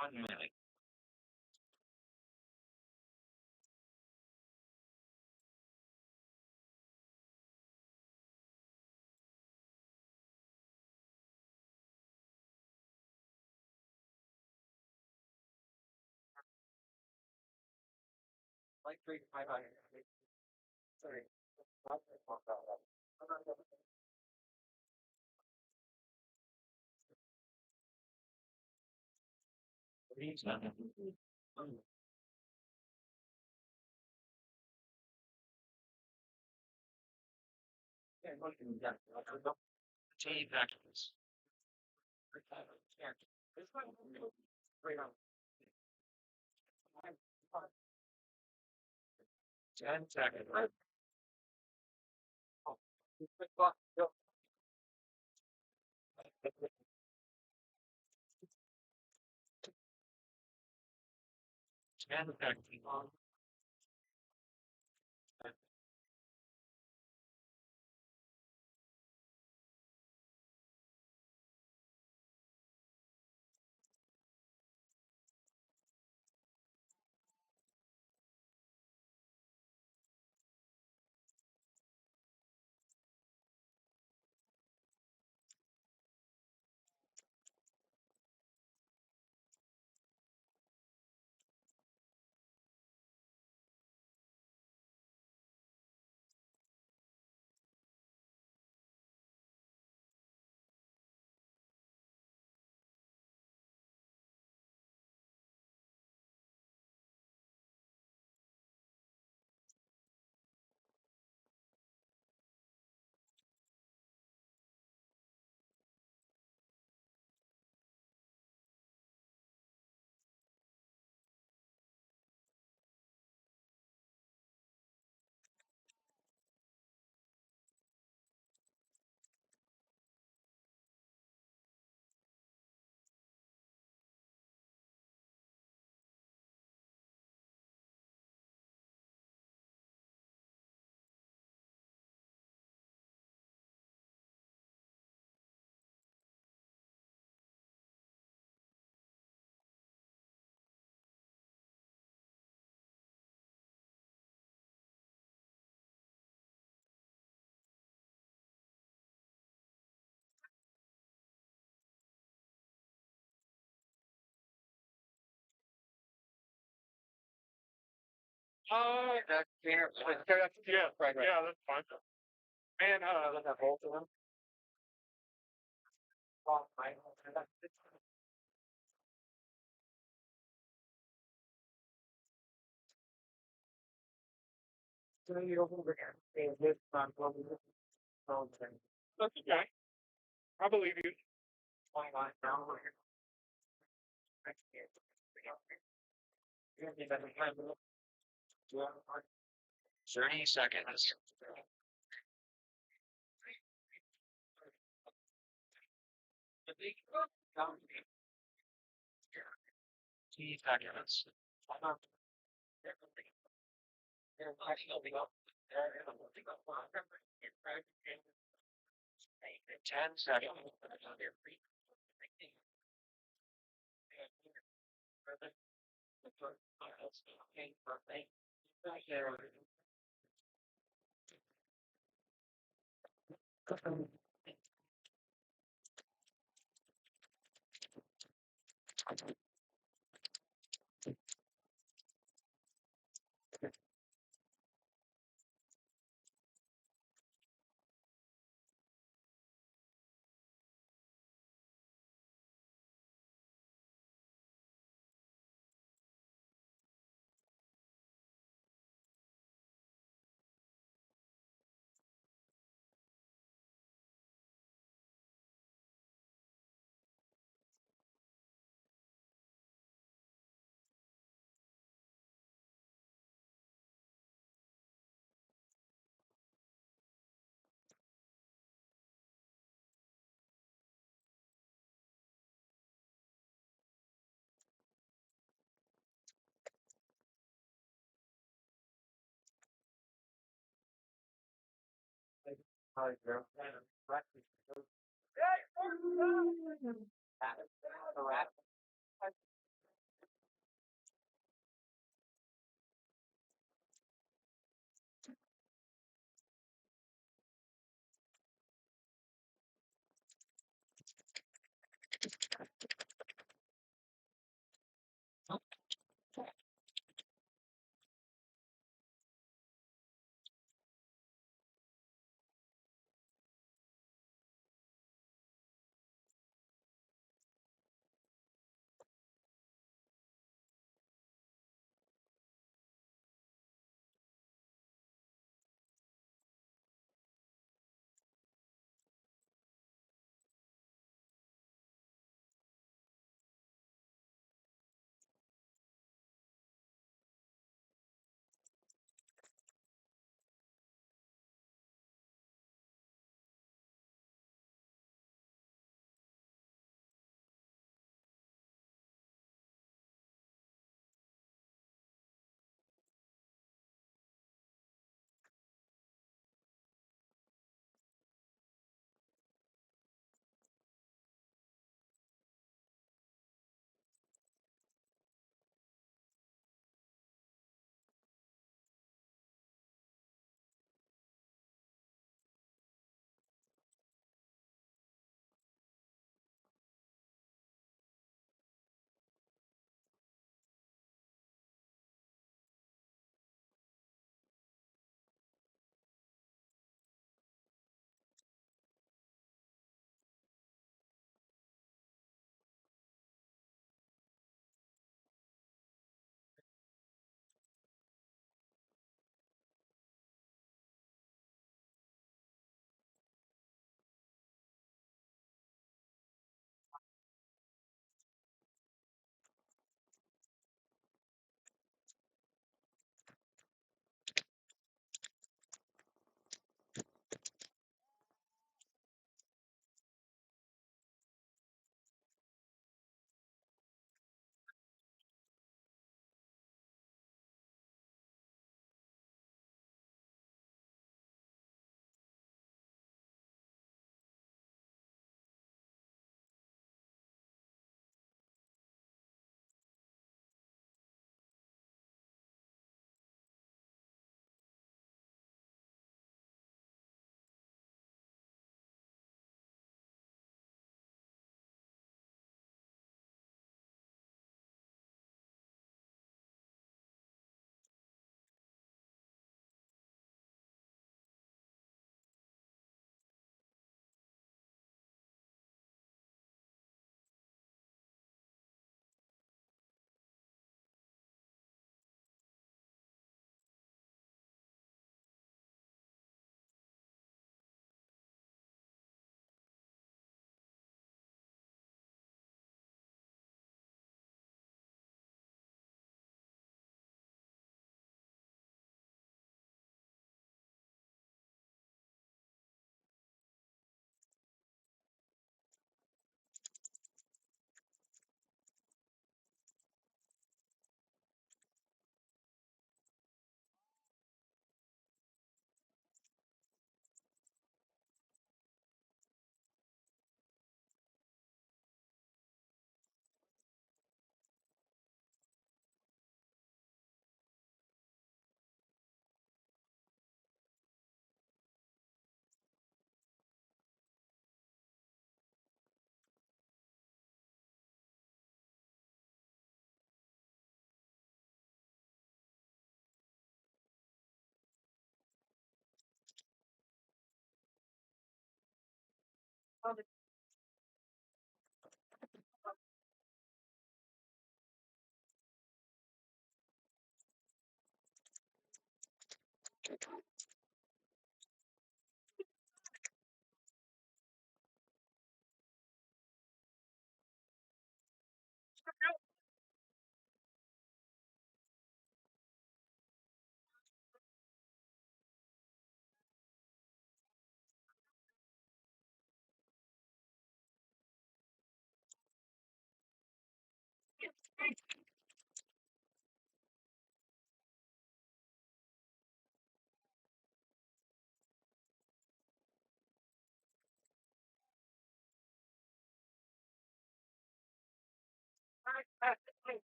1 minute. Like 3 to 500. Sorry. Change actions. 10 seconds. 10 seconds. Oh, that's fair. Yeah, right. Yeah, that's fine. And let's have both of them. So you're over here. This That's okay. I believe you. 29 down here. 30 seconds. Seconds. 10 seconds.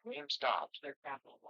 Game stops. They're capital.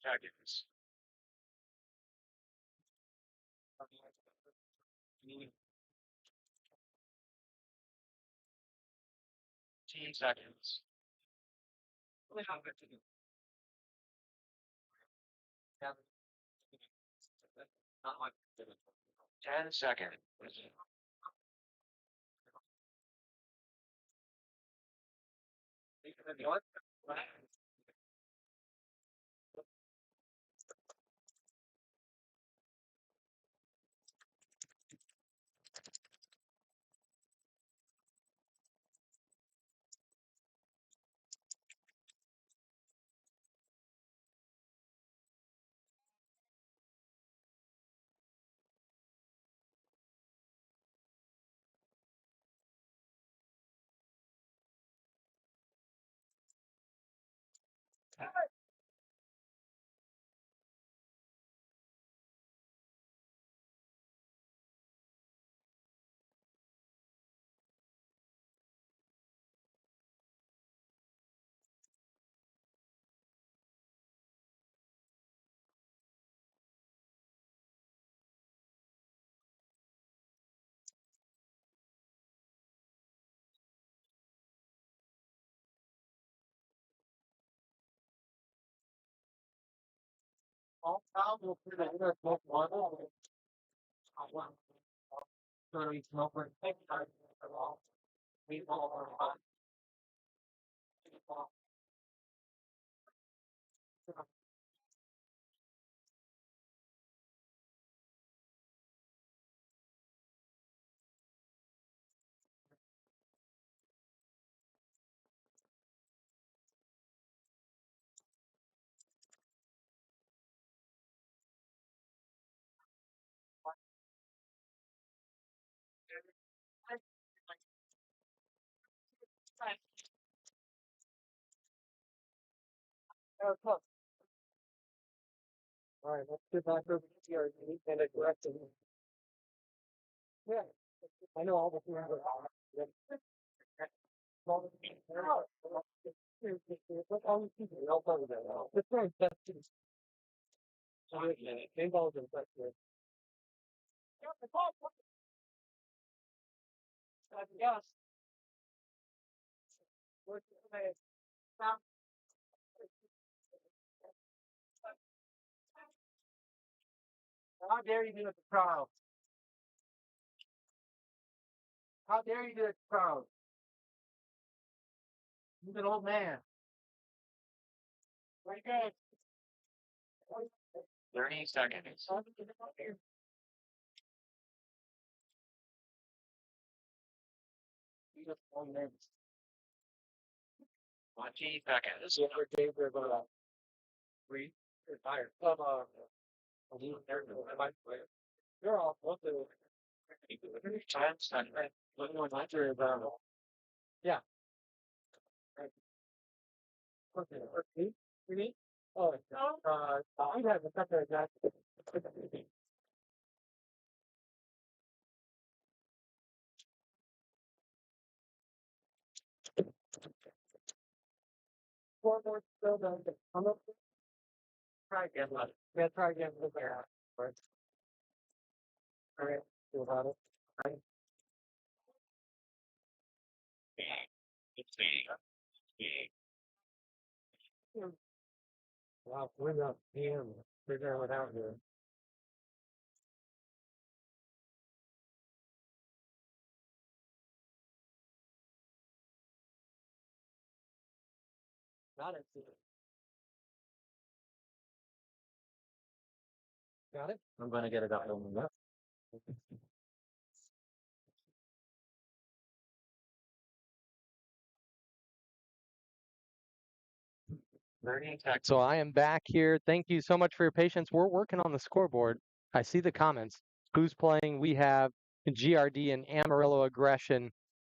Seconds. 15 seconds. Not like 10 seconds. All problems with the internet one. So we smoke for we all All right, let's get back over to CRBN and aggressive. Yeah, I know all the things. That's right. That's paintball is impressive. Yes. How dare you do it to crowd? How dare you do it to crowd? He's an old man. Very good. 30 seconds. Just 1 minute. 20 seconds. Every day they're gonna retire. They're all supposed to. 10 seconds. Yeah. Okay. Me? Oh, I have a couple of that. 4 more still done. I'm up. Try again. Yeah, try again. First. All right. Do about it. Right. Wow, we're not PM. Figuring it out here. Got it. Got it? I'm gonna get it up on the left. 30 seconds. So I am back here. Thank you so much for your patience. We're working on the scoreboard. I see the comments. Who's playing? We have GRD and Amarillo Aggression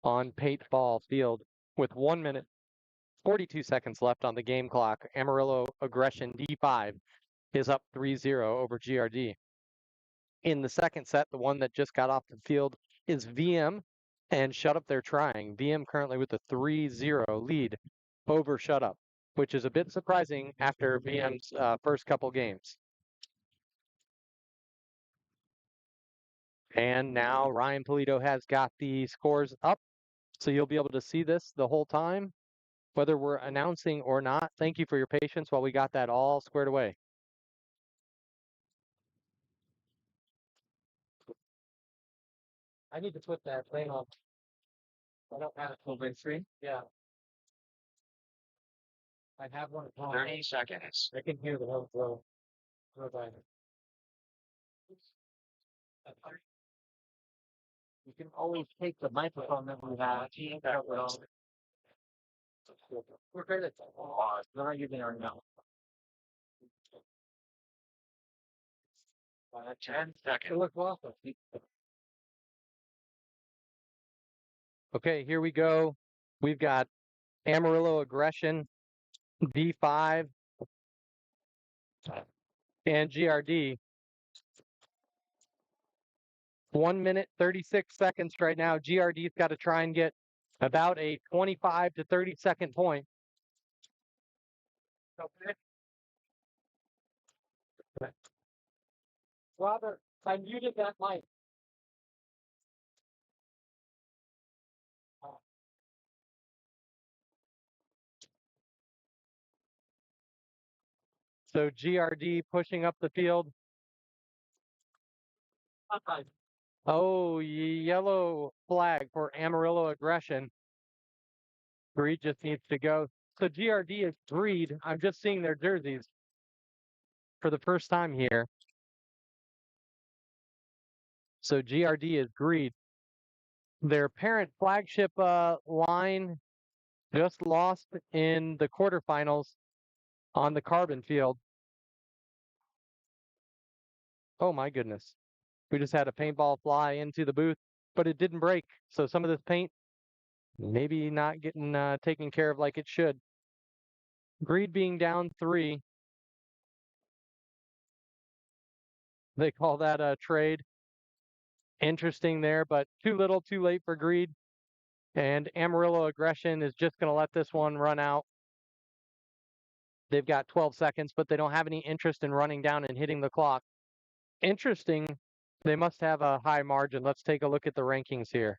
on P8ball field with 1 minute, 42 seconds left on the game clock. Amarillo Aggression D5 is up 3-0 over GRD. In the second set, the one that just got off the field is VM and Shut Up They're Trying. VM currently with a 3-0 lead over Shut Up, which is a bit surprising after VM's first couple games. And now Ryan Polito has got the scores up, so you'll be able to see this the whole time, whether we're announcing or not. Thank you for your patience while we got that all squared away. I need to put that thing on. I don't have a full big screen. Yeah. I have one at home. 30 seconds. I can hear the whole flow. You can always take the microphone that we have. We're good at they're not using our now. 10 It seconds. looks awesome. Okay, here we go. We've got Amarillo Aggression, D5, and GRD. 1 minute, 36 seconds right now. GRD's got to try and get about a 25 to 30 second point. Robert, I muted that mic. So GRD pushing up the field. Oh, yellow flag for Amarillo Aggression. Greed just needs to go. So GRD is Greed. I'm just seeing their jerseys for the first time here. So GRD is Greed. Their parent flagship line just lost in the quarterfinals on the Carbon field. Oh my goodness. We just had a paintball fly into the booth, but it didn't break. So some of this paint maybe not getting taken care of like it should. Greed being down 3. They call that a trade. Interesting there, but too little, too late for greed. And Amarillo Aggression is just going to let this one run out. They've got 12 seconds, but they don't have any interest in running down and hitting the clock. Interesting. They must have a high margin. Let's take a look at the rankings here.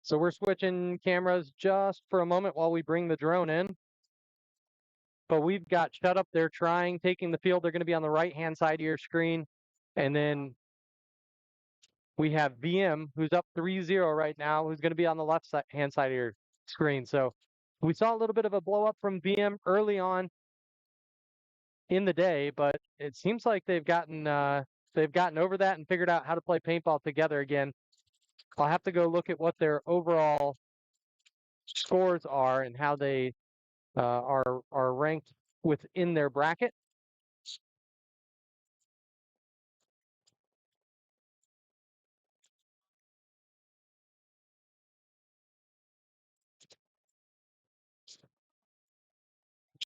So we're switching cameras just for a moment while we bring the drone in. But we've got Shut Up They're Trying, taking the field. They're going to be on the right-hand side of your screen. And then we have VM, who's up 3-0 right now, who's going to be on the left-hand side of your screen. So we saw a little bit of a blow-up from VM early on in the day, but it seems like they've gotten over that and figured out how to play paintball together again. I'll have to go look at what their overall scores are and how they are ranked within their bracket.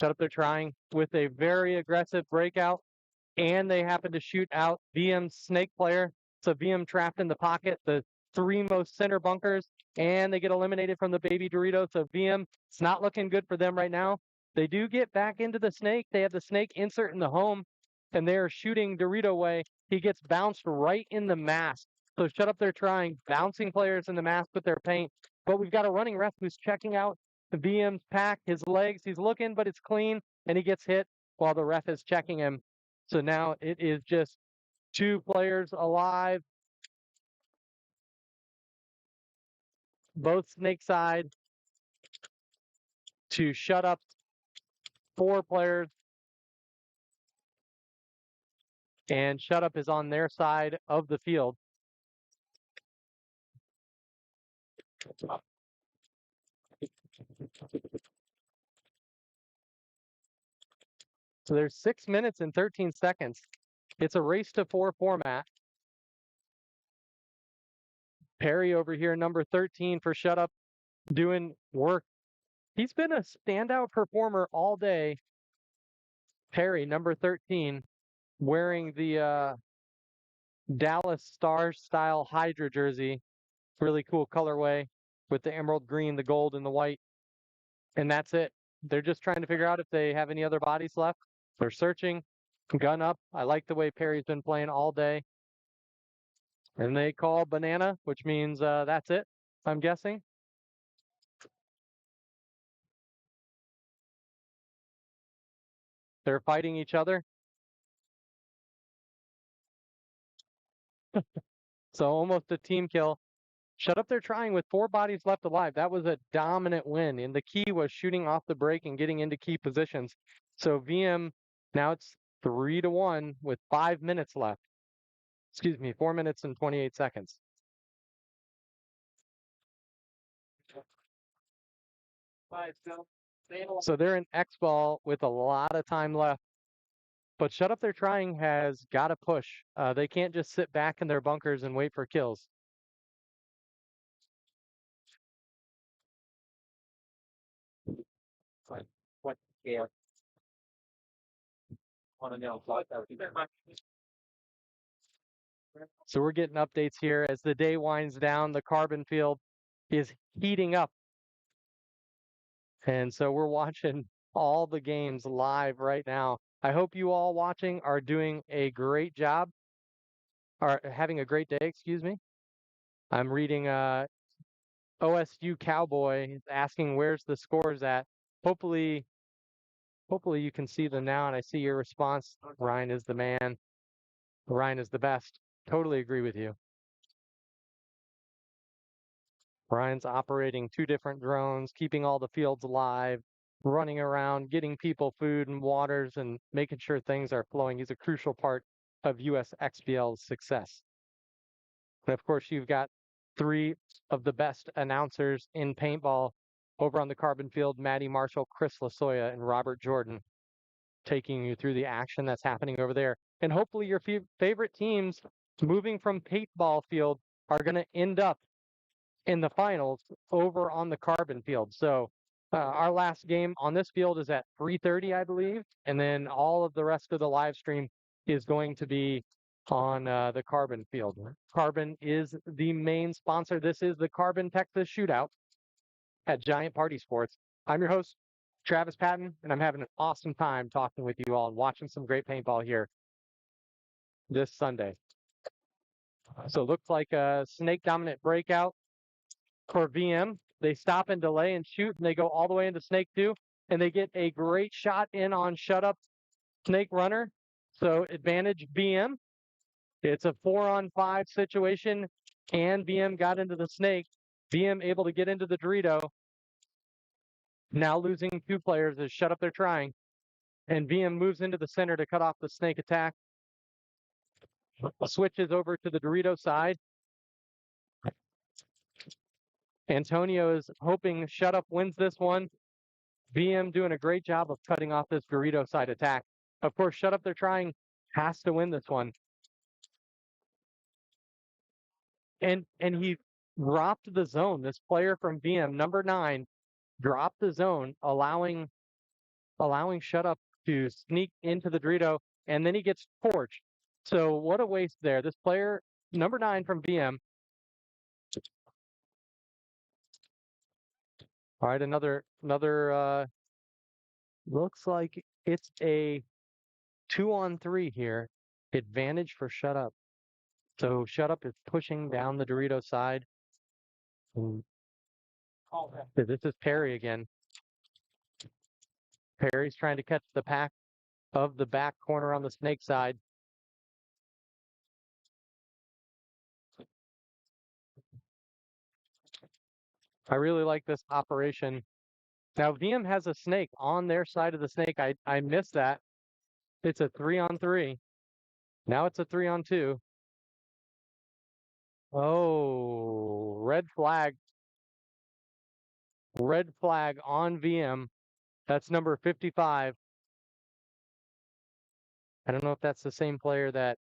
Shut Up They're Trying with a very aggressive breakout, and they happen to shoot out VM's snake player. So VM trapped in the pocket, the three most center bunkers, and they get eliminated from the baby Dorito. So VM, it's not looking good for them right now. They do get back into the snake. They have the snake insert in the home, and they are shooting Dorito away. He gets bounced right in the mask. So Shut Up They're Trying, bouncing players in the mask with their paint. But we've got a running ref who's checking out the VM's pack, his legs. He's looking, but it's clean, and he gets hit while the ref is checking him. So now it is just two players alive, both snake side, to Shut Up 4 players. And Shut Up is on their side of the field. So there's 6 minutes and 13 seconds. It's a race to 4 format. Perry over here, number 13 for Shut Up, doing work. He's been a standout performer all day. Perry, number 13, wearing the Dallas Stars style Hydra jersey. Really cool colorway with the emerald green, the gold, and the white. And that's it. They're just trying to figure out if they have any other bodies left. They're searching, gun up. I like the way Perry's been playing all day. And they call banana, which means that's it, I'm guessing. They're fighting each other. So almost a team kill. Shut Up They're Trying with 4 bodies left alive. That was a dominant win. And the key was shooting off the break and getting into key positions. So VM, now it's 3-1 with 5 minutes left. Excuse me, 4 minutes and 28 seconds. So they're in X-ball with a lot of time left. But Shut Up They're Trying has got to push. They can't just sit back in their bunkers and wait for kills. What scale? Want to know? So we're getting updates here as the day winds down. The carbon field is heating up. And so we're watching all the games live right now. I hope you all watching are doing a great job, or having a great day, excuse me. I'm reading OSU Cowboy is asking where's the scores at. Hopefully you can see them now, and I see your response. Ryan is the man. Ryan is the best. Totally agree with you. Ryan's operating 2 different drones, keeping all the fields alive, running around, getting people food and waters, and making sure things are flowing. He's a crucial part of USXBL's success. And of course, you've got 3 of the best announcers in paintball Over on the Carbon field, Maddie Marshall, Chris Lasoya, and Robert Jordan taking you through the action that's happening over there. And hopefully your favorite teams moving from paintball field are going to end up in the finals over on the Carbon field. So our last game on this field is at 3:30, I believe, and then all of the rest of the live stream is going to be on the Carbon field. Carbon is the main sponsor. This is the Carbon Texas Shootout at Giant Party Sports. I'm your host, Travis Patten, and I'm having an awesome time talking with you all and watching some great paintball here this Sunday. So it looks like a snake dominant breakout for VM. They stop and delay and shoot, and they go all the way into snake 2, and they get a great shot in on shut up snake runner. So advantage VM. It's a 4-on-5 situation, and VM got into the snake. VM able to get into the Dorito. Now losing 2 players as shut up they're trying. And VM moves into the center to cut off the snake attack. Switches over to the Dorito side. Antonio is hoping Shut Up wins this one. VM doing a great job of cutting off this Dorito side attack. Of course, Shut Up they're trying has to win this one. And he dropped the zone. This player from VM, number 9, dropped the zone, allowing Shut Up to sneak into the Dorito, and then he gets torched. So what a waste there. This player, number 9 from VM. All right, another looks like it's a 2-on-3 here. Advantage for Shut Up. So Shut Up is pushing down the Dorito side. This is Perry again. Perry's trying to catch the pack of the back corner on the snake side. I really like this operation. Now VM has a snake on their side of the snake. I missed that. It's a 3-on-3. Now it's a 3-on-2. Oh, red flag. Red flag on VM. That's number 55. I don't know if that's the same player that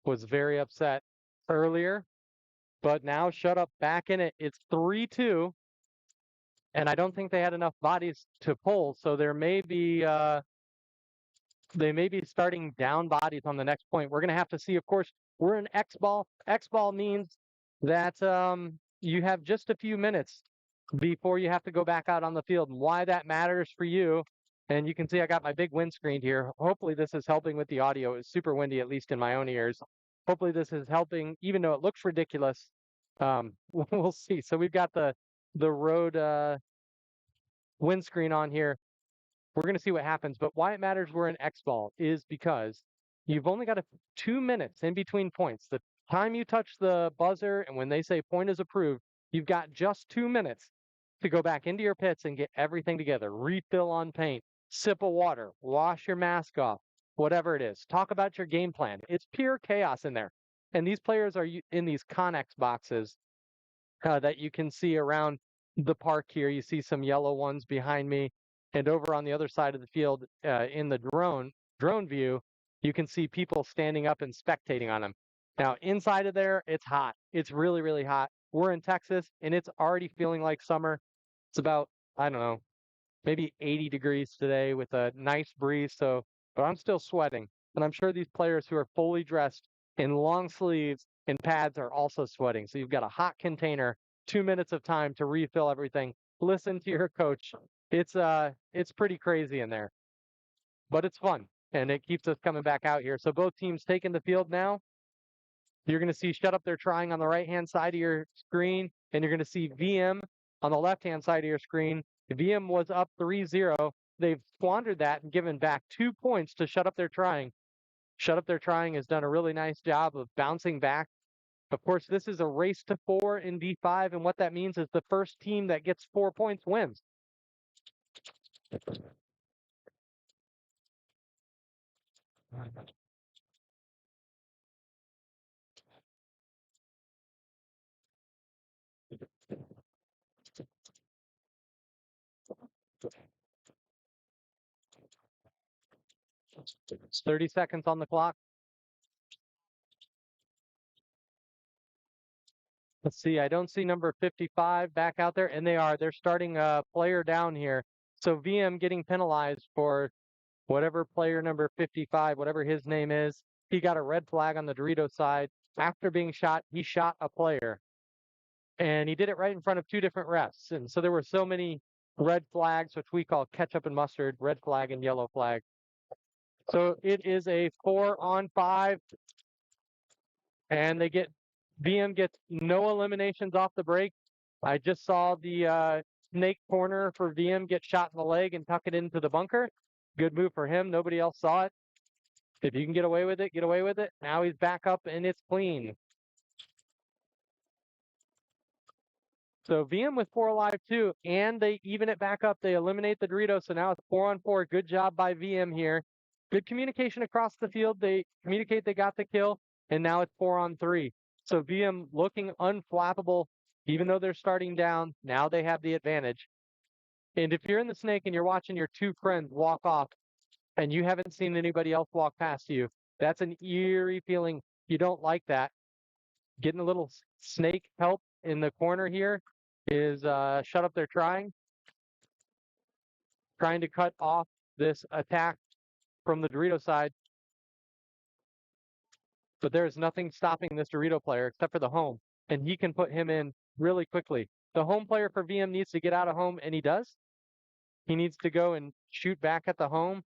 was very upset earlier, but now Shut Up back in it. It's 3-2, and I don't think they had enough bodies to pull, so there may be they may be starting down bodies on the next point. We're going to have to see. Of course, we're in X-ball. X-ball means that you have just a few minutes before you have to go back out on the field. And why that matters for you, and you can see I got my big windscreen here. Hopefully this is helping with the audio. It's super windy, at least in my own ears. Hopefully this is helping, even though it looks ridiculous. We'll see. So we've got the road windscreen on here. We're going to see what happens. But why it matters we're in X-ball is because you've only got 2 minutes in between points. The time you touch the buzzer and when they say point is approved, you've got just 2 minutes to go back into your pits and get everything together. Refill on paint, sip of water, wash your mask off, whatever it is. Talk about your game plan. It's pure chaos in there. And these players are in these Connex boxes that you can see around the park here. You see some yellow ones behind me. And over on the other side of the field in the drone view, you can see people standing up and spectating on them. Now, inside of there, it's hot. It's really, really hot. We're in Texas, and it's already feeling like summer. It's about, I don't know, maybe 80 degrees today with a nice breeze. But I'm still sweating. And I'm sure these players who are fully dressed in long sleeves and pads are also sweating. So you've got a hot container, 2 minutes of time to refill everything. Listen to your coach. It's pretty crazy in there, but it's fun, and it keeps us coming back out here. So both teams taking the field now. You're going to see Shut Up they're trying on the right-hand side of your screen, and you're going to see VM on the left-hand side of your screen. VM was up 3-0. They've squandered that and given back 2 points to Shut Up they're trying. Shut Up they're trying has done a really nice job of bouncing back. Of course, this is a race to 4 in D5, and what that means is the first team that gets 4 points wins. It's 30 seconds on the clock. Let's see. I don't see number 55 back out there, and they are. They're starting a player down here. So VM getting penalized for whatever player number 55, whatever his name is. He got a red flag on the Dorito side. After being shot, he shot a player. And he did it right in front of two different refs. And so there were so many red flags, which we call ketchup and mustard, red flag and yellow flag. So it is a 4-on-5. And VM gets no eliminations off the break. I just saw the snake corner for VM get shot in the leg and tuck it into the bunker. Good move for him. Nobody else saw it. If you can get away with it, get away with it. Now he's back up and it's clean. So VM with 4 alive too, and they even it back up. They eliminate the Dorito, so now it's 4-on-4. Good job by VM here. Good communication across the field. They communicate they got the kill, and now it's 4-on-3. So VM looking unflappable, even though they're starting down. Now they have the advantage. And if you're in the snake and you're watching your two friends walk off, and you haven't seen anybody else walk past you, that's an eerie feeling. You don't like that. Getting a little snake help in the corner here is shut up, they're trying to cut off this attack from the Dorito side. But there's nothing stopping this Dorito player except for the home, and he can put him in really quickly. The home player for VM needs to get out of home, and he does. He needs to go and shoot back at the home.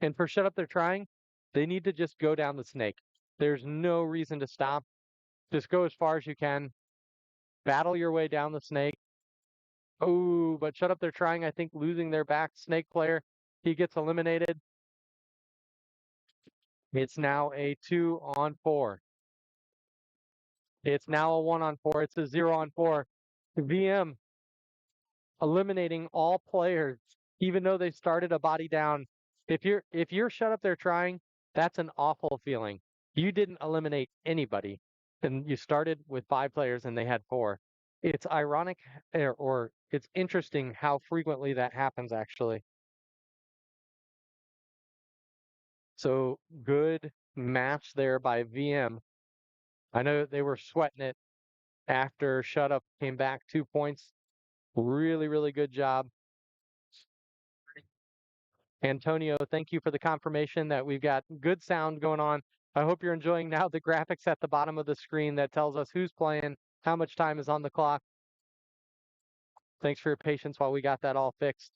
And for shut up, they're trying, they need to just go down the snake. There's no reason to stop. Just go as far as you can. Battle your way down the snake. Oh, but shut up, they're trying, I think, losing their back snake player. He gets eliminated. It's now a 2-on-4. It's now a 1-on-4. It's a 0-on-4. VM eliminating all players, even though they started a body down. If you're shut up, they're trying, that's an awful feeling. You didn't eliminate anybody, and you started with 5 players and they had 4. It's ironic, or it's interesting how frequently that happens, actually. So good match there by VM. I know they were sweating it after shut up came back 2 points. Really, really good job. Antonio, thank you for the confirmation that we've got good sound going on. I hope you're enjoying now the graphics at the bottom of the screen that tells us who's playing, how much time is on the clock. Thanks for your patience while we got that all fixed.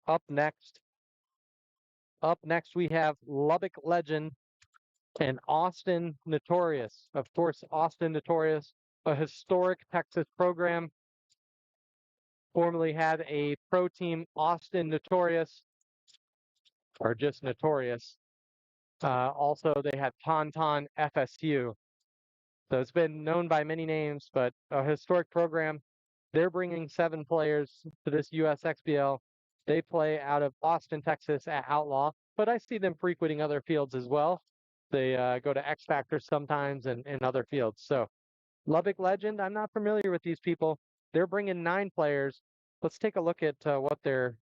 Up next we have Lubbock Legend and Austin Notorious. Of course, Austin Notorious, a historic Texas program. Formerly had a pro team, Austin Notorious, or just Notorious. Also, they had Tauntaun FSU. So it's been known by many names, but a historic program. They're bringing 7 players to this USXBL. They play out of Austin, Texas at Outlaw, but I see them frequenting other fields as well. They go to X Factor sometimes and other fields. So Lubbock Legend, I'm not familiar with these people. They're bringing 9 players. Let's take a look at what their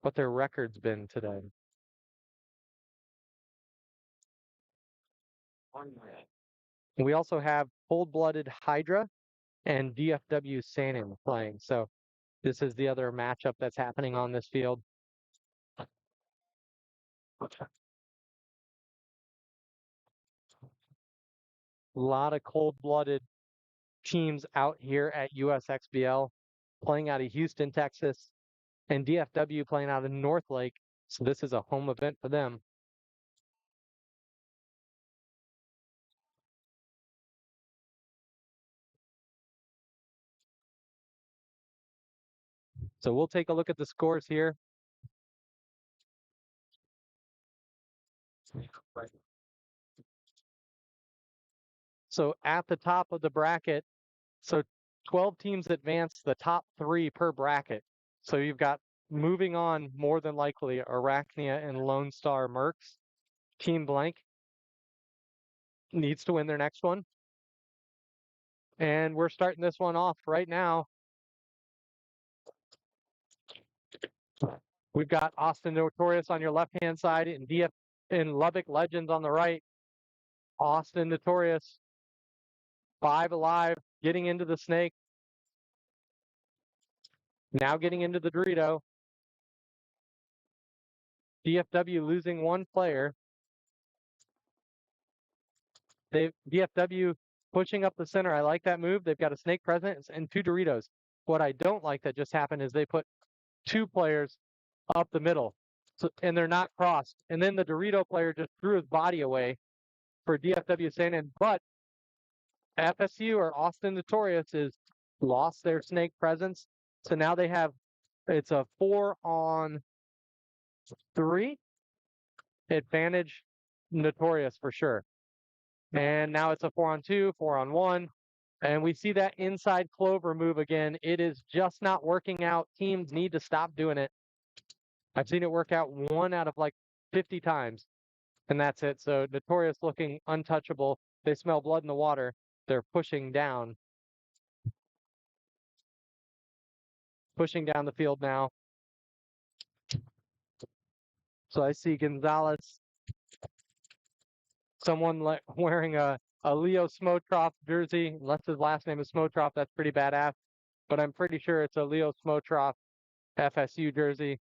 record's been today. We also have Cold-Blooded Hydra and DFW Sanin playing. So this is the other matchup that's happening on this field. A lot of cold-blooded teams out here at USXBL, playing out of Houston, Texas, and DFW playing out of North Lake. So this is a home event for them. So we'll take a look at the scores here. So at the top of the bracket, so 12 teams advance, the top 3 per bracket. So you've got moving on more than likely Arachnia and Lone Star Mercs. Team blank needs to win their next one. And we're starting this one off right now. We've got Austin Notorious on your left-hand side and Lubbock Legends on the right. Austin Notorious, 5 alive, getting into the snake. Now getting into the Dorito. DFW losing one player. DFW pushing up the center. I like that move. They've got a snake presence and 2 Doritos. What I don't like that just happened is they put 2 players up the middle, and they're not crossed. And then the Dorito player just threw his body away for DFW San Antonio. But FSU or Austin Notorious is lost their snake presence. So now it's a 4-on-3 advantage Notorious for sure. And now it's a 4-on-2, 4-on-1. And we see that inside clover move again. It is just not working out. Teams need to stop doing it. I've seen it work out 1 out of like 50 times. And that's it. So Notorious looking untouchable. They smell blood in the water. They're pushing down. Pushing down the field now. So I see Gonzalez. Someone wearing a Leo Smotroff jersey. Unless his last name is Smotroff, that's pretty badass. But I'm pretty sure it's a Leo Smotroff FSU jersey.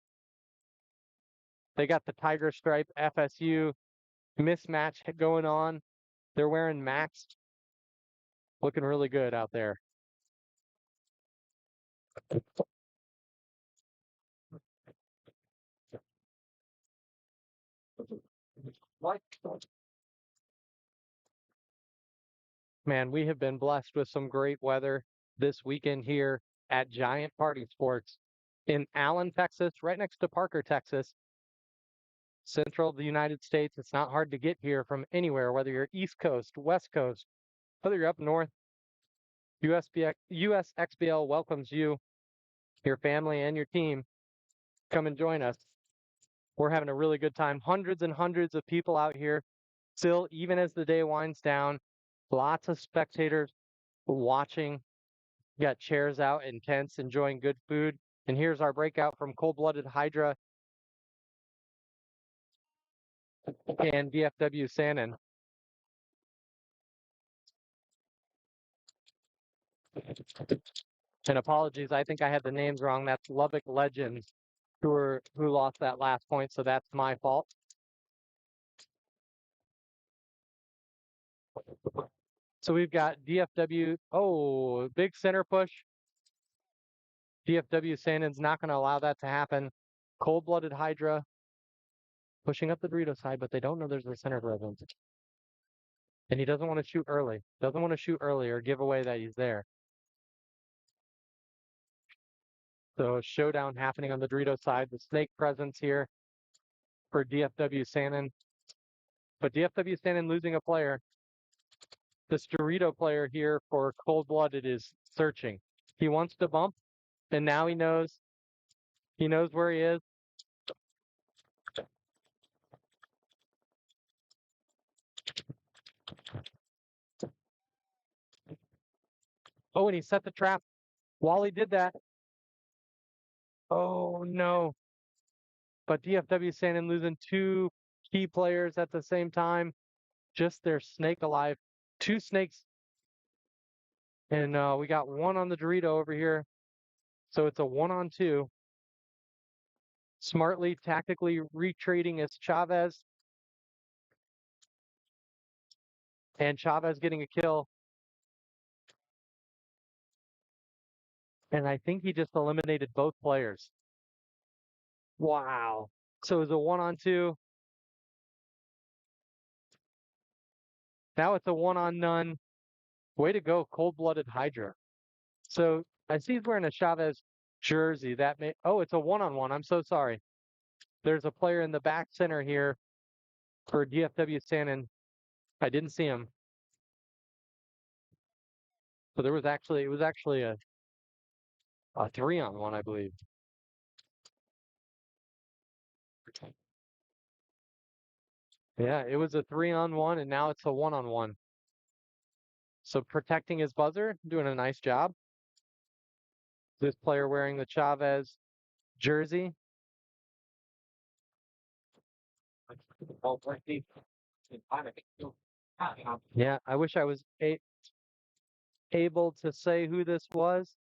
They got the tiger stripe FSU mismatch going on. They're wearing Max. Looking really good out there. Man, we have been blessed with some great weather this weekend here at Giant Party Sports in Allen, Texas, right next to Parker, Texas. Central of the United States. It's not hard to get here from anywhere, whether you're East Coast, West Coast, whether you're up north. USXBL welcomes you, your family, and your team. Come and join us. We're having a really good time. Hundreds and hundreds of people out here. Still, even as the day winds down, lots of spectators watching. Got chairs out and tents, enjoying good food. And here's our breakout from Cold-Blooded Hydra and DFW Sannon. And apologies, I think I had the names wrong. That's Lubbock Legends who lost that last point, so that's my fault. So we've got DFW, big center push. DFW Sannon's not going to allow that to happen. Cold-Blooded Hydra pushing up the Dorito side, but they don't know there's a center presence. And he doesn't want to shoot early. Doesn't want to shoot early or give away that he's there. So showdown happening on the Dorito side. The snake presence here for DFW Sannon. But DFW Sannon losing a player. This Dorito player here for Cold-Blooded is searching. He wants to bump, and now he knows where he is. Oh, and he set the trap while he did that. Oh, no. But DFW Sannon losing 2 key players at the same time. Just their snake alive. 2 snakes. And we got 1 on the Dorito over here. So it's a 1-on-2. Smartly, tactically retreating is Chavez. And Chavez getting a kill. And I think he just eliminated both players. Wow. So it was a 1-on-2. Now it's a 1-on-none. Way to go, Cold-Blooded Hydra. So I see he's wearing a Chavez jersey. It's a 1-on-1. I'm so sorry. There's a player in the back center here for DFW Sannon. I didn't see him. So it was actually a 3-on-1, I believe. Yeah, it was a 3-on-1 and now it's a 1-on-1. So protecting his buzzer, doing a nice job. This player wearing the Chavez jersey. Yeah, I wish I was able to say who this was.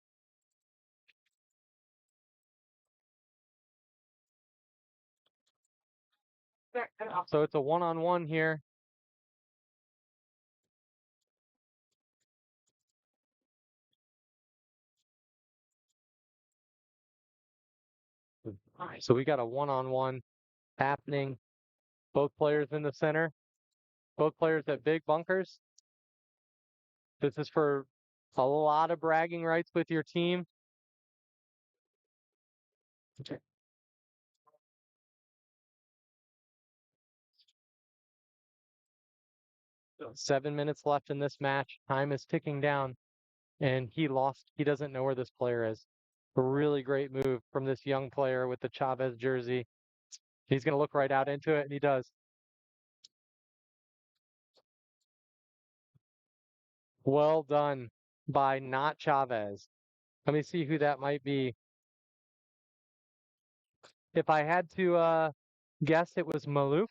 So it's a 1-on-1 here. So we got a 1-on-1 happening. Both players in the center. Both players at big bunkers. This is for a lot of bragging rights with your team. So 7 minutes left in this match. Time is ticking down. And he lost. He doesn't know where this player is. A really great move from this young player with the Chavez jersey. He's going to look right out into it, and he does. Well done by not Chavez. Let me see who that might be. If I had to guess, it was Maloof.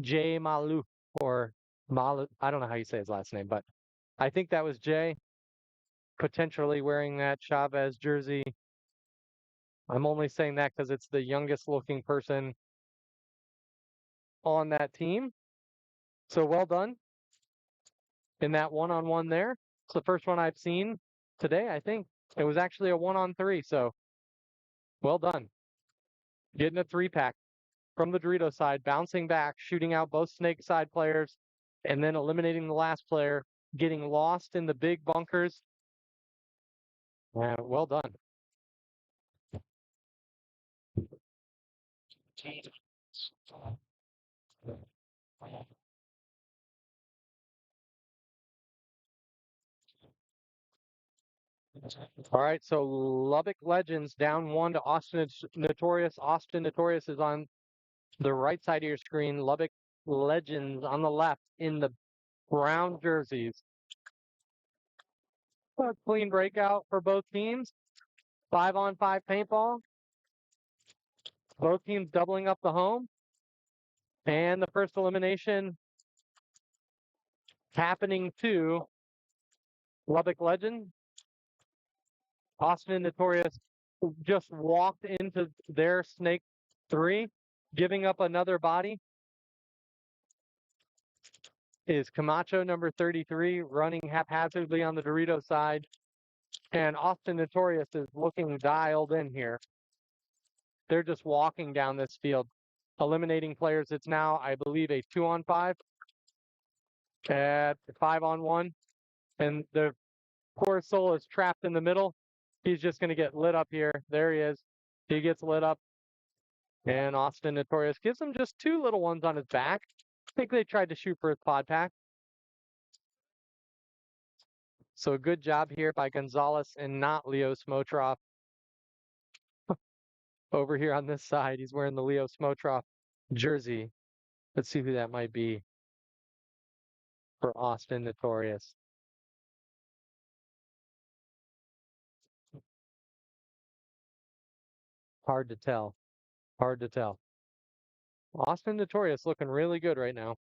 Jay Maloof or Maloof. I don't know how you say his last name, but I think that was Jay. Potentially wearing that Chavez jersey. I'm only saying that because it's the youngest looking person on that team. So well done in that 1-on-1 there. It's the first one I've seen today, I think. It was actually a 1-on-3, so well done. Getting a 3-pack from the Dorito side, bouncing back, shooting out both snake side players, and then eliminating the last player, getting lost in the big bunkers. Well done. All right, so Lubbock Legends down 1 to Austin Notorious. Austin Notorious is on the right side of your screen. Lubbock Legends on the left in the brown jerseys. A clean breakout for both teams. 5-on-5 paintball. Both teams doubling up the home. And the first elimination happening to Lubbock Legend. Austin Notorious just walked into their Snake 3, giving up another body. Is Camacho number 33 running haphazardly on the Dorito side. And Austin Notorious is looking dialed in here. They're just walking down this field, eliminating players. It's now, I believe, a 2-on-5 at 5-on-1. And the poor soul is trapped in the middle. He's just going to get lit up here. There he is. He gets lit up. And Austin Notorious gives him just 2 little ones on his back. I think they tried to shoot for his pod pack. So good job here by Gonzalez and not Leo Smotroff. Over here on this side, he's wearing the Leo Smotroff jersey. Let's see who that might be for Austin Notorious. Hard to tell. Hard to tell. Austin Notorious looking really good right now.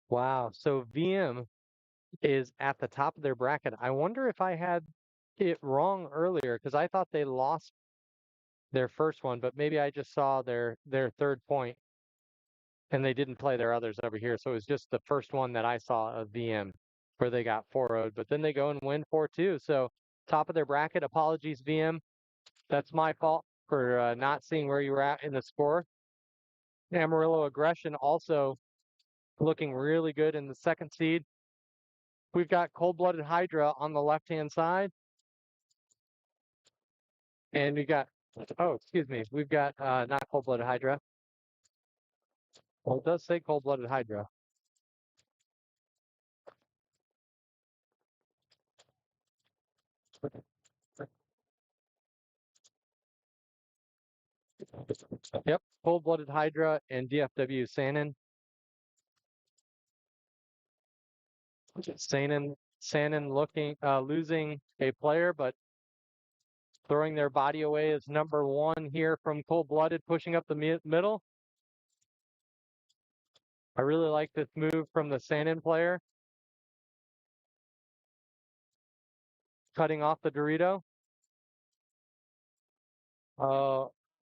Wow. So VM is at the top of their bracket. I wonder if I had it wrong earlier because I thought they lost their first one, but maybe I just saw their third point and they didn't play their others over here. So it was just the first one that I saw of VM where they got 4-0'd, but then they go and win 4-2. So top of their bracket. Apologies, VM. That's my fault for not seeing where you were at in the score. Amarillo Aggression also looking really good in the second seed. We've got Cold-Blooded Hydra on the left-hand side. And we got, oh, excuse me, we've got not Cold-Blooded Hydra. Well, it does say Cold-Blooded Hydra. Yep, Cold-Blooded Hydra and DFW Sanin. Sanin losing a player, but throwing their body away is number one here from Cold-Blooded, pushing up the middle. I really like this move from the Sanin player. Cutting off the Dorito.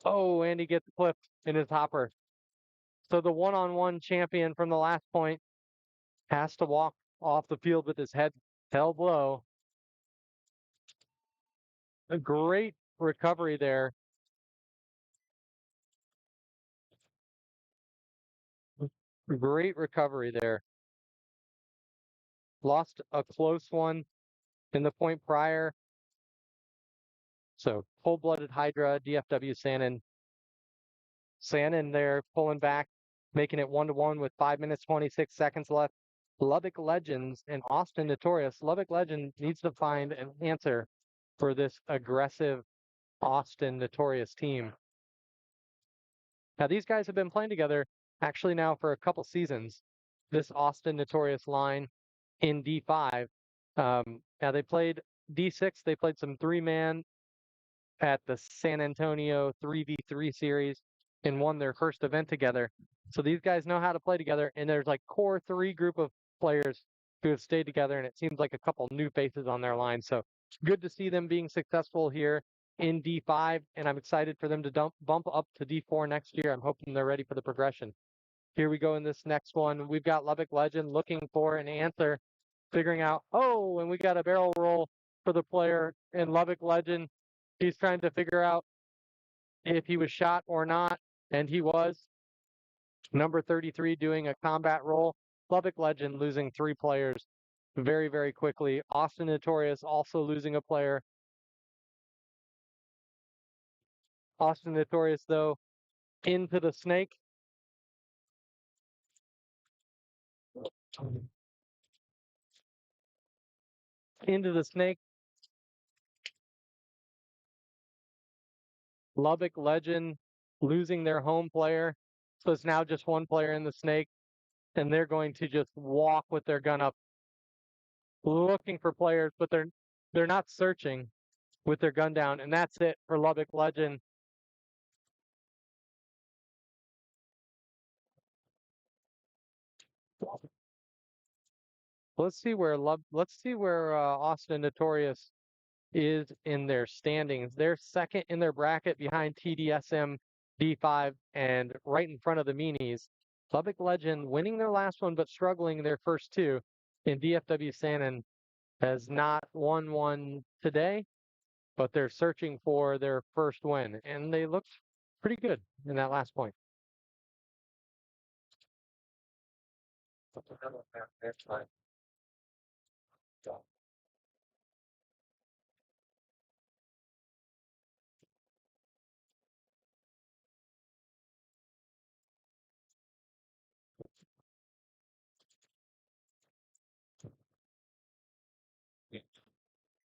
Oh, and he gets clipped in his hopper. So the one-on-one champion from the last point has to walk off the field with his head held low. A great recovery there. Great recovery there. Lost a close one in the point prior. So Cold-Blooded Hydra, DFW Sanin. Sanin there pulling back, making it 1-1 with 5 minutes, 26 seconds left. Lubbock Legends and Austin Notorious. Lubbock Legend needs to find an answer for this aggressive Austin Notorious team. Now, these guys have been playing together actually now for a couple seasons. This Austin Notorious line in D5. Now, they played D6. They played some three-man at the San Antonio 3v3 series and won their first event together. So these guys know how to play together, and there's like core three group of players who have stayed together, and it seems like a couple new faces on their line. So good to see them being successful here in D5, and I'm excited for them to bump up to D4 next year. I'm hoping they're ready for the progression. Here we go in this next one. We've got Lubbock Legend looking for an answer, figuring out, oh, and we got a barrel roll for the player in Lubbock Legend. He's trying to figure out if he was shot or not, and he was. Number 33 doing a combat roll. Lubbock Legend losing 3 players very, very quickly. Austin Notorious also losing a player. Austin Notorious, though, into the snake. Into the snake. Lubbock Legend losing their home player. So it's now just one player in the snake, and they're going to just walk with their gun up, looking for players, but they're not searching with their gun down, and that's it for Lubbock Legend. Let's see where Austin Notorious is in their standings. They're second in their bracket behind TDSM D5 and right in front of the Meanies. Lubbock Legend winning their last one but struggling their first two. And DFW Sanin has not won one today, but they're searching for their first win. And they looked pretty good in that last point. That's fine.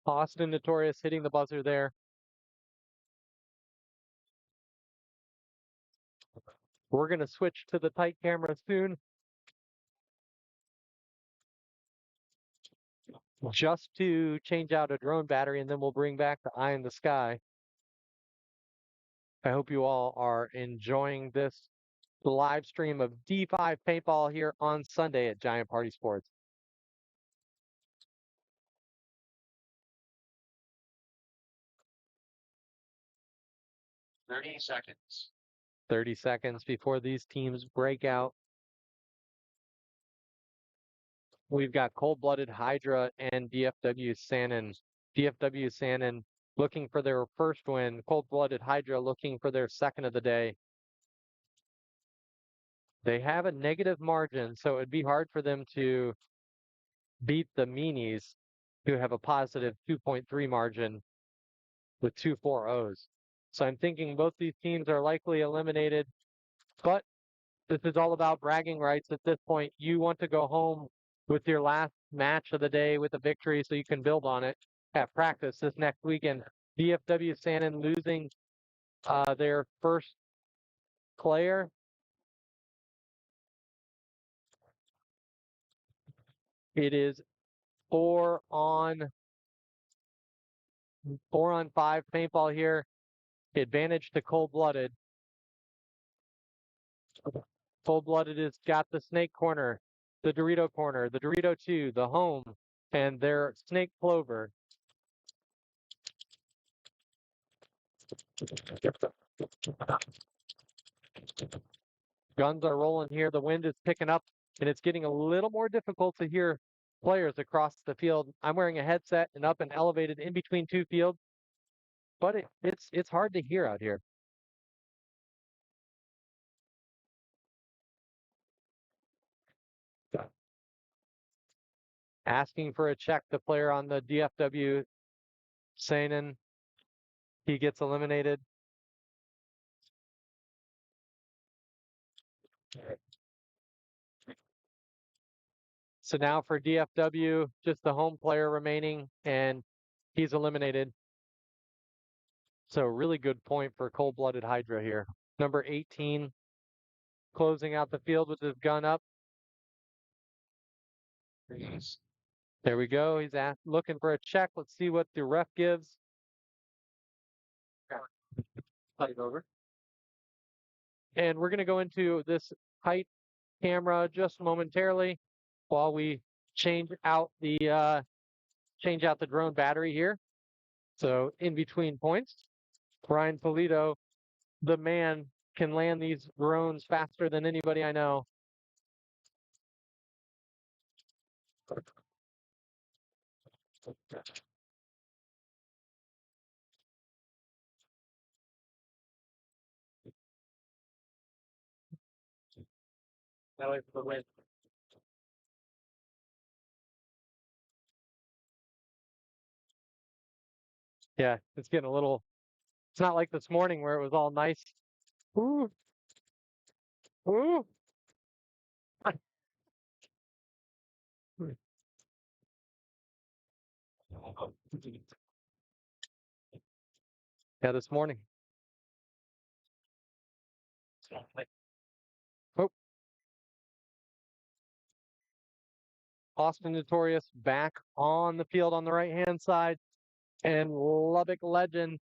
Austin Notorious hitting the buzzer there. We're going to switch to the tight camera soon. Just to change out a drone battery, and then we'll bring back the eye in the sky. I hope you all are enjoying this live stream of D5 paintball here on Sunday at Giant Party Sports. $30 seconds. 30 seconds before these teams break out. We've got Cold-Blooded Hydra and DFW Sanin. DFW Sanin looking for their first win. Cold-Blooded Hydra looking for their second of the day. They have a negative margin, so it'd be hard for them to beat the Meanies, who have a positive 2.3 margin with 2 4-0s. So I'm thinking both these teams are likely eliminated, but this is all about bragging rights at this point. You want to go home with your last match of the day with a victory so you can build on it. at practice this next weekend. DFW Shannon losing their first player. It is 4-on-5 paintball here. Advantage to cold-blooded. Cold-blooded has got the snake corner, the Dorito 2, the home, and their snake clover. Guns are rolling here. The wind is picking up, and it's getting a little more difficult to hear players across the field. I'm wearing a headset and up and elevated in between two fields, but it's hard to hear out here. Asking for a check, the player on the DFW Shannon, he gets eliminated. So now for DFW, just the home player remaining, and he's eliminated. So really good point for cold-blooded Hydra here. Number 18, closing out the field with his gun up. There we go. He's looking for a check. Let's see what the ref gives. Fight over. And we're going to go into this height camera just momentarily while we change out the drone battery here. So in between points, Brian Polito, the man, can land these drones faster than anybody I know. That way for the win. Yeah, it's getting a little. It's not like this morning where it was all nice. Ooh, ooh. Yeah, this morning. Oh. Austin Notorious back on the field on the right-hand side. And Lubbock Legend.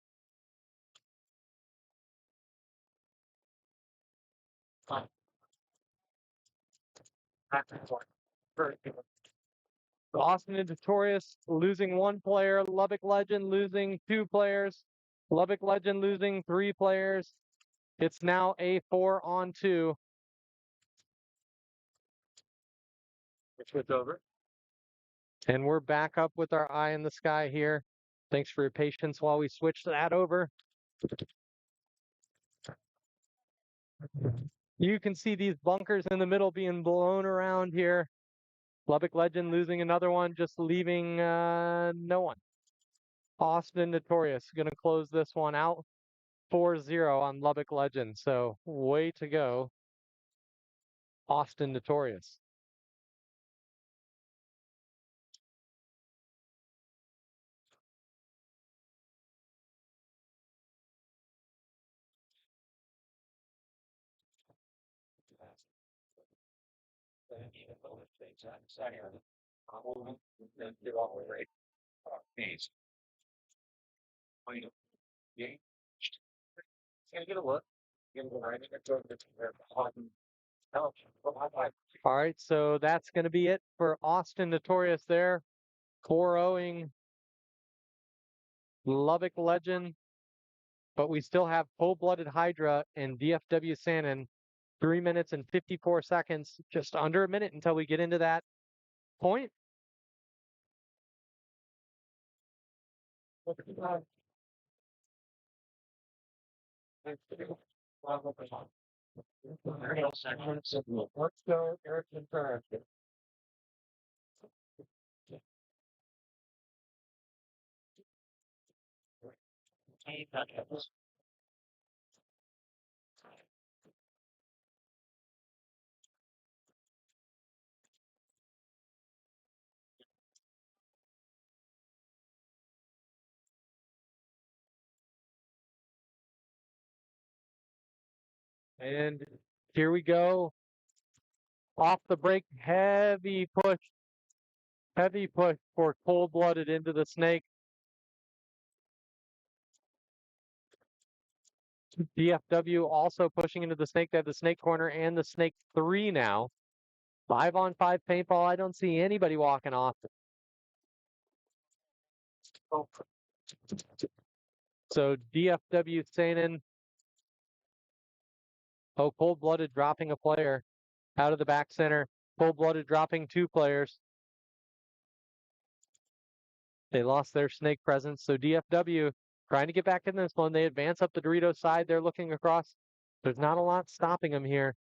Austin Notorious losing one player. Lubbock Legend losing two players. Lubbock Legend losing three players. It's now a 4-on-2. Switch over. And we're back up with our eye in the sky here. Thanks for your patience while we switch that over. You can see these bunkers in the middle being blown around here. Lubbock Legend losing another one, just leaving no one. Austin Notorious going to close this one out. 4-0 on Lubbock Legend. So way to go, Austin Notorious. All right, so that's going to be it for Austin Notorious there. 4-0ing Lubbock Legend. But we still have Cold-Blooded Hydra and DFW Shannon. 3 minutes and 54 seconds, just under a minute until we get into that point. Let's go, Eric and Ferris. And here we go. Off the break, heavy push for cold-blooded into the snake. DFW also pushing into the snake. They have the snake corner and the snake 3 now. 5-on-5 paintball. I don't see anybody walking off. So DFW Sanin. Oh, cold-blooded dropping a player out of the back center. Cold-blooded dropping 2 players. They lost their snake presence. So DFW trying to get back in this one. They advance up the Dorito side. They're looking across. There's not a lot stopping them here.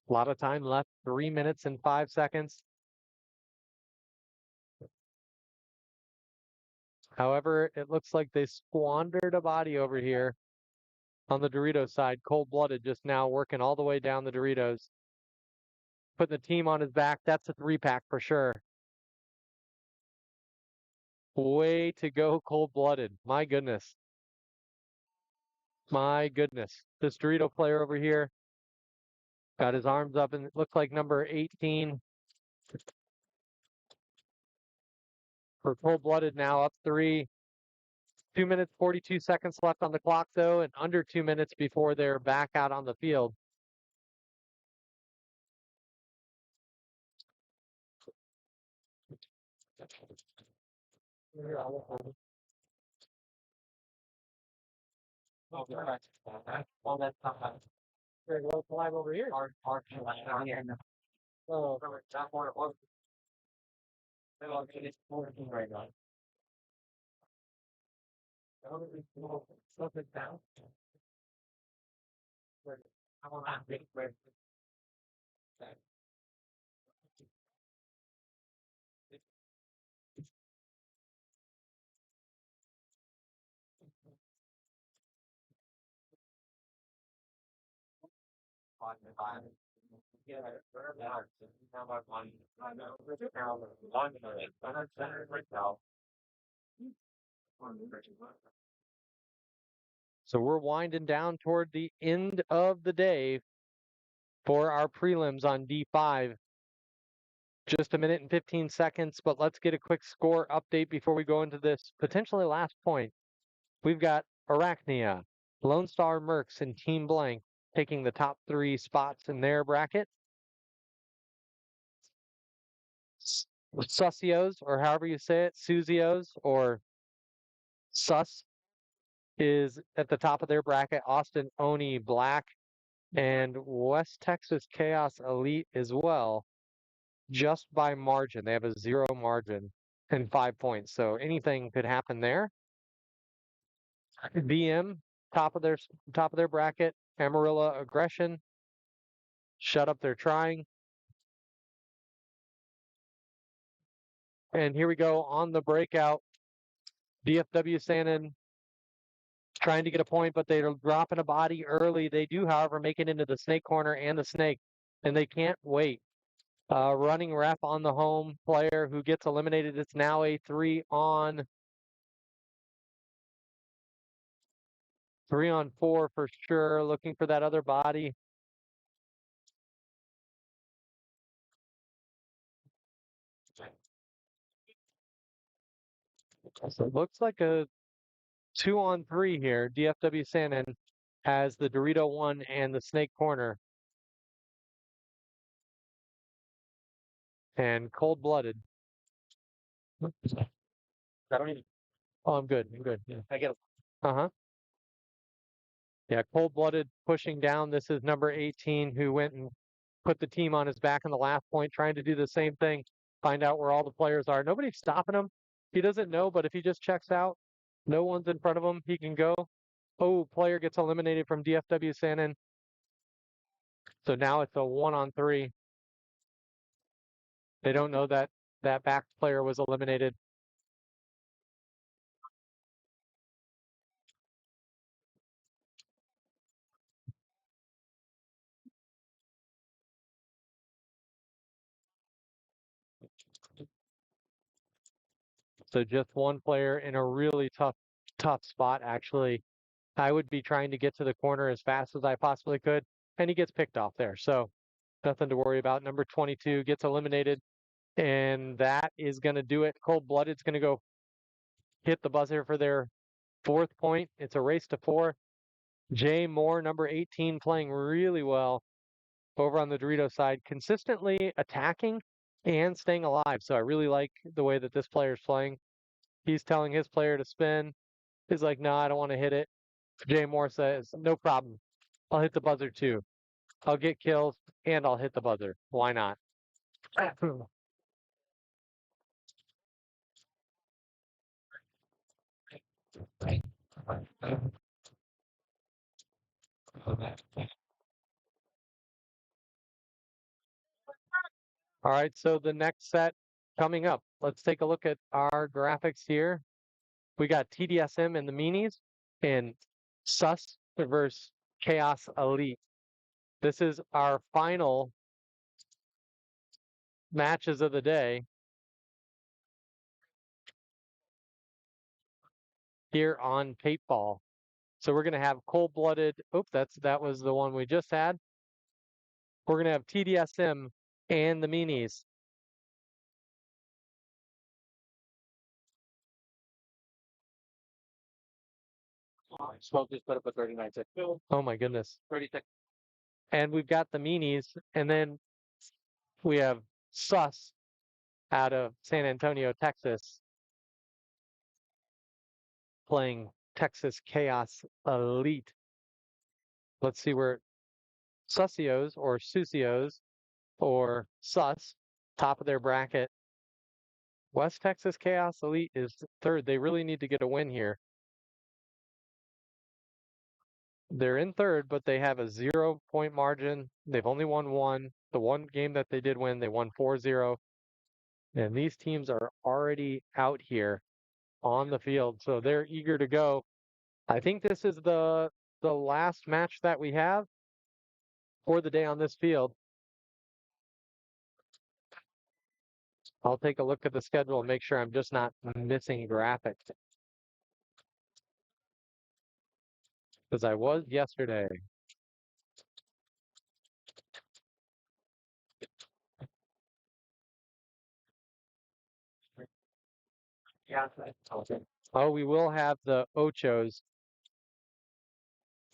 A lot of time left. 3 minutes and 5 seconds. However, it looks like they squandered a body over here on the Dorito side. Cold-blooded just now working all the way down the Doritos. Putting the team on his back. That's a 3-pack for sure. Way to go, cold-blooded. My goodness. My goodness. This Dorito player over here got his arms up, and it looks like number 18 for cold-blooded now up 3. 2 minutes, 42 seconds left on the clock, though, and under 2 minutes before they're back out on the field. Well, that's not very well climb over here. Oh, that's what it was. It's 14 right now. Slow it down. I want that big break. So we're winding down toward the end of the day for our prelims on D5. Just a minute and 15 seconds, but let's get a quick score update before we go into this potentially last point. We've got Arachnia, Lone Star Mercs, and Team Blank taking the top 3 spots in their bracket. Susios, or however you say it, Susios, or Sus, is at the top of their bracket. Austin Oni Black and West Texas Chaos Elite as well, just by margin. They have a 0 margin and 5 points, so anything could happen there. BM, top of their bracket. Amarillo Aggression, Shut Up They're Trying. And here we go on the breakout. DFW Sanin trying to get a point, but they're dropping a body early. They do, however, make it into the snake corner and the snake, and they can't wait. Running ref on the home player who gets eliminated. It's now a 3-on-4 for sure. Looking for that other body. So it looks like a 2-on-3 here. DFW Sanin has the Dorito 1 and the snake corner. And cold-blooded. Oh, I'm good. Yeah. I get it. Uh-huh. Yeah, cold-blooded pushing down. This is number 18 who went and put the team on his back in the last point, trying to do the same thing, find out where all the players are. Nobody's stopping him. He doesn't know, but if he just checks out, no one's in front of him, he can go. Oh, player gets eliminated from DFW Sanin. So now it's a 1-on-3. They don't know that that back player was eliminated. So just one player in a really tough spot, actually. I would be trying to get to the corner as fast as I possibly could, and he gets picked off there. So nothing to worry about. Number 22 gets eliminated, and that is going to do it. Cold-blooded's going to go hit the buzzer for their 4th point. It's a race to 4. Jay Moore, number 18, playing really well over on the Dorito side, consistently attacking and staying alive. So I really like the way that this player is playing. He's telling his player to spin. He's like, no, I don't want to hit it. Jay Moore says, no problem. I'll hit the buzzer too. I'll get kills and I'll hit the buzzer. Why not? All right, so the next set coming up. Let's take a look at our graphics here. We got TDSM and the Meanies and Sus versus Chaos Elite. This is our final matches of the day here on 8ball. So we're going to have cold-blooded. Oops, that was the one we just had. We're going to have TDSM and the Meanies. Smoke just put up a 39-6. Oh my goodness. 36. And we've got the Meanies, and then we have Sus out of San Antonio, Texas, playing Texas Chaos Elite. Let's see where Susios or Susios or Sus, top of their bracket. West Texas Chaos Elite is 3rd. They really need to get a win here. They're in 3rd, but they have a 0-point margin. They've only won 1. The one game that they did win, they won 4-0. And these teams are already out here on the field, so they're eager to go. I think this is the last match that we have for the day on this field. I'll take a look at the schedule and make sure I'm just not missing graphics. Because I was yesterday. Yeah. Okay. Oh, we will have the ochos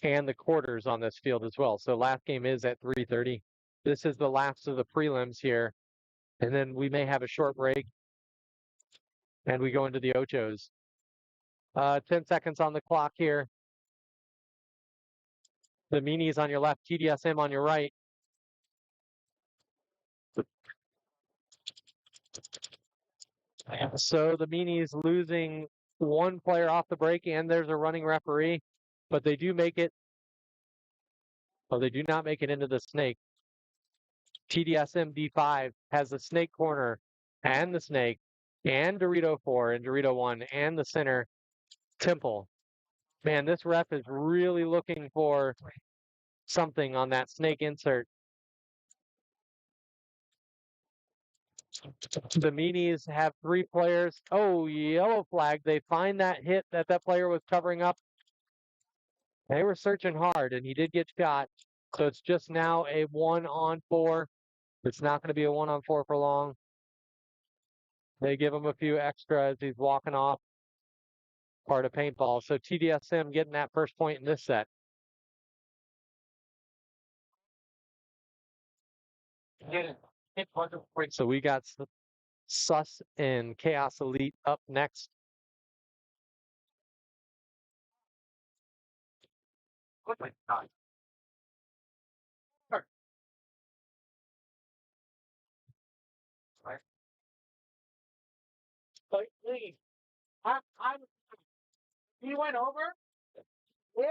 and the quarters on this field as well. So last game is at 3:30. This is the last of the prelims here. And then we may have a short break. And we go into the ochos. 10 seconds on the clock here. The Meanies on your left, TDSM on your right. So the Meanies losing one player off the break, and there's a running referee, but they do make it. Oh, they do not make it into the snake. TDSM D5 has the snake corner and the snake and Dorito 4 and Dorito 1 and the center Temple. Man, this ref is really looking for something on that snake insert. The Meanies have 3 players. Oh, yellow flag. They find that hit that player was covering up. They were searching hard, and he did get shot. So it's just now a 1-on-4. It's not going to be a 1-on-4 for long. They give him a few extra as he's walking off. Part of paintball. So TDSM getting that first point in this set. So we got Sus and Chaos Elite up next. Oh my God. Sure. Right. So please, he went over, hit,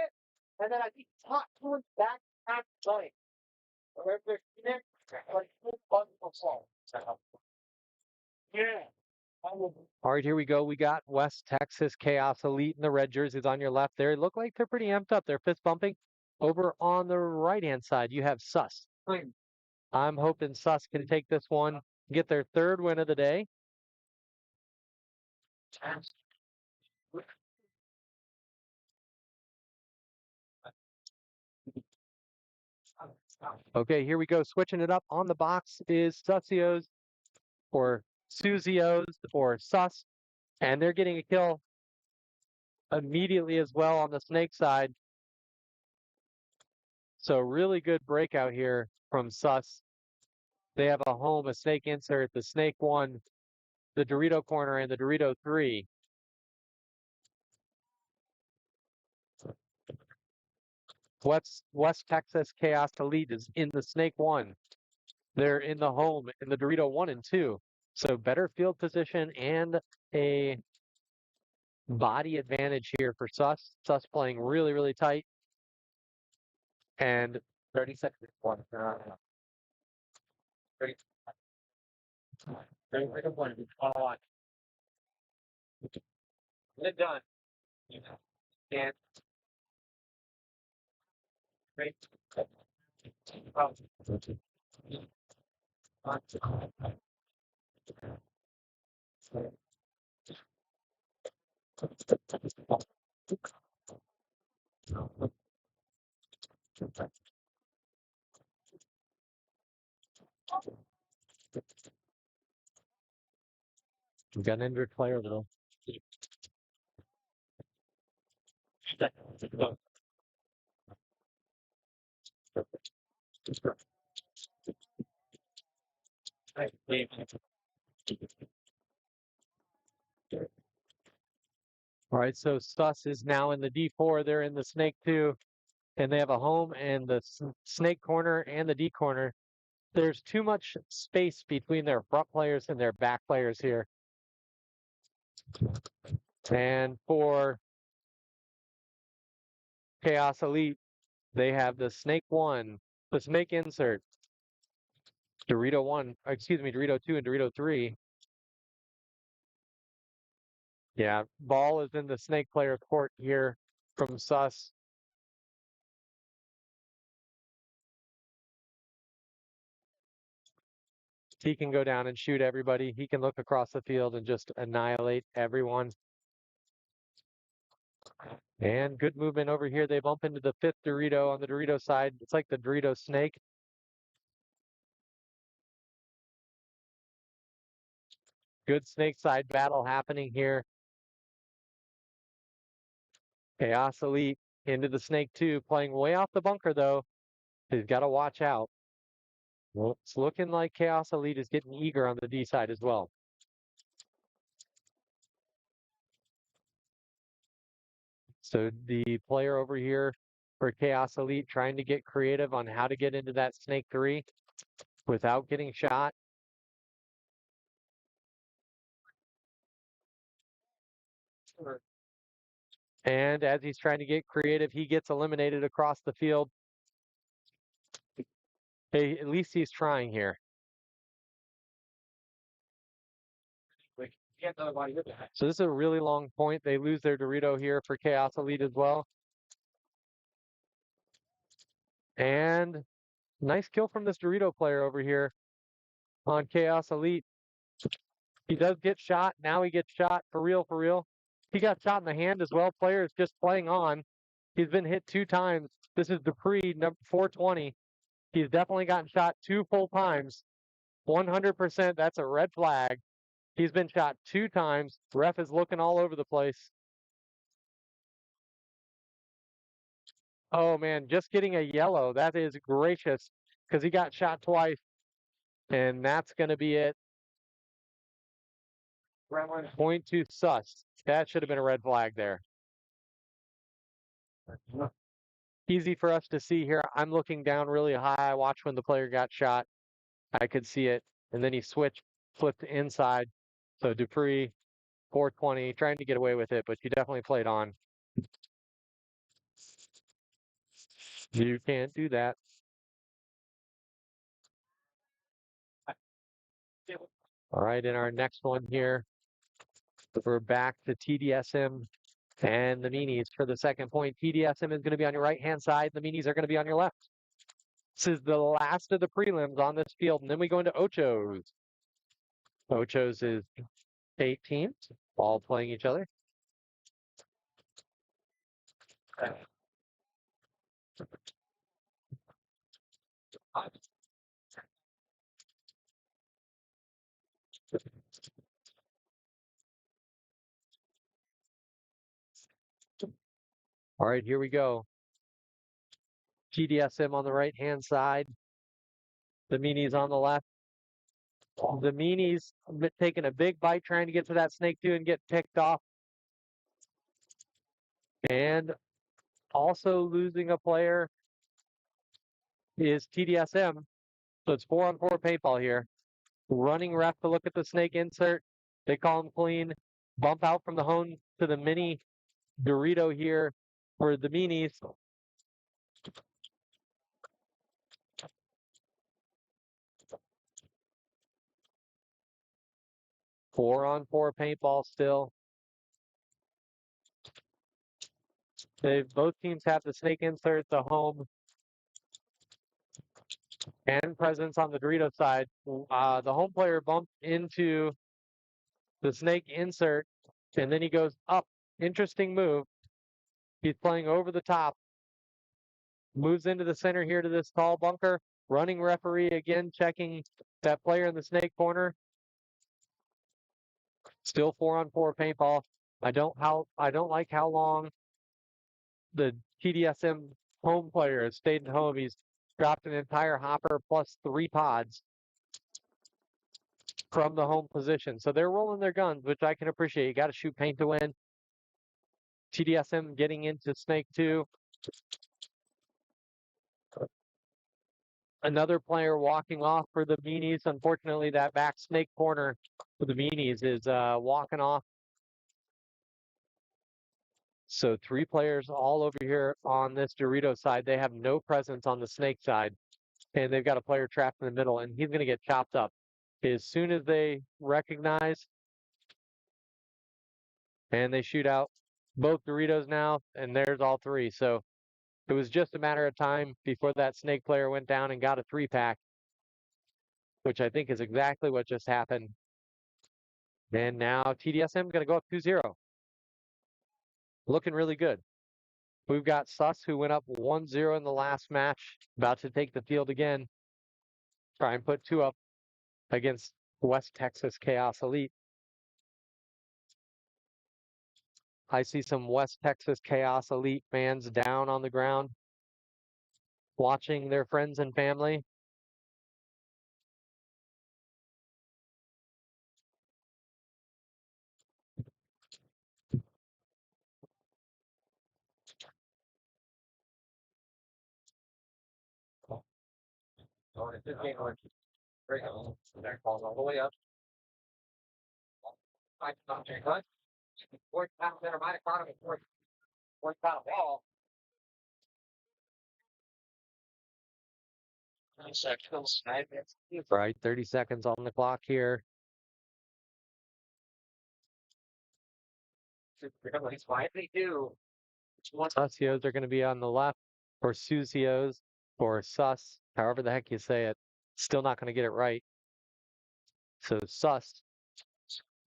and then I think top towards back leg. Or if there's neck, like full button of fall. Yeah. All right, here we go. We got West Texas Chaos Elite in the red jerseys on your left there. Look like they're pretty amped up. They're fist bumping. Over on the right-hand side, you have Sus. I'm hoping Sus can take this one, get their 3rd win of the day. Okay, here we go. Switching it up on the box is Susios or Susios or Sus, and they're getting a kill immediately as well on the snake side. So really good breakout here from Sus. They have a home, a snake insert, the snake 1, the Dorito corner, and the Dorito 3. West Texas Chaos Elite is in the snake 1. They're in the home in the Dorito 1 and 2. So better field position and a body advantage here for Sus. Sus playing really, really tight. And 30 seconds. 30 seconds. 1. Get it done. And great. We got an injured player though. All right, so Sus is now in the D4. They're in the snake 2, and they have a home and the snake corner and the D corner. There's too much space between their front players and their back players here. And for Chaos Elite, they have the snake 1, the snake insert, Dorito 1, Dorito 2 and Dorito 3. Yeah, ball is in the snake player court here from Sus. He can go down and shoot everybody. He can look across the field and just annihilate everyone. And good movement over here. They bump into the 5th Dorito on the Dorito side. It's like the Dorito snake. Good snake side battle happening here. Chaos Elite into the snake 2, playing way off the bunker though. He's got to watch out. Well, it's looking like Chaos Elite is getting eager on the D side as well. So the player over here for Chaos Elite trying to get creative on how to get into that snake 3 without getting shot. And as he's trying to get creative, he gets eliminated across the field. Hey, at least he's trying here. So this is a really long point. They lose their Dorito here for Chaos Elite as well. And nice kill from this Dorito player over here on Chaos Elite. He does get shot. Now he gets shot for real, for real. He got shot in the hand as well. Player is just playing on. He's been hit 2 times. This is Dupree, number 420. He's definitely gotten shot 2 full times. 100%, that's a red flag. He's been shot 2 times. Ref is looking all over the place. Oh man, just getting a yellow. That is gracious because he got shot twice. And that's going to be it. Point to Sus. That should have been a red flag there. Easy for us to see here. I'm looking down really high. I watched when the player got shot. I could see it. And then he flipped inside. So Dupree, 420, trying to get away with it, but you definitely played on. You can't do that. All right, in our next one here, we're back to TDSM and the Meanies for the second point. TDSM is going to be on your right-hand side. The Meanies are going to be on your left. This is the last of the prelims on this field, and then we go into Ochos. Ochos is 8 teams, all playing each other. All right, here we go. TDSM on the right-hand side. The meanies on the left. The meanies taking a big bite, trying to get to that snake too and get picked off. And also losing a player is TDSM. So it's 4-on-4 paintball here. Running ref to look at the snake insert. They call him clean. Bump out from the hone to the mini Dorito here for the meanies. Four-on-4 paintball still. Both teams have the snake insert, the home, and presence on the Dorito side. The home player bumped into the snake insert, and then he goes up. Interesting move. He's playing over the top. Moves into the center here to this tall bunker. Running referee again, checking that player in the snake corner. Still 4-on-4 paintball. I don't like how long the TDSM home player has stayed at home. He's dropped an entire hopper plus 3 pods from the home position. So they're rolling their guns, which I can appreciate. You got to shoot paint to win. TDSM getting into Snake 2. Another player walking off for the meanies. Unfortunately, that back snake corner for the meanies is walking off. So 3 players all over here on this Dorito side. They have no presence on the snake side. And they've got a player trapped in the middle, and he's going to get chopped up. As soon as they recognize and they shoot out both Doritos now, and there's all 3. So it was just a matter of time before that snake player went down and got a 3-pack, which I think is exactly what just happened. And now TDSM going to go up 2-0. Looking really good. We've got Sus, who went up 1-0 in the last match, about to take the field again. Try and put 2 up against West Texas Chaos Elite. I see some West Texas Chaos Elite fans down on the ground, watching their friends and family. All the way up. Right, 30 seconds on the clock here. Susios are going to be on the left, or Susios, or Sus, however the heck you say it. Still not going to get it right. So Sus,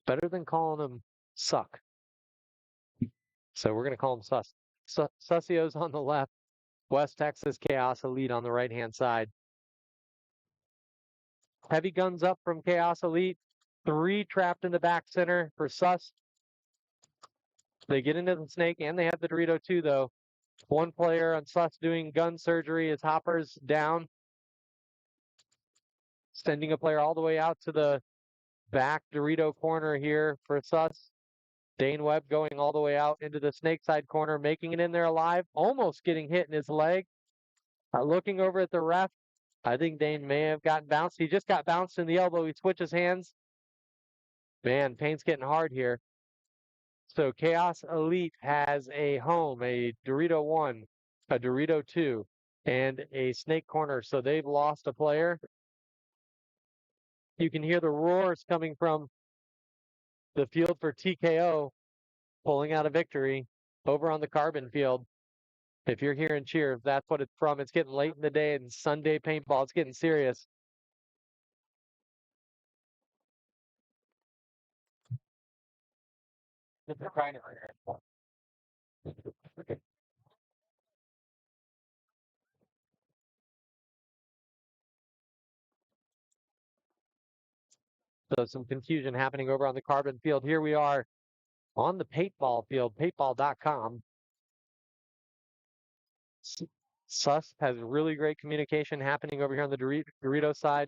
better than calling them Suck. So we're going to call them Sus. Susios on the left, West Texas Chaos Elite on the right-hand side. Heavy guns up from Chaos Elite. 3 trapped in the back center for Sus. They get into the snake, and they have the Dorito too, though. 1 player on Sus doing gun surgery. His hopper's down. Sending a player all the way out to the back Dorito corner here for Sus. Dane Webb going all the way out into the snake side corner, making it in there alive, almost getting hit in his leg. Looking over at the ref, I think Dane may have gotten bounced. He just got bounced in the elbow. He switches hands. Man, pain's getting hard here. So Chaos Elite has a home, a Dorito 1, a Dorito 2, and a snake corner. So they've lost a player. You can hear the roars coming from the field for TKO, pulling out a victory over on the Carbon field. If you're hearing cheer, that's what it's from. It's getting late in the day and Sunday paintball. It's getting serious. So some confusion happening over on the Carbon field. Here we are on the paintball field, paintball.com. Sus has really great communication happening over here on the Dorito side.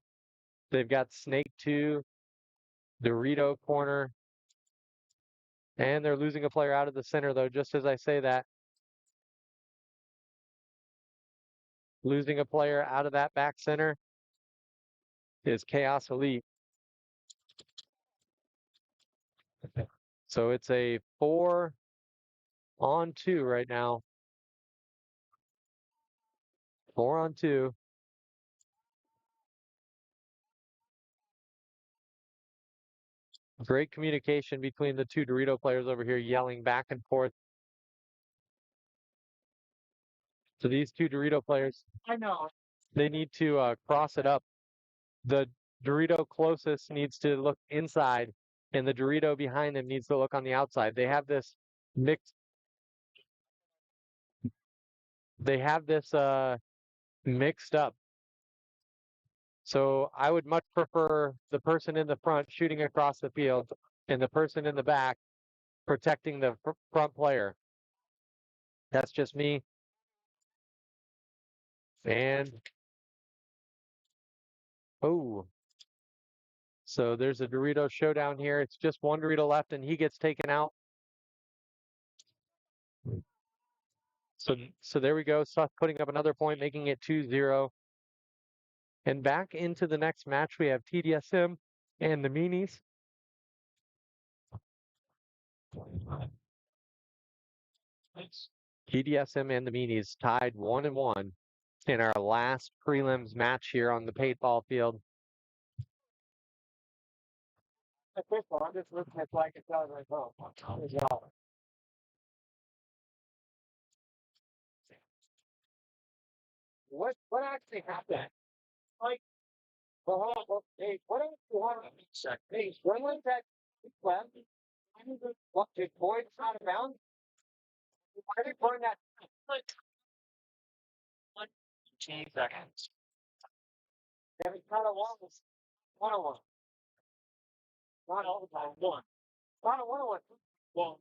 They've got Snake 2, Dorito corner, and they're losing a player out of the center, though, just as I say that. Losing a player out of that back center is Chaos Elite. So it's a 4-on-2 right now. 4-on-2. Great communication between the two Dorito players over here, yelling back and forth. So these two Dorito players, I know. they need to cross it up. The Dorito closest needs to look inside, and the Dorito behind them needs to look on the outside. They have this mixed. They have this mixed up. So I would much prefer the person in the front shooting across the field and the person in the back protecting the front player. That's just me. And oh, so there's a Dorito showdown here. It's just one Dorito left, and he gets taken out. So there we go. Suth putting up another point, making it 2-0. And back into the next match, we have TDSM and the Meanies. TDSM and the Meanies tied 1-1 in our last prelims match here on the paintball field. I'm just looking at like it's out right now. What actually happened? Like, hey, what actually happened? Hey, when was that left? What did Boyd out of bounds? Why did Boyd that? Like, 15 seconds. And it's kind of long. 1-on-1. Not all the time. One. Not a 1-on-1. Well,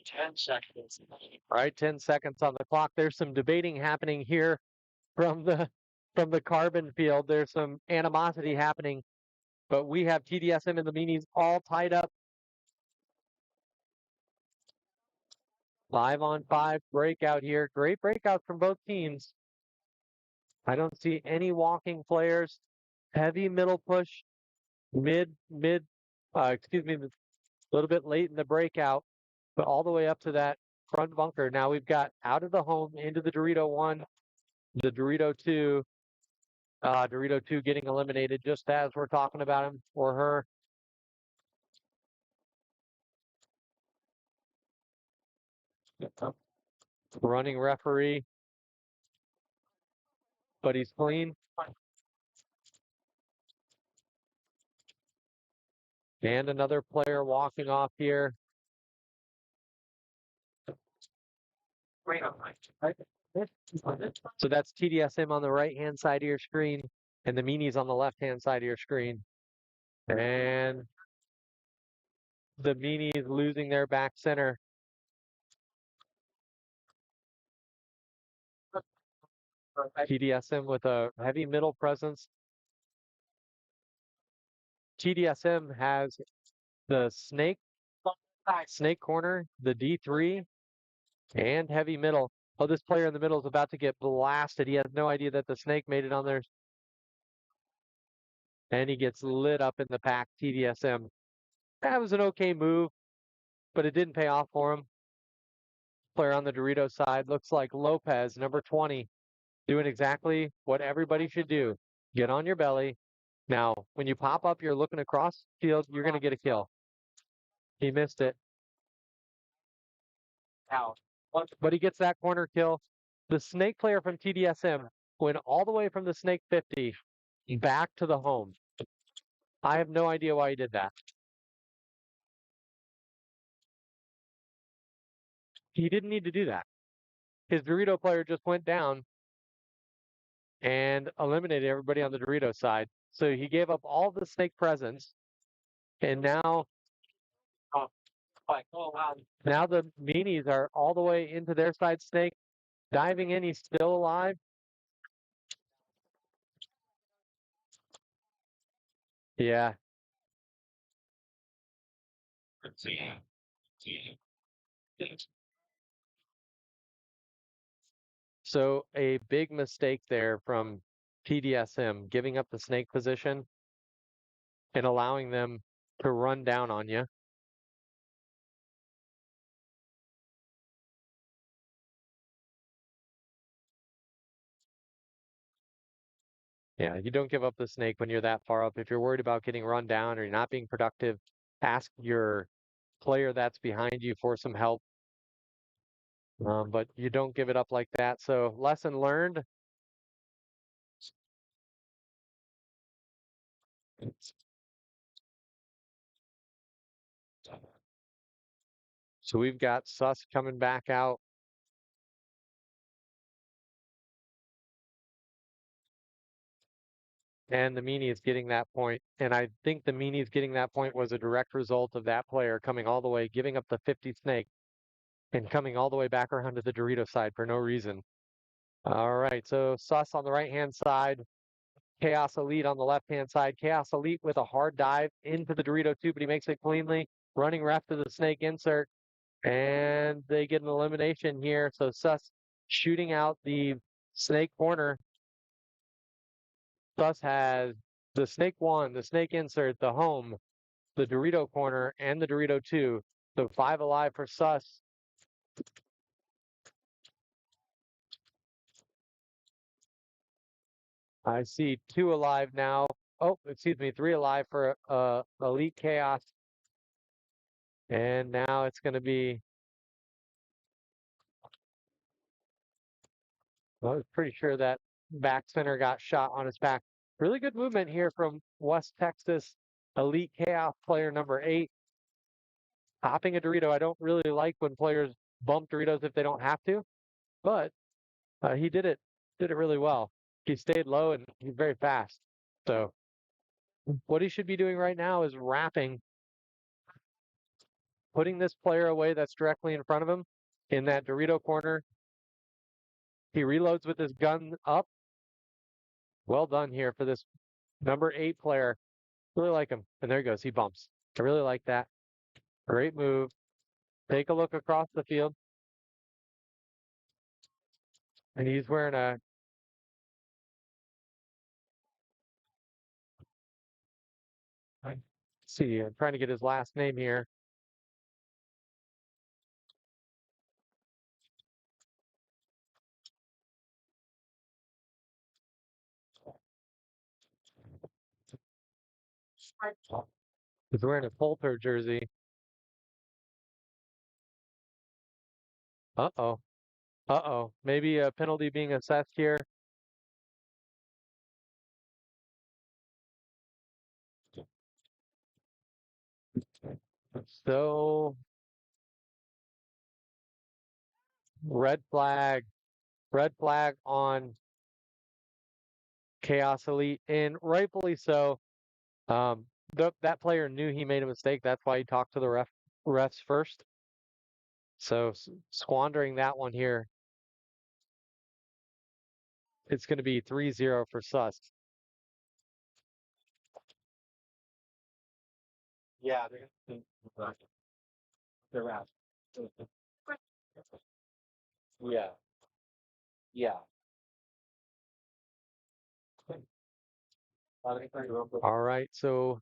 10 seconds. All right, 10 seconds on the clock. There's some debating happening here from the Carbon field. There's some animosity happening, but we have TDSM and the Meanies all tied up. 5-on-5 breakout here. Great breakout from both teams. I don't see any walking players. Heavy middle push, excuse me, a little bit late in the breakout, but all the way up to that front bunker. Now we've got out of the home into the Dorito 1, the Dorito 2. Dorito 2 getting eliminated just as we're talking about him or her. Running referee, but he's clean. And another player walking off here. So that's TDSM on the right-hand side of your screen and the Meanies on the left-hand side of your screen. And the Meanies losing their back center. TDSM with a heavy middle presence. TDSM has the snake corner, the D3, and heavy middle. Oh, this player in the middle is about to get blasted. He has no idea that the snake made it on there. And he gets lit up in the pack, TDSM. That was an okay move, but it didn't pay off for him. Player on the Dorito side looks like Lopez, number 20, doing exactly what everybody should do. Get on your belly. Now, when you pop up, you're looking across field, you're going to get a kill. He missed it. Out. But he gets that corner kill. The snake player from TDSM went all the way from the snake 50 back to the home. I have no idea why he did that. He didn't need to do that. His Dorito player just went down and eliminated everybody on the Dorito side. So he gave up all the snake presence And now, now the meanies are all the way into their side snake. Diving in, he's still alive. Yeah. So a big mistake there from PDSM, giving up the snake position and allowing them to run down on you. Yeah, you don't give up the snake when you're that far up. If you're worried about getting run down or you're not being productive, ask your player that's behind you for some help. But you don't give it up like that. So lesson learned. So we've got Suss coming back out. And the meanie is getting that point. And I think the meanie is getting that point was a direct result of that player coming all the way, giving up the 50 snake and coming all the way back around to the Dorito side for no reason. All right, so Suss on the right-hand side, Chaos Elite on the left-hand side. Chaos Elite with a hard dive into the Dorito too, but he makes it cleanly. Running ref to the snake insert, and they get an elimination here. So Suss shooting out the snake corner. Suss has the snake one, the snake insert, the home, the Dorito corner, and the Dorito 2. So 5 alive for Suss. I see 2 alive now. Oh, excuse me, 3 alive for Elite Chaos. And now it's going to be, well, I was pretty sure that back center got shot on his back. Really good movement here from West Texas Elite Chaos player number 8. Hopping a Dorito. I don't really like when players bump Doritos if they don't have to, but he did it really well. He stayed low and he's very fast. So what he should be doing right now is wrapping, putting this player away that's directly in front of him in that Dorito corner. He reloads with his gun up. Well done here for this number 8 player. Really like him. And there he goes. He bumps. I really like that. Great move. Take a look across the field. And he's wearing a, let's see, I'm trying to get his last name here. He's wearing a Poulter jersey. Uh-oh. Uh-oh. Maybe a penalty being assessed here. So, red flag on Chaos Elite, and rightfully so. That player knew he made a mistake. That's why he talked to the refs first. So squandering that one here. It's going to be 3-0 for Suss. Yeah, they're out. Yeah. Yeah. All right, so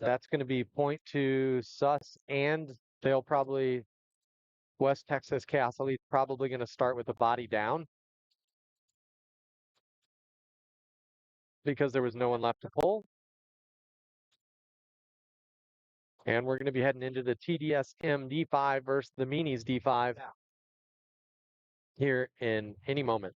that's going to be point to Suss, and they'll probably, West Texas Chaos Elite probably going to start with the body down because there was no one left to pull. And we're going to be heading into the TDSM D5 versus the Meanies D5 here in any moment.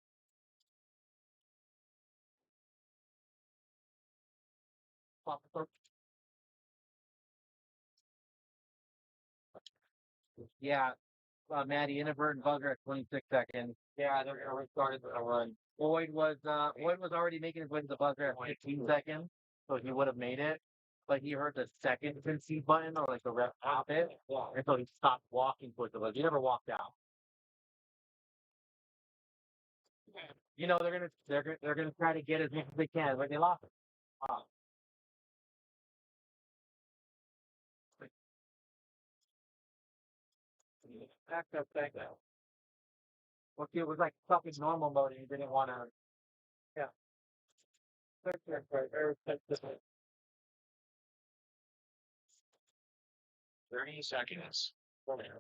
Yeah, Maddie, inadvertent buzzer at 26 seconds. Yeah, they're gonna restart it a run. Boyd was already making his way to the buzzer at 15 seconds, so he would have made it. like he heard the second concede button or like the ref pop it, and so he stopped walking towards the ledge. He never walked out. You know they're gonna try to get as much as they can, but they lost it. Wow. Back up, back up. Well, it was like stuck in normal mode and he didn't want to. Yeah. 30 seconds. Okay.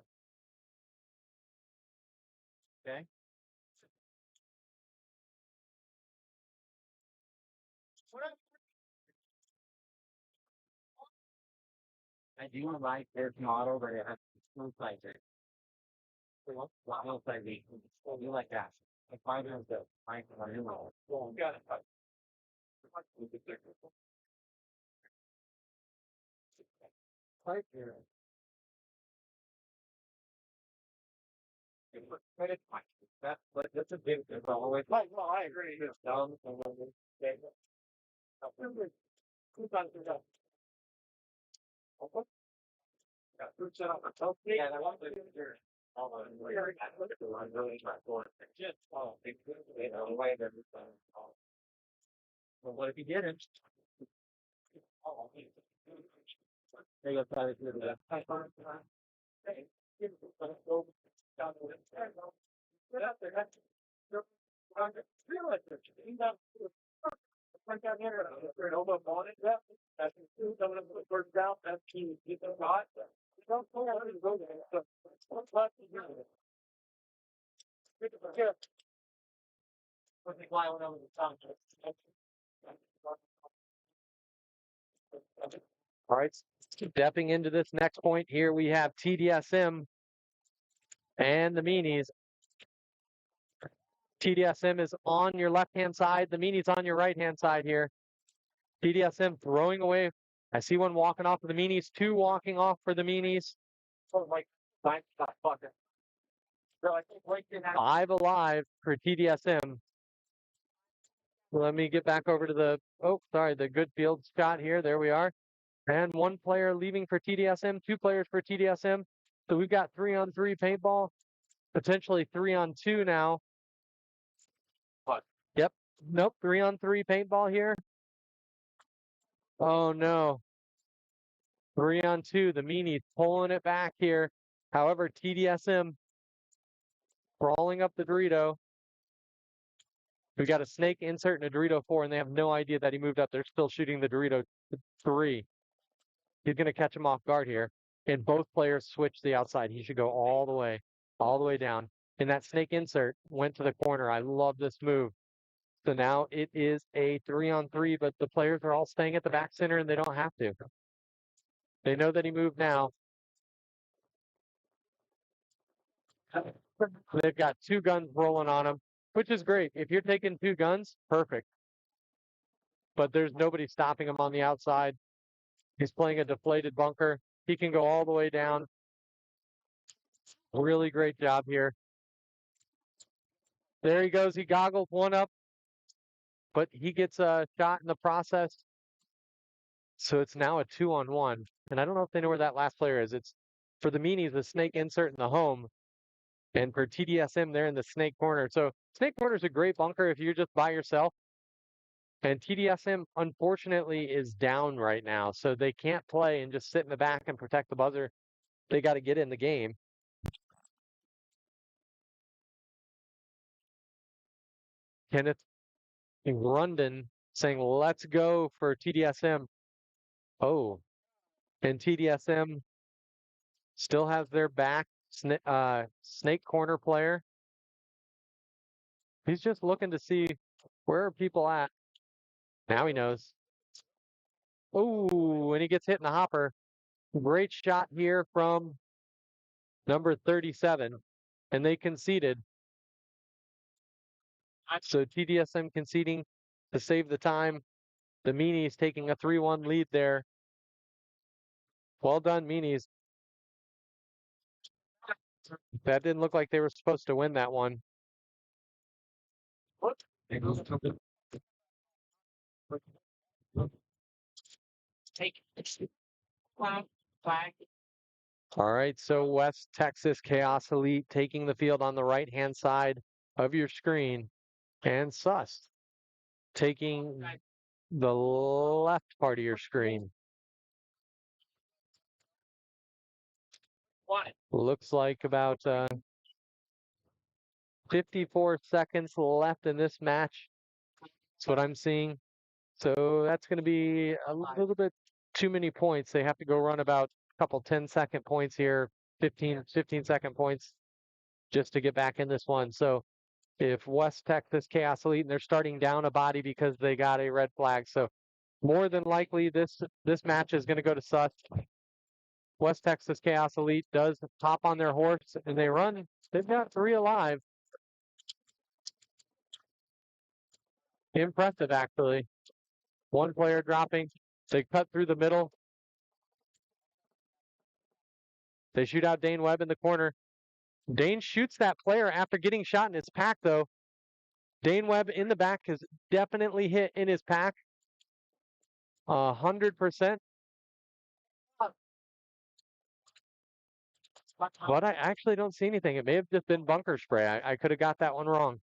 I do like this model, but it has two sides. One side, you like that. Like mine is the mine for my new model. Got it. Right here. But it's fine. That's a big difference. Always. Right, no, I agree. It's down and then okay. Who's on the top? Okay. Got fruit set up. Okay. Yeah, I want to do your. Look at the line. Really, my board. Just they know the way that it's done. Well, what if he didn't? There you go. To the Right down here, an elbow on it, that's someone to put first down, that's key, you know, right? Don't go out and go there, so, what's left to do? What's the guy went over the top? All right, stepping into this next point here, we have TDSM and the meanies. TDSM is on your left-hand side. The meanies on your right-hand side here. TDSM throwing away. I see one walking off for the meanies, two walking off for the meanies. Oh, like, fucker. So I think right there now. 5 alive for TDSM. Let me get back over to the, the good field shot here. There we are. And one player leaving for TDSM, 2 players for TDSM. So we've got 3-on-3 paintball, potentially 3-on-2 now. What? Yep. Nope. 3-on-3 paintball here. Oh no. 3-on-2. The meanies pulling it back here. However, TDSM crawling up the Dorito. We got a snake insert and a Dorito 4, and they have no idea that he moved up. They're still shooting the Dorito 3. He's going to catch him off guard here. And both players switch the outside. He should go all the way down. And that snake insert went to the corner. I love this move. So now it is a 3-on-3, but the players are all staying at the back center and they don't have to. They know that he moved now. They've got 2 guns rolling on him, which is great. If you're taking 2 guns, perfect. But there's nobody stopping him on the outside. He's playing a deflated bunker. He can go all the way down. Really great job here. There he goes. He goggles one up, but he gets a shot in the process. So it's now a 2-on-1. And I don't know if they know where that last player is. It's for the meanies, the snake insert in the home. And for TDSM, they're in the snake corner. So snake corner is a great bunker if you're just by yourself. And TDSM, unfortunately, is down right now. So they can't play and just sit in the back and protect the buzzer. They got to get in the game. Kenneth Grundon saying, let's go for TDSM. Oh, and TDSM still has their back snake corner player. He's just looking to see where are people at. Now he knows. Oh, and he gets hit in the hopper. Great shot here from number 37. And they conceded. So TDSM conceding to save the time. The meanies taking a 3-1 lead there. Well done, meanies. That didn't look like they were supposed to win that one. take flag. All right, so West Texas Chaos Elite taking the field on the right-hand side of your screen, and Sus taking the left part of your screen. Looks like about 54 seconds left in this match. That's what I'm seeing. So that's going to be a little bit too many points. They have to go run about a couple 10-second points here, 15-second points just to get back in this one. So if West Texas Chaos Elite, and they're starting down a body because they got a red flag. So more than likely this match is going to go to Sus. West Texas Chaos Elite does hop on their horse and they run. They've got 3 alive. Impressive, actually. 1 player dropping. They cut through the middle. They shoot out Dane Webb in the corner. Dane shoots that player after getting shot in his pack, though. Dane Webb in the back is definitely hit in his pack. 100%. But I actually don't see anything. It may have just been bunker spray. I could have got that one wrong.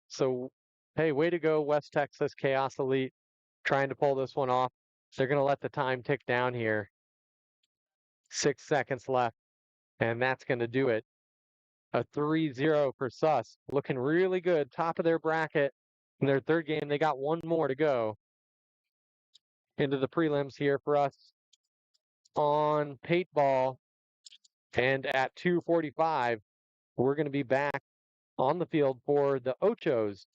So, hey, way to go, West Texas Chaos Elite, trying to pull this one off. They're going to let the time tick down here. 6 seconds left, and that's going to do it. A 3-0 for Sus. Looking really good, top of their bracket. In their 3rd game, they got 1 more to go into the prelims here for us on P8ball. And at 2:45, we're going to be back on the field for the Ochos.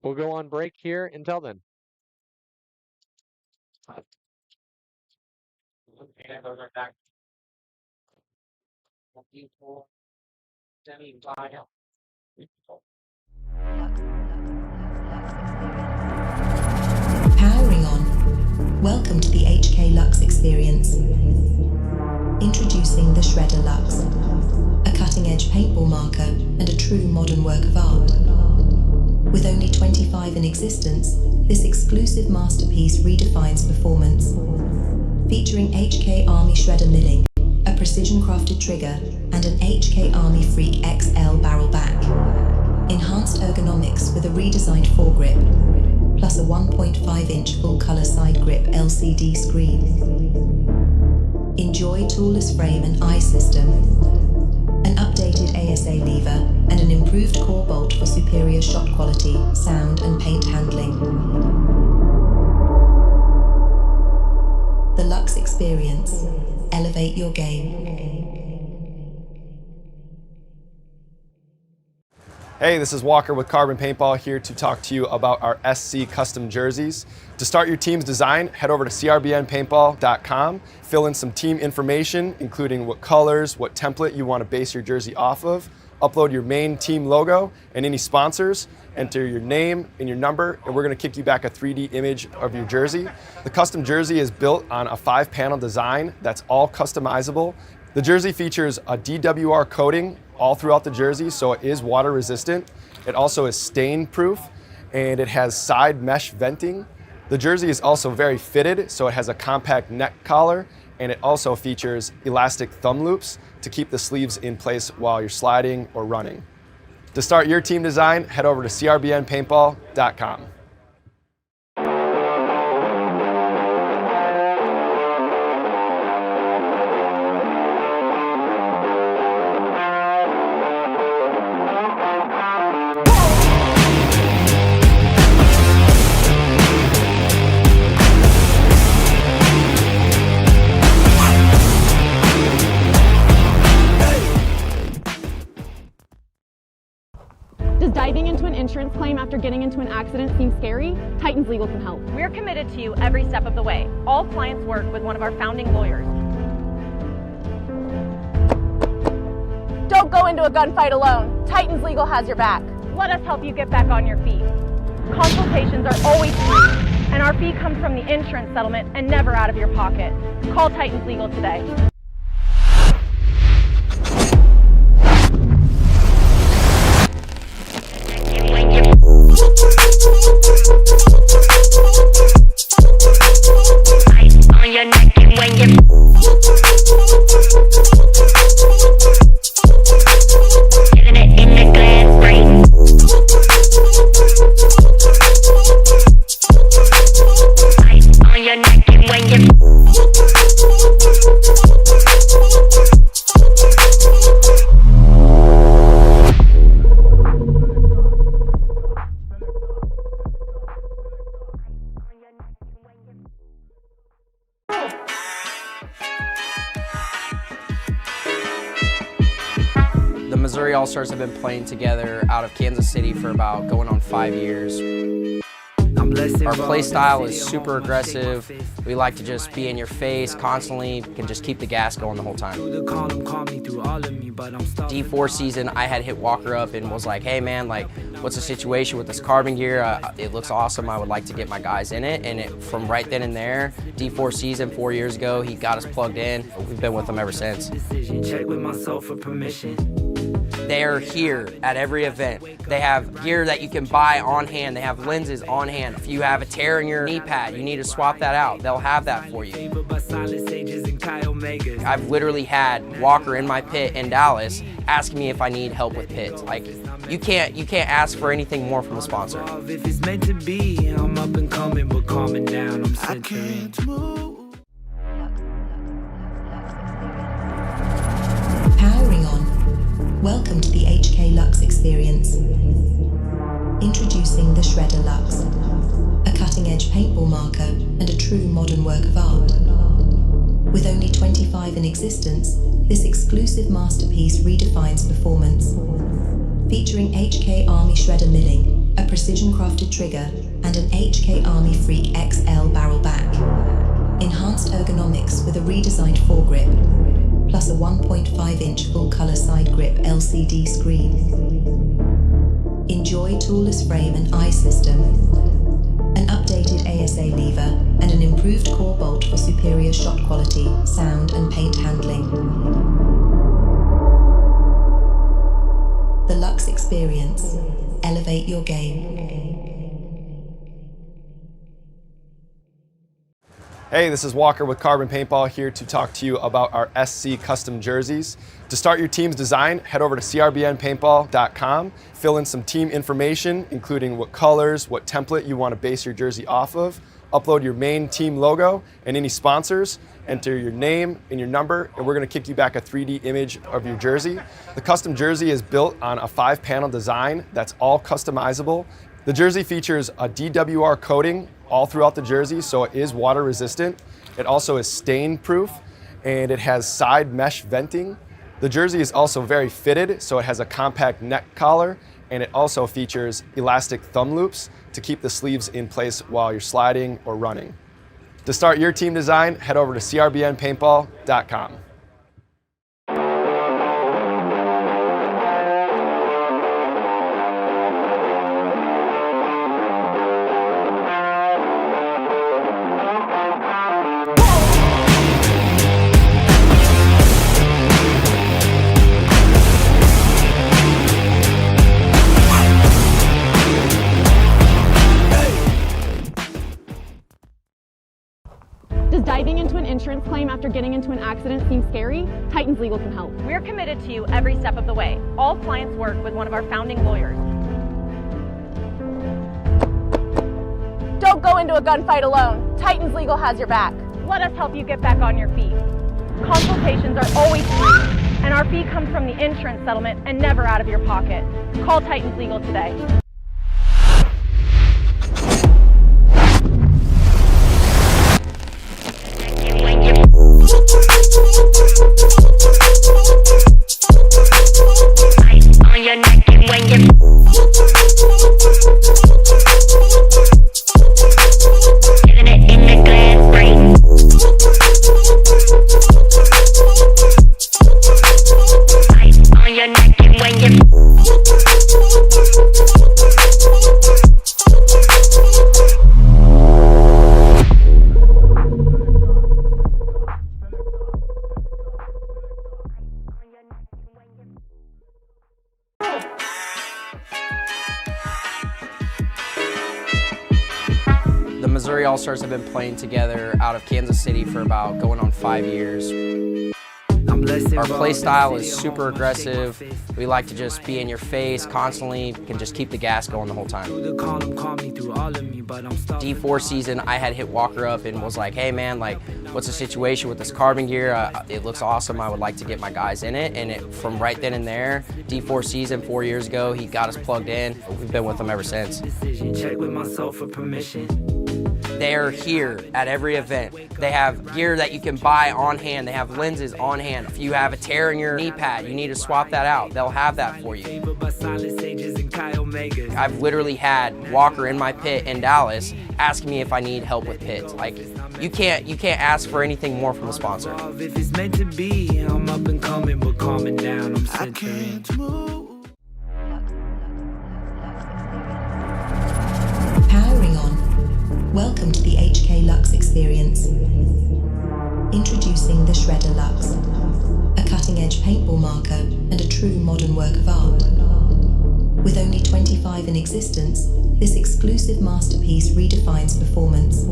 We'll go on break here until then. Powering on. Welcome to the HK Lux experience. Introducing the Shredder Lux, a cutting-edge paintball marker and a true modern work of art. With only 25 in existence, this exclusive masterpiece redefines performance. Featuring HK Army Shredder milling, a precision-crafted trigger, and an HK Army Freak XL barrel back. Enhanced ergonomics with a redesigned foregrip, plus a 1.5-inch full-color side grip LCD screen. Enjoy toolless frame and eye system, an updated ASA lever, and an improved core bolt for superior shot quality, sound, and paint handling. The Lux Experience. Elevate your game. Hey, this is Walker with Carbon Paintball here to talk to you about our SC custom jerseys. To start your team's design, head over to CRBNpaintball.com, fill in some team information, including what colors, what template you want to base your jersey off of, upload your main team logo and any sponsors, enter your name and your number, and we're going to kick you back a 3D image of your jersey. The custom jersey is built on a 5-panel design that's all customizable. The jersey features a DWR coating all throughout the jersey, so it is water resistant. It also is stain proof, and it has side mesh venting. The jersey is also very fitted, so it has a compact neck collar, and it also features elastic thumb loops to keep the sleeves in place while you're sliding or running. To start your team design, head over to CRBNpaintball.com. Does diving into an insurance claim after getting into an accident seem scary? Titans Legal can help. We're committed to you every step of the way. All clients work with one of our founding lawyers. Don't go into a gunfight alone. Titans Legal has your back. Let us help you get back on your feet. Consultations are always free, and our fee comes from the insurance settlement and never out of your pocket. Call Titans Legal today. When you Missouri All-Stars have been playing together out of Kansas City for about going on 5 years. Our play style is super aggressive. We like to just be in your face constantly, can just keep the gas going the whole time. D4 season, I had hit Walker up and was like, hey man, like, what's the situation with this carbon gear? It looks awesome. I would like to get my guys in it. And from right then and there, D4 season 4 years ago, he got us plugged in. We've been with him ever since. Check with myself for permission. They're here at every event. They have gear that you can buy on hand. They have lenses on hand. If you have a tear in your knee pad, you need to swap that out. They'll have that for you. I've literally had Walker in my pit in Dallas asking me if I need help with pits. Like, you can't ask for anything more from a sponsor. If it's meant to be, I'm up and coming, but calming down, I'm centering. Powering on. Welcome to the HK Lux experience. Introducing the Shredder Lux, a cutting-edge paintball marker and a true modern work of art. With only 25 in existence, this exclusive masterpiece redefines performance. Featuring HK Army Shredder milling, a precision-crafted trigger, and an HK Army Freak XL barrel back. Enhanced ergonomics with a redesigned foregrip, plus a 1.5-inch full-color side grip LCD screen. Enjoy toolless frame and eye system, an updated ASA lever, and an improved core bolt for superior shot quality, sound, and paint handling. The Lux Experience. Elevate your game. Hey, this is Walker with Carbon Paintball here to talk to you about our SC custom jerseys. To start your team's design, head over to CRBNpaintball.com, fill in some team information, including what colors, what template you want to base your jersey off of, upload your main team logo and any sponsors, enter your name and your number, and we're going to kick you back a 3D image of your jersey. The custom jersey is built on a 5-panel design that's all customizable. The jersey features a DWR coating all throughout the jersey, so it is water resistant. It also is stain proof, and it has side mesh venting. The jersey is also very fitted, so it has a compact neck collar, and it also features elastic thumb loops to keep the sleeves in place while you're sliding or running. To start your team design, head over to CRBNpaintball.com. Does diving into an insurance claim after getting into an accident seem scary? Titans Legal can help. We're committed to you every step of the way. All clients work with one of our founding lawyers. Don't go into a gunfight alone. Titans Legal has your back. Let us help you get back on your feet. Consultations are always free, and our fee comes from the insurance settlement and never out of your pocket. Call Titans Legal today. On your neck and when you isn't it in the glass brain? On your neck and when you The Missouri All-Stars have been playing together out of Kansas City for about going on 5 years. Our play style is super aggressive. We like to just be in your face constantly, can just keep the gas going the whole time. D4 season, I had hit Walker up and was like, hey man, like, what's the situation with this carbon gear? It looks awesome. I would like to get my guys in it. And from right then and there, D4 season 4 years ago, he got us plugged in. We've been with him ever since. Check with myself for permission. They're here at every event. They have gear that you can buy on hand. They have lenses on hand. If you have a tear in your knee pad, you need to swap that out. They'll have that for you. I've literally had Walker in my pit in Dallas asking me if I need help with pits. Like, you can't ask for anything more from a sponsor. If it's meant to be, I'm up and coming, but calming down, I'm centering. Powering on. Welcome to the HK Lux experience. Introducing the Shredder Lux, a cutting-edge paintball marker and a true modern work of art. With only 25 in existence, this exclusive masterpiece redefines performance.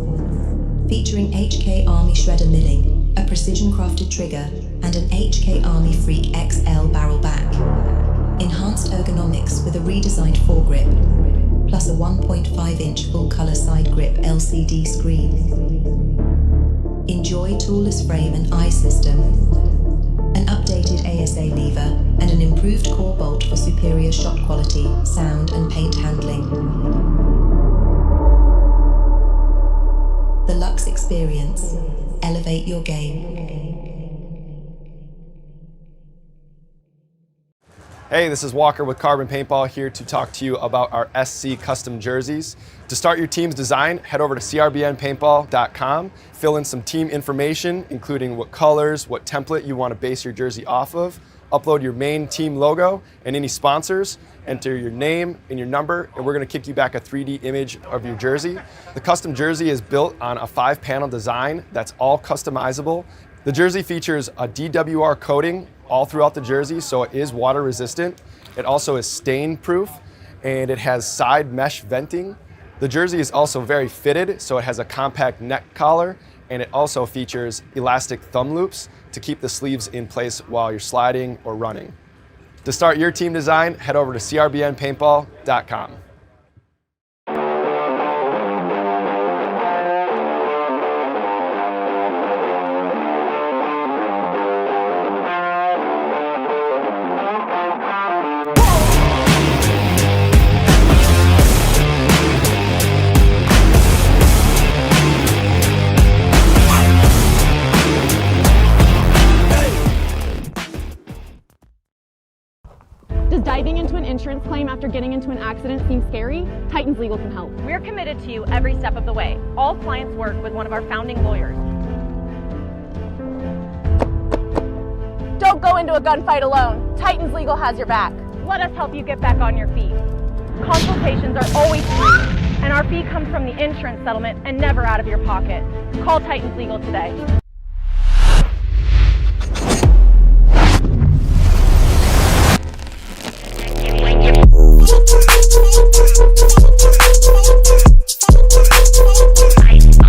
Featuring HK Army Shredder milling, a precision-crafted trigger, and an HK Army Freak XL barrel back. Enhanced ergonomics with a redesigned foregrip, plus a 1.5-inch full-color side grip LCD screen. Enjoy toolless frame and eye system, an updated ASA lever, and an improved core bolt for superior shot quality, sound, and paint handling. The Lux Experience. Elevate your game. Hey, this is Walker with Carbon Paintball here to talk to you about our SC custom jerseys. To start your team's design, head over to CRBNpaintball.com, fill in some team information, including what colors, what template you want to base your jersey off of, upload your main team logo and any sponsors, enter your name and your number, and we're going to kick you back a 3D image of your jersey. The custom jersey is built on a 5-panel design that's all customizable. The jersey features a DWR coating all throughout the jersey, so it is water resistant. It also is stain proof, and it has side mesh venting. The jersey is also very fitted, so it has a compact neck collar, and it also features elastic thumb loops to keep the sleeves in place while you're sliding or running. To start your team design, head over to CRBNpaintball.com. Does diving into an insurance claim after getting into an accident seem scary? Titans Legal can help. We're committed to you every step of the way. All clients work with one of our founding lawyers. Don't go into a gunfight alone. Titans Legal has your back. Let us help you get back on your feet. Consultations are always free, and our fee comes from the insurance settlement and never out of your pocket. Call Titans Legal today.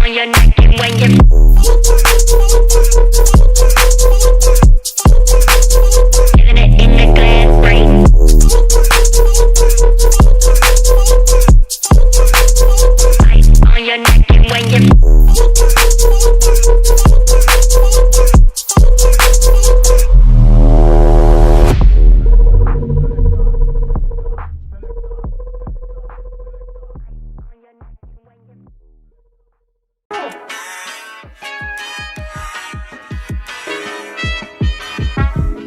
On your neck and when you isn't it in the glass break? On your neck and when you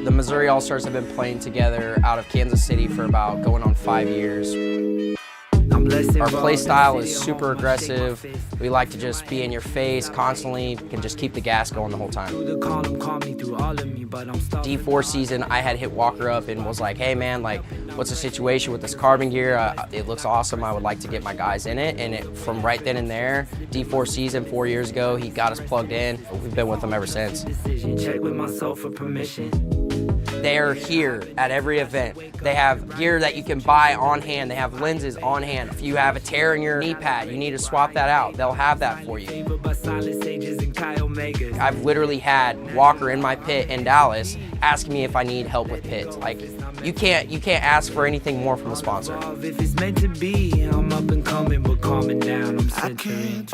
The Missouri All-Stars have been playing together out of Kansas City for about going on 5 years. Our play style is super aggressive. We like to just be in your face constantly, can just keep the gas going the whole time. D4 season, I had hit Walker up and was like, hey man, like, what's the situation with this carbon gear? It looks awesome, I would like to get my guys in it. And from right then and there, D4 season 4 years ago, he got us plugged in. We've been with him ever since. Check with myself for permission. They're here at every event. They have gear that you can buy on hand. They have lenses on hand. If you have a tear in your knee pad, you need to swap that out. They'll have that for you. I've literally had Walker in my pit in Dallas asking me if I need help with pits. Like, you can't ask for anything more from a sponsor. If it's meant to be, I'm up and coming, but calming down, I'm centering.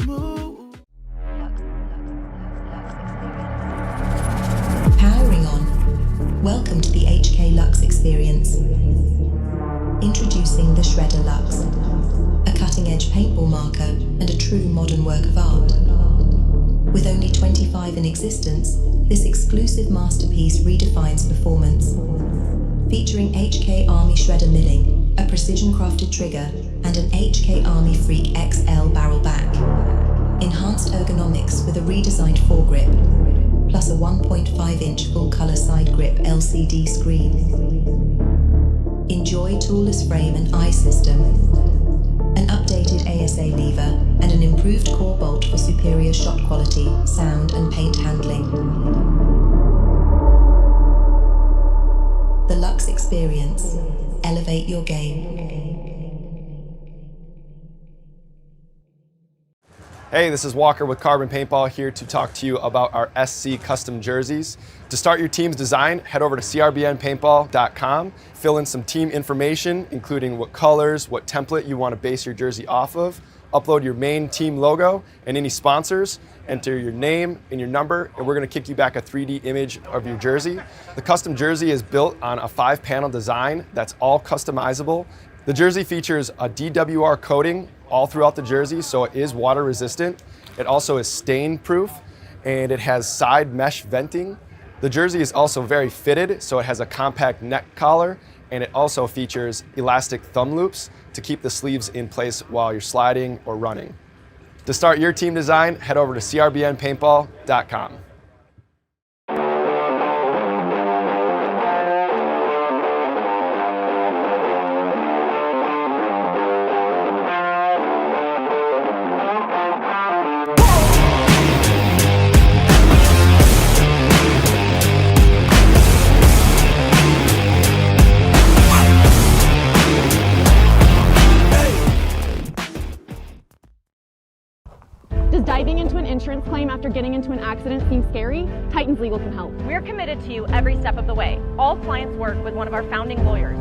Powering on. Welcome to the HK Lux experience. Introducing the Shredder Lux, a cutting-edge paintball marker, and a true modern work of art. With only 25 in existence, this exclusive masterpiece redefines performance. Featuring HK Army shredder milling, a precision-crafted trigger, and an HK Army Freak XL barrel back. Enhanced ergonomics with a redesigned foregrip, plus a 1.5-inch full-color side grip LCD screen. Enjoy toolless frame and eye system, an updated ASA lever, and an improved core bolt for superior shot quality, sound, and paint handling. The Lux Experience. Elevate your game. Hey, this is Walker with Carbon Paintball here to talk to you about our SC custom jerseys. To start your team's design, head over to CRBNpaintball.com, fill in some team information, including what colors, what template you want to base your jersey off of, upload your main team logo and any sponsors, enter your name and your number, and we're going to kick you back a 3D image of your jersey. The custom jersey is built on a 5-panel design that's all customizable. The jersey features a DWR coating all throughout the jersey, so it is water resistant. It also is stain proof, and it has side mesh venting. The jersey is also very fitted, so it has a compact neck collar, and it also features elastic thumb loops to keep the sleeves in place while you're sliding or running. To start your team design, head over to CRBNpaintball.com. Does diving into an insurance claim after getting into an accident seem scary? Titans Legal can help. We're committed to you every step of the way. All clients work with one of our founding lawyers.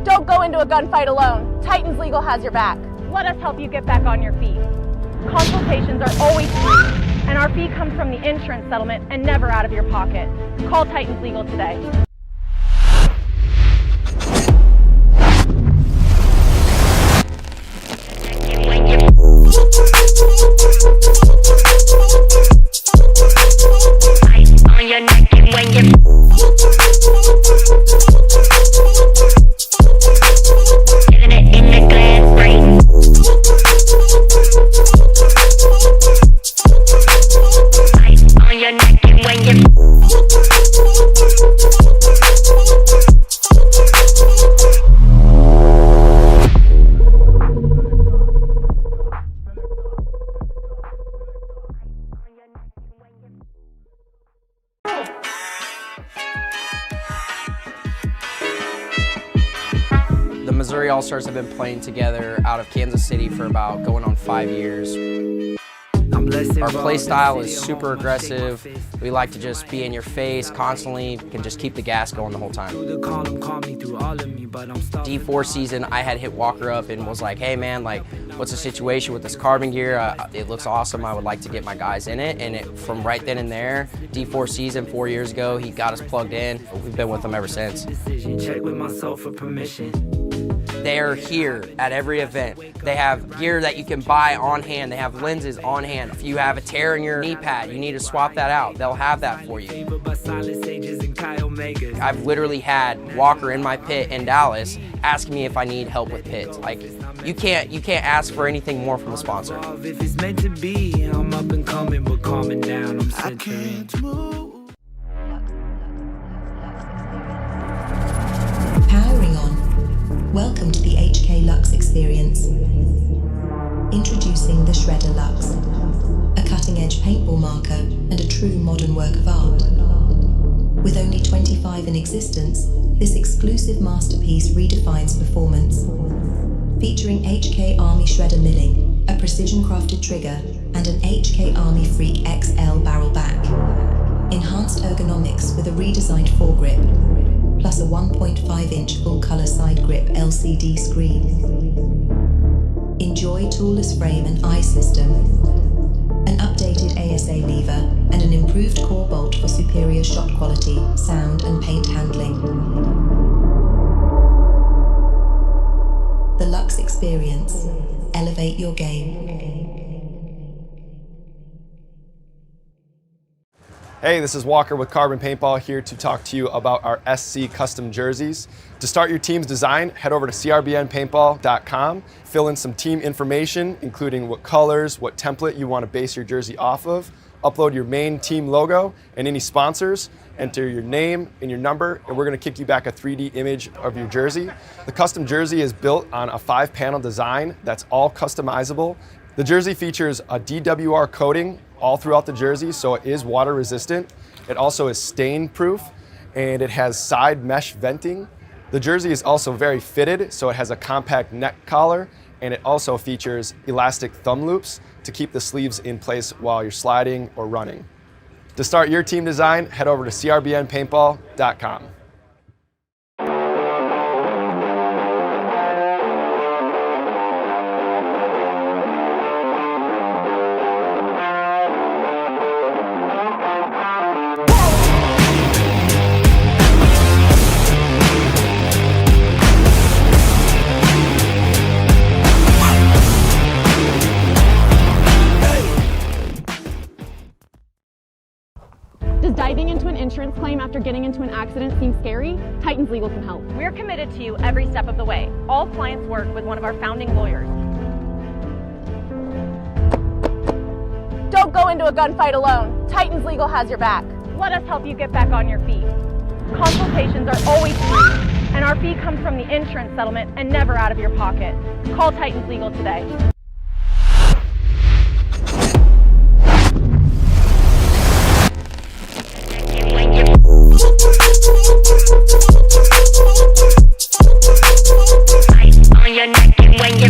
Don't go into a gunfight alone. Titans Legal has your back. Let us help you get back on your feet. Consultations are always free, and our fee comes from the insurance settlement and never out of your pocket. Call Titans Legal today. On your neck and when you feeling it in the glass brain. On your neck and when you The Missouri All-Stars have been playing together out of Kansas City for about going on 5 years. Our play style is super aggressive. We like to just be in your face constantly, can just keep the gas going the whole time. D4 season, I had hit Walker up and was like, hey man, like, what's the situation with this carbon gear? It looks awesome, I would like to get my guys in it. And from right then and there, D4 season 4 years ago, he got us plugged in. We've been with him ever since. Check with myself for permission. They're here at every event. They have gear that you can buy on hand. They have lenses on hand. If you have a tear in your knee pad, you need to swap that out. They'll have that for you. I've literally had Walker in my pit in Dallas asking me if I need help with pits. Like, you can't ask for anything more from a sponsor. If it's meant to be, I'm up and coming, but calming down, I'm centering. Powering on. Welcome to the HK Lux Experience. Introducing the Shredder Lux, a cutting-edge paintball marker and a true modern work of art. With only 25 in existence, this exclusive masterpiece redefines performance. Featuring HK Army shredder milling, a precision-crafted trigger, and an HK Army Freak XL barrel back. Enhanced ergonomics with a redesigned foregrip, plus a 1.5-inch full-color side grip LCD screen. Enjoy toolless frame and eye system, an updated ASA lever, and an improved core bolt for superior shot quality, sound, and paint handling. Experience. Elevate your game. Hey, this is Walker with Carbon Paintball here to talk to you about our SC custom jerseys. To start your team's design, head over to CRBNpaintball.com, fill in some team information, including what colors, what template you want to base your jersey off of, upload your main team logo and any sponsors, enter your name and your number, and we're going to kick you back a 3D image of your jersey. The custom jersey is built on a 5-panel design that's all customizable. The jersey features a DWR coating all throughout the jersey, so it is water resistant. It also is stain proof, and it has side mesh venting. The jersey is also very fitted, so it has a compact neck collar, and it also features elastic thumb loops to keep the sleeves in place while you're sliding or running. To start your team design, head over to CRBNpaintball.com. Does diving into an insurance claim after getting into an accident seem scary? Titans Legal can help. We're committed to you every step of the way. All clients work with one of our founding lawyers. Don't go into a gunfight alone. Titans Legal has your back. Let us help you get back on your feet. Consultations are always free, and our fee comes from the insurance settlement and never out of your pocket. Call Titans Legal today. On your neck and when you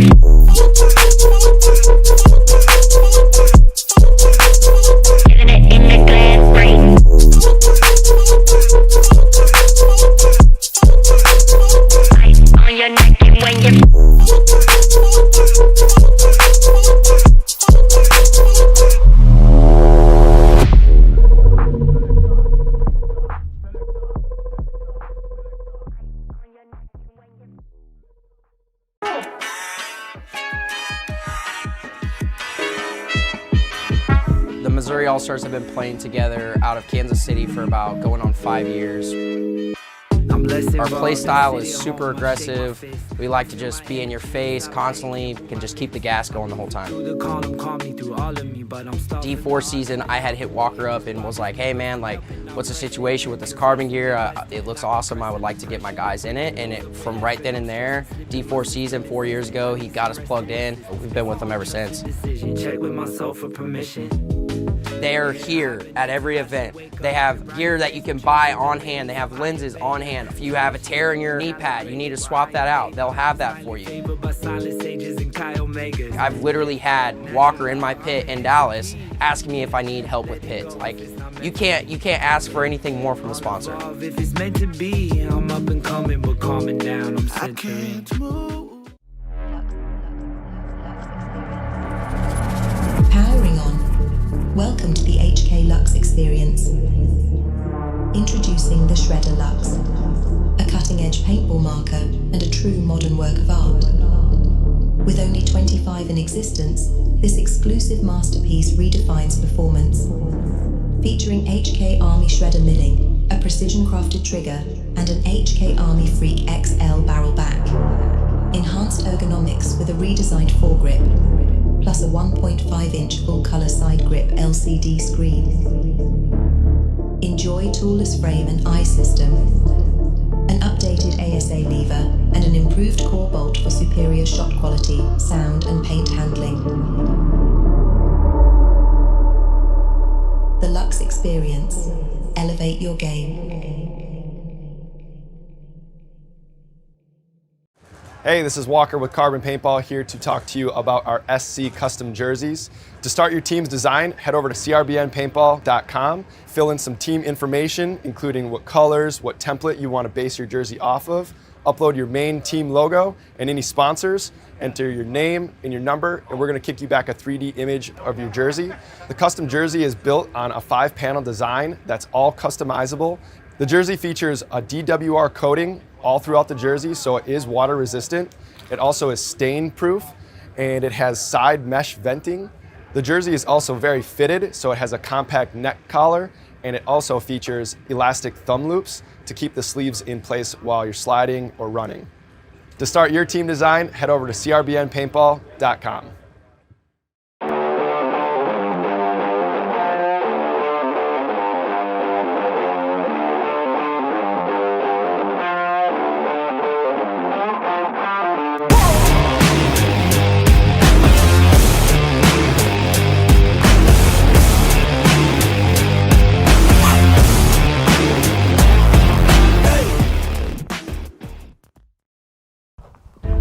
giving it in the glass frame. On your neck and when you The Missouri All-Stars have been playing together out of Kansas City for about going on 5 years. Our play style is super aggressive. We like to just be in your face constantly, can just keep the gas going the whole time. D4 season, I had hit Walker up and was like, hey man, like, what's the situation with this carbon gear? It looks awesome, I would like to get my guys in it. And from right then and there, D4 season 4 years ago, he got us plugged in. We've been with him ever since. Check with myself for permission. They're here at every event. They have gear that you can buy on hand. They have lenses on hand. If you have a tear in your knee pad, you need to swap that out. They'll have that for you. I've literally had Walker in my pit in Dallas asking me if I need help with pits. Like, you can't ask for anything more from a sponsor. If it's meant to be, I'm up and coming, but calming down, I'm centering. Powering on. Welcome to the HK Lux experience. Introducing the Shredder Lux, a cutting-edge paintball marker and a true modern work of art. With only 25 in existence, this exclusive masterpiece redefines performance. Featuring HK Army Shredder milling, a precision-crafted trigger, and an HK Army Freak XL barrel back. Enhanced ergonomics with a redesigned foregrip, plus a 1.5-inch full-color side grip LCD screen. Enjoy toolless frame and eye system, an updated ASA lever, and an improved core bolt for superior shot quality, sound, and paint handling. The Lux Experience. Elevate your game. Hey, this is Walker with Carbon Paintball here to talk to you about our SC custom jerseys. To start your team's design, head over to CRBNpaintball.com, fill in some team information, including what colors, what template you want to base your jersey off of, upload your main team logo and any sponsors, enter your name and your number, and we're going to kick you back a 3D image of your jersey. The custom jersey is built on a 5-panel design that's all customizable. The jersey features a DWR coating all throughout the jersey, so it is water resistant. It also is stain proof, and it has side mesh venting. The jersey is also very fitted, so it has a compact neck collar, and it also features elastic thumb loops to keep the sleeves in place while you're sliding or running. To start your team design, head over to CRBNpaintball.com.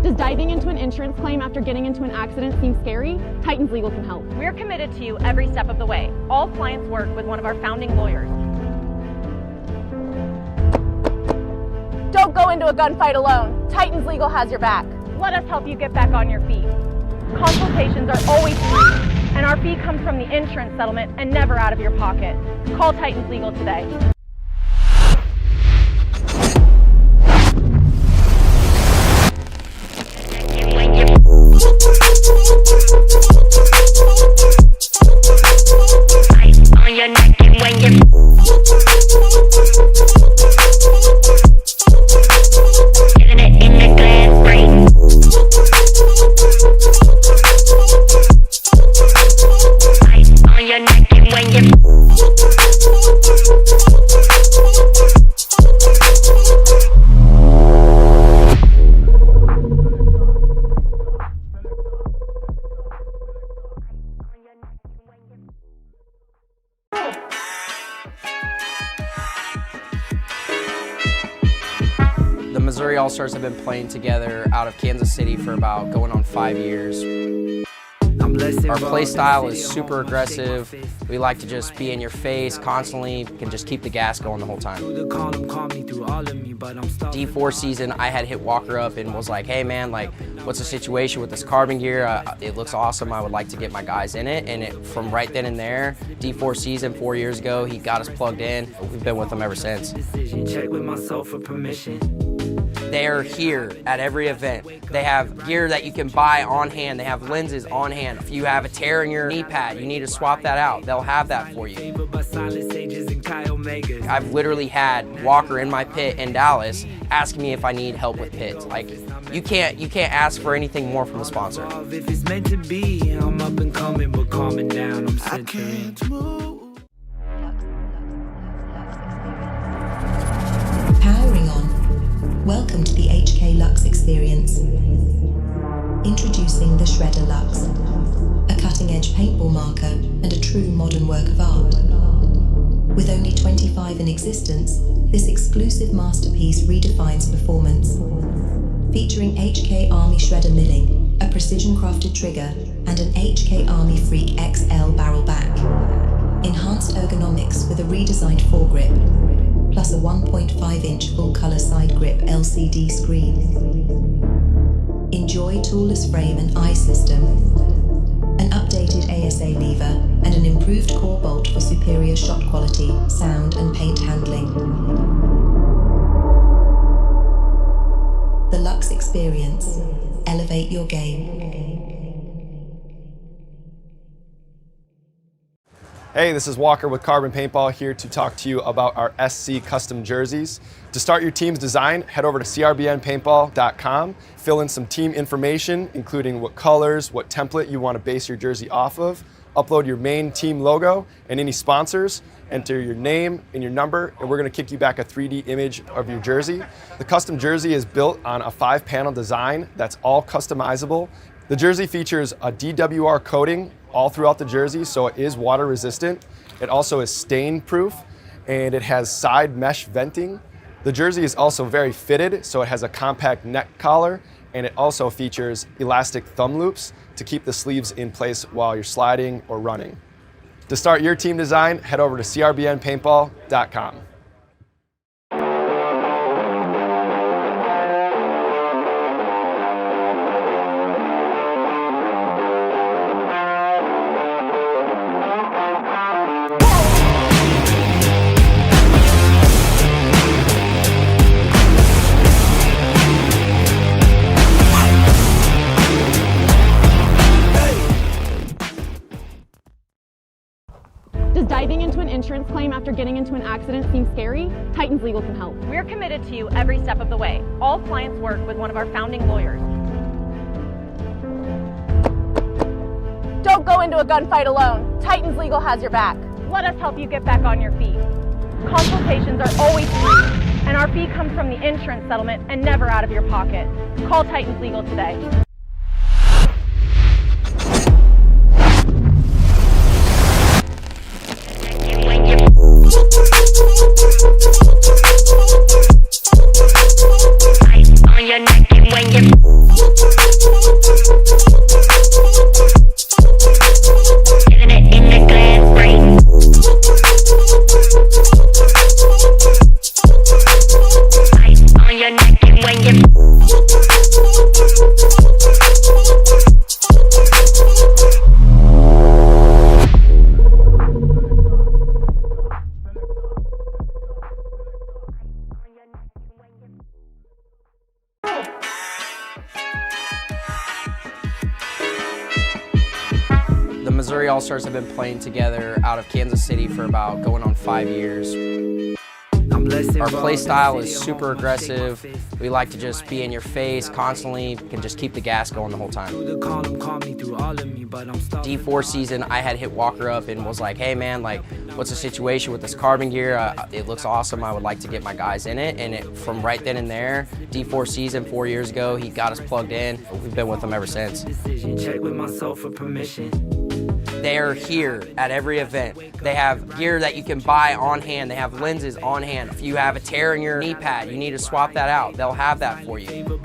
Does diving into an insurance claim after getting into an accident seem scary? Titans Legal can help. We're committed to you every step of the way. All clients work with one of our founding lawyers. Don't go into a gunfight alone. Titans Legal has your back. Let us help you get back on your feet. Consultations are always free, and our fee comes from the insurance settlement and never out of your pocket. Call Titans Legal today. On your neck and when you feeling it in the glass break. On your neck and when you The Missouri All-Stars have been playing together out of Kansas City for about going on 5 years. Our play style is super aggressive. We like to just be in your face constantly, can just keep the gas going the whole time. D4 season, I had hit Walker up and was like, hey man, like, what's the situation with this carbon gear? It looks awesome, I would like to get my guys in it. And from right then and there, D4 season 4 years ago, he got us plugged in. We've been with him ever since. Check with myself for permission. They're here at every event. They have gear that you can buy on hand. They have lenses on hand. If you have a tear in your knee pad, you need to swap that out. They'll have that for you. I've literally had Walker in my pit in Dallas asking me if I need help with pits. Like, you can't ask for anything more from a sponsor. If it's meant to be, I'm up and coming, but calming down, I'm centering. Powering on. Welcome to the HK Lux experience. Introducing the Shredder Lux, a cutting-edge paintball marker and a true modern work of art. With only 25 in existence, this exclusive masterpiece redefines performance. Featuring HK Army Shredder milling, a precision-crafted trigger, and an HK Army Freak XL barrel back. Enhanced ergonomics with a redesigned foregrip, plus a 1.5-inch full-color side grip LCD screen. Enjoy toolless frame and eye system, an updated ASA lever, and an improved core bolt for superior shot quality, sound, and paint handling. The Lux Experience. Elevate your game. Hey, this is Walker with Carbon Paintball here to talk to you about our SC custom jerseys. To start your team's design, head over to CRBNpaintball.com, fill in some team information, including what colors, what template you want to base your jersey off of, upload your main team logo and any sponsors, enter your name and your number, and we're going to kick you back a 3D image of your jersey. The custom jersey is built on a 5-panel design that's all customizable. The jersey features a DWR coating all throughout the jersey, so it is water resistant. It also is stain proof, and it has side mesh venting. The jersey is also very fitted, so it has a compact neck collar, and it also features elastic thumb loops to keep the sleeves in place while you're sliding or running. To start your team design, head over to CRBNpaintball.com. Does diving into an insurance claim after getting into an accident seem scary? Titans Legal can help. We're committed to you every step of the way. All clients work with one of our founding lawyers. Don't go into a gunfight alone. Titans Legal has your back. Let us help you get back on your feet. Consultations are always free, and our fee comes from the insurance settlement and never out of your pocket. Call Titans Legal today. On your neck and when you isn't it in the glass brain? On your neck and when you The Missouri All-Stars have been playing together out of Kansas City for about going on 5 years. Our play style is super aggressive. We like to just be in your face constantly, can just keep the gas going the whole time. D4 season, I had hit Walker up and was like, hey man, like, what's the situation with this carbon gear? It looks awesome, I would like to get my guys in it. And from right then and there, D4 season 4 years ago, he got us plugged in. We've been with him ever since. Check with myself for permission. They're here at every event. They have gear that you can buy on hand. They have lenses on hand. If you have a tear in your knee pad, you need to swap that out. They'll have that for you.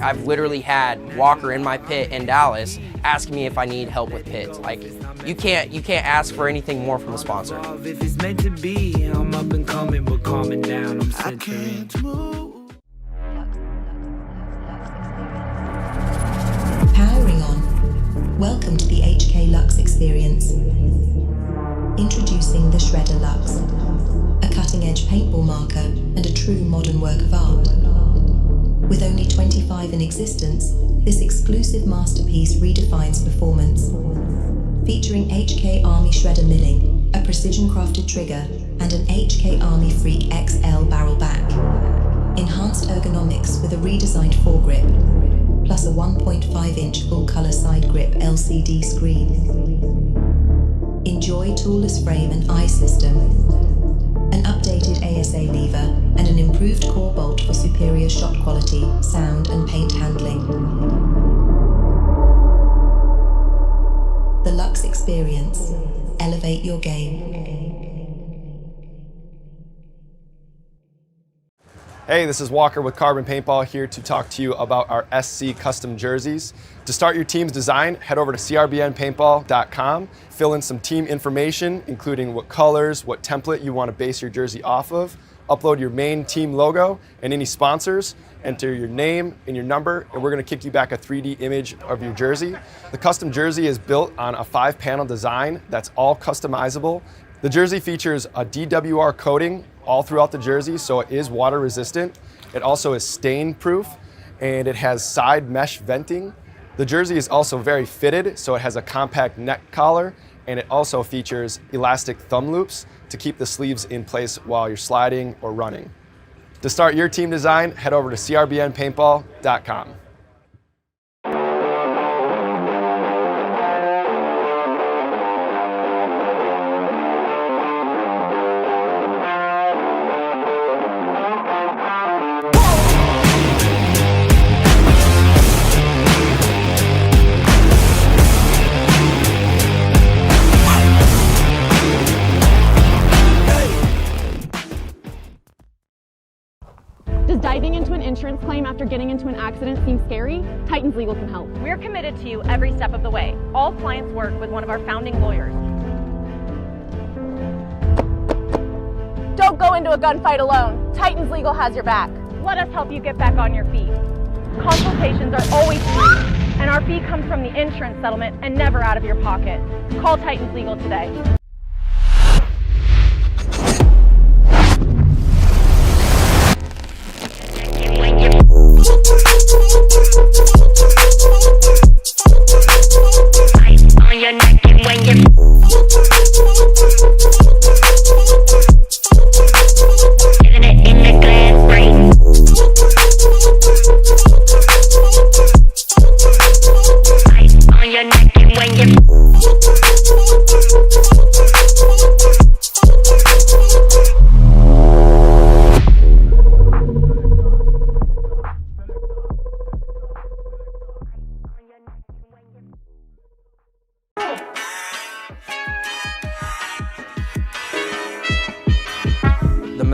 I've literally had Walker in my pit in Dallas asking me if I need help with pits. Like, you can't ask for anything more from a sponsor. If it's meant to be, I'm up and coming, but calming down, I'm centering. Powering on. Welcome to the HK Lux experience. Introducing the Shredder Lux, a cutting-edge paintball marker and a true modern work of art. With only 25 in existence, this exclusive masterpiece redefines performance. Featuring HK Army Shredder milling, a precision-crafted trigger, and an HK Army Freak XL barrel back. Enhanced ergonomics with a redesigned foregrip, plus a 1.5-inch full-color side grip LCD screen. Enjoy toolless frame and eye system, an updated ASA lever, and an improved core bolt for superior shot quality, sound, and paint handling. The Lux Experience. Elevate your game. Hey, this is Walker with Carbon Paintball here to talk to you about our SC custom jerseys. To start your team's design, head over to CRBNpaintball.com, fill in some team information, including what colors, what template you want to base your jersey off of, upload your main team logo and any sponsors, enter your name and your number, and we're going to kick you back a 3D image of your jersey. The custom jersey is built on a 5-panel design that's all customizable. The jersey features a DWR coating all throughout the jersey, so it is water resistant. It also is stain proof, and it has side mesh venting. The jersey is also very fitted, so it has a compact neck collar, and it also features elastic thumb loops to keep the sleeves in place while you're sliding or running. To start your team design, head over to CRBNpaintball.com. Does diving into an insurance claim after getting into an accident seem scary? Titans Legal can help. We're committed to you every step of the way. All clients work with one of our founding lawyers. Don't go into a gunfight alone. Titans Legal has your back. Let us help you get back on your feet. Consultations are always free, and our fee comes from the insurance settlement and never out of your pocket. Call Titans Legal today. On your neck and when you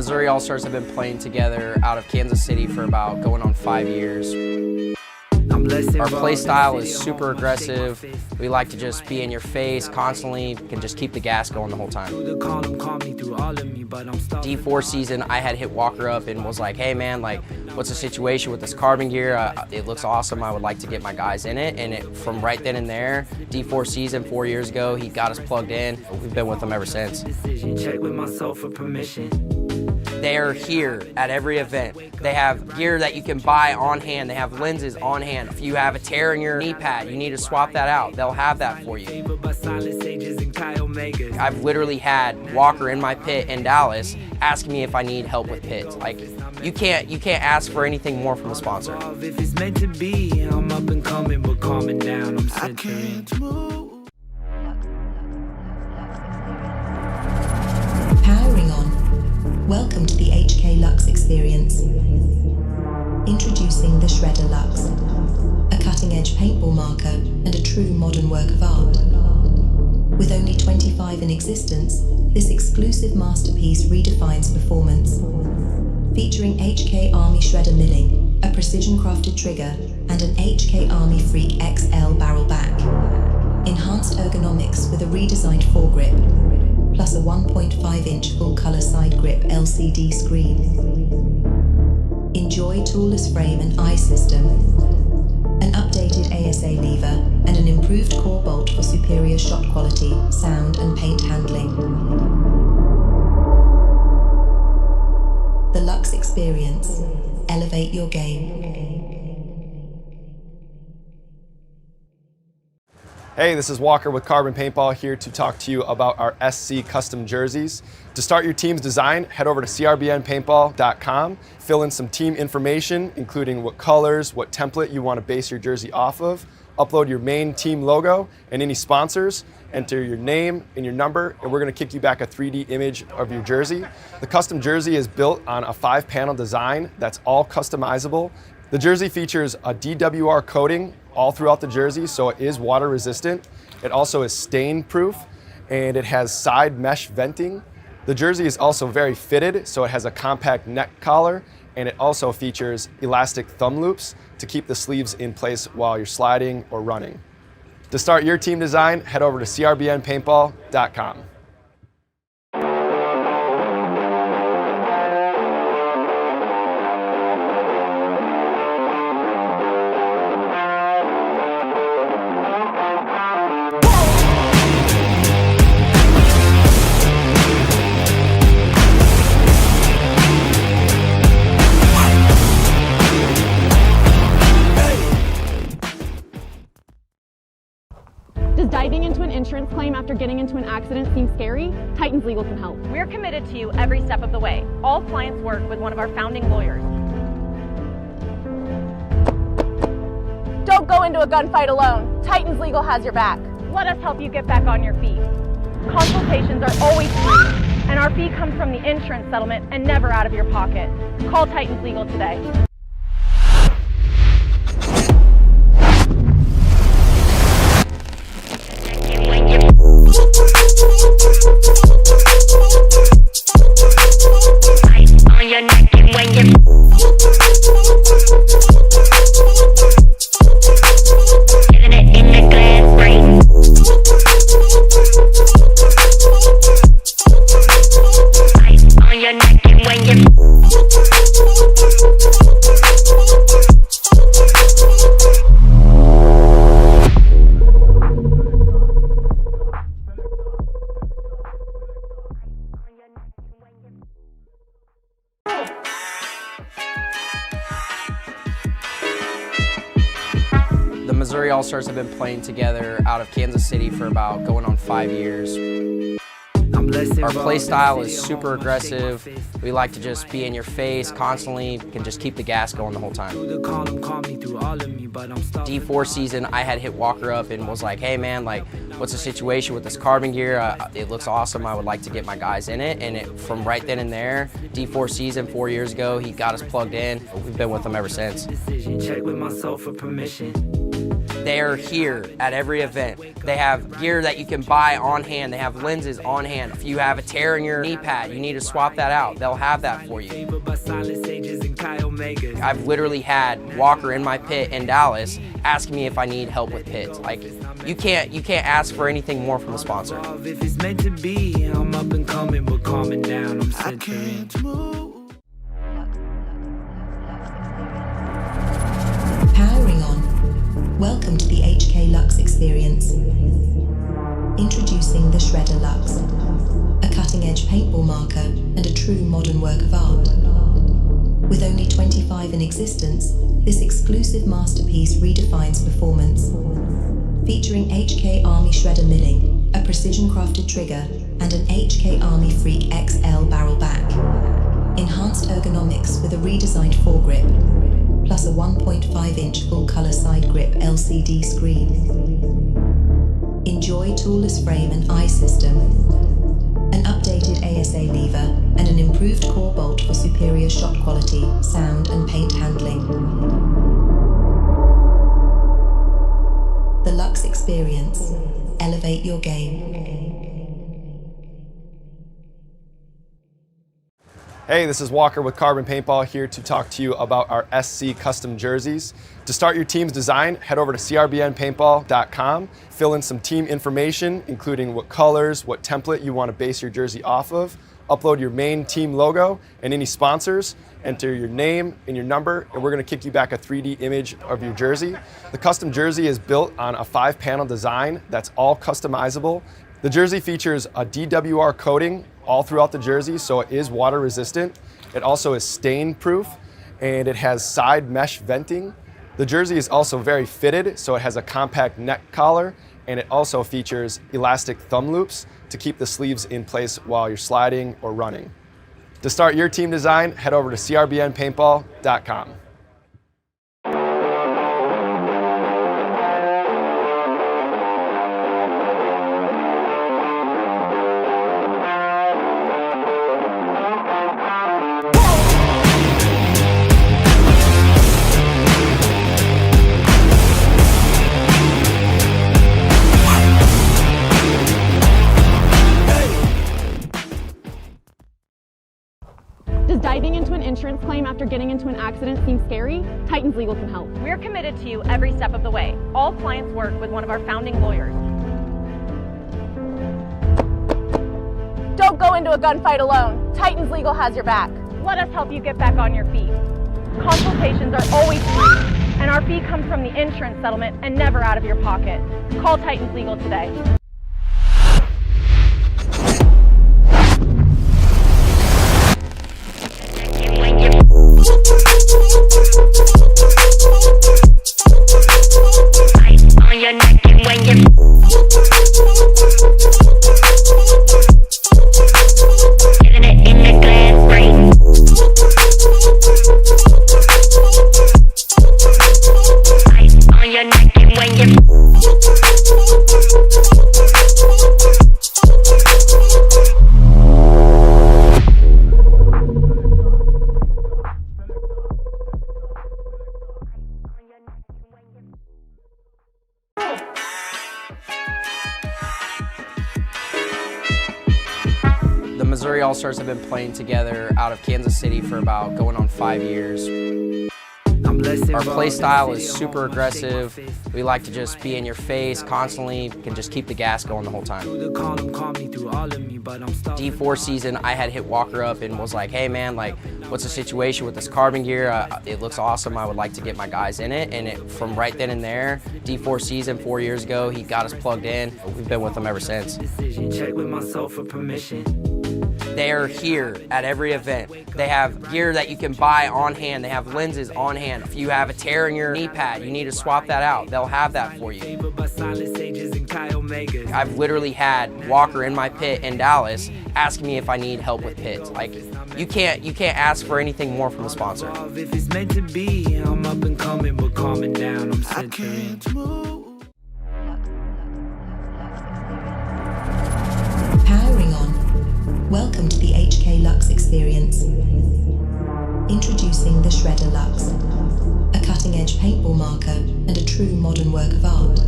The Missouri All-Stars have been playing together out of Kansas City for about going on 5 years. Our play style is super aggressive. We like to just be in your face constantly, can just keep the gas going the whole time. D4 season, I had hit Walker up and was like, hey man, like, what's the situation with this carbon gear? It looks awesome. I would like to get my guys in it. And from right then and there, D4 season 4 years ago, he got us plugged in. We've been with him ever since. Check with myself for permission. They are here at every event. They have gear that you can buy on hand. They have lenses on hand. If you have a tear in your knee pad, you need to swap that out. They'll have that for you. I've literally had Walker in my pit in Dallas asking me if I need help with pits. Like, you can't ask for anything more from a sponsor. If it's meant to be, I'm up and coming, but calming down, I'm centering. Powering on. Welcome to the HK Lux experience. Introducing the Shredder Lux, a cutting-edge paintball marker and a true modern work of art. With only 25 in existence, this exclusive masterpiece redefines performance. Featuring HK Army Shredder milling, a precision-crafted trigger, and an HK Army Freak XL barrel back. Enhanced ergonomics with a redesigned foregrip, plus a 1.5-inch full-color side grip LCD screen. Enjoy toolless frame and eye system, an updated ASA lever, and an improved core bolt for superior shot quality, sound, and paint handling. The Lux Experience. Elevate your game. Hey, this is Walker with Carbon Paintball here to talk to you about our SC custom jerseys. To start your team's design, head over to CRBNpaintball.com, fill in some team information, including what colors, what template you want to base your jersey off of, upload your main team logo and any sponsors, enter your name and your number, and we're going to kick you back a 3D image of your jersey. The custom jersey is built on a 5-panel design that's all customizable. The jersey features a DWR coating all throughout the jersey, so it is water resistant. It also is stain proof, and it has side mesh venting. The jersey is also very fitted, so it has a compact neck collar, and it also features elastic thumb loops to keep the sleeves in place while you're sliding or running. To start your team design, head over to CRBNpaintball.com. Does diving into an insurance claim after getting into an accident seem scary? Titans Legal can help. We're committed to you every step of the way. All clients work with one of our founding lawyers. Don't go into a gunfight alone. Titans Legal has your back. Let us help you get back on your feet. Consultations are always free, and our fee comes from the insurance settlement and never out of your pocket. Call Titans Legal today. On your neck and when you isn't it in the glass frame? On your neck and when you The Missouri All-Stars have been playing together out of Kansas City for about going on 5 years. Our play style is super aggressive. We like to just be in your face constantly, can just keep the gas going the whole time. D4 season, I had hit Walker up and was like, hey man, like, what's the situation with this carbon gear? It looks awesome. I would like to get my guys in it. And from right then and there, D4 season 4 years ago, he got us plugged in. We've been with him ever since. Check with myself for permission. They're here at every event. They have gear that you can buy on hand. They have lenses on hand. If you have a tear in your knee pad, you need to swap that out. They'll have that for you. I've literally had Walker in my pit in Dallas asking me if I need help with pits. Like, you can't ask for anything more from a sponsor. If it's meant to be, I'm up and coming, but calming down, I'm centering. Powering on. Welcome to the HK Lux experience. Introducing the Shredder Lux, a cutting-edge paintball marker and a true modern work of art. With only 25 in existence, this exclusive masterpiece redefines performance. Featuring HK Army Shredder milling, a precision-crafted trigger, and an HK Army Freak XL barrel back. Enhanced ergonomics with a redesigned foregrip, plus a 1.5-inch full-color side grip LCD screen. Enjoy toolless frame and eye system, an updated ASA lever, and an improved core bolt for superior shot quality, sound, and paint handling. The Lux Experience. Elevate your game. Hey, this is Walker with Carbon Paintball here to talk to you about our SC custom jerseys. To start your team's design, head over to CRBNpaintball.com, fill in some team information, including what colors, what template you want to base your jersey off of, upload your main team logo and any sponsors, enter your name and your number, and we're going to kick you back a 3D image of your jersey. The custom jersey is built on a 5-panel design that's all customizable. The jersey features a DWR coating all throughout the jersey, so it is water resistant. It also is stain proof, and it has side mesh venting. The jersey is also very fitted, so it has a compact neck collar, and it also features elastic thumb loops to keep the sleeves in place while you're sliding or running. To start your team design, head over to CRBNpaintball.com. Does diving into an insurance claim after getting into an accident seem scary? Titans Legal can help. We're committed to you every step of the way. All clients work with one of our founding lawyers. Don't go into a gunfight alone. Titans Legal has your back. Let us help you get back on your feet. Consultations are always free, and our fee comes from the insurance settlement and never out of your pocket. Call Titans Legal today. On your neck and when you living it in the glass frame. On your neck and when you The Missouri All-Stars have been playing together out of Kansas City for about going on 5 years. Our play style is super aggressive. We like to just be in your face constantly, can just keep the gas going the whole time. D4 season, I had hit Walker up and was like, hey man, like, what's the situation with this carbon gear? It looks awesome, I would like to get my guys in it. And from right then and there, D4 season 4 years ago, he got us plugged in. We've been with him ever since. Check with myself for permission. They're here at every event. They have gear that you can buy on hand. They have lenses on hand. If you have a tear in your knee pad, you need to swap that out. They'll have that for you. I've literally had Walker in my pit in Dallas asking me if I need help with pits. Like, you can't ask for anything more from a sponsor. If it's meant to be, I'm up and coming, but calming down, I'm centering. Powering on. Welcome to the HK Lux experience. Introducing the Shredder Lux, a cutting-edge paintball marker, and a true modern work of art.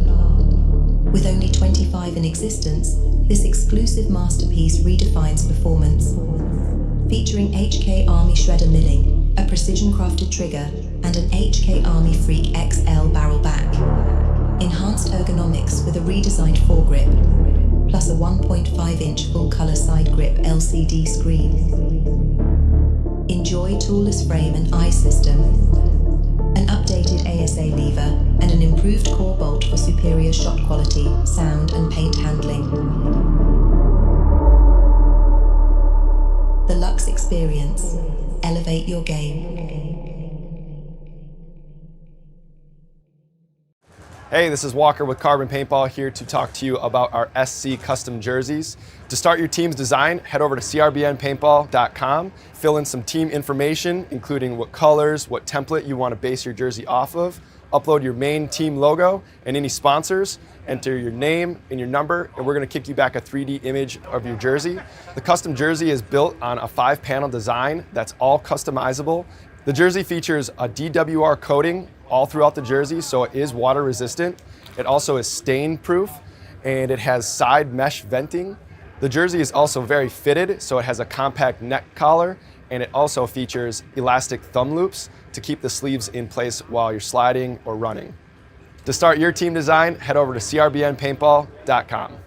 With only 25 in existence, this exclusive masterpiece redefines performance. Featuring HK Army shredder milling, a precision-crafted trigger, and an HK Army Freak XL barrel back. Enhanced ergonomics with a redesigned foregrip, plus a 1.5-inch full-color side grip LCD screen. Enjoy toolless frame and eye system, an updated ASA lever, and an improved core bolt for superior shot quality, sound, and paint handling. The Luxe Experience. Elevate your game. Hey, this is Walker with Carbon Paintball here to talk to you about our SC custom jerseys. To start your team's design, head over to CRBNpaintball.com, fill in some team information, including what colors, what template you want to base your jersey off of, upload your main team logo and any sponsors, enter your name and your number, and we're going to kick you back a 3D image of your jersey. The custom jersey is built on a 5-panel design that's all customizable. The jersey features a DWR coating all throughout the jersey, so it is water resistant. It also is stain proof, and it has side mesh venting. The jersey is also very fitted, so it has a compact neck collar, and it also features elastic thumb loops to keep the sleeves in place while you're sliding or running. To start your team design, head over to CRBNpaintball.com.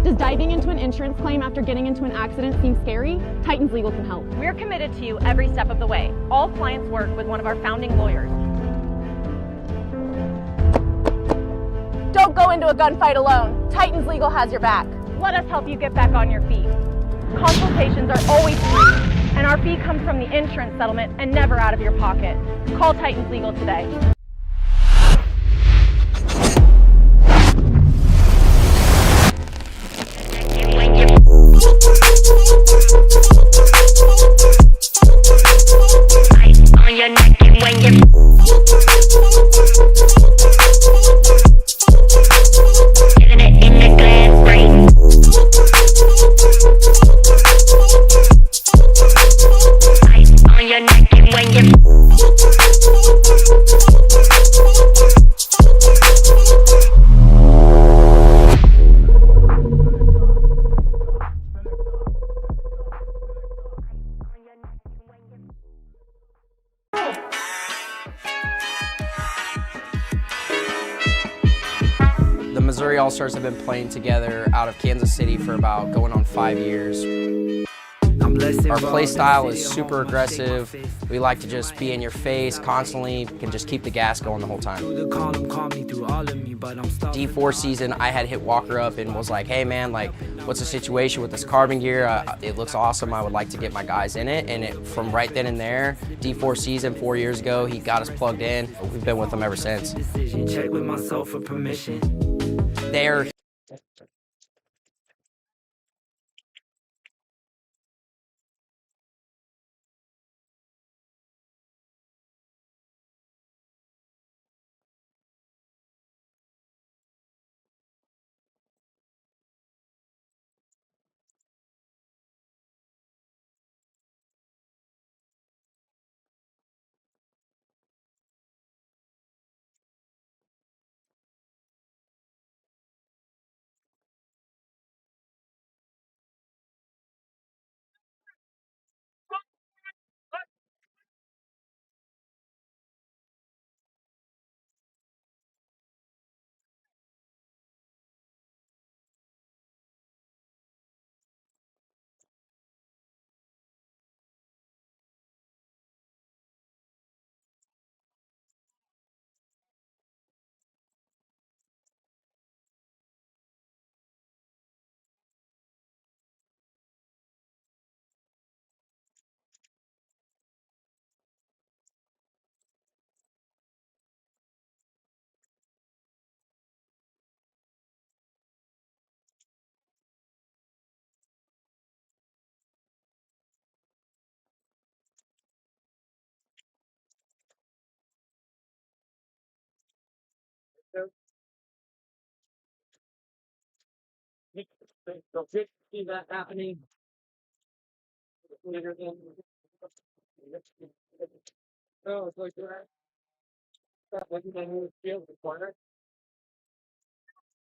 Does diving into an insurance claim after getting into an accident seem scary? Titans Legal can help. We're committed to you every step of the way. All clients work with one of our founding lawyers. Don't go into a gunfight alone. Titans Legal has your back. Let us help you get back on your feet. Consultations are always free, and our fee comes from the insurance settlement and never out of your pocket. Call Titans Legal today. On your neck and when you living it in the glass frame. On your neck and when you The Missouri All-Stars have been playing together out of Kansas City for about going on 5 years. Our play style is super aggressive. We like to just be in your face constantly, can just keep the gas going the whole time. D4 season, I had hit Walker up and was like, hey man, like, what's the situation with this carbon gear? It looks awesome, I would like to get my guys in it. And from right then and there, D4 season 4 years ago, he got us plugged in. We've been with him ever since. Check with myself for permission. They're See that happening. Oh, it's like that.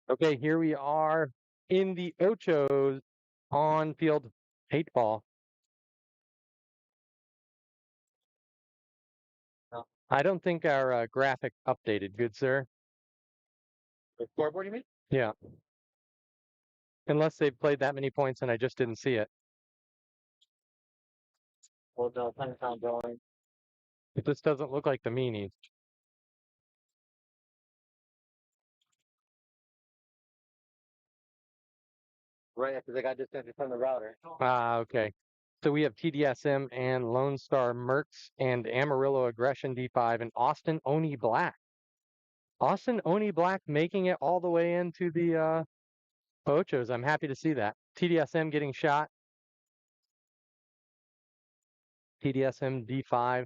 Okay, here we are in the Ochos on field 8-ball. I don't think our graphic updated, good sir. The scoreboard, you mean? Yeah. Unless they've played that many points and I just didn't see it. Well, no, kind of going. But this doesn't look like the meanies. Right after they got disconnected from the router. Ah, okay. So we have TDSM and Lone Star Mercs and Amarillo Aggression D5 and Austin Oni Black. Austin Oni Black making it all the way into the Ochos. I'm happy to see that. TDSM getting shot. TDSM D5.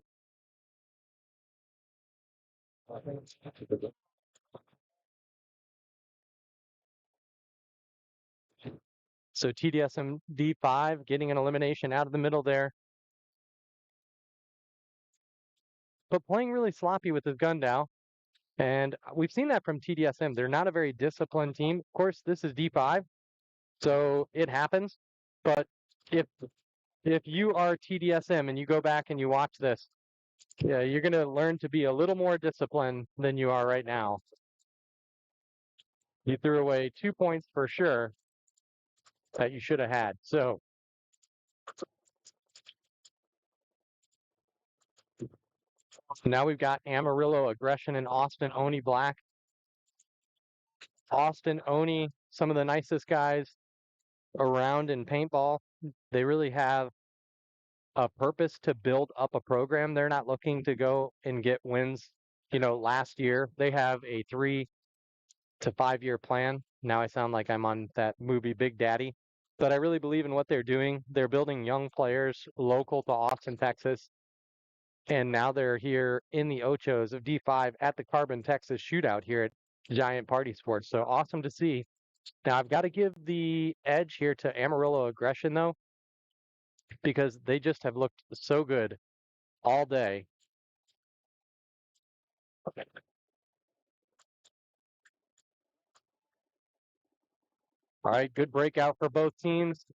So TDSM D5 getting an elimination out of the middle there. But playing really sloppy with his gun now. And we've seen that from TDSM. They're not a very disciplined team. Of course, this is D5, so it happens. But if you are TDSM and you go back and you watch this, yeah, you're going to learn to be a little more disciplined than you are right now. You threw away 2 points for sure that you should have had. So now we've got Amarillo Aggression and Austin Oni Black. Austin Oni, some of the nicest guys around in paintball. They really have a purpose to build up a program. They're not looking to go and get wins. Last year they have a 3 to 5 year plan. Now I sound like I'm on that movie Big Daddy, but I really believe in what they're doing. They're building young players local to Austin, Texas. And now they're here in the Ochos of D5 at the Carbon Texas shootout here at Giant Party Sports. So awesome to see. Now I've got to give the edge here to Amarillo Aggression though, because they just have looked so good all day. Okay. All right, good breakout for both teams.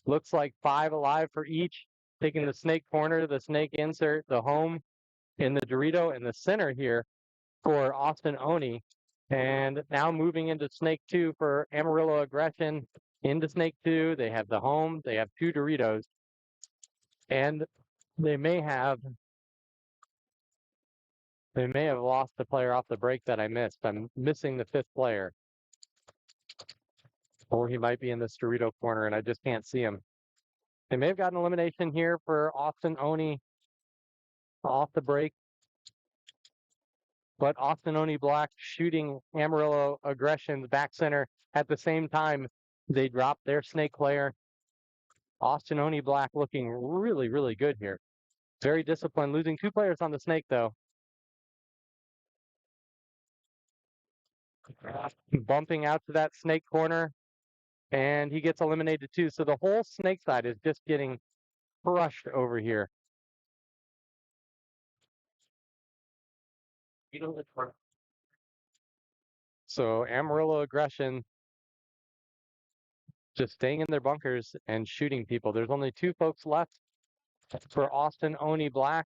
Looks like 5 alive for each. Taking the snake corner, the snake insert, the home in the Dorito in the center here for Austin Oni. And now moving into snake 2 for Amarillo Aggression. Into snake 2, they have the home, they have 2 Doritos. And they may have lost the player off the break that I missed. I'm missing the 5th player. Or he might be in this Dorito corner and I just can't see him. They may have gotten elimination here for Austin Oni off the break. But Austin Oni Black shooting Amarillo Aggression's back center at the same time. They dropped their snake player. Austin Oni Black looking really, really good here. Very disciplined, losing 2 players on the snake though. Bumping out to that snake corner. And he gets eliminated too. So the whole snake side is just getting crushed over here. So Amarillo Aggression just staying in their bunkers and shooting people. There's only 2 folks left for Austin Oni Black.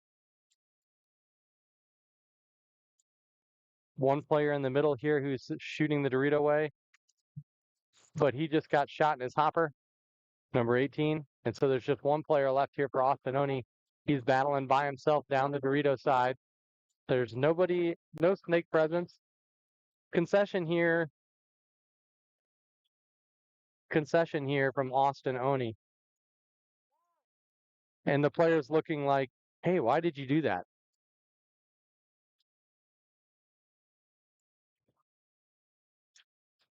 1 player in the middle here who's shooting the Dorito way. But he just got shot in his hopper, number 18. And so there's just 1 player left here for Austin Oni. He's battling by himself down the Dorito side. There's nobody, no snake presence. Concession here from Austin Oni. And the player's looking like, hey, why did you do that?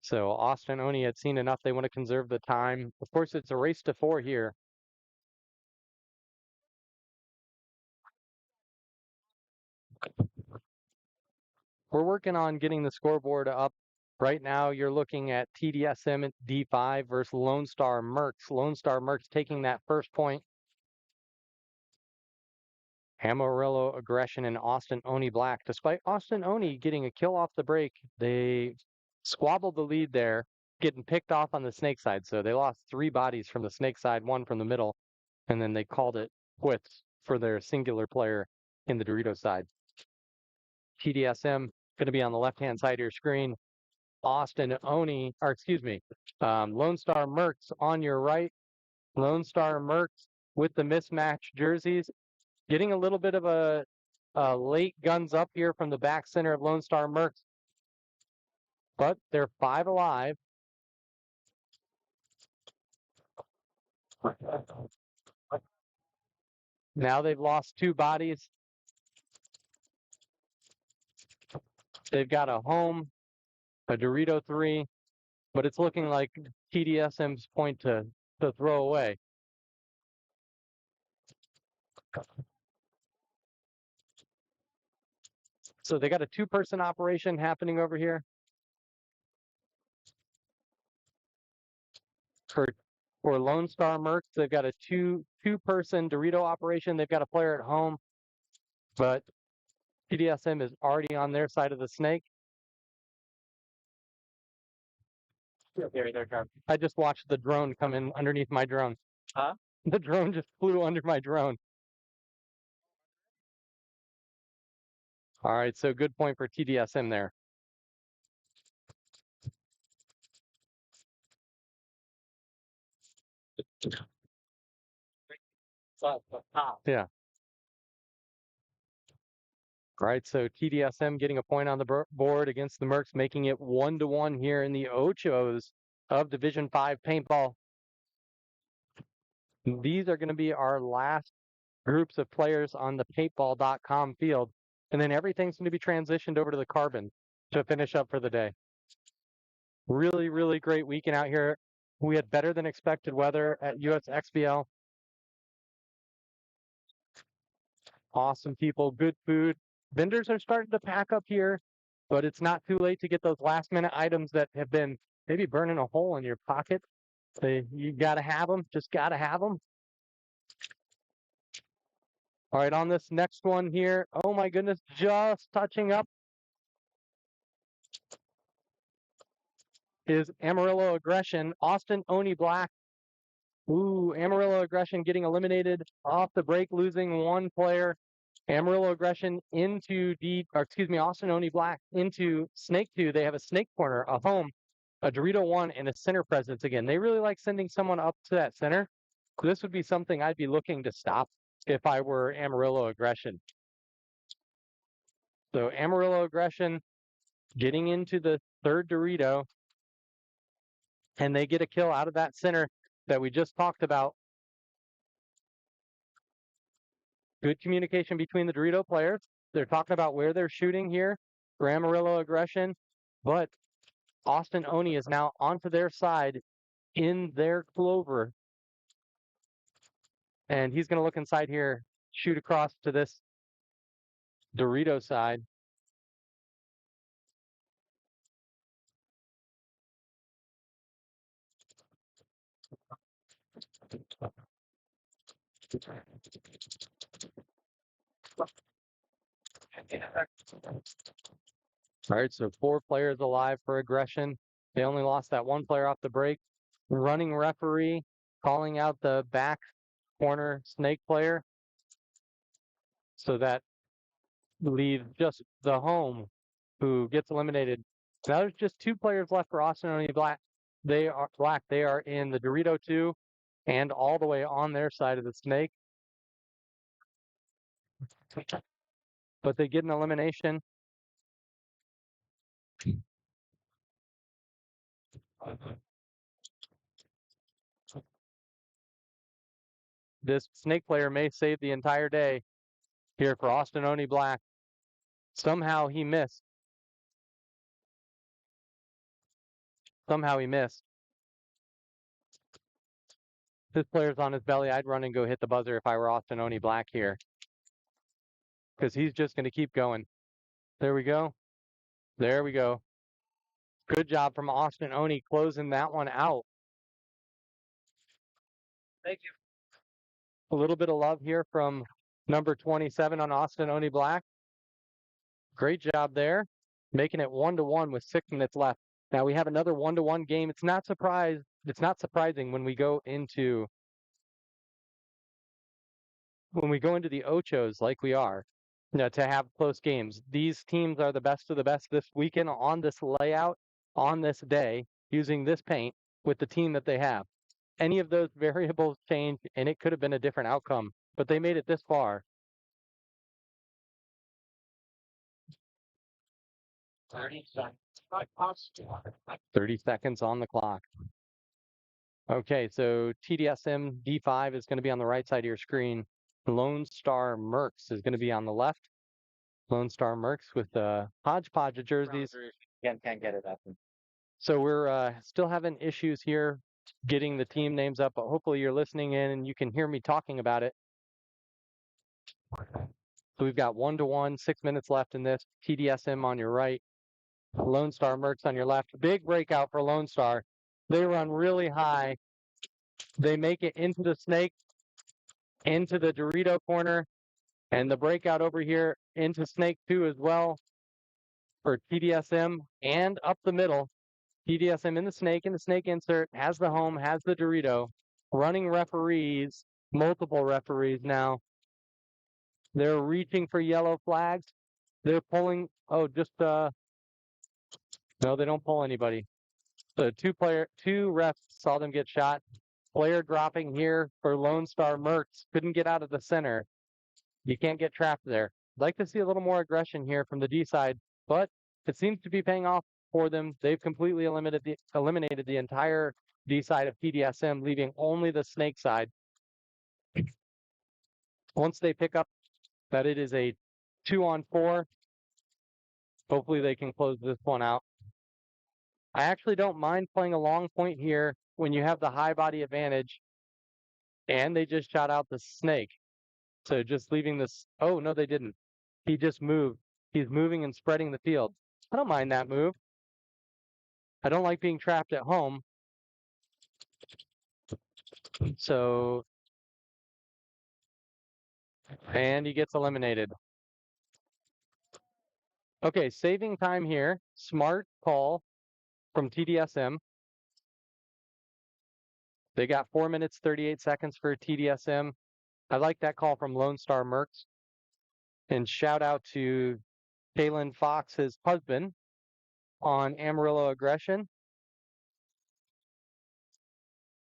So Austin Oni had seen enough. They want to conserve the time. Of course, it's a race to 4 here. We're working on getting the scoreboard up. Right now, you're looking at TDSM at D5 versus Lone Star Mercs. Lone Star Mercs taking that first point. Amarillo Aggression and Austin Oni Black. Despite Austin Oni getting a kill off the break, they squabbled the lead there, getting picked off on the snake side. So they lost 3 bodies from the snake side, 1 from the middle, and then they called it quits for their singular player in the Dorito side. TDSM going to be on the left-hand side of your screen. Austin Oni, or excuse me, Lone Star Mercs on your right. Lone Star Mercs with the mismatched jerseys. Getting a little bit of a late guns up here from the back center of Lone Star Mercs. But they're 5 alive. Now they've lost 2 bodies. They've got a home, a Dorito 3, but it's looking like TDSM's point to throw away. So they got a 2-person operation happening over here. For Lone Star Mercs, they've got a two-person Dorito operation. They've got a player at home, but TDSM is already on their side of the snake. I just watched the drone come in underneath my drone. Huh? The drone just flew under my drone. All right, so good point for TDSM there. Yeah. All right, so TDSM getting a point on the board against the Mercs, making it 1-1 here in the Ochos of Division 5 paintball. These are going to be our last groups of players on the paintball.com field, and then everything's going to be transitioned over to the Carbon to finish up for the day. Really, really great weekend out here. We had better than expected weather at USXBL. Awesome people, good food. Vendors are starting to pack up here, but it's not too late to get those last minute items that have been maybe burning a hole in your pocket. You got to have them, just got to have them. All right, on this next one here, oh my goodness, just touching up is Amarillo Aggression, Austin Oni Black. Ooh, Amarillo Aggression getting eliminated off the break, losing 1 player. Amarillo Aggression into Austin Oni Black into Snake 2. They have a Snake Corner, a home, a Dorito 1, and a center presence again. They really like sending someone up to that center. This would be something I'd be looking to stop if I were Amarillo Aggression. So Amarillo Aggression getting into the 3rd Dorito, and they get a kill out of that center that we just talked about. Good communication between the Dorito players. They're talking about where they're shooting here for Amarillo Aggression, but Austin Oni is now onto their side in their clover. And he's going to look inside here, shoot across to this Dorito side. All right, so 4 players alive for Aggression. They only lost that 1 player off the break. Running referee calling out the back corner snake player. So that leaves just the home who gets eliminated. Now there's just 2 players left for Austin Oni Black. They are in the Dorito 2 and all the way on their side of the snake. But they get an elimination. This snake player may save the entire day here for Austin Oni Black. Somehow he missed. This player's on his belly. I'd run and go hit the buzzer if I were Austin Oni Black here, because he's just going to keep going. There we go. There we go. Good job from Austin Oni closing that one out. Thank you. A little bit of love here from number 27 on Austin Oni Black. Great job there, making it 1-1 with 6 minutes left. Now we have another 1-1 game. It's not surprising when we go into the ochos like we are, to have close games. These teams are the best of the best this weekend on this layout, on this day, using this paint with the team that they have. Any of those variables change, and it could have been a different outcome, but they made it this far. 30 seconds. 30 seconds on the clock. Okay, so TDSM D5 is going to be on the right side of your screen. Lone Star Mercs is going to be on the left. Lone Star Mercs with a hodgepodge of jerseys. Again, can't get it up. So we're still having issues here getting the team names up, but hopefully you're listening in and you can hear me talking about it. So we've got 1-1, 6 minutes left in this. TDSM on your right. Lone Star Mercs on your left. Big breakout for Lone Star. They run really high. They make it into the snake, into the Dorito corner, and the breakout over here into snake 2 as well for TDSM and up the middle. TDSM in the snake insert, has the home, has the Dorito. Running referees, multiple referees now. They're reaching for yellow flags. They're pulling, no, they don't pull anybody. So two refs saw them get shot. Player dropping here for Lone Star Mercs. Couldn't get out of the center. You can't get trapped there. I'd like to see a little more aggression here from the D side, but it seems to be paying off for them. They've completely eliminated the entire D side of TDSM, leaving only the snake side. Once they pick up that it is a 2-on-4, hopefully they can close this one out. I actually don't mind playing a long point here when you have the high body advantage, and they just shot out the snake. So just leaving this, oh, no, they didn't. He just moved. He's moving and spreading the field. I don't mind that move. I don't like being trapped at home. So, and he gets eliminated. Okay, saving time here. Smart call from TDSM. They got 4 minutes, 38 seconds for TDSM. I like that call from Lone Star Mercs. And shout out to Kaylin Fox, his husband, on Amarillo Aggression.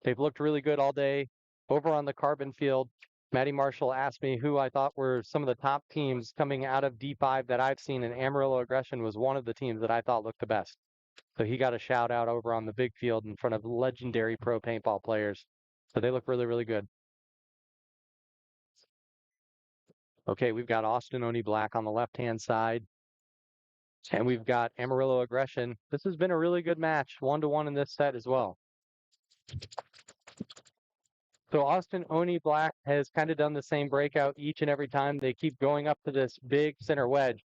They've looked really good all day. Over on the carbon field, Maddie Marshall asked me who I thought were some of the top teams coming out of D5 that I've seen, and Amarillo Aggression was one of the teams that I thought looked the best. So he got a shout out over on the big field in front of legendary pro paintball players. So they look really, really good. Okay, we've got Austin Oni Black on the left-hand side. And we've got Amarillo Aggression. This has been a really good match, 1-1 in this set as well. So Austin Oni Black has kind of done the same breakout each and every time. They keep going up to this big center wedge.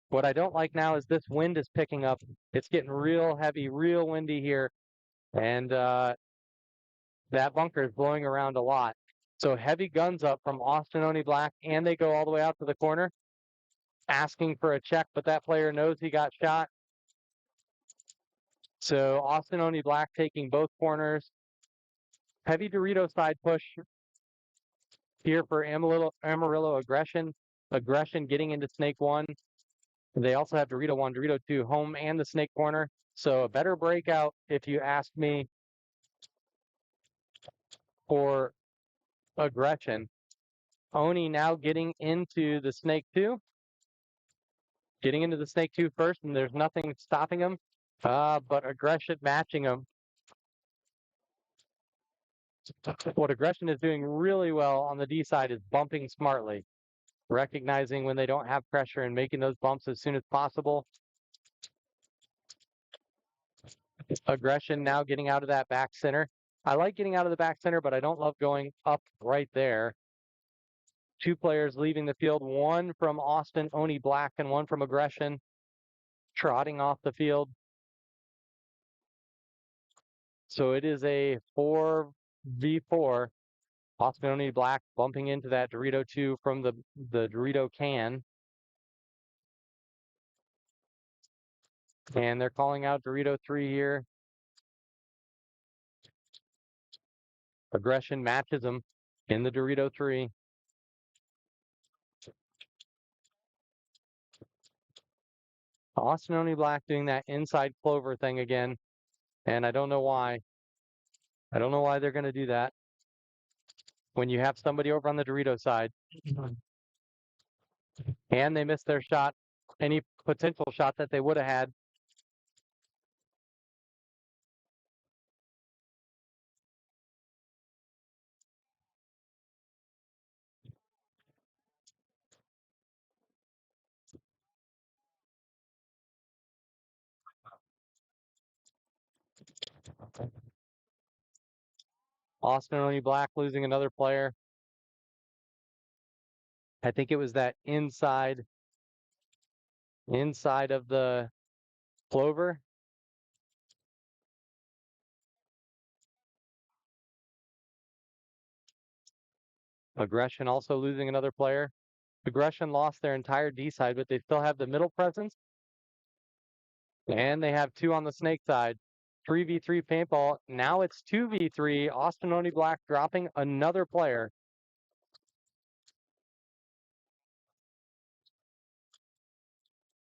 What I don't like now is this wind is picking up. It's getting real heavy, real windy here. And that bunker is blowing around a lot. So heavy guns up from Austin Oni Black, and they go all the way out to the corner, asking for a check, but that player knows he got shot. So Austin Oni Black taking both corners. Heavy Dorito side push here for Amarillo Aggression. Aggression getting into Snake 1. They also have Dorito 1, Dorito 2, home and the Snake corner. So a better breakout, if you ask me, for Aggression. Oni now getting into the Snake 2. Getting into the Snake 2 first, and there's nothing stopping him. But Aggression matching him. What Aggression is doing really well on the D side is bumping smartly. Recognizing when they don't have pressure and making those bumps as soon as possible. Aggression now getting out of that back center. I like getting out of the back center, but I don't love going up right there. Two players leaving the field, one from Austin Oni Black and one from Aggression. trotting off the field. So it is a 4v4. Osmanoni Black bumping into that Dorito 2 from the Dorito can. And they're calling out Dorito 3 here. Aggression matches him in the Dorito 3. Osmanoni Black doing that inside clover thing again. And I don't know why. I don't know why they're going to do that when you have somebody over on the Dorito side. And they missed their shot, any potential shot that they would have had. Osmanoni Black losing another player. I think it was that inside of the clover. Aggression also losing another player. Aggression lost their entire D side, but they still have the middle presence. And they have 2 on the snake side. 3v3 paintball. Now it's 2v3. Osmanoni Black dropping another player.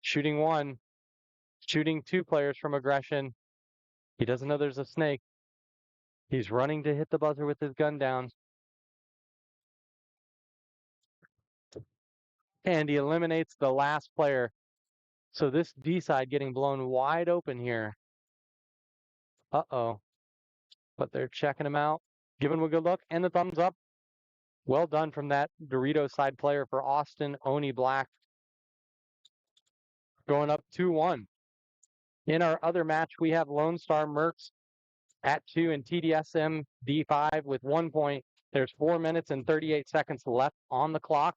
Shooting 1. Shooting 2 players from aggression. He doesn't know there's a snake. He's running to hit the buzzer with his gun down. And he eliminates the last player. So this D side getting blown wide open here. Uh-oh. But they're checking him out, giving him a good look, and the thumbs up. Well done from that Dorito side player for Austin Oni Black. Going up 2-1. In our other match, we have Lone Star Mercs at 2 and TDSM D5 with 1 point. There's 4 minutes and 38 seconds left on the clock.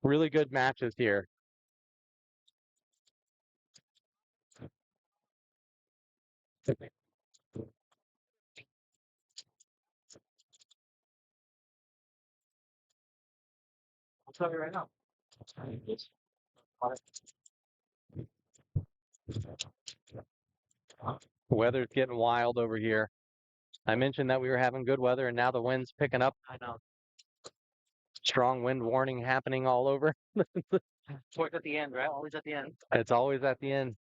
Really good matches here. I'll tell you right now. Weather's getting wild over here. I mentioned that we were having good weather, and now the wind's picking up. I know. Strong wind warning happening all over. Towards at the end, right? Always at the end. It's always at the end.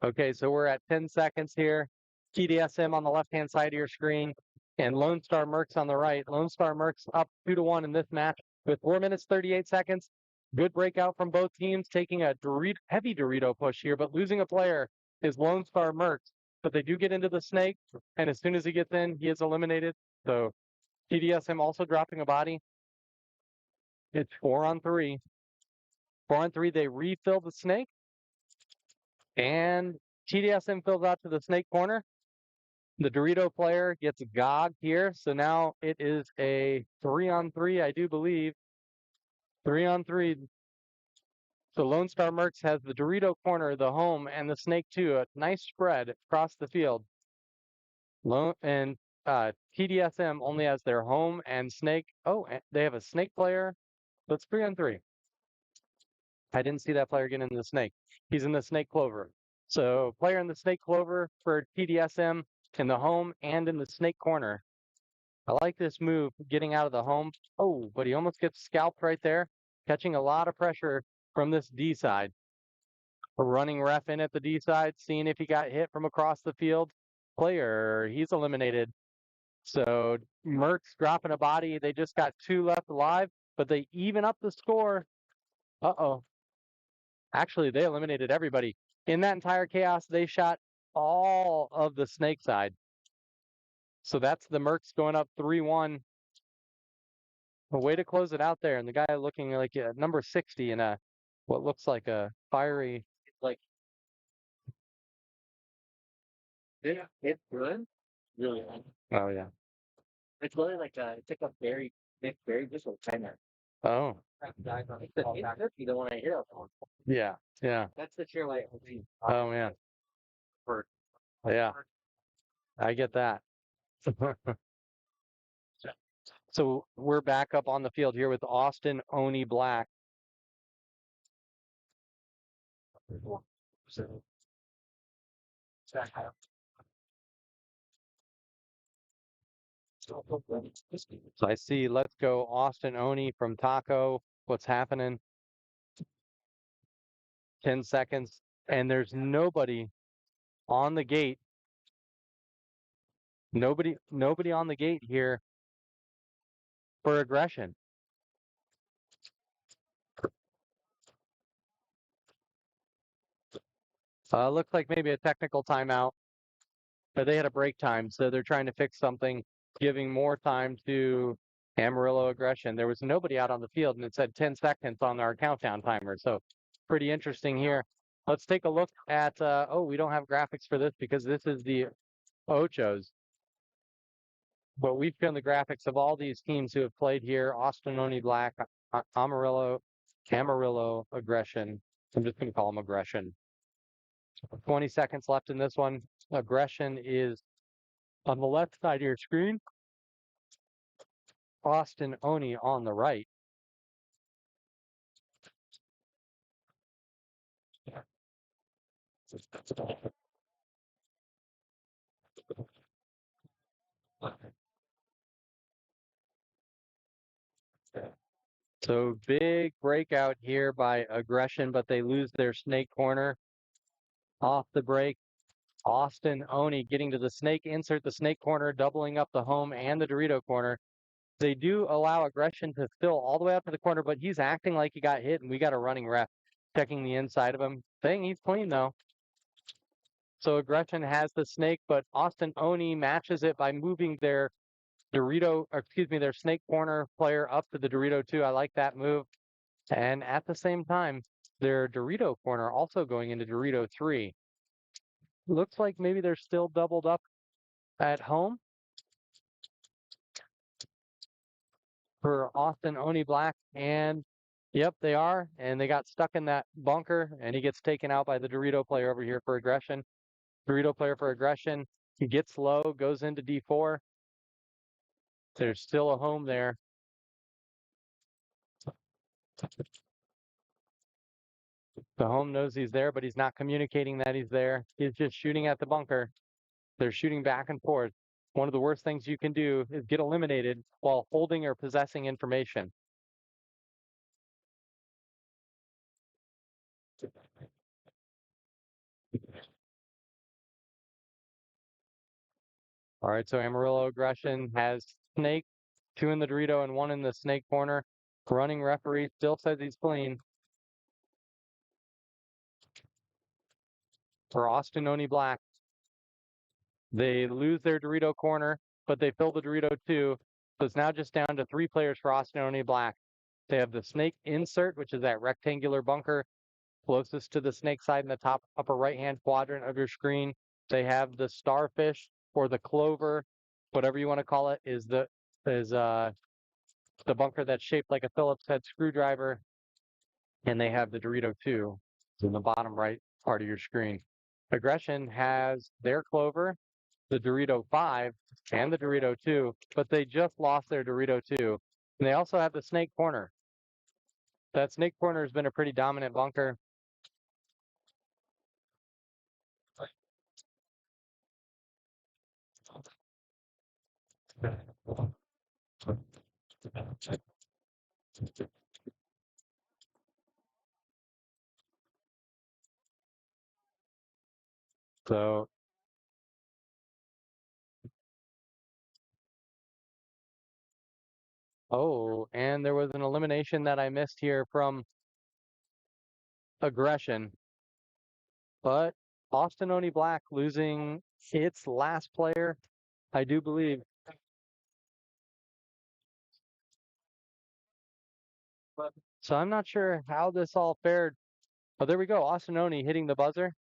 Okay, so we're at 10 seconds here. TDSM on the left-hand side of your screen, and Lone Star Mercs on the right. Lone Star Mercs up 2-1 in this match with 4 minutes, 38 seconds. Good breakout from both teams, taking a heavy Dorito push here, but losing a player is Lone Star Mercs. But they do get into the snake, and as soon as he gets in, he is eliminated. So TDSM also dropping a body. It's 4-on-3. 4-on-3, they refill the snake. And TDSM fills out to the snake corner. The Dorito player gets gogged here. So now it is a 3-on-3, I do believe. 3-on-3. So Lone Star Mercs has the Dorito corner, the home, and the snake too. A nice spread across the field. TDSM only has their home and snake. Oh, and they have a snake player. So it's 3-on-3. I didn't see that player get in the snake. He's in the snake clover. So player in the snake clover for TDSM in the home and in the snake corner. I like this move, getting out of the home. Oh, but he almost gets scalped right there, catching a lot of pressure from this D side. A running ref in at the D side, seeing if he got hit from across the field. Player, he's eliminated. So Mercs dropping a body. They just got 2 left alive, but they even up the score. Uh-oh. Actually, they eliminated everybody. In that entire chaos, they shot all of the snake side. So that's the Mercs going up 3-1. A way to close it out there. And the guy looking like number 60 in a what looks like a fiery, like. Yeah, it's good. Really good. Oh, yeah. It's really like it's like a very thick berry, just a timer. Oh, It's the 850, the one I hear. yeah, yeah. That's the chair light. Oh man, yeah, I get that. So we're back up on the field here with Austin Oni Black. So I see Let's Go Austin Oni from Taco. What's happening? 10 seconds. And there's nobody on the gate. Nobody on the gate here for aggression. Looks like maybe a technical timeout, but they had a break time, so they're trying to fix something, giving more time to Amarillo aggression. There was nobody out on the field, and it said 10 seconds on our countdown timer. So pretty interesting here. Let's take a look at, oh, we don't have graphics for this because this is the Ochos. But we've shown the graphics of all these teams who have played here: Austin Oni Black, Amarillo aggression. I'm just going to call them aggression. 20 seconds left in this one. Aggression is on the left side of your screen. Austin Oni on the right. So big breakout here by aggression, but they lose their snake corner off the break. Austin Oni getting to the snake insert, the snake corner, doubling up the home and the Dorito corner. They do allow aggression to fill all the way up to the corner, but he's acting like he got hit, and we got a running ref checking the inside of him, saying he's clean though. So aggression has the snake, but Austin Oni matches it by moving their their snake corner player up to the Dorito 2. I like that move. And at the same time, their Dorito corner also going into Dorito 3. Looks like maybe they're still doubled up at home for Austin Oni Black. And yep, they are. And they got stuck in that bunker, and he gets taken out by the Dorito player over here for aggression. Dorito player for aggression. He gets low, goes into D4. There's still a home there. The home knows he's there, but he's not communicating that he's there. He's just shooting at the bunker. They're shooting back and forth. One of the worst things you can do is get eliminated while holding or possessing information. All right, so Amarillo aggression has snake, 2 in the Dorito and 1 in the snake corner. Running referee still says he's clean. For Austin Oni Black, they lose their Dorito corner, but they fill the Dorito 2. So it's now just down to 3 players for Austin Oni Black. They have the snake insert, which is that rectangular bunker closest to the snake side in the top upper right-hand quadrant of your screen. They have the starfish or the clover, whatever you want to call it, is the bunker that's shaped like a Phillips head screwdriver. And they have the Dorito 2 in the bottom right part of your screen. Aggression has their clover, the Dorito 5, and the Dorito 2, but they just lost their Dorito 2. And they also have the snake corner. That snake corner has been a pretty dominant bunker. So oh, and there was an elimination that I missed here from aggression. But Austin Oni Black losing its last player, I do believe. So I'm not sure how this all fared. Oh, there we go. Austin Oni hitting the buzzer.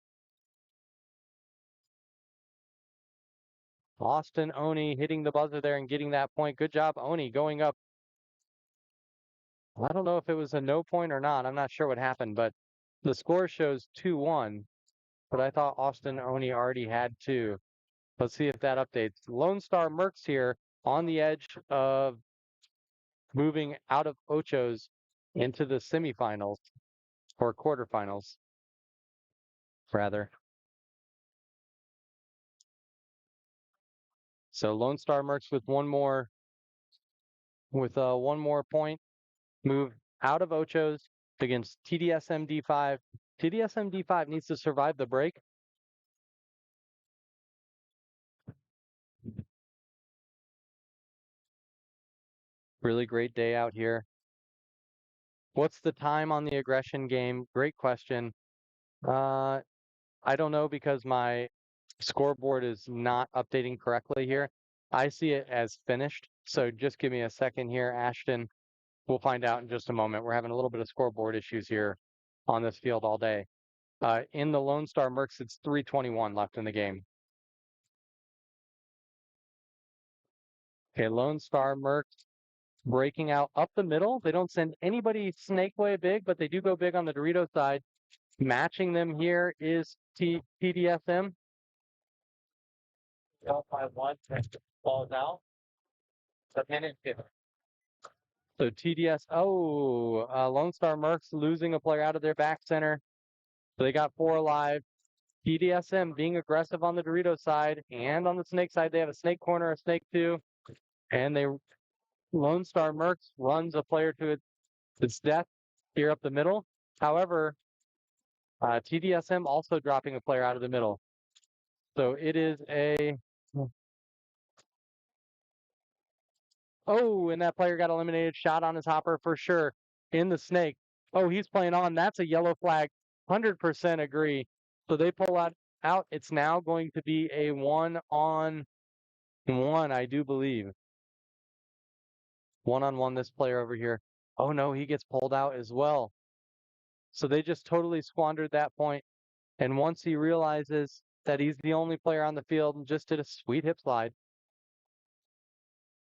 Austin Oni hitting the buzzer there and getting that point. Good job, Oni, going up I don't know if it was a no point or not. I'm not sure what happened, but the score shows 2-1. But I thought Austin Oni already had two. Let's see if that updates. Lone Star Mercs here on the edge of moving out of Ochos into the semifinals or quarterfinals, rather. So Lone Star Mercs with one more point, move out of Ochos against TDSM D5. TDSM D5 needs to survive the break. Really great day out here. What's the time on the aggression game? Great question. I don't know because my scoreboard is not updating correctly here. I see it as finished. So just give me a second here, Ashton. We'll find out in just a moment. We're having a little bit of scoreboard issues here on this field all day. In the Lone Star Mercs, it's 3:21 left in the game. Okay, Lone Star Mercs breaking out up the middle. They don't send anybody snake way big, but they do go big on the Dorito side. Matching them here is TDSM. Up by one, ball out. A minute 50. So Lone Star Mercs losing a player out of their back center. So they got 4 alive. TDSM being aggressive on the Dorito side and on the snake side. They have a snake corner, a snake 2. And Lone Star Mercs runs a player to its death here up the middle. However, TDSM also dropping a player out of the middle. So it is and that player got eliminated. Shot on his hopper for sure. In the snake. Oh, he's playing on. That's a yellow flag. 100% agree. So they pull out. It's now going to be a 1-on-1, I do believe. 1-on-1, this player over here. Oh no, he gets pulled out as well. So they just totally squandered that point. And once he realizes that he's the only player on the field and just did a sweet hip slide,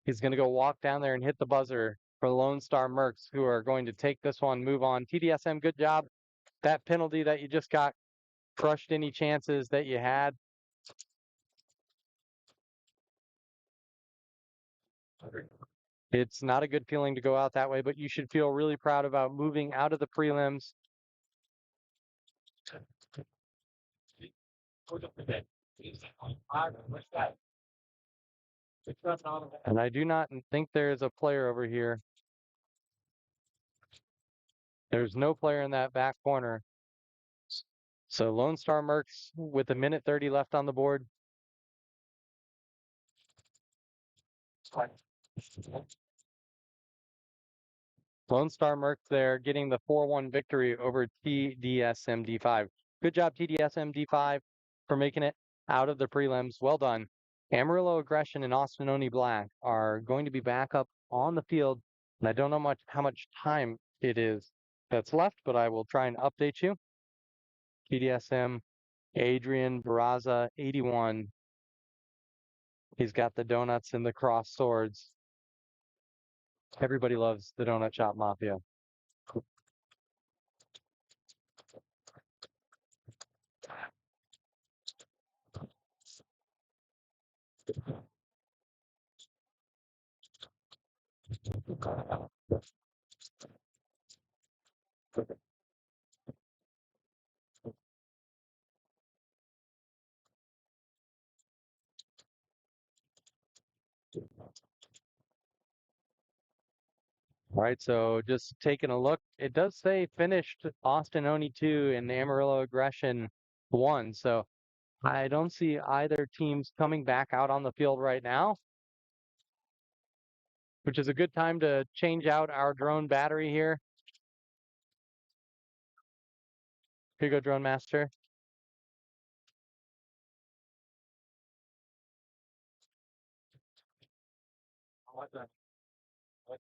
he's going to go walk down there and hit the buzzer for Lone Star Mercs, who are going to take this one, move on. TDSM, good job. That penalty that you just got crushed any chances that you had. It's not a good feeling to go out that way, but you should feel really proud about moving out of the prelims. And I do not think there's a player over here. There's no player in that back corner. So Lone Star Mercs with 1:30 left on the board. Lone Star Mercs there getting the 4-1 victory over TDSM D5. Good job, TDSM D5, for making it out of the prelims. Well done. Amarillo Aggression and Austin Oni Black are going to be back up on the field. And I don't know how much time it is that's left, but I will try and update you. TDSM, Adrian Barraza, 81. He's got the donuts and the cross swords. Everybody loves the Donut Shop Mafia. All right, so just taking a look, it does say finished Austin Oni 2 and Amarillo Aggression 1. So I don't see either teams coming back out on the field right now, which is a good time to change out our drone battery here. Here you go, Drone Master.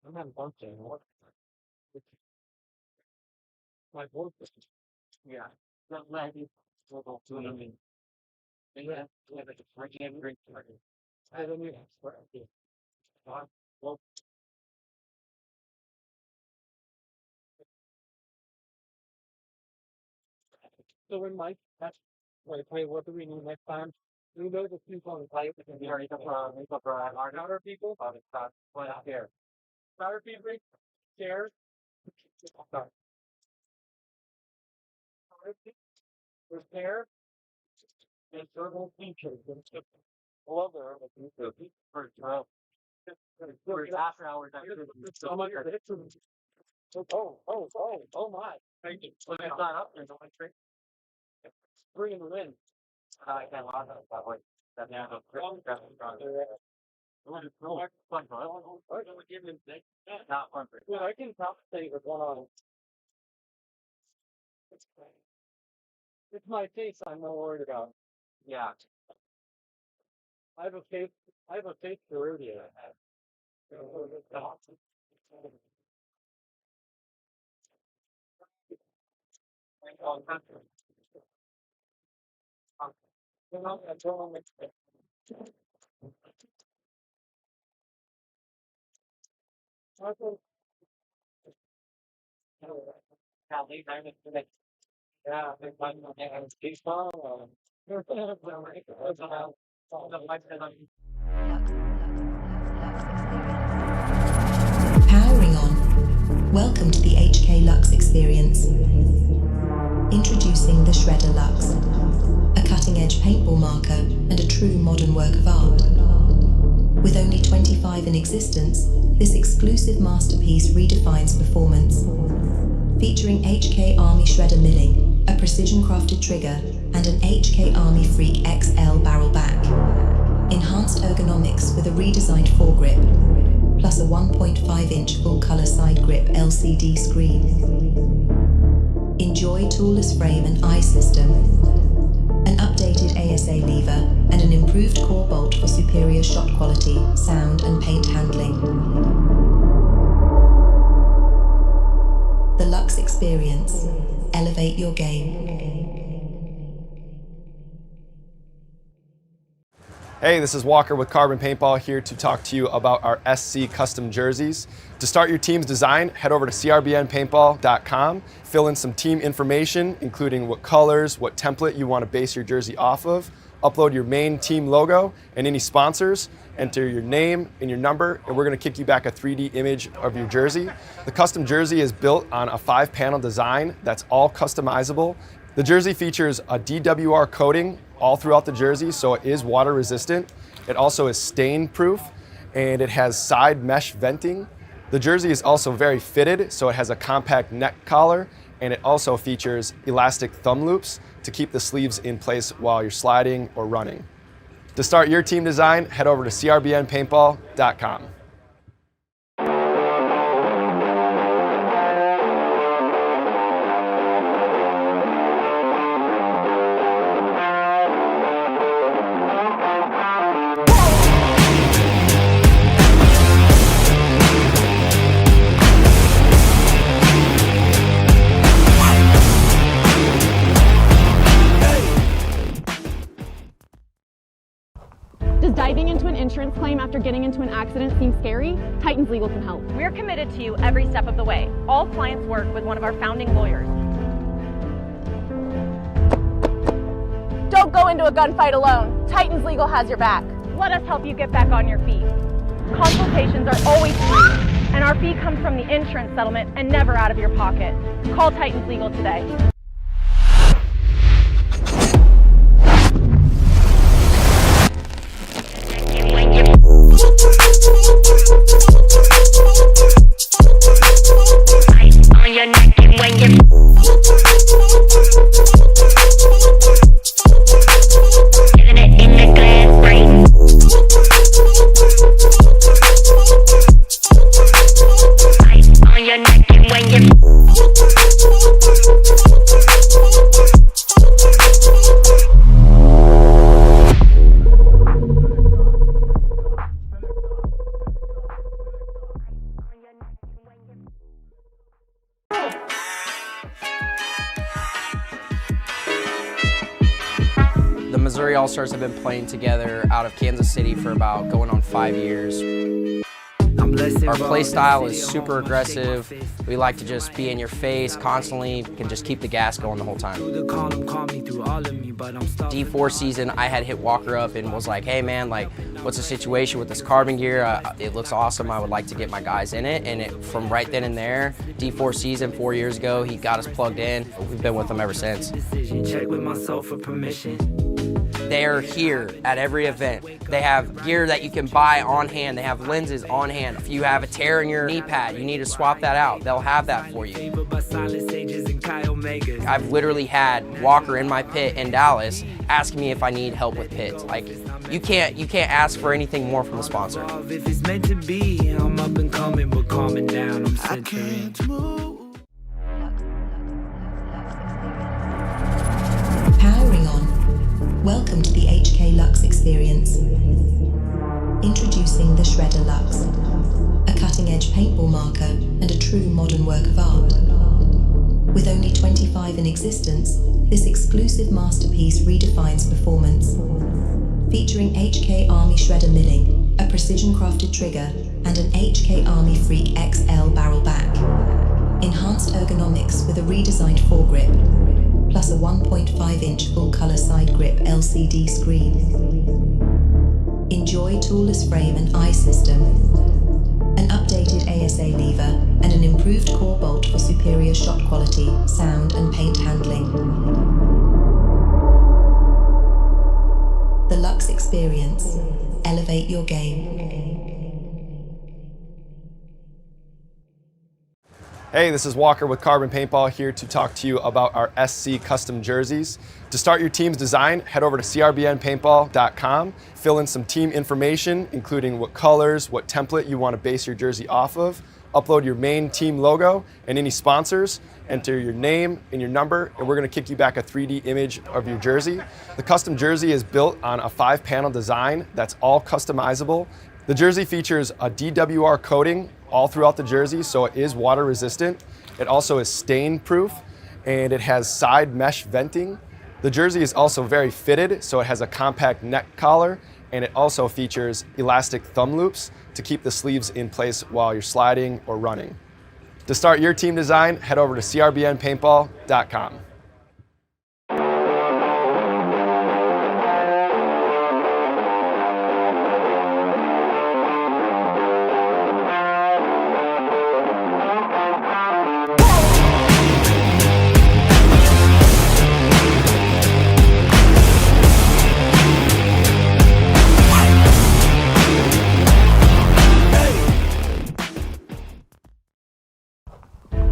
I'm not bunking. My voice. Yeah. Not lagging. Yeah, like a freaking drink. I don't know. so in Mike, that's wait, what do we need next time? We know the people on the pipe and we already got our counter people. What out here? Counter people, chairs. Sorry. Repair and verbal features. Love the for after hours. So much. Oh my. Thank you. So it's not up there, don't I? Bring them in. I can't log out that way. That now the not fun for you. I can compensate with one on. It's my face I'm not worried about. Yeah. I have a face Cerulean. Powering on. Welcome to the HK Lux experience. Introducing the Shredder Lux, a cutting-edge paintball marker and a true modern work of art. With only 25 in existence, this exclusive masterpiece redefines performance. Featuring HK Army Shredder milling, a precision-crafted trigger, and an HK Army Freak XL barrel back. Enhanced ergonomics with a redesigned foregrip, plus a 1.5-inch full-color side grip LCD screen. Enjoy toolless frame and eye system, an updated ASA lever, and an improved core bolt for superior shot quality, sound, and paint handling. The Lux Experience. Elevate your game. Hey, this is Walker with Carbon Paintball here to talk to you about our SC custom jerseys. To start your team's design, head over to CRBNpaintball.com, fill in some team information, including what colors, what template you want to base your jersey off of, upload your main team logo and any sponsors, enter your name and your number, and we're going to kick you back a 3D image of your jersey. The custom jersey is built on a 5-panel design that's all customizable. The jersey features a DWR coating all throughout the jersey, so it is water resistant. It also is stain proof, and it has side mesh venting. The jersey is also very fitted, so it has a compact neck collar, and it also features elastic thumb loops to keep the sleeves in place while you're sliding or running. To start your team design, head over to CRBNpaintball.com. Does diving into an insurance claim after getting into an accident seem scary? Titans Legal can help. We're committed to you every step of the way. All clients work with one of our founding lawyers. Don't go into a gunfight alone. Titans Legal has your back. Let us help you get back on your feet. Consultations are always free, and our fee comes from the insurance settlement and never out of your pocket. Call Titans Legal today. On your neck and when you isn't it in the glass brain? On your neck and when you The Missouri All-Stars have been playing together out of Kansas City for about going on 5 years. I'm less Our involved. play They style say is I'm super home, I shake my aggressive. fist. We like to just be in your face constantly, can just keep the gas going the whole time. Through the column, call me through all of me, but I'm starving. D4 season, I had hit Walker up and was like, hey man, like, what's the situation with this carbon gear? It looks awesome. I would like to get my guys in it. And from right then and there, D4 season 4 years ago, he got us plugged in. We've been with him ever since. Decision, check with myself for permission. They're here at every event. They have gear that you can buy on hand. They have lenses on hand. If you have a tear in your knee pad, you need to swap that out. They'll have that for you. Favored by silent sages and Chi Omegas. I've literally had Walker in my pit in Dallas asking me if I need help with pits. Like, you can't ask for anything more from the sponsor. If it's meant to be, I'm up and coming, but calming down, I'm centering. Powering on. Welcome to the HK Lux experience. Introducing the Shredder Lux, a cutting-edge paintball marker and a true modern work of art. With only 25 in existence, this exclusive masterpiece redefines performance. Featuring HK Army Shredder milling, a precision-crafted trigger, and an HK Army Freak XL barrel back. Enhanced ergonomics with a redesigned foregrip, plus a 1.5-inch full-color side grip LCD screen. Enjoy toolless frame and eye system, an updated ASA lever, and an improved core bolt for superior shot quality, sound, and paint handling. The Lux Experience. Elevate your game. Hey, this is Walker with Carbon Paintball here to talk to you about our SC custom jerseys. To start your team's design, head over to CRBNpaintball.com, fill in some team information, including what colors, what template you want to base your jersey off of, upload your main team logo and any sponsors, enter your name and your number, and we're going to kick you back a 3D image of your jersey. The custom jersey is built on a 5-panel design that's all customizable. The jersey features a DWR coating all throughout the jersey, so it is water resistant. It also is stain proof, and it has side mesh venting. The jersey is also very fitted, so it has a compact neck collar, and it also features elastic thumb loops to keep the sleeves in place while you're sliding or running. To start your team design, head over to CRBNpaintball.com.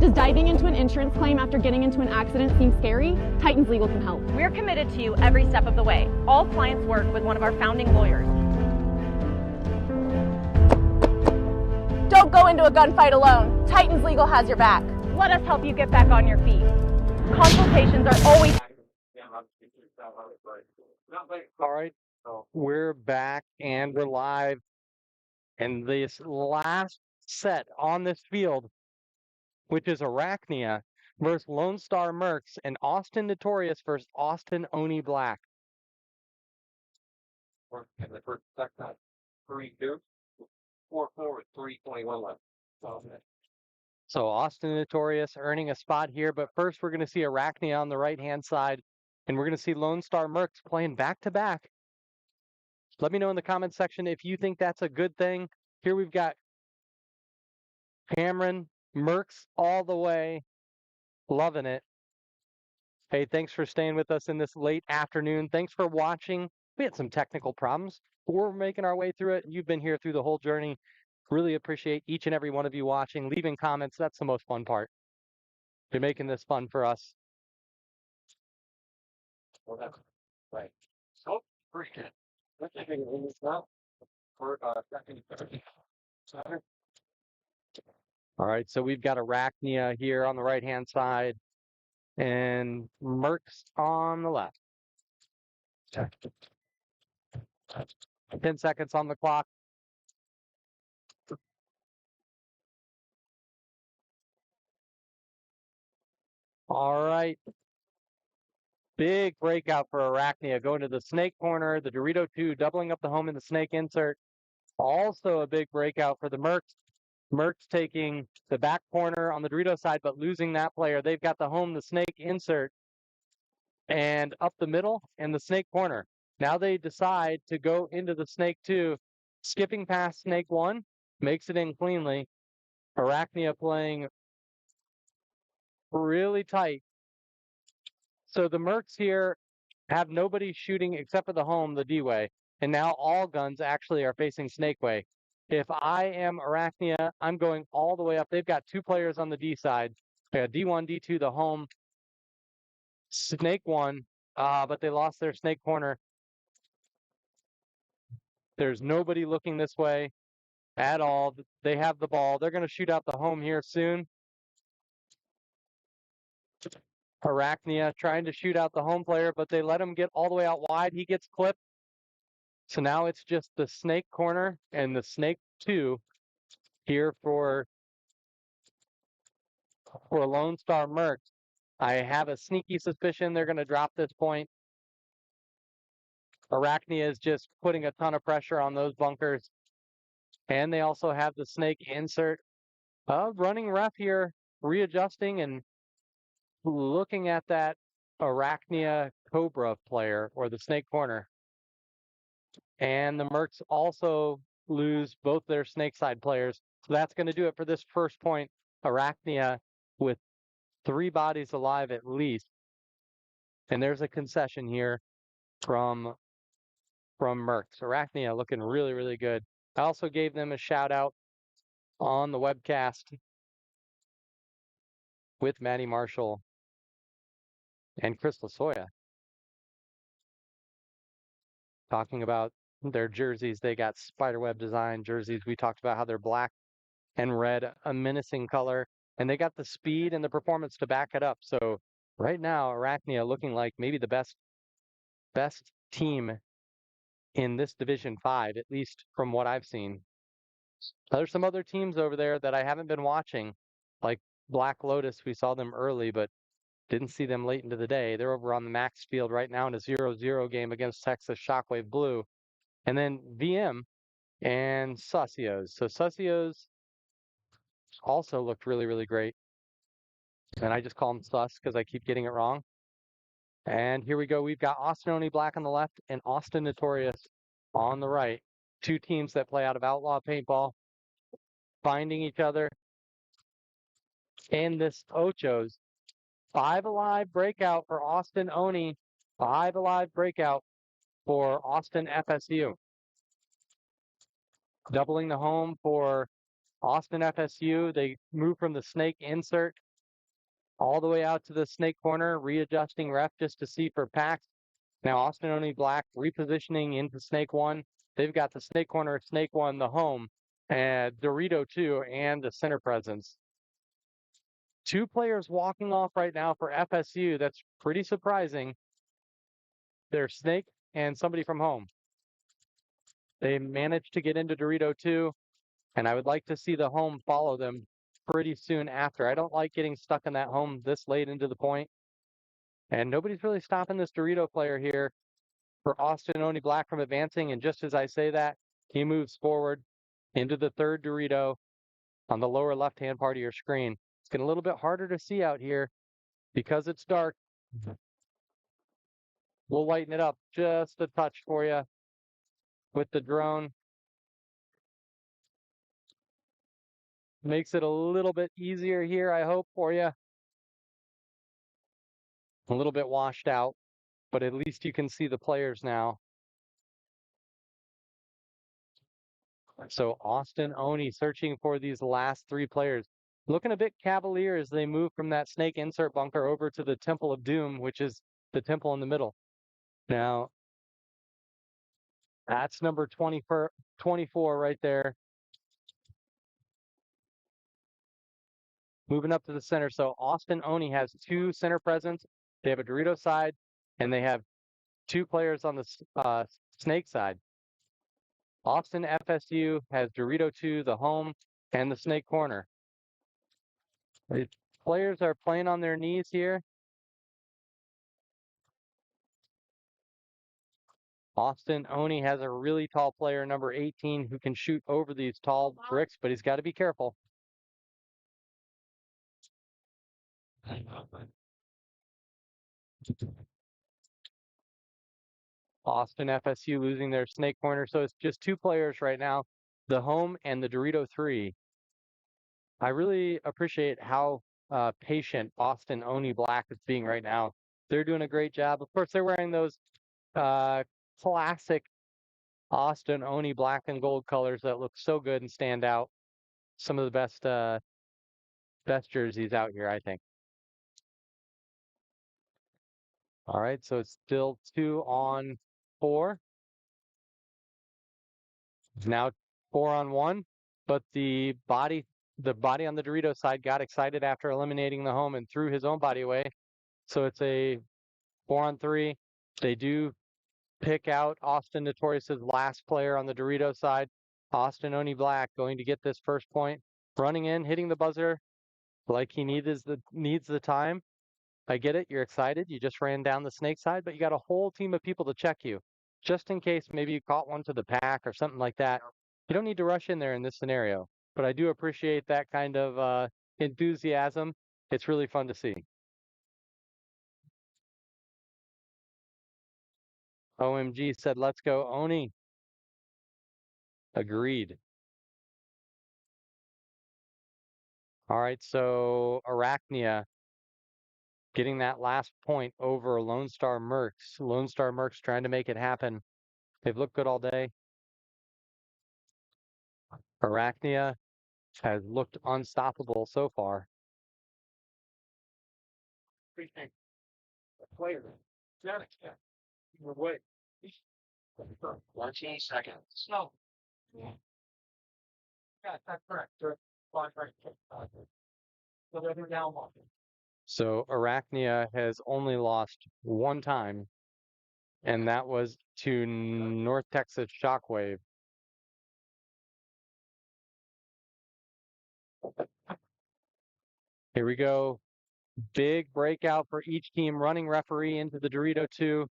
Does diving into an insurance claim after getting into an accident seem scary? Titans Legal can help. We're committed to you every step of the way. All clients work with one of our founding lawyers. Don't go into a gunfight alone. Titans Legal has your back. Let us help you get back on your feet. Consultations are always... All right, we're back and we're live. And this last set on this field, which is Arachnia versus Lone Star Mercs and Austin Notorious versus Austin Oni Black. In the first second, 3-2, 4-4 with 3:21 left. So Austin Notorious earning a spot here, but first we're going to see Arachnia on the right-hand side, and we're going to see Lone Star Mercs playing back-to-back. Let me know in the comment section if you think that's a good thing. Here we've got Cameron, Mercs all the way, loving it. Hey, thanks for staying with us in this late afternoon. Thanks for watching. We had some technical problems, but we're making our way through it. You've been here through the whole journey. Really appreciate each and every one of you watching, leaving comments. That's the most fun part. You're making this fun for us. Well, that's right. So, appreciate it. Let's take a minute now for second. All right, so we've got Arachnia here on the right-hand side and Mercs on the left. 10 seconds on the clock. All right. Big breakout for Arachnia, going to the snake corner, the Dorito 2, doubling up the home in the snake insert. Also a big breakout for the Mercs. Merck's taking the back corner on the Dorito side, but losing that player. They've got the home, the snake insert, and up the middle and the snake corner. Now they decide to go into the snake 2, skipping past snake 1, makes it in cleanly. Arachnia playing really tight. So the Mercs here have nobody shooting except for the home, the D-way. And now all guns actually are facing snake way. If I am Arachnia, I'm going all the way up. They've got 2 players on the D side. They got D1, D2, the home, snake 1, but they lost their snake corner. There's nobody looking this way at all. They have the ball. They're going to shoot out the home here soon. Arachnia trying to shoot out the home player, but they let him get all the way out wide. He gets clipped. So now it's just the snake corner and the snake 2 here for Lone Star Mercs. I have a sneaky suspicion they're going to drop this point. Arachnia is just putting a ton of pressure on those bunkers. And they also have the snake insert. Running ref here, readjusting and looking at that Arachnia Cobra player or the snake corner. And the Mercs also lose both their snake side players. So that's going to do it for this first point. Arachnia with 3 bodies alive at least. And there's a concession here from Mercs. Arachnia looking really, really good. I also gave them a shout out on the webcast with Maddie Marshall and Chris Lasoya, talking about their jerseys. They got spiderweb design jerseys. We talked about how they're black and red, a menacing color, and they got the speed and the performance to back it up. So right now, Arachnia looking like maybe the best team in this Division 5, at least from what I've seen. There's some other teams over there that I haven't been watching, like Black Lotus. We saw them early, but didn't see them late into the day. They're over on the Max Field right now in a 0-0 game against Texas Shockwave Blue. And then VM and Sussios. So Sussios also looked really, really great. And I just call them Sus because I keep getting it wrong. And here we go. We've got Austin Oni Black on the left and Austin Notorious on the right. 2 teams that play out of Outlaw Paintball, finding each other. And this Ochos. 5 alive breakout for Austin Oni. 5 alive breakout for Austin FSU. Doubling the home for Austin FSU. They move from the snake insert all the way out to the snake corner, readjusting ref just to see for packs. Now Austin Oni Black repositioning into snake 1. They've got the snake corner, snake 1, the home, and Dorito 2, and the center presence. 2 players walking off right now for FSU. That's pretty surprising. They're snake and somebody from home. They managed to get into Dorito 2, and I would like to see the home follow them pretty soon after. I don't like getting stuck in that home this late into the point. And nobody's really stopping this Dorito player here for Austin Oni Black from advancing. And just as I say that, he moves forward into the 3rd Dorito on the lower left-hand part of your screen. It's getting a little bit harder to see out here because it's dark. We'll lighten it up just a touch for you with the drone. Makes it a little bit easier here, I hope, for you. A little bit washed out, but at least you can see the players now. So Austin Oni searching for these last 3 players. Looking a bit cavalier as they move from that snake insert bunker over to the Temple of Doom, which is the temple in the middle. Now, that's number 24 right there. Moving up to the center. So Austin Oni has 2 center presence. They have a Dorito side, and they have 2 players on the snake side. Austin FSU has Dorito 2, the home, and the snake corner. The players are playing on their knees here. Austin Oni has a really tall player, number 18, who can shoot over these tall bricks, but he's got to be careful. Austin FSU losing their snake corner, so it's just two players right now, the home and the Dorito 3. I really appreciate how patient Austin Oni Black is being right now. They're doing a great job. Of course, they're wearing those classic Austin Oni black and gold colors that look so good and stand out. Some of the best jerseys out here, I think. All right, so it's still 2-on-4. Now 4-on-1, but the body on the Dorito side got excited after eliminating the home and threw his own body away. So it's a 4-on-3. They do pick out Austin Notorious's last player on the Dorito side. Austin Oni Black going to get this first point, running in, hitting the buzzer like he needs the time. I get it. You're excited. You just ran down the snake side, but you got a whole team of people to check you just in case maybe you caught one to the pack or something like that. You don't need to rush in there in this scenario, but I do appreciate that kind of enthusiasm. It's really fun to see. OMG said, let's go, Oni. Agreed. All right, so Arachnia getting that last point over Lone Star Mercs. Lone Star Mercs trying to make it happen. They've looked good all day. Arachnia has looked unstoppable so far. Player. Yeah. Wait. 14 seconds. No. Yeah, that's correct. So they're down one. So Arachnia has only lost one time, and that was to North Texas Shockwave. Here we go. Big breakout for each team, running referee into the Dorito 2.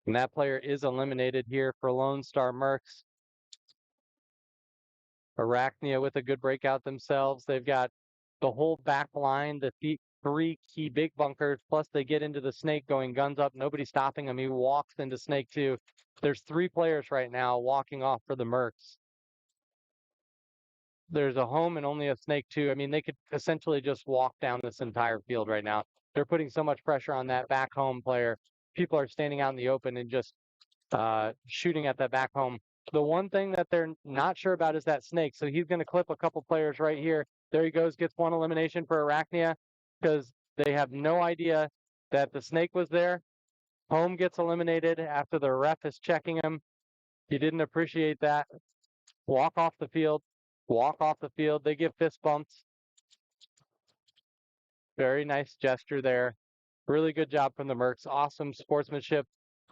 And that player is eliminated here for Lone Star Mercs. Arachnia with a good breakout themselves. They've got the whole back line, the three key big bunkers, plus they get into the snake going guns up. Nobody stopping him. He walks into snake 2. There's 3 players right now walking off for the Mercs. There's a home and only a snake 2. I mean, they could essentially just walk down this entire field right now. They're putting so much pressure on that back home player. People are standing out in the open and just shooting at that back home. The one thing that they're not sure about is that snake. So he's going to clip a couple players right here. There he goes, gets one elimination for Arachnia because they have no idea that the snake was there. Home gets eliminated after the ref is checking him. He didn't appreciate that. Walk off the field. Walk off the field. They give fist bumps. Very nice gesture there. Really good job from the Mercs. Awesome sportsmanship.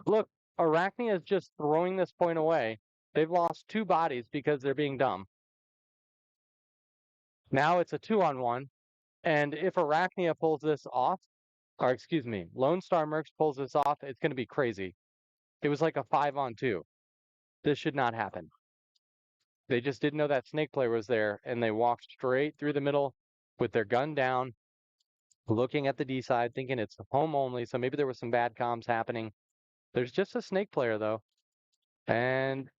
Look, Arachnia is just throwing this point away. They've lost 2 bodies because they're being dumb. Now it's a 2-on-1. And if Arachnia pulls this off, or excuse me, Lone Star Mercs pulls this off, it's going to be crazy. It was like a 5-on-2. This should not happen. They just didn't know that snake player was there, and they walked straight through the middle with their gun down, looking at the D side, thinking it's home only, so maybe there was some bad comms happening. There's just a snake player, though. And,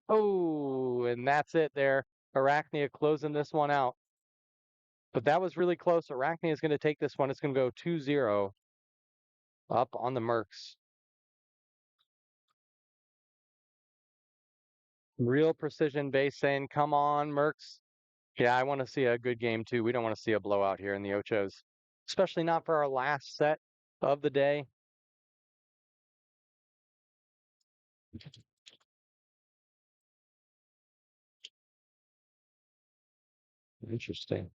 oh, and that's it there. Arachnia closing this one out. But that was really close. Arachnia is going to take this one. It's going to go 2-0 up on the Mercs. Real precision base saying, come on, Mercs. Yeah, I want to see a good game, too. We don't want to see a blowout here in the Ochos, especially not for our last set of the day. Interesting.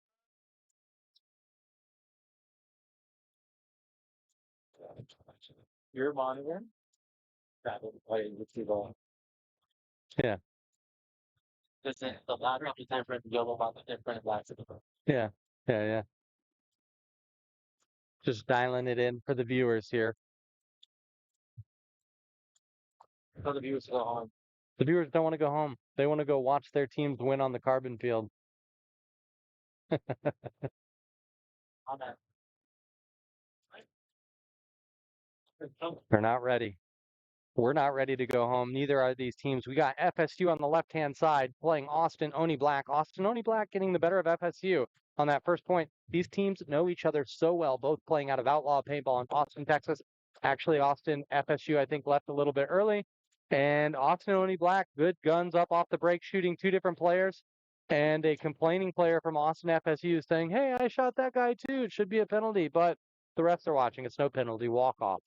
Your monitor. That will play with you ball. Yeah. The background is different, the yellow box is different, black is different. Yeah. Yeah. Just dialing it in for the viewers here. So the viewers go home. The viewers don't want to go home. They want to go watch their teams win on the carbon field. On that. They're not ready. We're not ready to go home. Neither are these teams. We got FSU on the left-hand side playing Austin Oni Black. Austin Oni Black getting the better of FSU on that first point. These teams know each other so well, both playing out of Outlaw Paintball in Austin, Texas. Actually, Austin, FSU, I think, left a little bit early. And Austin Oni Black, good guns up off the break, shooting two different players. And a complaining player from Austin FSU saying, hey, I shot that guy too. It should be a penalty, but the refs are watching. It's no penalty. Walk off.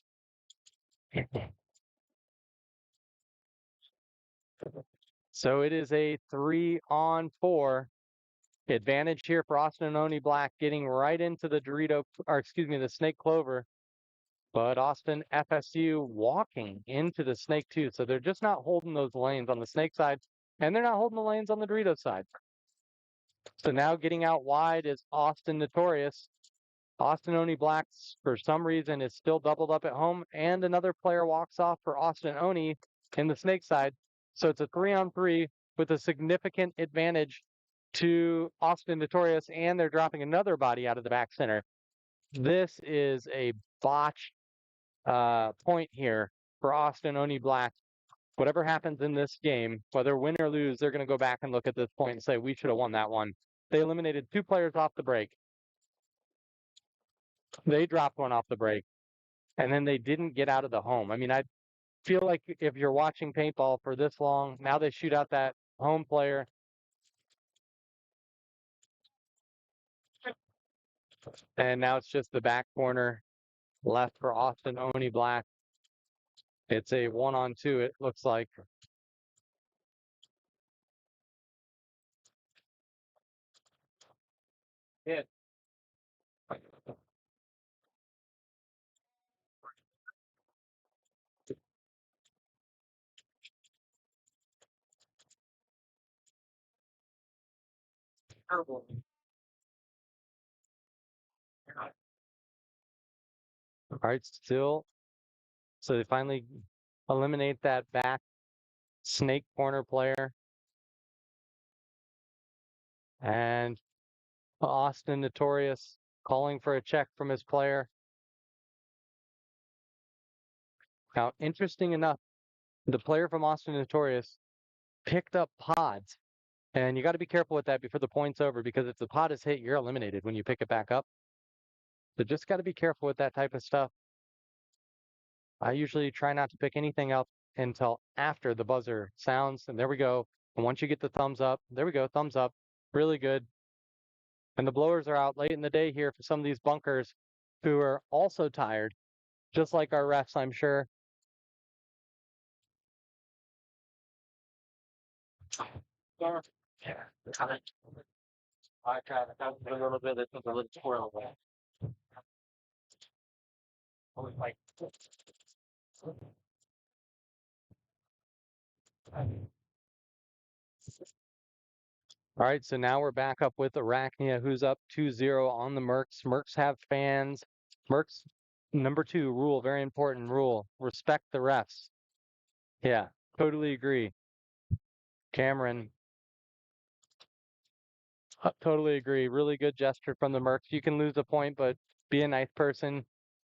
So it is a 3-on-4 advantage here for Austin and Oni Black, getting right into the the Snake Clover. But Austin FSU walking into the Snake too. So they're just not holding those lanes on the Snake side, and they're not holding the lanes on the Dorito side. So now getting out wide is Austin Notorious. Austin Oni Black, for some reason, is still doubled up at home, and another player walks off for Austin Oni in the Snake side. So it's a 3-on-3 with a significant advantage to Austin Notorious, and they're dropping another body out of the back center. This is a botch point here for Austin Oni Black. Whatever happens in this game, whether win or lose, they're going to go back and look at this point and say, we should have won that one. They eliminated two players off the break. They dropped one off the break, and then they didn't get out of the home. I mean, I feel like if you're watching paintball for this long, now they shoot out that home player. And now it's just the back corner left for Austin Oni Black. It's a 1-on-2, it looks like. Yeah. Terrible. All right, still. So they finally eliminate that back Snake corner player. And Austin Notorious calling for a check from his player. Now, interesting enough, the player from Austin Notorious picked up pods. And you got to be careful with that before the point's over, because if the pod is hit, you're eliminated when you pick it back up. So just got to be careful with that type of stuff. I usually try not to pick anything up until after the buzzer sounds. And there we go. And once you get the thumbs up, there we go, thumbs up. Really good. And the blowers are out late in the day here for some of these bunkers who are also tired, just like our refs, I'm sure. Yeah. I tried to have a little bit of a little twirl away. Like, All right, so now we're back up with Arachnia, who's up 2-0 on the Mercs. Mercs have fans. Mercs, number 2 rule, very important rule. Respect the refs. Yeah, totally agree. Cameron, totally agree. Really good gesture from the Mercs. You can lose a point, but be a nice person.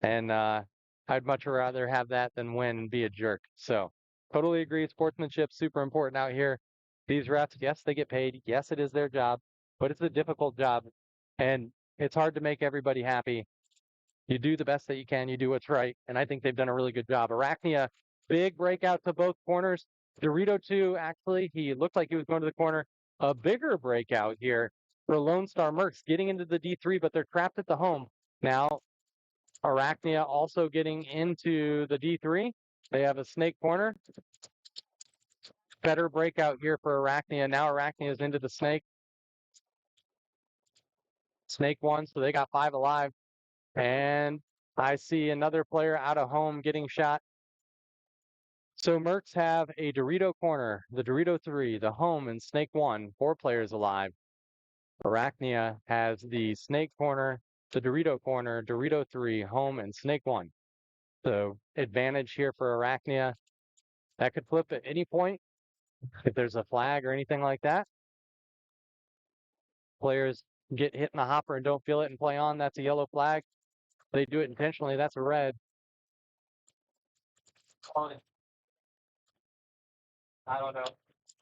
And I'd much rather have that than win and be a jerk. So totally agree. Sportsmanship, super important out here. These refs, yes, they get paid. Yes, it is their job, but it's a difficult job. And it's hard to make everybody happy. You do the best that you can. You do what's right. And I think they've done a really good job. Arachnia, big breakout to both corners. Dorito, too, actually, he looked like he was going to the corner. A bigger breakout here for Lone Star Mercs getting into the D3, but they're trapped at the home. Now, Arachnia also getting into the D3. They have a Snake corner. Better breakout here for Arachnia. Now Arachnia is into the Snake. Snake 1, so they got 5 alive. And I see another player out of home getting shot. So Mercs have a Dorito corner, the Dorito 3, the home, and Snake 1, 4 players alive. Arachnia has the Snake corner the Dorito corner, Dorito 3, home, and snake 1. So advantage here for Arachnia. That could flip at any point if there's a flag or anything like that. Players get hit in the hopper and don't feel it and play on, that's a yellow flag. They do it intentionally, that's a red. I don't know.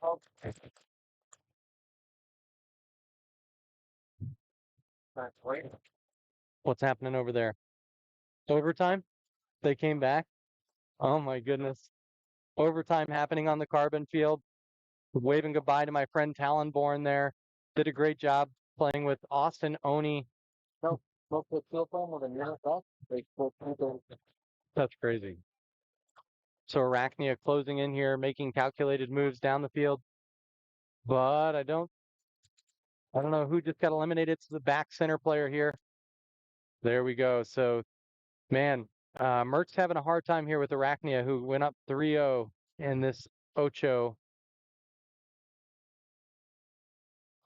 Oh. That's great. What's happening over there? Overtime? They came back? Oh my goodness. Overtime happening on the Carbon field. Waving goodbye to my friend Talonborn there. Did a great job playing with Austin Oni. No, that's crazy. So Arachnia closing in here, making calculated moves down the field. But I don't know who just got eliminated. It's the back center player here. There we go. So, man, Merck's having a hard time here with Arachnia, who went up 3-0 in this Ocho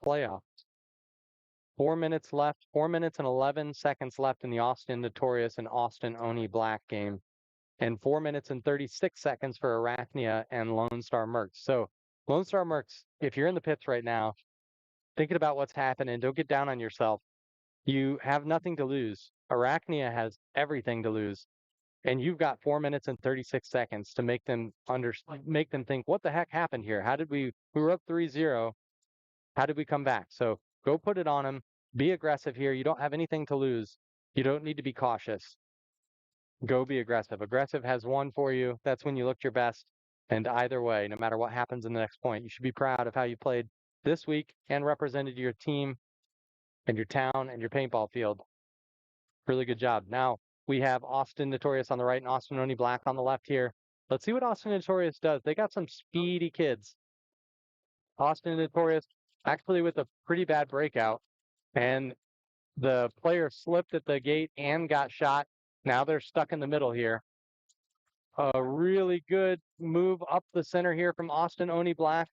playoff. 4 minutes left, 4 minutes and 11 seconds left in the Austin Notorious and Austin Oni Black game. And 4 minutes and 36 seconds for Arachnia and Lone Star Mercs. So, Lone Star Mercs, if you're in the pits right now, thinking about what's happening, don't get down on yourself. You have nothing to lose. Arachnia has everything to lose. And you've got 4 minutes and 36 seconds to make them think, what the heck happened here? How did we were up 3-0. How did we come back? So go put it on them. Be aggressive here. You don't have anything to lose. You don't need to be cautious. Go be aggressive. Aggressive has won for you. That's when you looked your best. And either way, no matter what happens in the next point, you should be proud of how you played this week and represented your team and your town and your paintball field. Really good job. Now we have Austin Notorious on the right and Austin Oni Black on the left here. Let's see what Austin Notorious does. They got some speedy kids. Austin Notorious actually with a pretty bad breakout. And the player slipped at the gate and got shot. Now they're stuck in the middle here. A really good move up the center here from Austin Oni Black.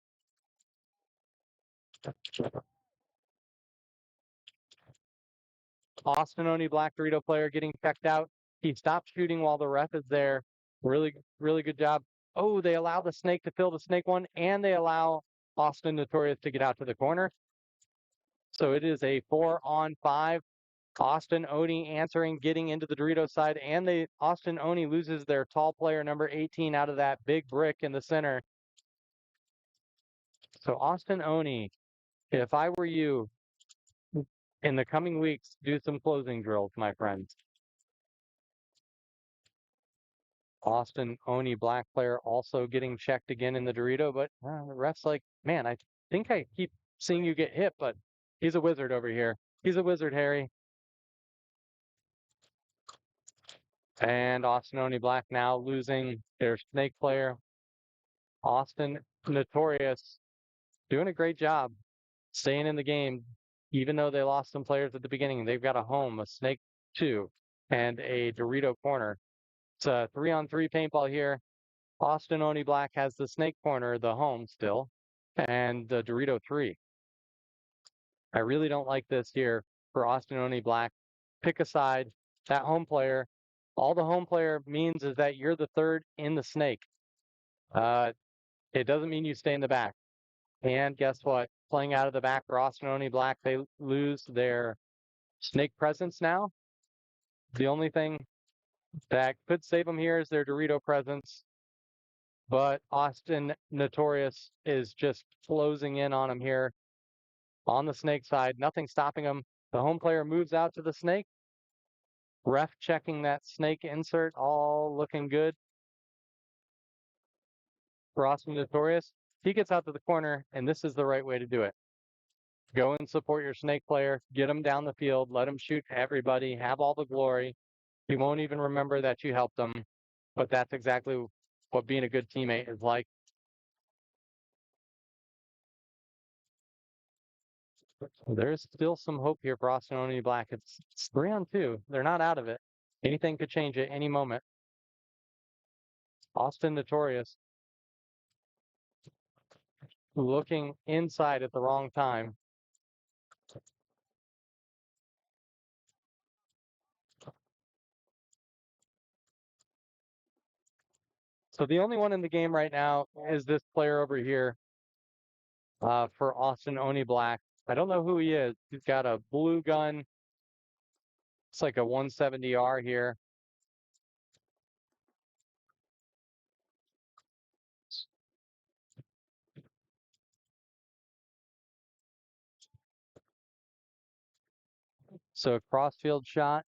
Austin Oni Black Dorito player getting checked out. He stopped shooting while the ref is there. Really, really good job. Oh, they allow the snake to fill the snake 1, and they allow Austin Notorious to get out to the corner. So it is a 4-on-5. Austin Oni answering, getting into the Dorito side, and Austin Oni loses their tall player number 18 out of that big brick in the center. So Austin Oni, if I were you, in the coming weeks, do some closing drills, my friends. Austin Oni Black player also getting checked again in the Dorito, but the ref's like, man, I think I keep seeing you get hit, but he's a wizard over here. He's a wizard, Harry. And Austin Oni Black now losing their snake player. Austin Notorious doing a great job staying in the game, even though they lost some players at the beginning. They've got a home, a snake 2, and a Dorito corner. It's a 3-on-3 paintball here. Austin Oni Black has the snake corner, the home still, and the Dorito 3. I really don't like this here for Austin Oni Black. Pick a side. That home player, all the home player means is that you're the third in the snake. It doesn't mean you stay in the back. And guess what? Playing out of the back for Austin Oni Black, they lose their snake presence now. The only thing that could save them here is their Dorito presence. But Austin Notorious is just closing in on him here on the snake side. Nothing stopping him. The home player moves out to the snake. Ref checking that snake insert, all looking good for Austin Notorious. He gets out to the corner, and this is the right way to do it. Go and support your snake player. Get him down the field. Let him shoot everybody. Have all the glory. He won't even remember that you helped him. But that's exactly what being a good teammate is like. There's still some hope here for Austin Oni Black. It's 3-on-2. They're not out of it. Anything could change at any moment. Austin Notorious looking inside at the wrong time. So the only one in the game right now is this player over here for Austin Oni Black. I don't know who he is. He's got a blue gun. It's like a 170R here. So a crossfield shot.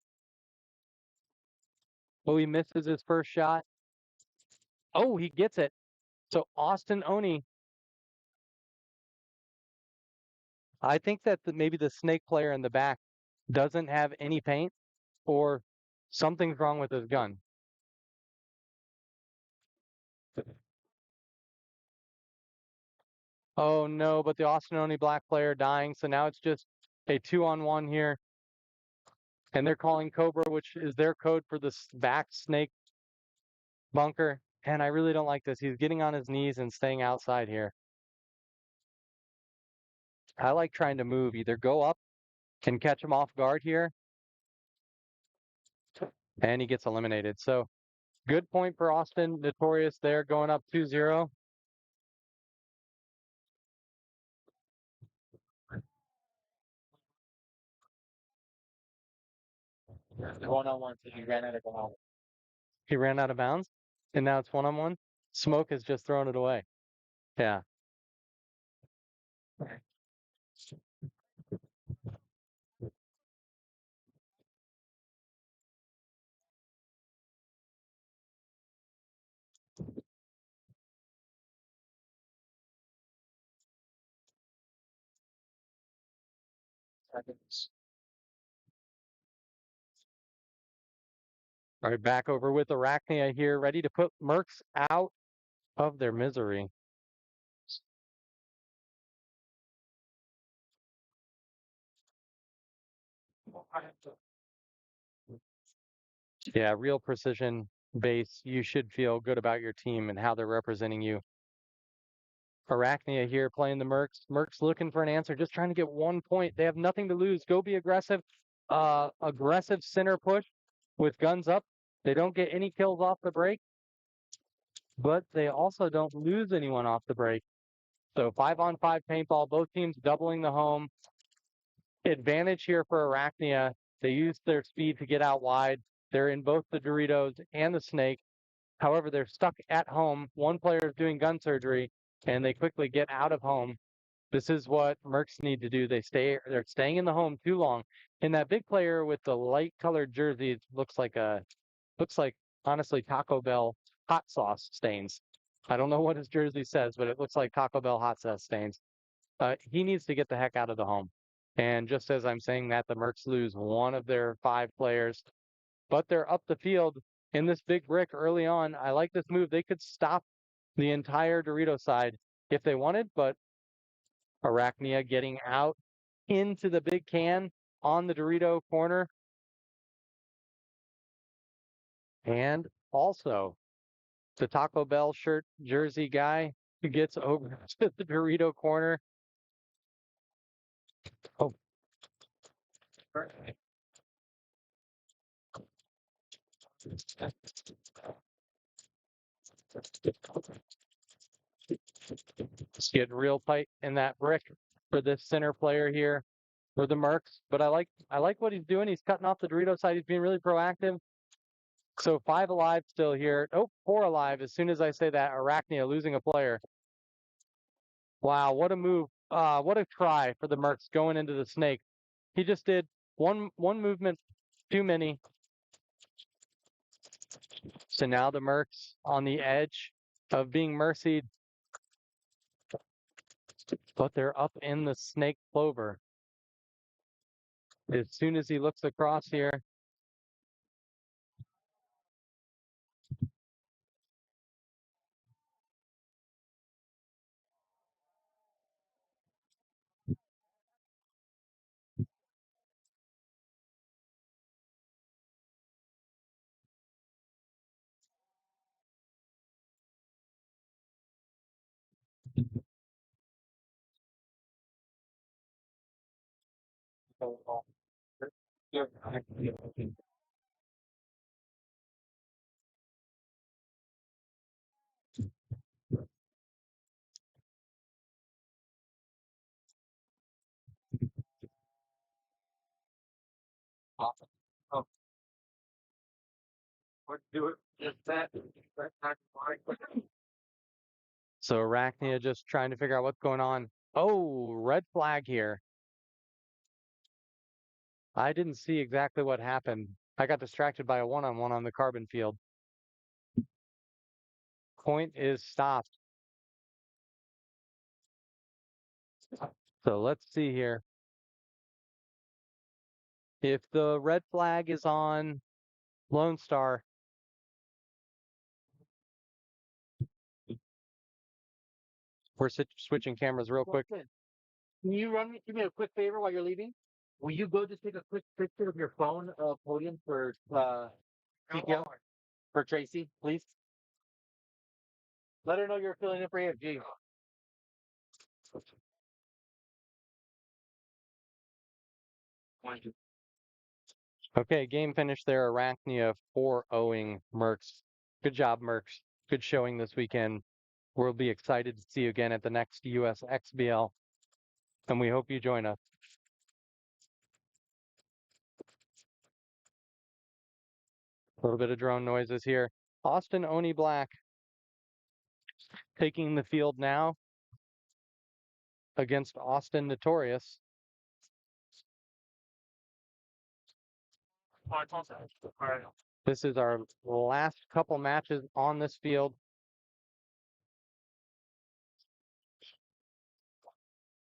Oh, he misses his first shot. Oh, he gets it. So Austin Oni. I think that maybe the snake player in the back doesn't have any paint or something's wrong with his gun. Oh no, but the Austin Oni Black player dying. So now it's just a 2-on-1 here. And they're calling Cobra, which is their code for the back snake bunker. And I really don't like this. He's getting on his knees and staying outside here. I like trying to move, either go up and catch him off guard here. And he gets eliminated. So good point for Austin. Notorious there, going up 2-0. One-on-one, he ran out of bounds. He ran out of bounds, and now it's 1-on-1. Smoke has just thrown it away. Yeah. All right, back over with Arachnia here, ready to put Mercs out of their misery. Yeah, real precision base. You should feel good about your team and how they're representing you. Arachnia here playing the Mercs. Mercs looking for an answer, just trying to get 1 point. They have nothing to lose. Go be aggressive. Aggressive center push with guns up. They don't get any kills off the break, but they also don't lose anyone off the break. So 5-on-5 paintball, both teams doubling the home. Advantage here for Arachnia. They use their speed to get out wide. They're in both the Doritos and the Snake. However, they're stuck at home. One player is doing gun surgery, and they quickly get out of home. This is what Mercs need to do. They're staying in the home too long. And that big player with the light colored jersey looks like honestly Taco Bell hot sauce stains. I don't know what his jersey says, but it looks like Taco Bell hot sauce stains. He needs to get the heck out of the home. And just as I'm saying that, the Mercs lose one of their 5 players, but they're up the field in this big brick early on. I like this move. They could stop the entire Dorito side if they wanted, but Arachnia getting out into the big can on the Dorito corner. And also the Taco Bell shirt jersey guy who gets over to the Dorito corner. Oh. It's getting real tight in that brick for this center player here for the Mercs. But I like what he's doing. He's cutting off the Dorito side. He's being really proactive. So 5 alive still here. Oh, 4 alive. As soon as I say that, Arachnia losing a player. Wow, what a move. What a try for the Mercs going into the Snake. He just did one movement too many. So now the Mercs on the edge of being mercied. But they're up in the Snake Clover. As soon as he looks across here. Oh. What do it? Just that. So Arachnia just trying to figure out what's going on. Oh, red flag here. I didn't see exactly what happened. I got distracted by a one-on-one on the carbon field. Point is stopped. So let's see here. If the red flag is on Lone Star, we're switching cameras real quick. Can you do me a quick favor while you're leaving? Will you go just take a quick picture of your phone podium for TPO for Tracy, please? Let her know you're filling in for AFG. Okay, game finished there. Arachnia 4-0ing Mercs. Good job, Mercs. Good showing this weekend. We'll be excited to see you again at the next USXBL, and we hope you join us. A little bit of drone noises here. Austin Oni Black taking the field now against Austin Notorious. This is our last couple matches on this field.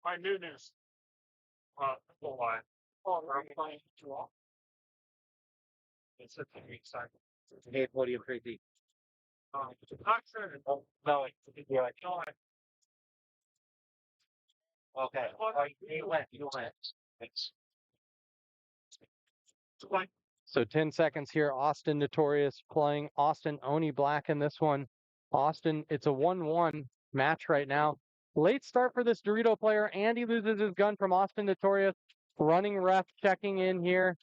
My new news. Full line. Oh, I'm playing too long. It's a few weeks time. Hey, podium crazy. Not sure. No, yeah, okay. You went. Thanks. So 10 seconds here. Austin Notorious playing Austin Oni Black in this one. Austin, it's a 1-1 match right now. Late start for this Dorito player. Andy loses his gun from Austin Notorious. Running ref checking in here.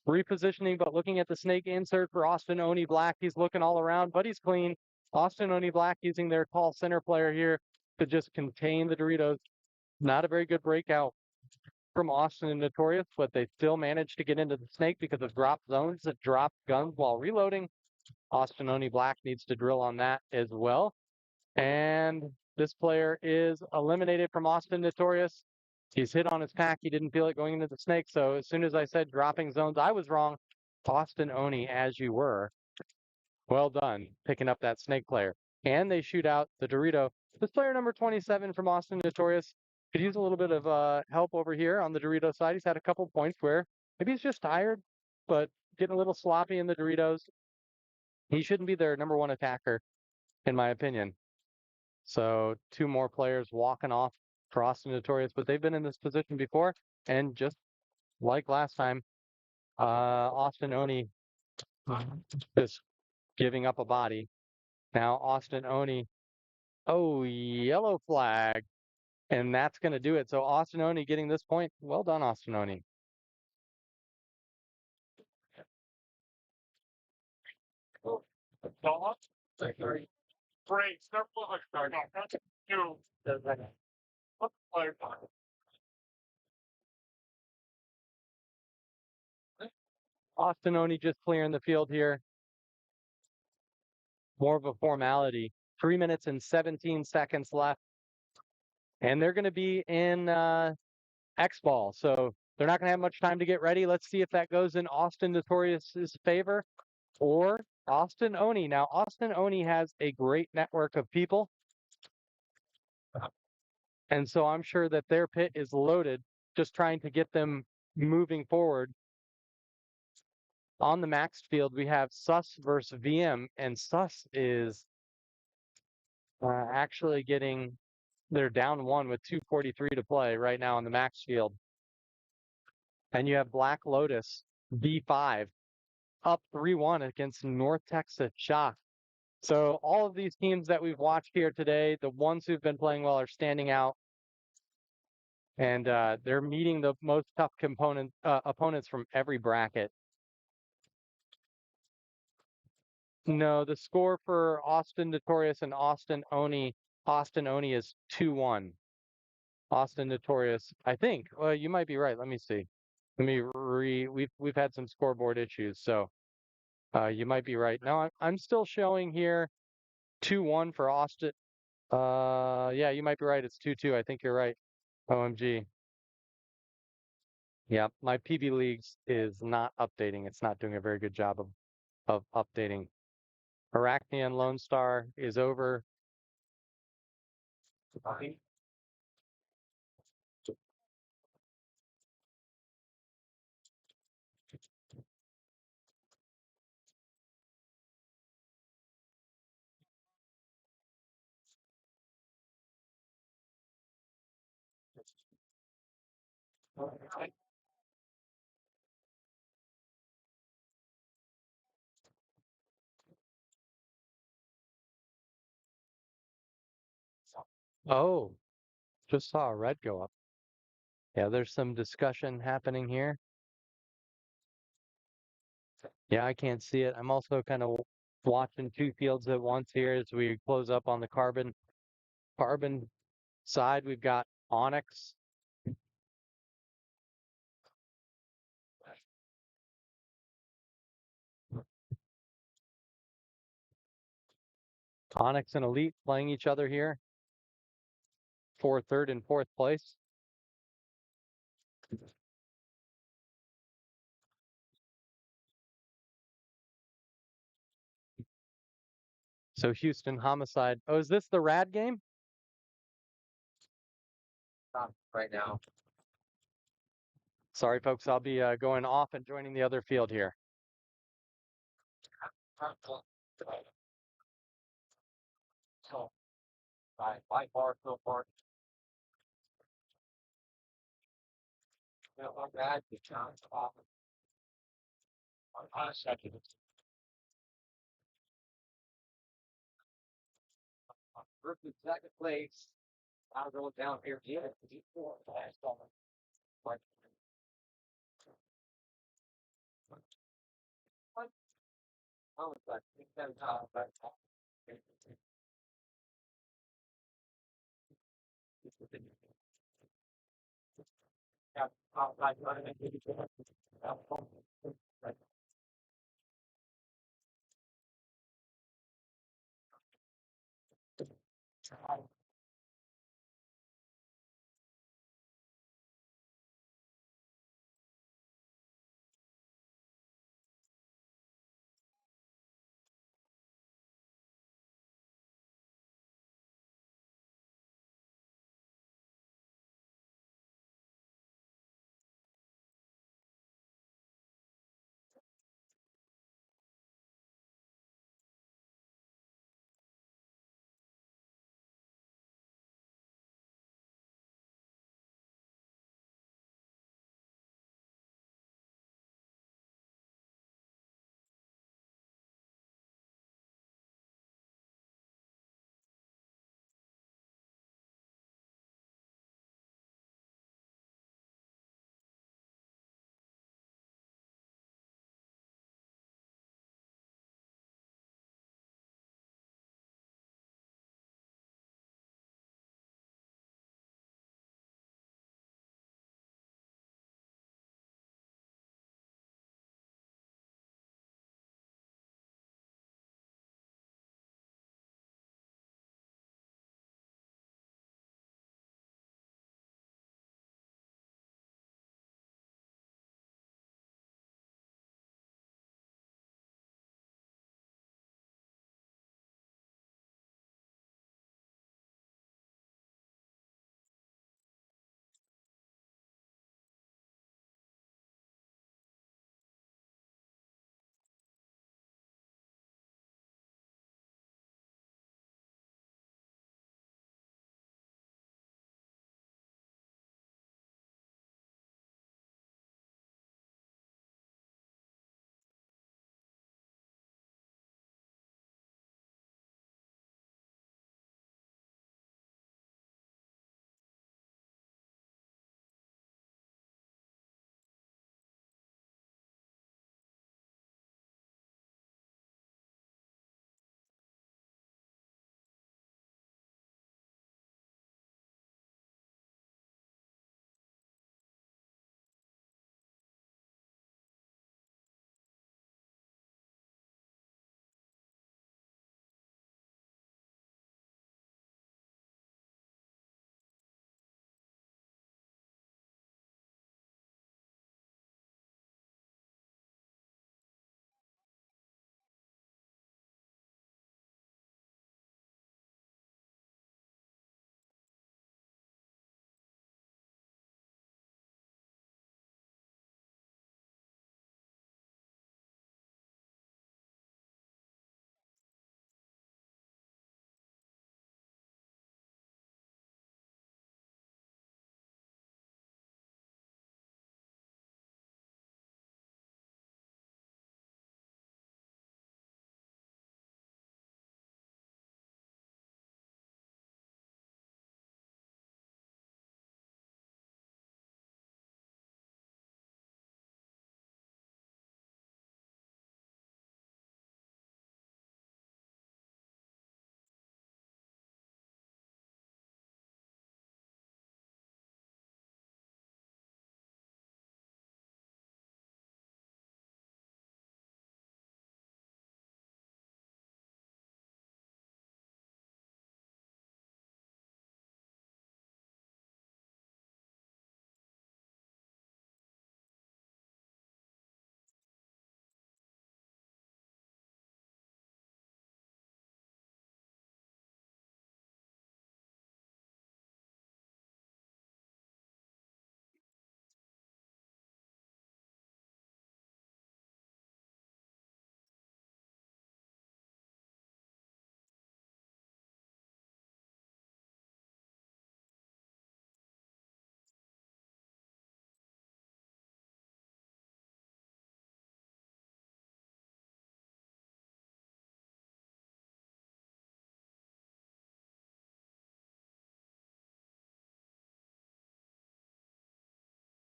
Repositioning, but looking at the snake insert for Austin Oni Black. He's looking all around, but he's clean. Austin Oni Black using their tall center player here to just contain the Doritos. Not a very good breakout from Austin and Notorious, but they still managed to get into the snake because of drop zones that drop guns while reloading. Austin Oni Black needs to drill on that as well. And this player is eliminated from Austin Notorious. He's hit on his pack. He didn't feel it going into the snake. So as soon as I said dropping zones, I was wrong. Austin Oni, as you were. Well done, picking up that snake player. And they shoot out the Dorito. This player number 27 from Austin Notorious could use a little bit of help over here on the Dorito side. He's had a couple points where maybe he's just tired, but getting a little sloppy in the Doritos. He shouldn't be their number one attacker, in my opinion. So 2 more players walking off for Austin Notorious, but they've been in this position before. And just like last time, Austin Oni is giving up a body. Now Austin Oni, oh, yellow flag. And that's going to do it. So Austin Oni getting this point. Well done, Austin Oni. Austin Oni just clearing the field here. More of a formality. 3 minutes and 17 seconds left. And they're going to be in X-ball. So they're not going to have much time to get ready. Let's see if that goes in Austin Notorious's favor or Austin Oni. Now, Austin Oni has a great network of people. And so I'm sure that their pit is loaded, just trying to get them moving forward. On the maxed field, we have Sus versus VM, and Sus is actually getting, they're down 1 with 2:43 to play right now on the max field. And you have Black Lotus, V5, up 3-1 against North Texas Shock. So all of these teams that we've watched here today, the ones who've been playing well are standing out. And they're meeting the most tough opponents from every bracket. No, the score for Austin Notorious and Austin Oni is 2-1. Austin Notorious, I think. Well, you might be right. Let me see. Let me we've had some scoreboard issues, so you might be right. No, I'm still showing here 2-1 for Austin. Yeah, you might be right. It's 2-2. I think you're right. OMG. Yeah, my PB Leagues is not updating. It's not doing a very good job of updating. Arachnian Lone Star is over. Oh, just saw a red go up. Yeah, there's some discussion happening here. Yeah, I can't see it. I'm also kind of watching two fields at once here as we close up on the carbon side. We've got Onyx. Onyx and Elite playing each other here for third and fourth place. So Houston Homicide. Oh, is this the Rad game? Right now. Sorry, folks. I'll be going off and joining the other field here. So, by bar so far. Not bad. The chance off. On a second. First and second place. I'll go down here. Yeah, D4. Last one. What? Oh, it's like, yeah,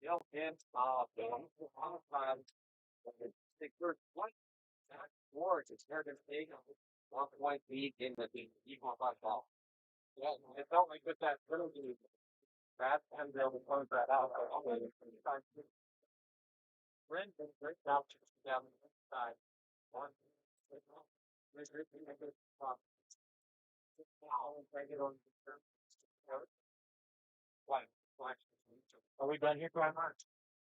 built in, on the side, the first one, that boards, it's very big, 1 point lead in the equal ball. Yeah, it felt like with that little dude, that and they'll close that out. Brent and break down down the side. One, are we done here, March?